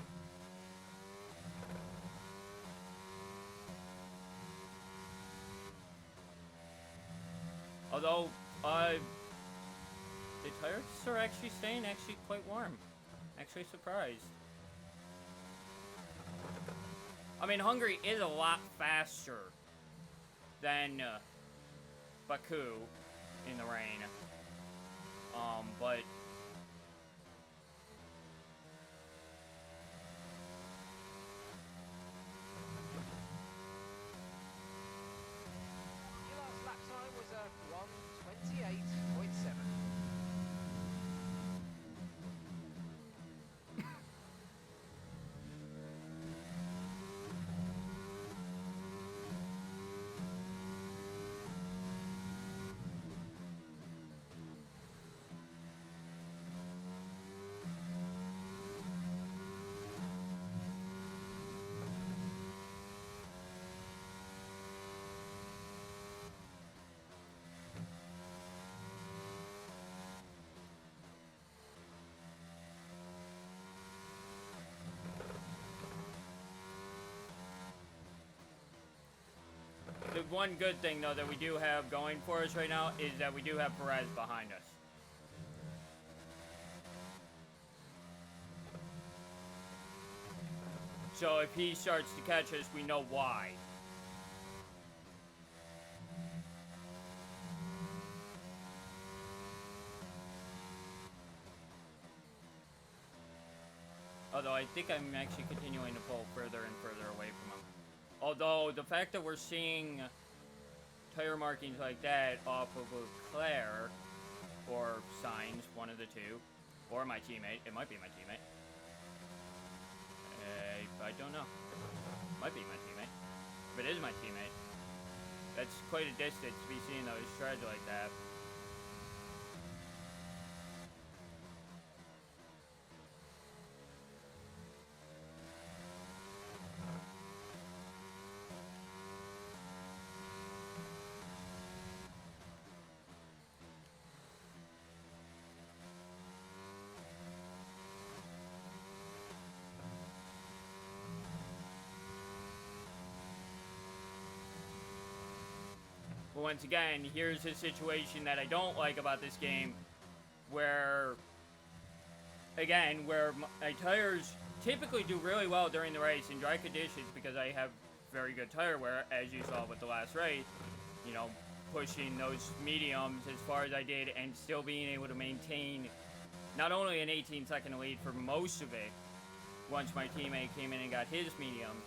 [SPEAKER 2] Although, the tires are actually staying quite warm. Actually surprised. I mean, Hungary is a lot faster than Baku in the rain. But
[SPEAKER 4] Your last lap time was a 1:28.7.
[SPEAKER 2] one good thing, though, that we do have going for us right now is that we do have Perez behind us. So if he starts to catch us, we know why. Although I think I'm actually continuing to pull further and further away from him. Although the fact that we're seeing tire markings like that off of Leclerc, or signs, one of the two, or my teammate, it might be my teammate. I don't know. Might be my teammate. If it is my teammate, that's quite a distance to be seeing those shreds like that. But once again, here's a situation that I don't like about this game, where, again, where my tires typically do really well during the race in dry conditions because I have very good tire wear, as you saw with the last race, you know, pushing those mediums as far as I did and still being able to maintain not only an 18-second lead for most of it, once my teammate came in and got his medium,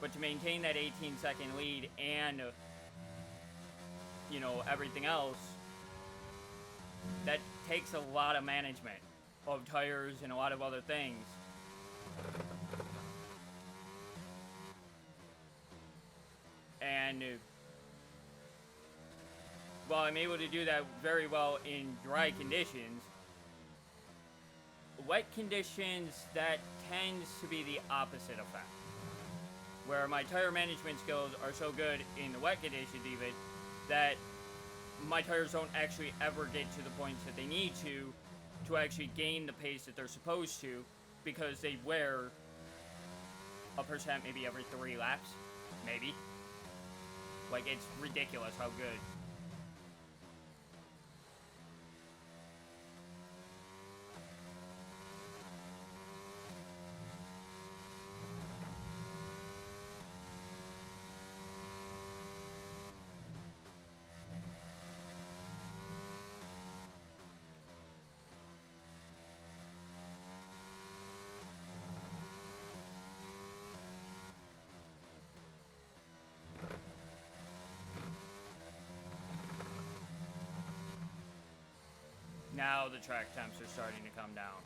[SPEAKER 2] but to maintain that 18-second lead and, you know, everything else, that takes a lot of management of tires and a lot of other things. And while I'm able to do that very well in dry conditions, wet conditions, that tends to be the opposite effect. Where my tire management skills are so good in the wet conditions even, that my tires don't actually ever get to the points that they need to actually gain the pace that they're supposed to, because they wear a percent maybe every 3 laps, maybe. Like, it's ridiculous how good. Now the track temps are starting to come down.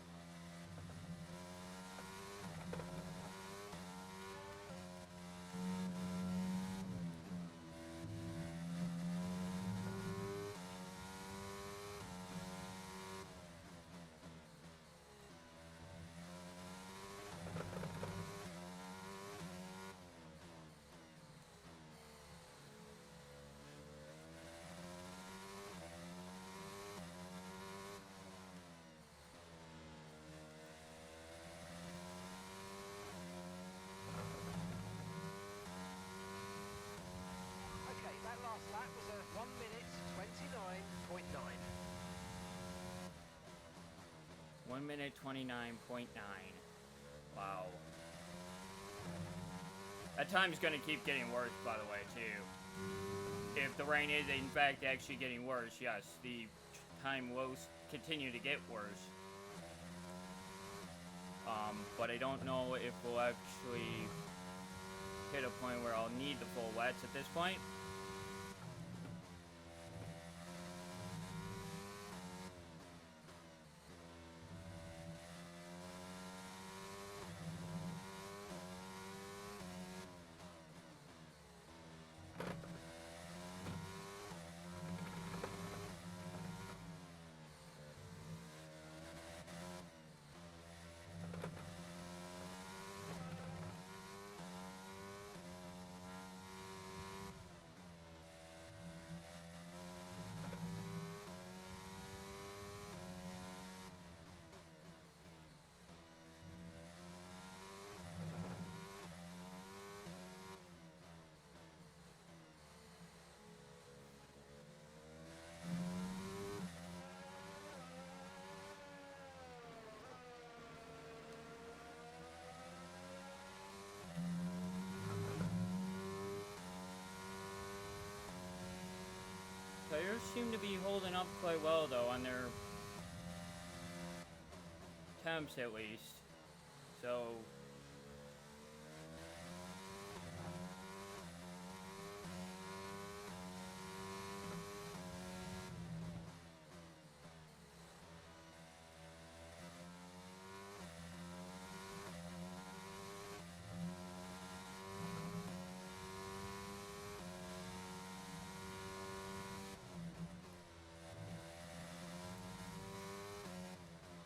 [SPEAKER 4] Okay, that last lap was a 1 minute 29.9.
[SPEAKER 2] 1 minute 29.9. Wow. That time's gonna keep getting worse, by the way, too. If the rain is in fact actually getting worse, yes, the time will continue to get worse. But I don't know if we'll actually hit a point where I'll need the full wets at this point. seem to be holding up quite well, though, on their temps at least. So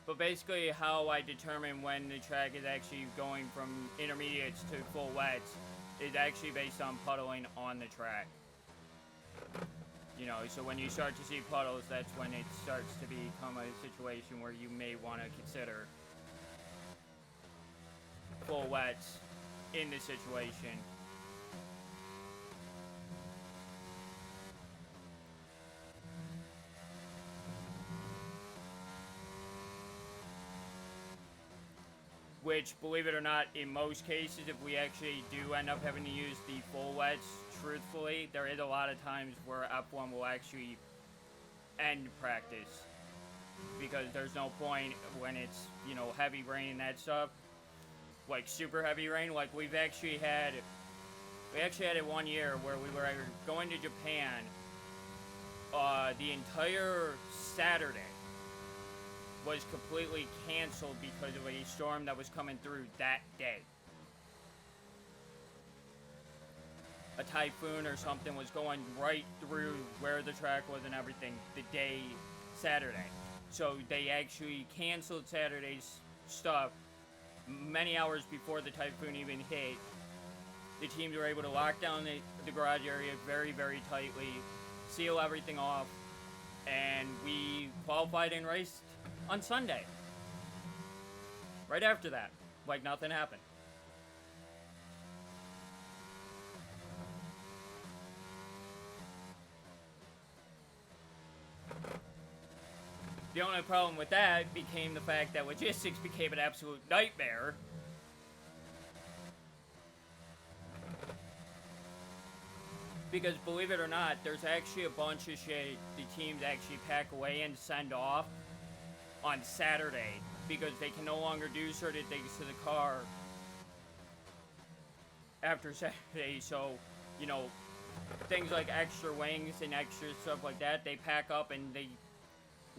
[SPEAKER 2] but basically how I determine when the track is actually going from intermediates to full wets is actually based on puddling on the track. You know, so when you start to see puddles, that's when it starts to become a situation where you may want to consider full wets in the situation. Which, believe it or not, in most cases, if we actually do end up having to use the full wets, truthfully, there is a lot of times where F1 will actually end practice. Because there's no point when it's, you know, heavy rain and that stuff. Like super heavy rain. Like we actually had it one year where we were going to Japan the entire Saturday was completely canceled because of a storm that was coming through that day. A typhoon or something was going right through where the track was and everything the day Saturday. So they actually canceled Saturday's stuff many hours before the typhoon even hit. The teams were able to lock down the garage area very, very tightly, seal everything off, and we qualified and raced on Sunday. Right after that, like nothing happened. The only problem with that became the fact that logistics became an absolute nightmare. Because believe it or not, there's actually a bunch of shit the teams actually pack away and send off on Saturday because they can no longer do certain things to the car after Saturday. So, you know, things like extra wings and extra stuff like that, they pack up and they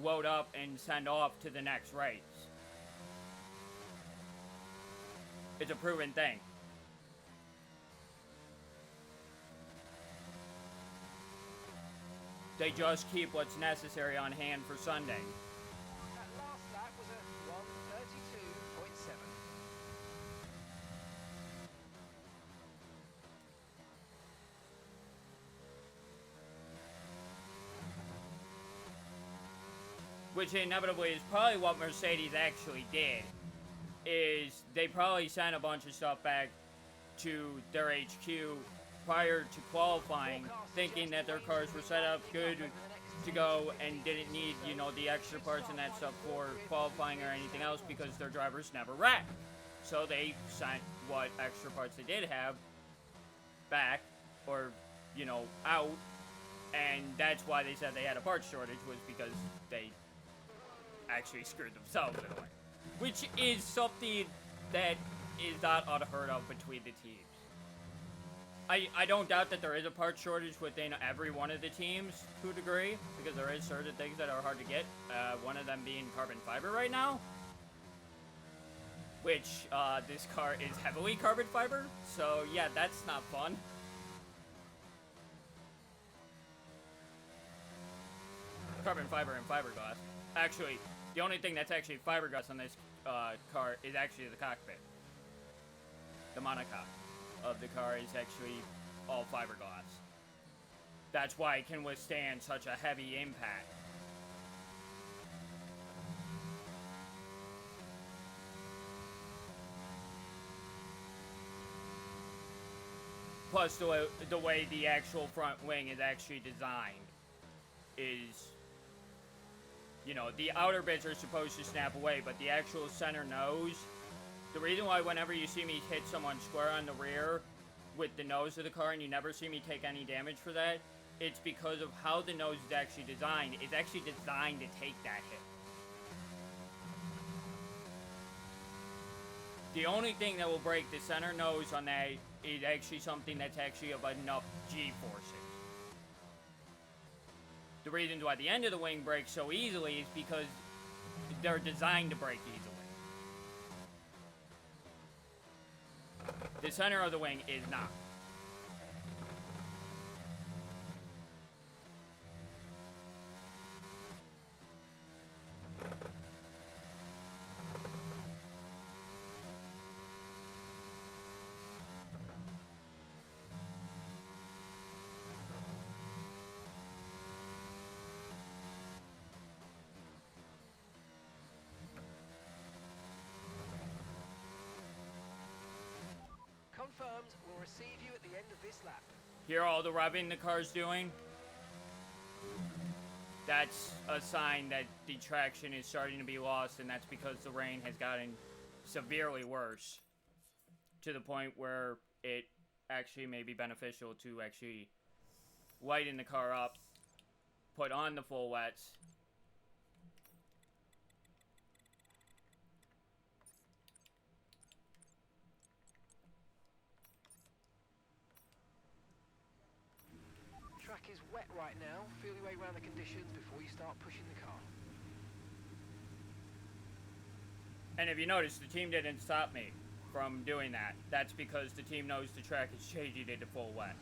[SPEAKER 2] load up and send off to the next race. It's a proven thing. They just keep what's necessary on hand for Sunday.
[SPEAKER 4] That last lap was a 1:32.7.
[SPEAKER 2] Which inevitably is probably what Mercedes actually did. Is they probably sent a bunch of stuff back to their HQ prior to qualifying, thinking that their cars were set up good to go and didn't need, you know, the extra parts and that stuff for qualifying or anything else because their drivers never wrecked. So they sent what extra parts they did have back or, you know, out, and that's why they said they had a parts shortage, was because they actually screwed themselves in a way. Which is something that is not unheard of between the teams. I don't doubt that there is a part shortage within every one of the teams to a degree, because there is certain things that are hard to get, one of them being carbon fiber right now, which this car is heavily carbon fiber, so yeah, that's not fun. Carbon fiber and fiberglass. Actually, the only thing that's actually fiberglass on this car is actually the cockpit. The monocoque of the car is actually all fiberglass. That's why it can withstand such a heavy impact. Plus, the way the actual front wing is actually designed is, you know, the outer bits are supposed to snap away, but the actual center nose, the reason why whenever you see me hit someone square on the rear with the nose of the car and you never see me take any damage for that it's because of how the nose is actually designed. It's actually designed to take that hit. The only thing that will break the center nose on that is actually something that's actually of enough G-forces. The reasons why the end of the wing breaks so easily is because they're designed to break easily. The center of the wing is not.
[SPEAKER 4] Confirmed, we'll receive you at the end of this lap.
[SPEAKER 2] Hear all the revving the car's doing? That's a sign that the traction is starting to be lost, and that's because the rain has gotten severely worse to the point where it actually may be beneficial to actually lighten the car up, put on the full wets.
[SPEAKER 4] Track is wet right now. Feel your way around the conditions before you start pushing the car.
[SPEAKER 2] And if you notice, the team didn't stop me from doing that. That's because the team knows the track is changing into full wet.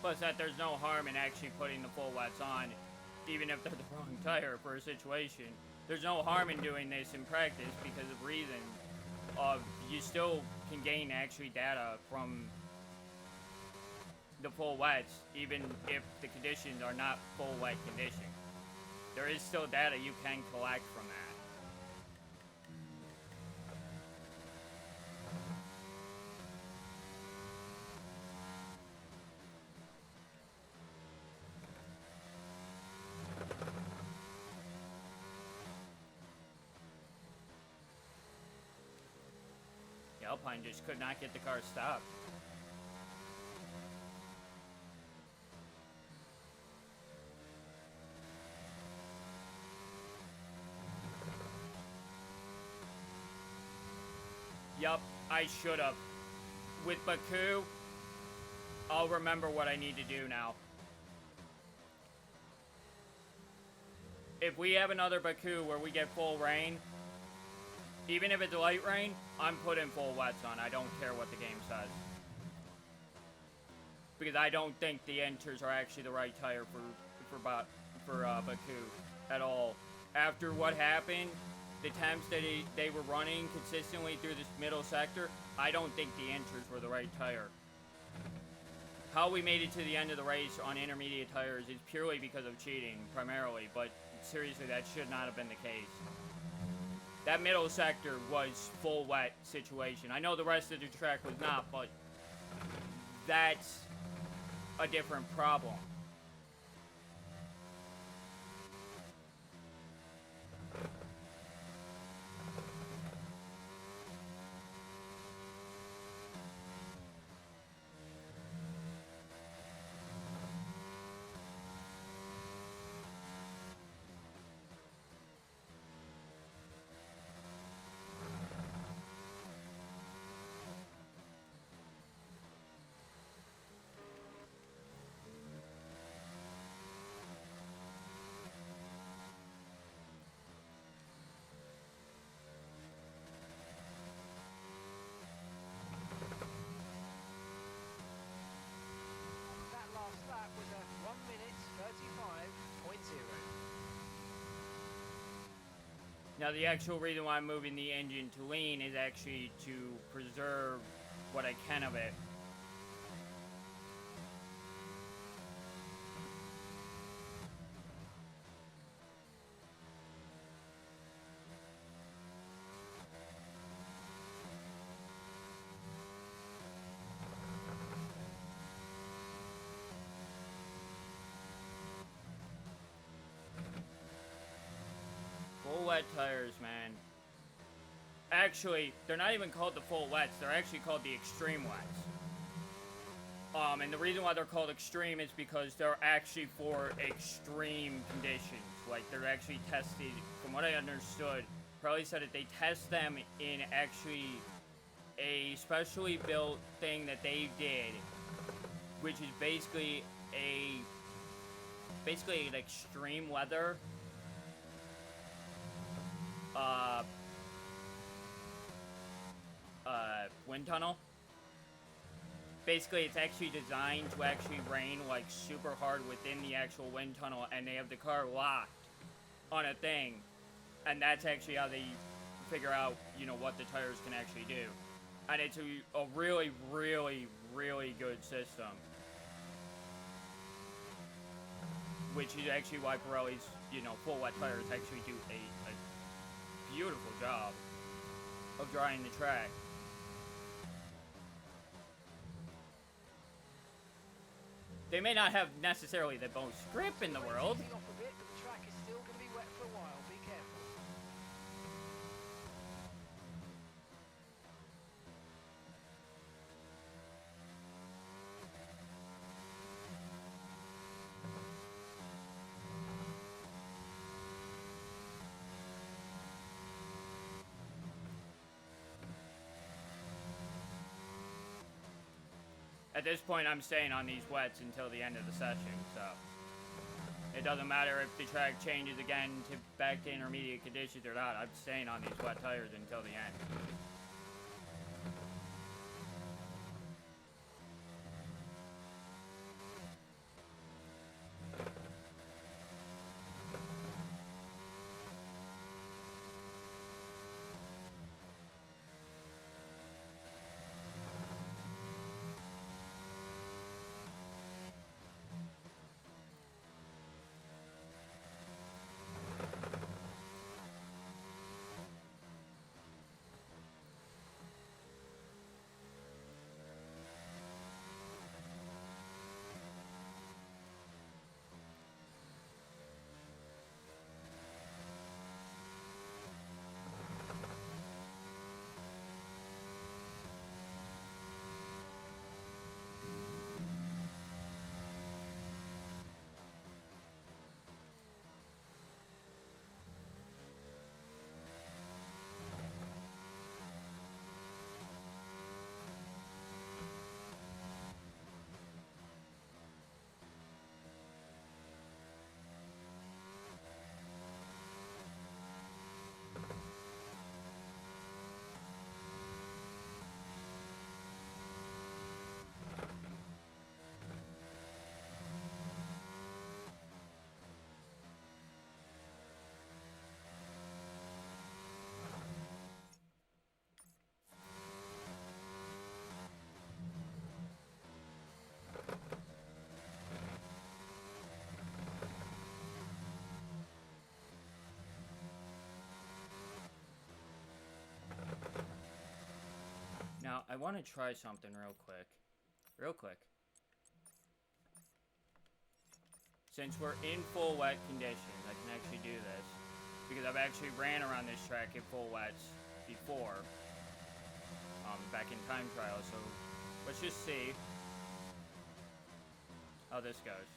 [SPEAKER 2] Plus that there's no harm in actually putting the full wets on, even if they're the wrong tire for a situation. There's no harm in doing this in practice because of reason of you still can gain actually data from the full wets, even if the conditions are not full wet conditions. There is still data you can collect from that. The Alpine just could not get the car stopped. Yup, I should have. With Baku, I'll remember what I need to do now. If we have another Baku where we get full rain, even if it's light rain, I'm putting full wets on. I don't care what the game says. Because I don't think the Enters are actually the right tire for Baku at all. After what happened, the temps that they were running consistently through this middle sector, I don't think the Enters were the right tire. How we made it to the end of the race on intermediate tires is purely because of cheating, primarily, but seriously, that should not have been the case. That middle sector was full wet situation. I know the rest of the track was not, but that's a different problem. Now, the actual reason why I'm moving the engine to lean is actually to preserve what I can of it. Full wet tires, man. Actually, they're not even called the full wets. They're actually called the extreme wets. And the reason why they're called extreme is because they're actually for extreme conditions. Like, they're actually tested, from what I understood, Probably said that they test them in actually a specially built thing that they did, which is basically an extreme weather wind tunnel. Basically, it's actually designed to actually rain like super hard within the actual wind tunnel, and they have the car locked on a thing, and that's actually how they figure out, you know, what the tires can actually do. And it's a really, really, really good system, which is actually why Pirelli's, you know, full wet tires actually do a beautiful job of drying the track. They may not have necessarily the most grip in the world.
[SPEAKER 4] Off a bit, but the track is still going to be wet for a while. Be careful.
[SPEAKER 2] At this point, I'm staying on these wets until the end of the session, so it doesn't matter if the track changes again to back to intermediate conditions or not. I'm staying on these wet tires until the end. Now, I want to try something real quick. Since we're in full wet conditions, I can actually do this, because I've actually ran around this track in full wets before, back in time trial, so let's just see how this goes.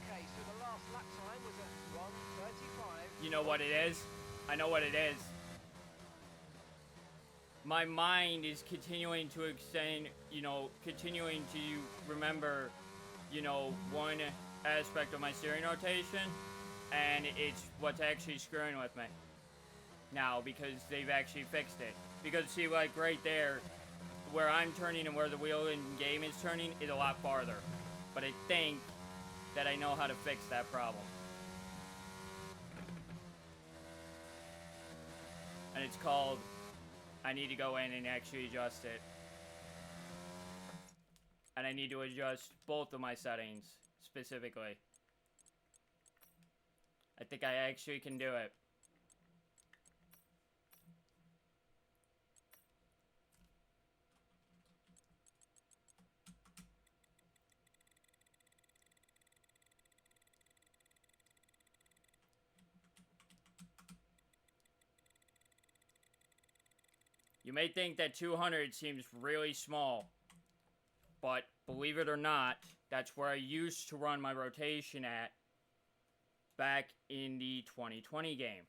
[SPEAKER 4] Okay, so the last lap time was at 1:35.
[SPEAKER 2] You know what it is? I know what it is. my mind is continuing to extend, you know, continuing to remember, you know, one aspect of my steering rotation, and it's what's actually screwing with me now, because they've actually fixed it. Because see, like right there, where I'm turning and where the wheel in game is turning is a lot farther. But I think that I know how to fix that problem. And it's called, I need to go in and actually adjust it. And I need to adjust both of my settings, specifically. I think I actually can do it. You may think that 200 seems really small, but believe it or not, that's where I used to run my rotation at back in the 2020 game.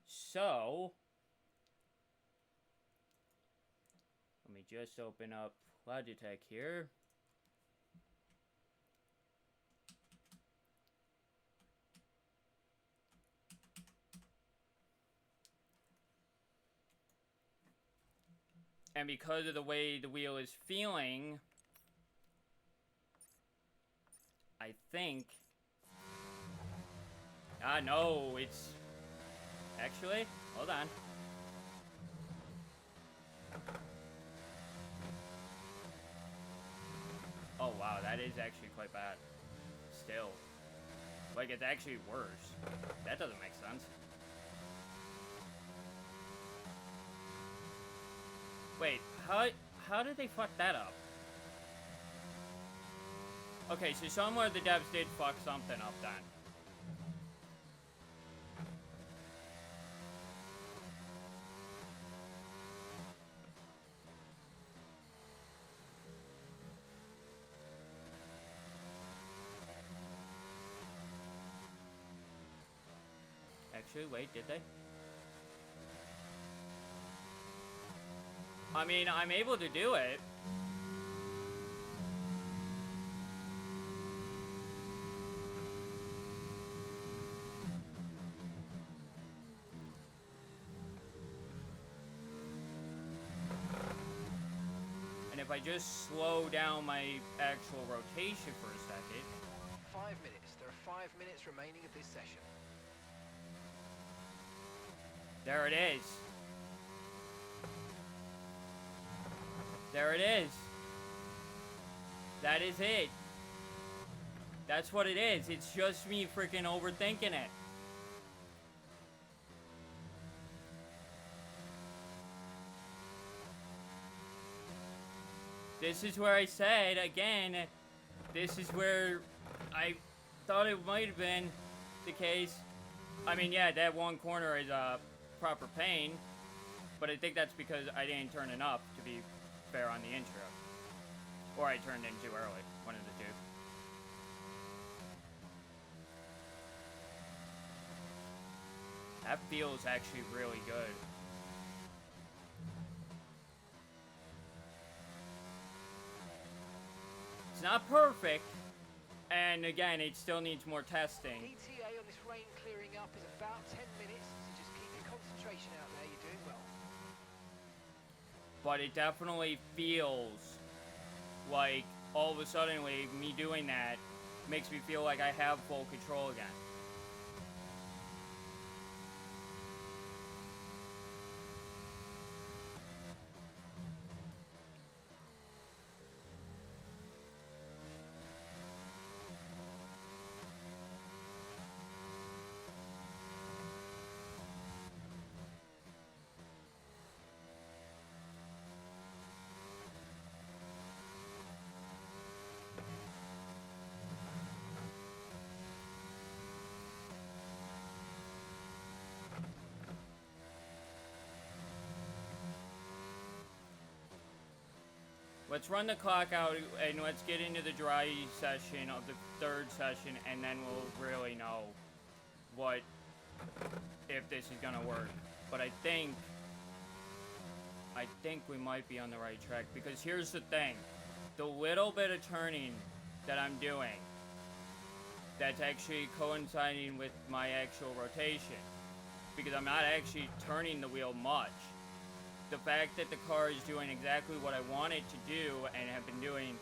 [SPEAKER 2] So, let me just open up Logitech here. And because of the way the wheel is feeling, I think... no, it's... Actually, hold on. Oh wow, that is actually quite bad. Still. Like, it's actually worse. That doesn't make sense. Wait, how did they fuck that up? Okay, so somewhere the devs did fuck something up then. Actually, wait, did they? I mean, I'm able to do it. And if I just slow down my actual rotation for a second.
[SPEAKER 4] 5 minutes. There are 5 minutes remaining of this session.
[SPEAKER 2] There it is. There it is. That is it. That's what it is. It's just me freaking overthinking it. This is where I said, again, this is where I thought it might have been the case. I mean, yeah, that one corner is a proper pain, but I think that's because I didn't turn enough, to be fair, on the intro. Or I turned in too early, one of the two. That feels actually really good. It's not perfect, and again, it still needs more testing.
[SPEAKER 4] ETA on this rain clearing up is about 10 minutes, so just keep your concentration out there, you're doing well.
[SPEAKER 2] But it definitely feels like all of a sudden, me doing that makes me feel like I have full control again. Let's run the clock out and let's get into the dry session of the third session, and then we'll really know if this is gonna work. But I think I think we might be on the right track, because here's the thing. The little bit of turning that I'm doing, that's actually coinciding with my actual rotation, because I'm not actually turning the wheel much. The fact that the car is doing exactly what I want it to do, and have been doing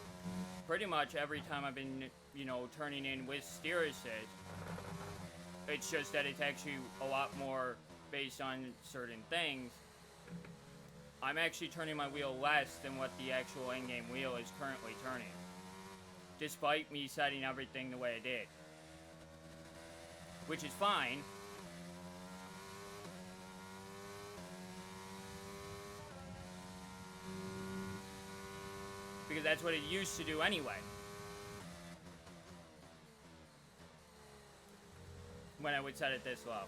[SPEAKER 2] pretty much every time I've been, you know, turning in with steer assist, it's just that it's actually a lot more based on certain things. I'm actually turning my wheel less than what the actual in-game wheel is currently turning, despite me setting everything the way I did, which is fine. Because that's what it used to do anyway. When I would set it this low.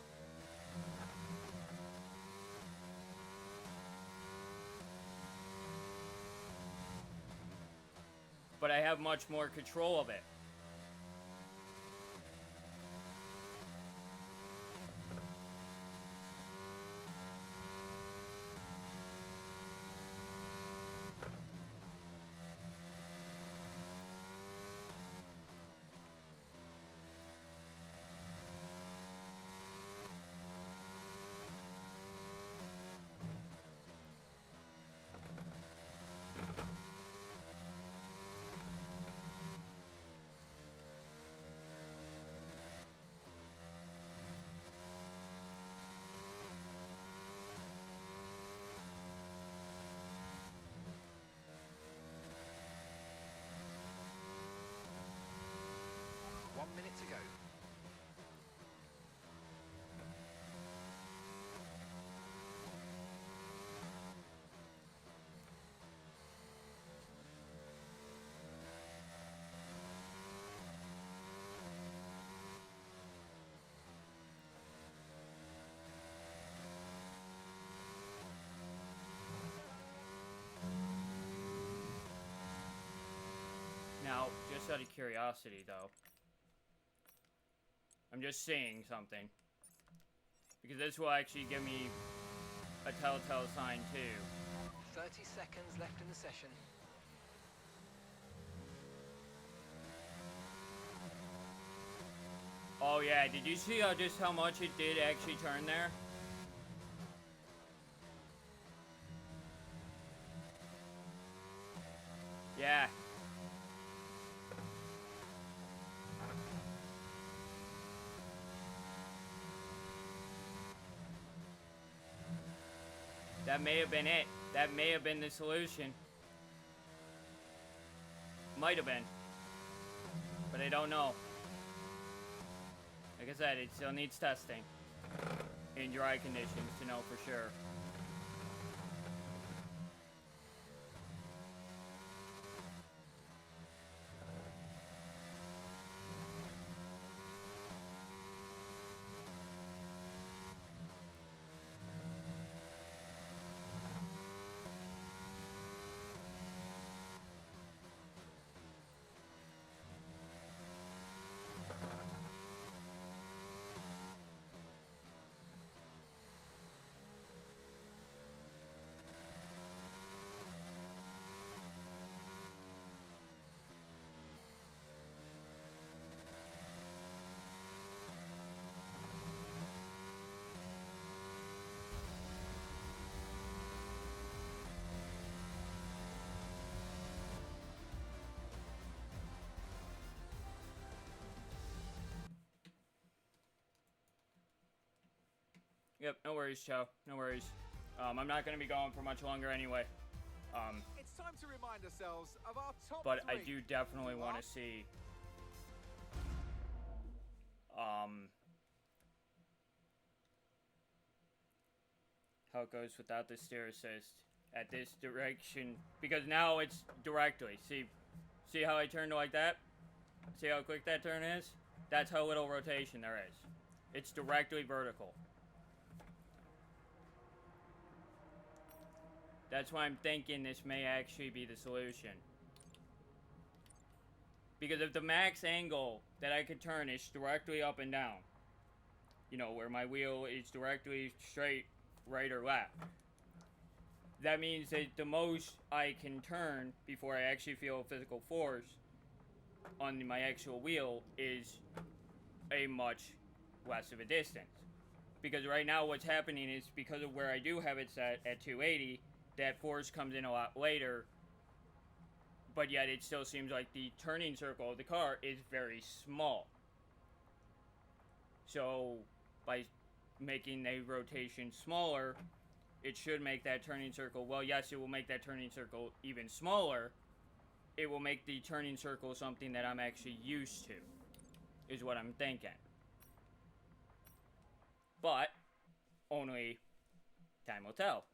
[SPEAKER 2] But I have much more control of it.
[SPEAKER 4] Minute to go.
[SPEAKER 2] Now, just out of curiosity though, I'm just saying something, because this will actually give me a telltale sign too.
[SPEAKER 4] 30 seconds left in the session.
[SPEAKER 2] Oh yeah, did you see just how much it did actually turn there? Yeah. That may have been it. That may have been the solution. Might have been. But I don't know. Like I said, it still needs testing in dry conditions to know for sure. Yep, no worries, Chow. No worries. I'm not going to be going for much longer anyway.
[SPEAKER 20] It's time to remind ourselves of our top
[SPEAKER 2] But I
[SPEAKER 20] three.
[SPEAKER 2] do definitely want to see how it goes without the steer assist at this direction, because now it's directly. See how I turned like that? See how quick that turn is? That's how little rotation there is. It's directly vertical. That's why I'm thinking this may actually be the solution. Because if the max angle that I could turn is directly up and down, you know, where my wheel is directly straight, right or left, that means that the most I can turn before I actually feel physical force on my actual wheel is a much less of a distance. Because right now what's happening is because of where I do have it set at 280, that force comes in a lot later, but yet it still seems like the turning circle of the car is very small. So by making a rotation smaller, it should make that turning circle, well, yes, it will make that turning circle even smaller. It will make the turning circle something that I'm actually used to, is what I'm thinking. But only time will tell.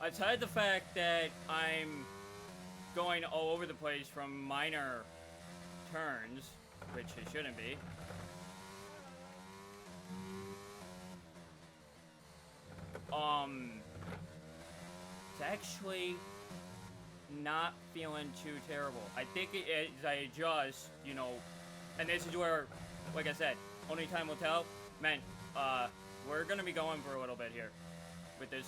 [SPEAKER 2] Aside the fact that I'm going all over the place from minor turns, which it shouldn't be. It's actually not feeling too terrible. I think as I adjust, you know, and this is where, like I said, only time will tell. Man, we're gonna be going for a little bit here with this,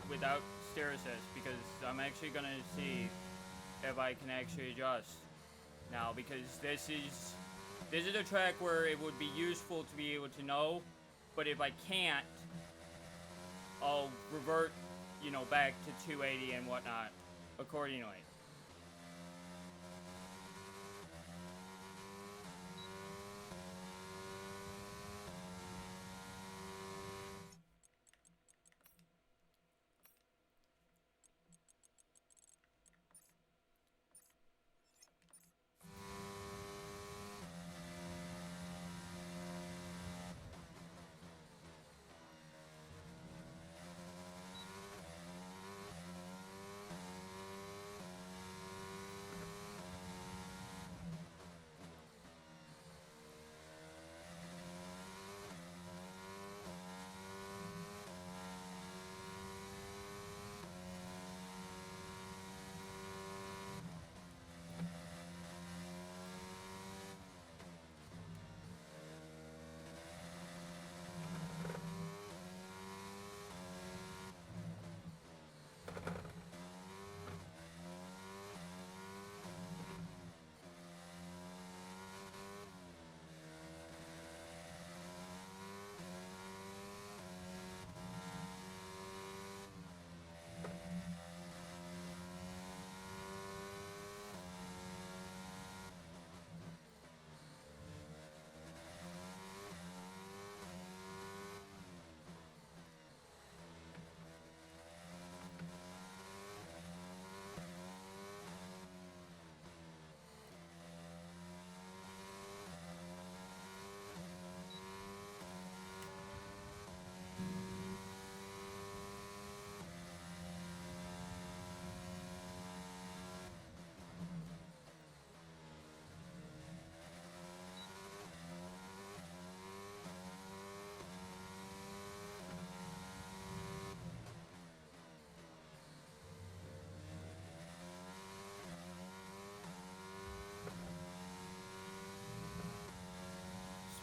[SPEAKER 2] without steer assist, because I'm actually gonna see if I can actually adjust now, because this is a track where it would be useful to be able to know, but if I can't, I'll revert, you know, back to 280 and whatnot accordingly.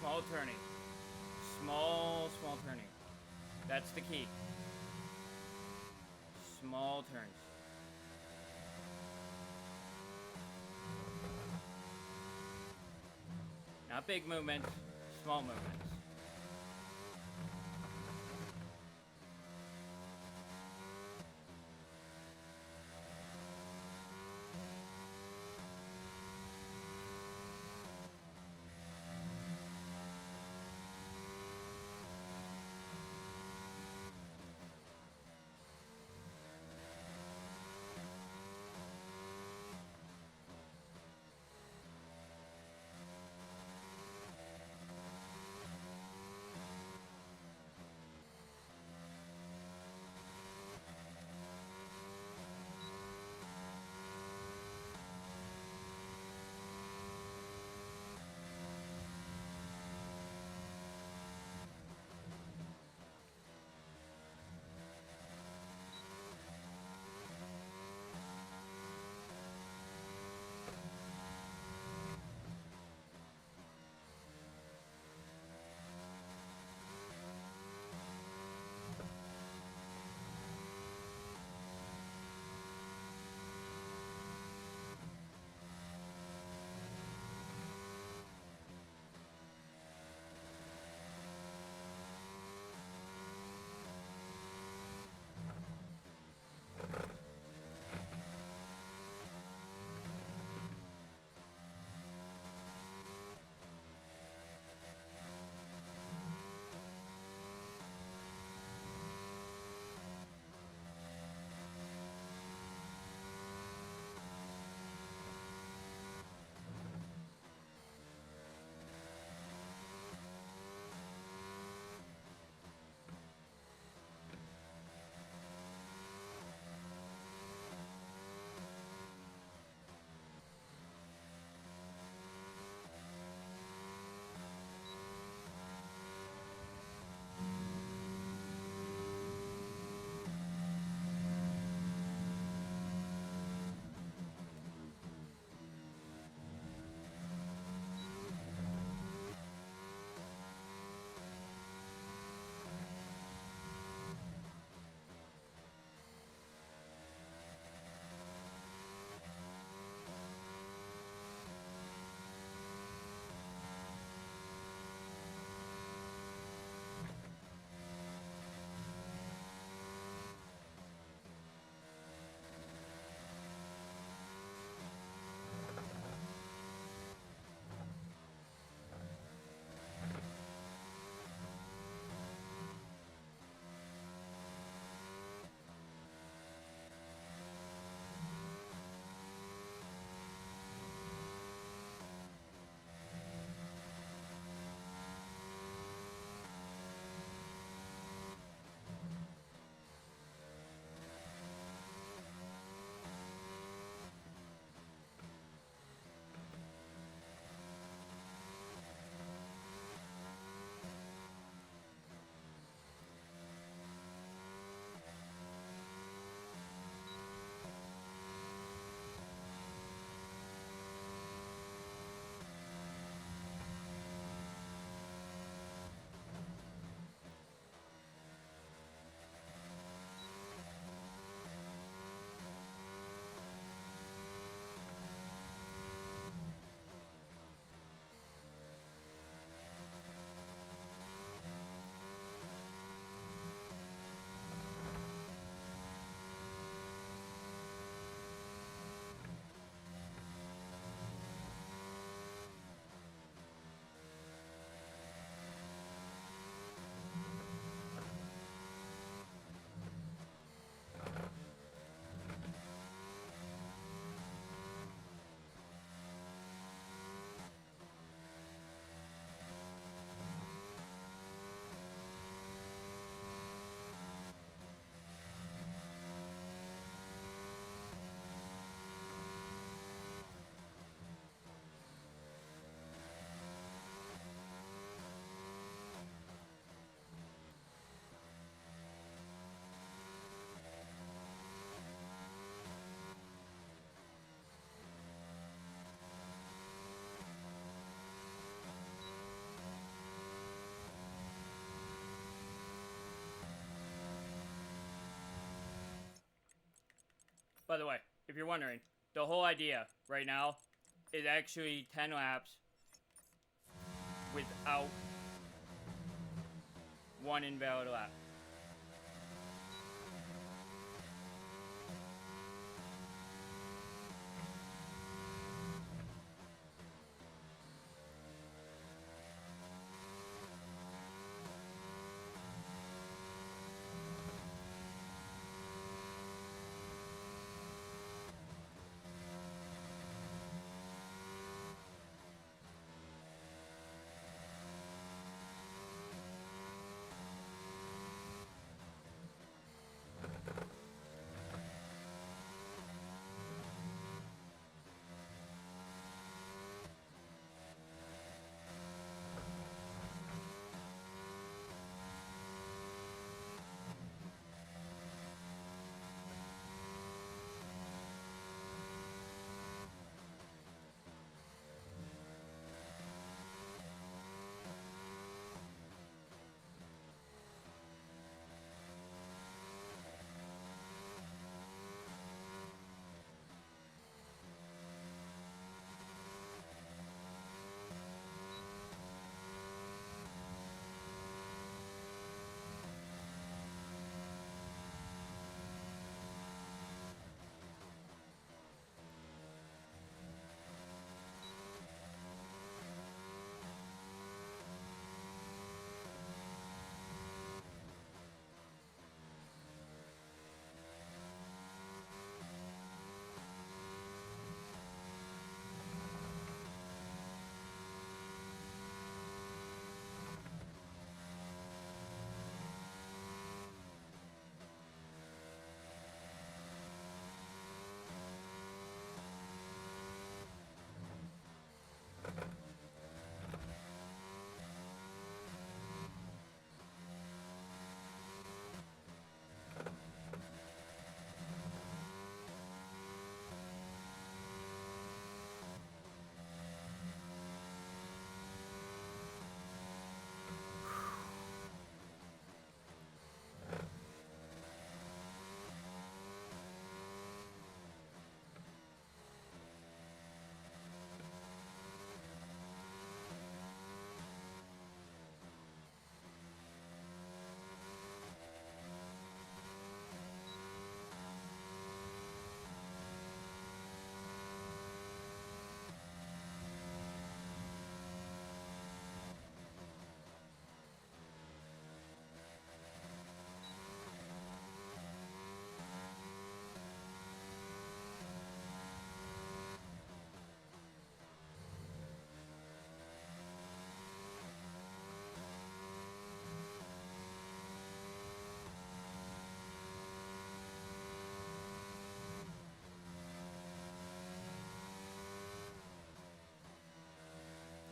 [SPEAKER 2] Small turning. Small turning. That's the key. Small turns. Not big movements, small movements. By the way, if you're wondering, the whole idea right now is actually 10 laps without one invalid lap.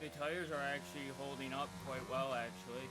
[SPEAKER 2] The tires are actually holding up quite well, actually.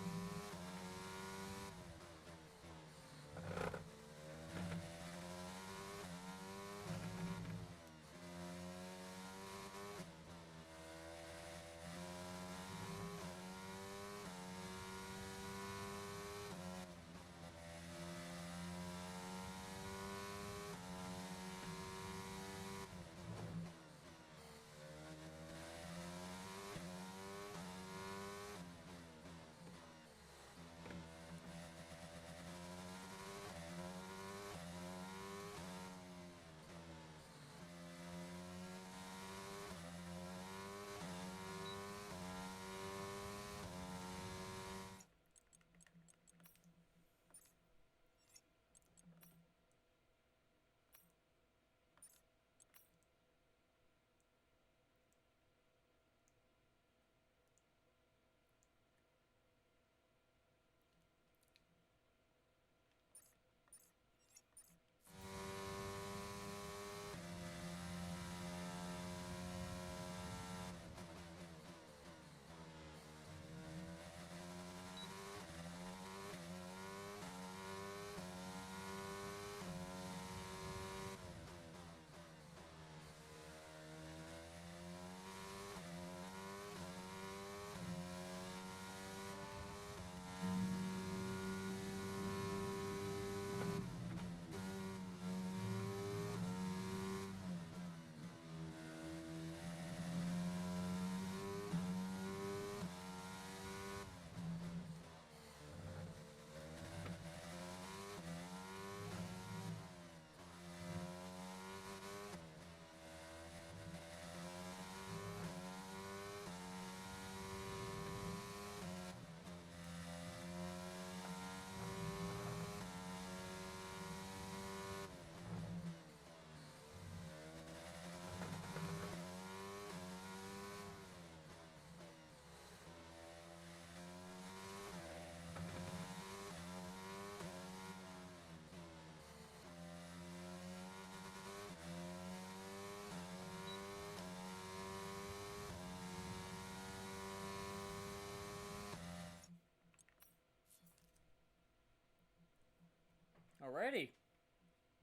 [SPEAKER 2] Alrighty.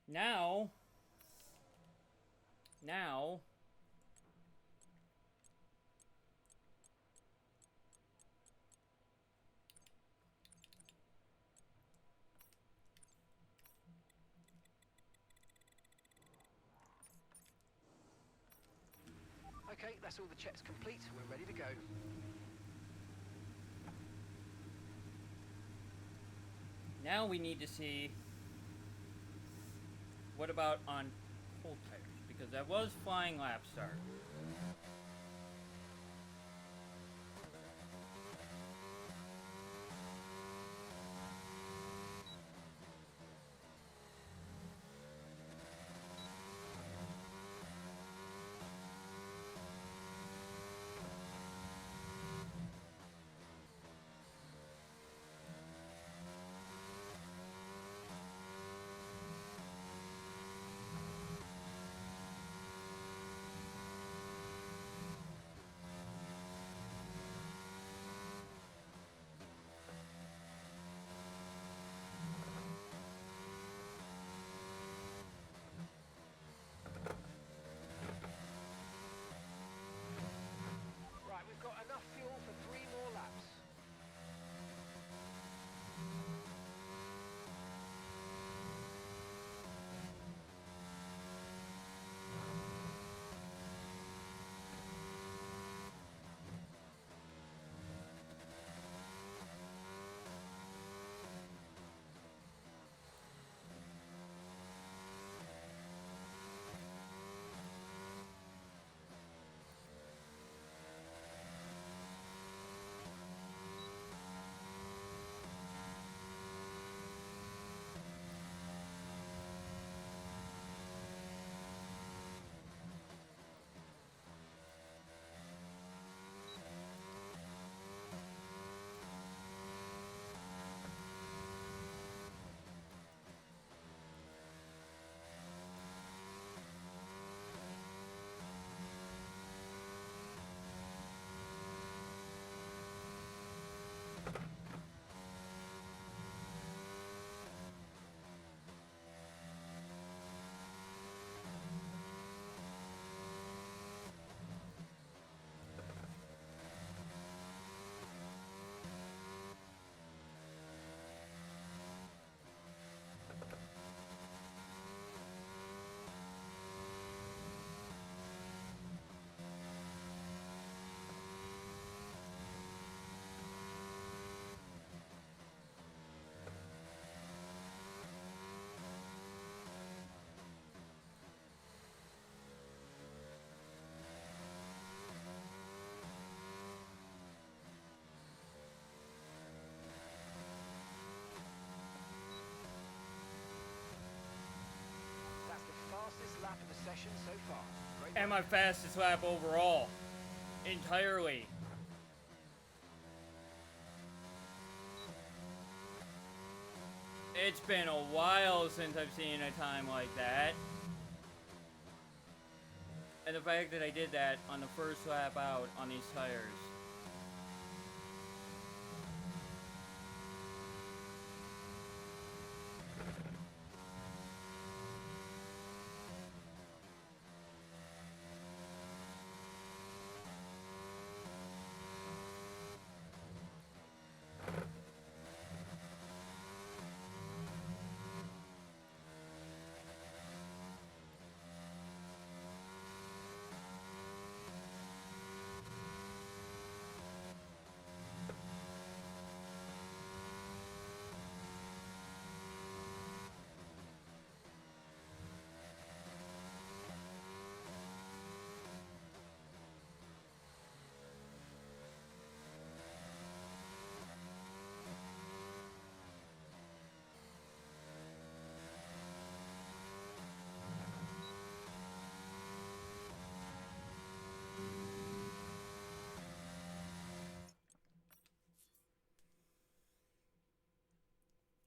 [SPEAKER 2] Now...
[SPEAKER 4] Okay, that's all the checks complete. We're ready to go.
[SPEAKER 2] Now we need to see... What about on cold tires? Because that was flying lap start.
[SPEAKER 4] Right, we've got enough fuel for 3 more laps. That's the fastest lap of the session so far. Great
[SPEAKER 2] And my fastest lap overall. Entirely. It's been a while since I've seen a time like that. And the fact that I did that on the first lap out on these tires.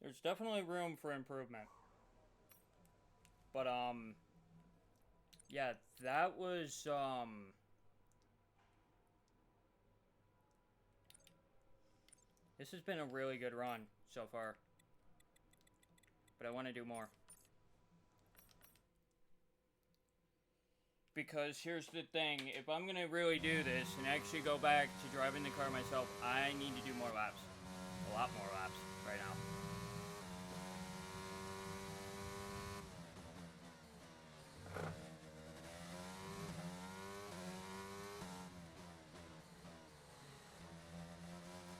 [SPEAKER 2] There's definitely room for improvement. But, yeah, that was, this has been a really good run so far. But I want to do more. Because here's the thing, if I'm gonna really do this and actually go back to driving the car myself, I need to do more laps. A lot more laps right now.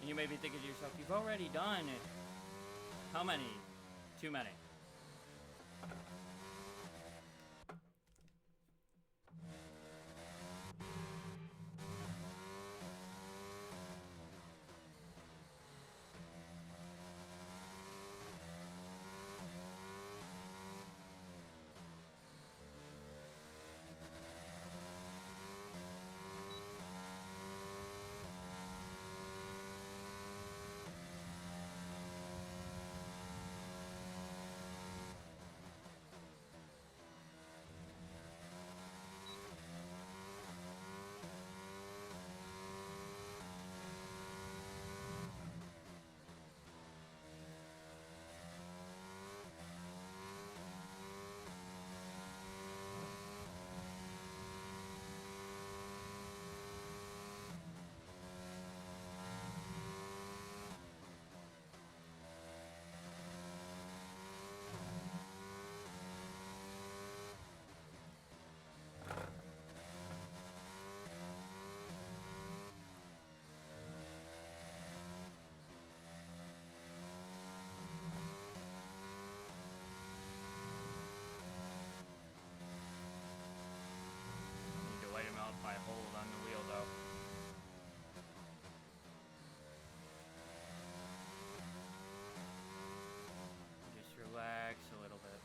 [SPEAKER 2] And you may be thinking to yourself, you've already done it. How many? Too many. Need to light him out by hold on the wheel though. Just relax a little bit.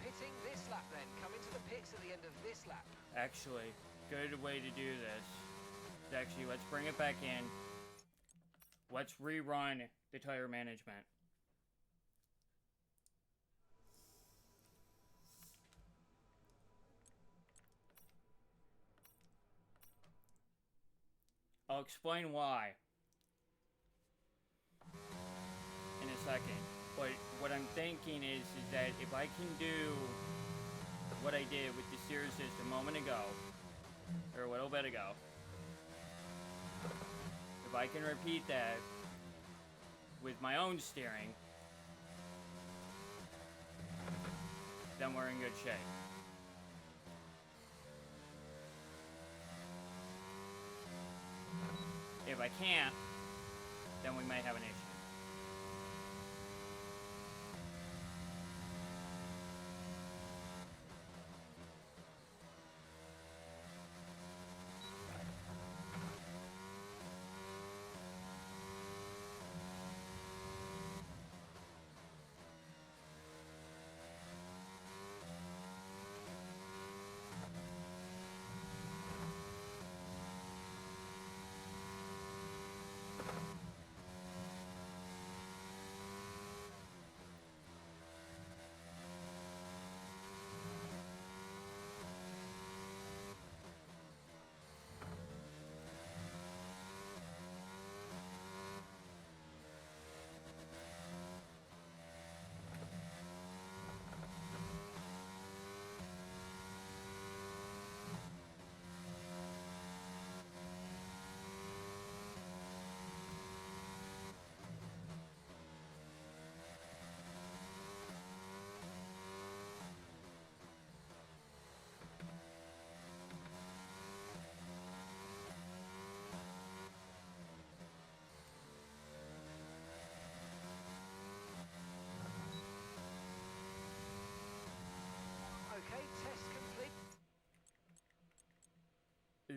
[SPEAKER 4] Pitting this lap then. Come into the pits at the end of this lap.
[SPEAKER 2] Actually, good way to do this. Actually, let's bring it back in. Let's rerun the tire management. I'll explain why in a second. But what I'm thinking is that if I can do what I did with the steer assist a moment ago, or a little bit ago, if I can repeat that with my own steering, then we're in good shape. If I can't, then we might have an issue.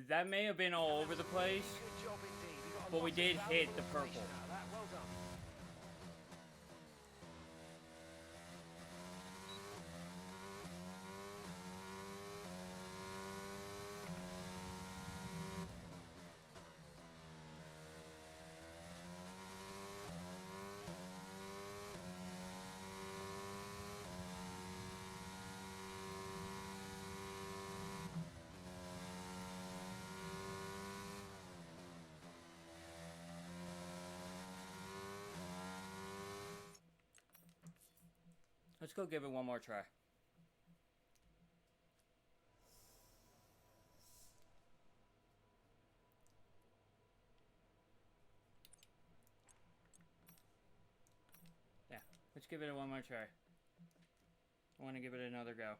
[SPEAKER 2] That may have been all over the place,
[SPEAKER 4] Good job indeed. We got a
[SPEAKER 2] but we
[SPEAKER 4] lot of
[SPEAKER 2] did hit
[SPEAKER 4] valuable
[SPEAKER 2] the purple.
[SPEAKER 4] information out of that. Well done.
[SPEAKER 2] Let's go give it one more try. Yeah, let's give it one more try. I want to give it another go.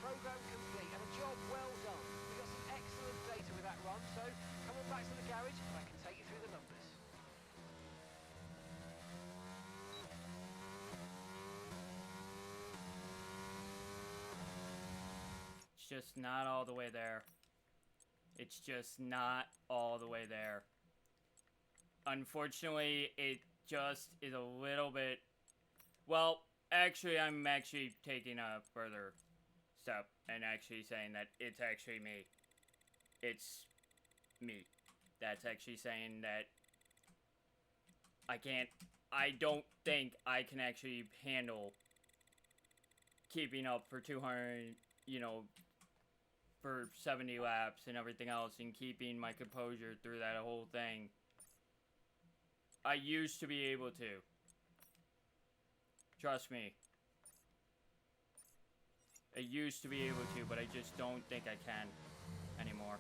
[SPEAKER 4] Program complete and a job well done. We got some excellent data with that run, so come on back to the garage and I can take you through the numbers.
[SPEAKER 2] It's just not all the way there. It's just not all the way there. Unfortunately, it just is a little bit... Well, actually, I'm actually taking a further step and actually saying that it's actually me. It's me. That's actually saying that I don't think I can actually handle keeping up for 200, you know, for 70 laps and everything else and keeping my composure through that whole thing. I used to be able to. Trust me. I used to be able to, but I just don't think I can anymore.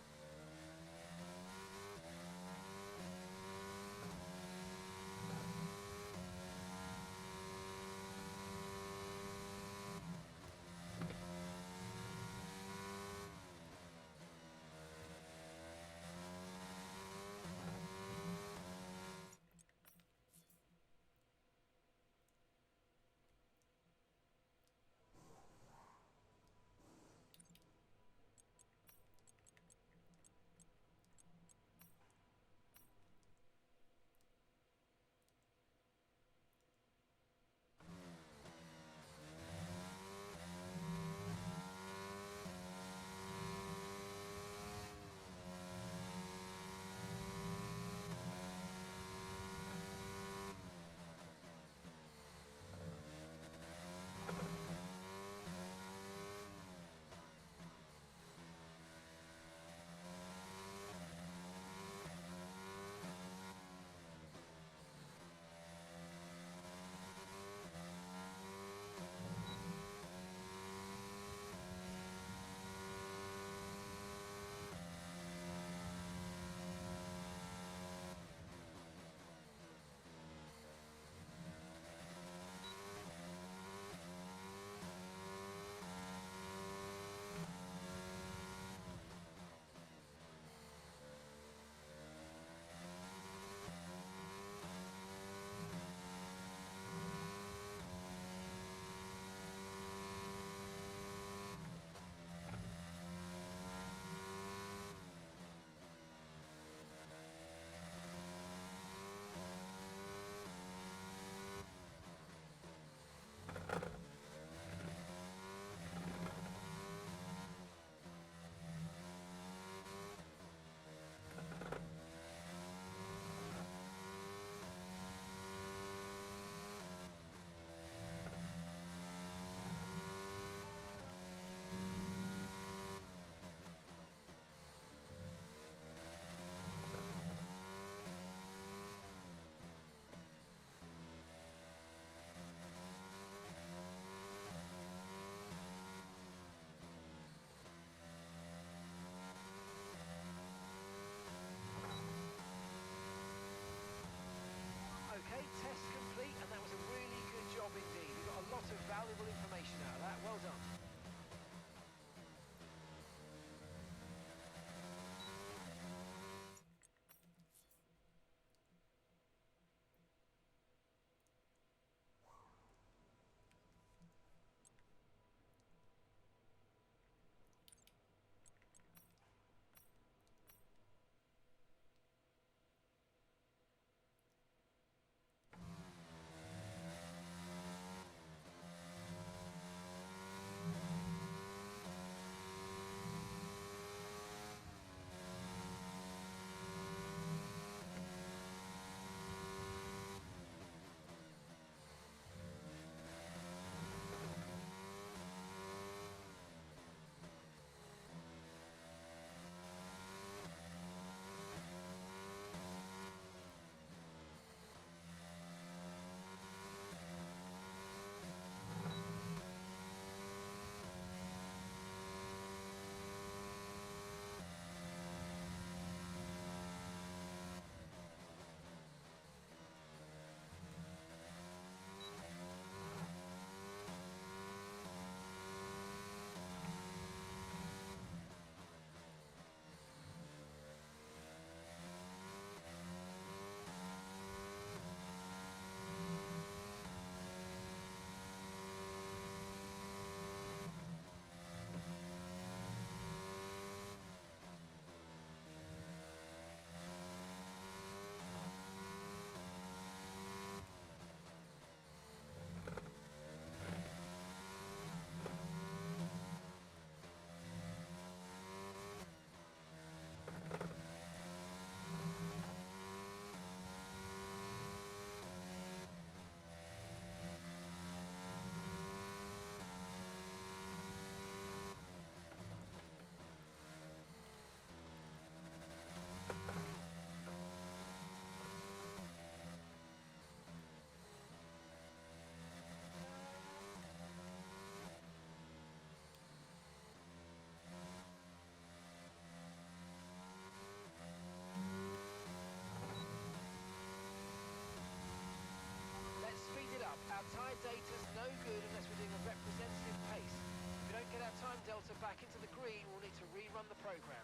[SPEAKER 4] back into the green, we'll need to rerun the program.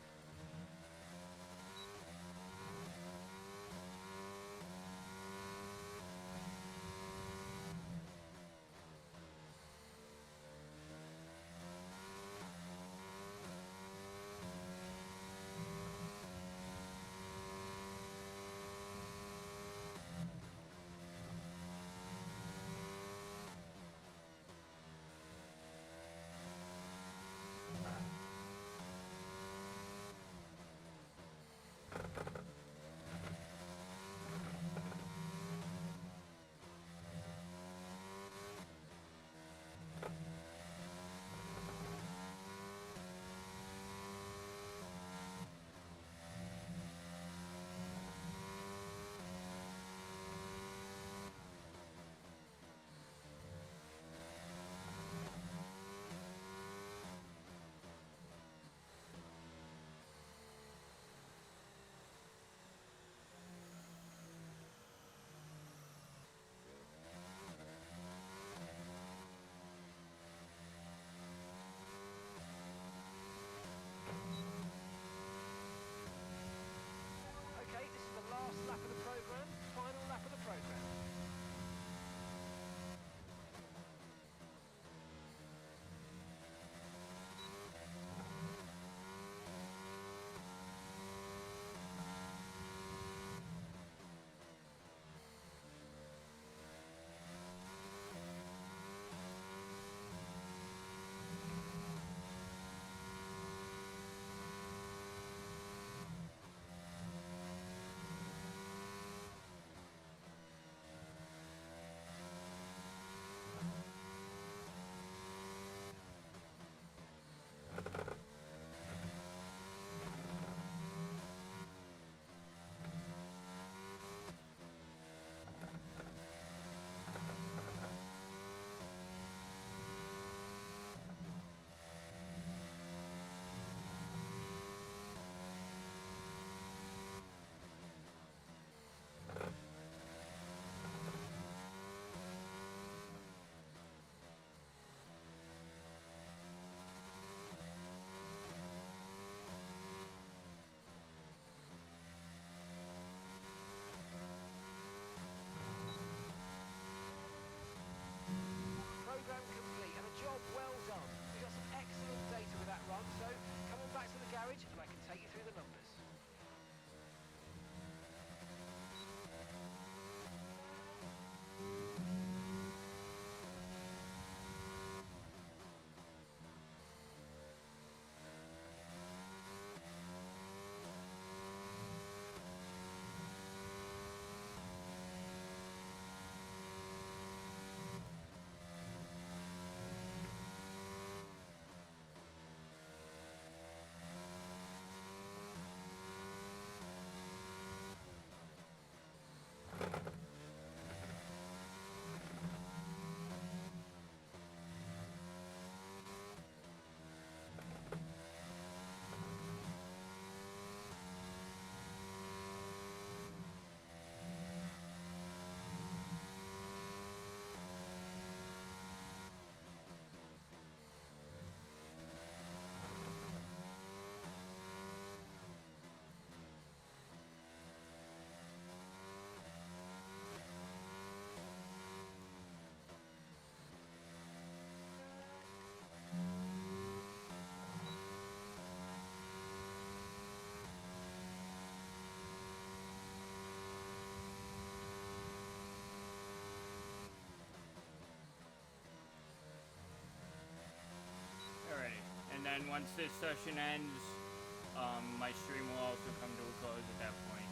[SPEAKER 4] Okay, this is the last lap of the program, final lap of the program. Program complete and a job well done. We got some excellent data with that run, so come on back to the garage and I can take you through the numbers.
[SPEAKER 2] Alrighty, and then once this session ends, my stream will also come to a close at that point,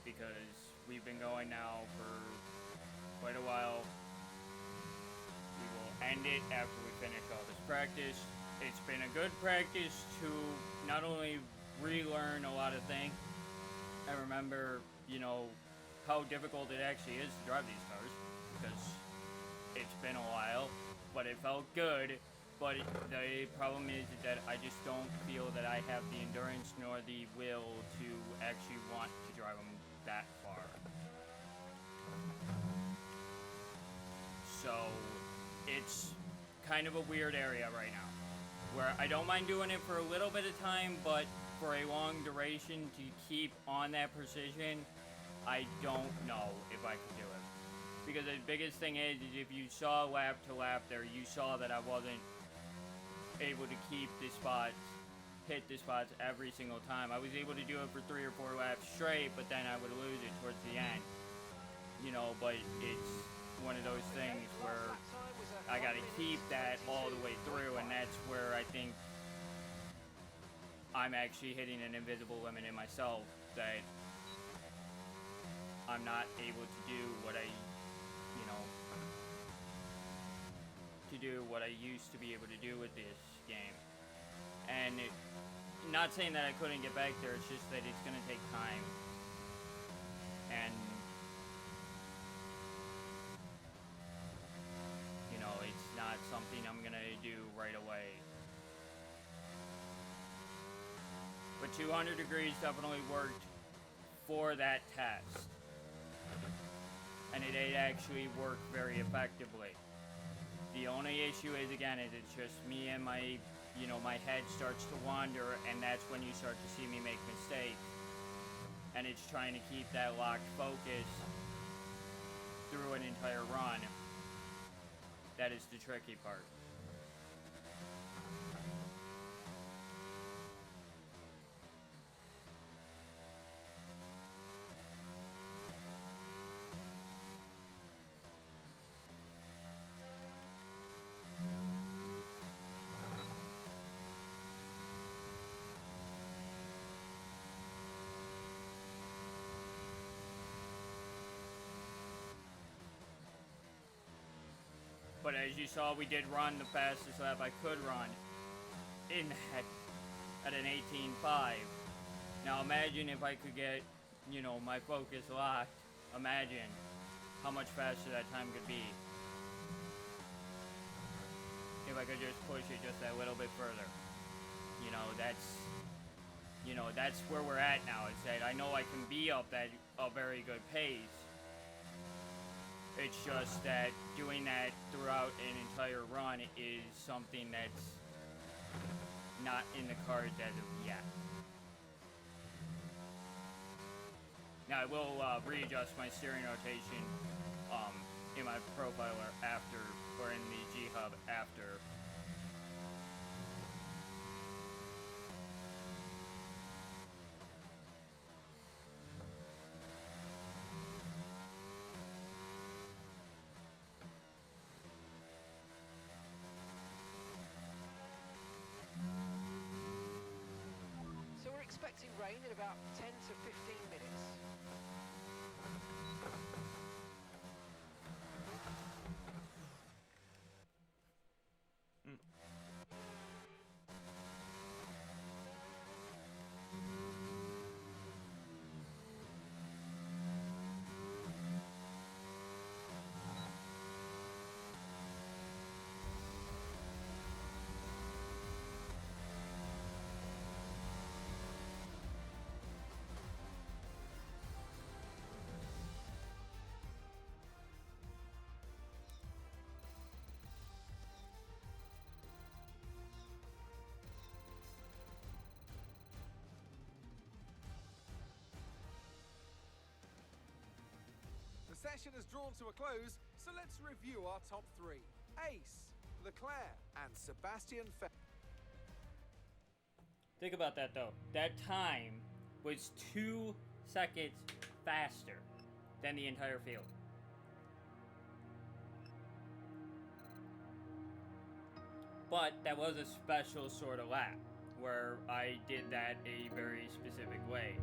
[SPEAKER 2] because we've been going now for quite a while. We will end it after we finish all this practice. It's been a good practice to not only relearn a lot of things. I remember, you know, how difficult it actually is to drive these cars, because it's been a while, but it felt good. But the problem is that I just don't feel that I have the endurance nor the will to actually want to drive them that far. So it's kind of a weird area right now. where I don't mind doing it for a little bit of time, but for a long duration to keep on that precision, I don't know if I could do it. Because the biggest thing is if you saw lap to lap there, you saw that I wasn't able to keep the spots, hit the spots every single time. I was able to do it for 3 or 4 laps straight, but then I would lose it towards the end. You know, but it's one of those things where I gotta keep that all the way through, and that's where I think I'm actually hitting an invisible limit in myself, that I'm not able to do what I, you know, to do what I used to be able to do with this game. And not saying that I couldn't get back there, it's just that it's gonna take time. And you know, it's not something I'm gonna do right away. But 200 degrees definitely worked for that test. And it actually worked very effectively. The only issue is, again, it's just me and my, you know, my head starts to wander, and that's when you start to see me make mistakes. And it's trying to keep that locked focus through an entire run. That is the tricky part. But as you saw, we did run the fastest lap I could run in that at an 18.5. Now imagine if I could get, you know, my focus locked. Imagine how much faster that time could be. If I could just push it just that little bit further. You know, that's where we're at now. It's that I know I can be up at a very good pace. It's just that doing that throughout an entire run is something that's not in the cards as of yet. Now I will readjust my steering rotation in my profiler after, or in the G-Hub after.
[SPEAKER 4] So we're expecting rain in about 10 to 15 minutes.
[SPEAKER 20] The session has drawn to a close, so let's review our top 3. Ace, Leclerc, and Sebastian Vettel.
[SPEAKER 2] Think about that though. That time was 2 seconds faster than the entire field. But that was a special sort of lap where I did that a very specific way.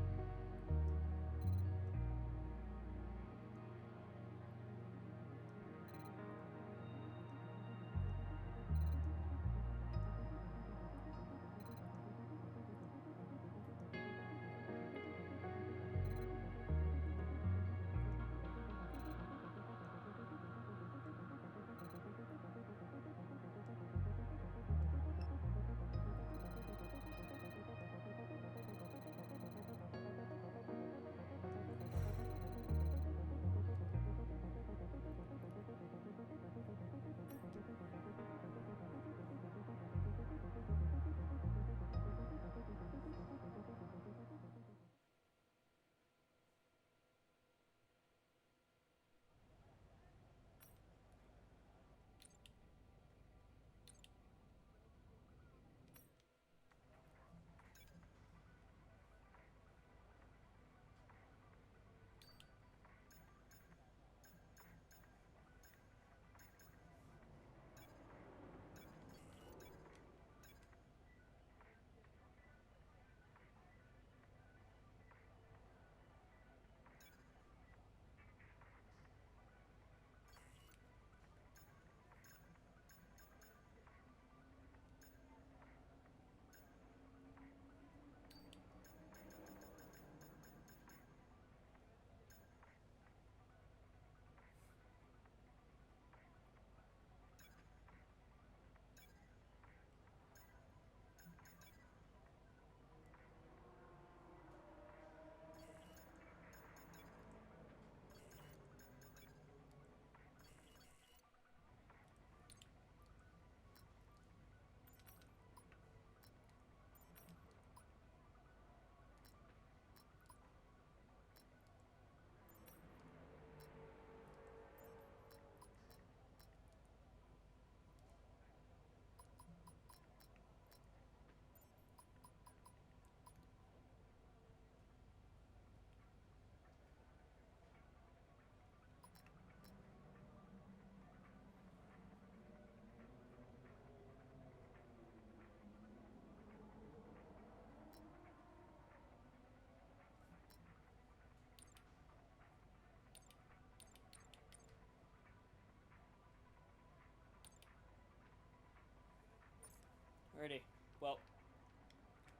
[SPEAKER 2] Alrighty. Well,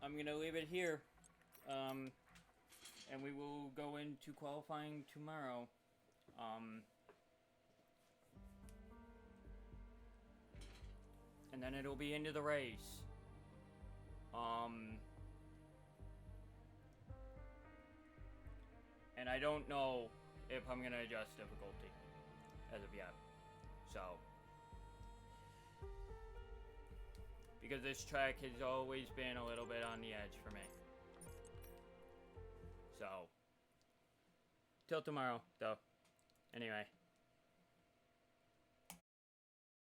[SPEAKER 2] I'm gonna leave it here. And we will go into qualifying tomorrow. And then it'll be into the race. And I don't know if I'm gonna adjust difficulty as of yet. So, because this track has always been a little bit on the edge for me. So, till tomorrow, though. Anyway.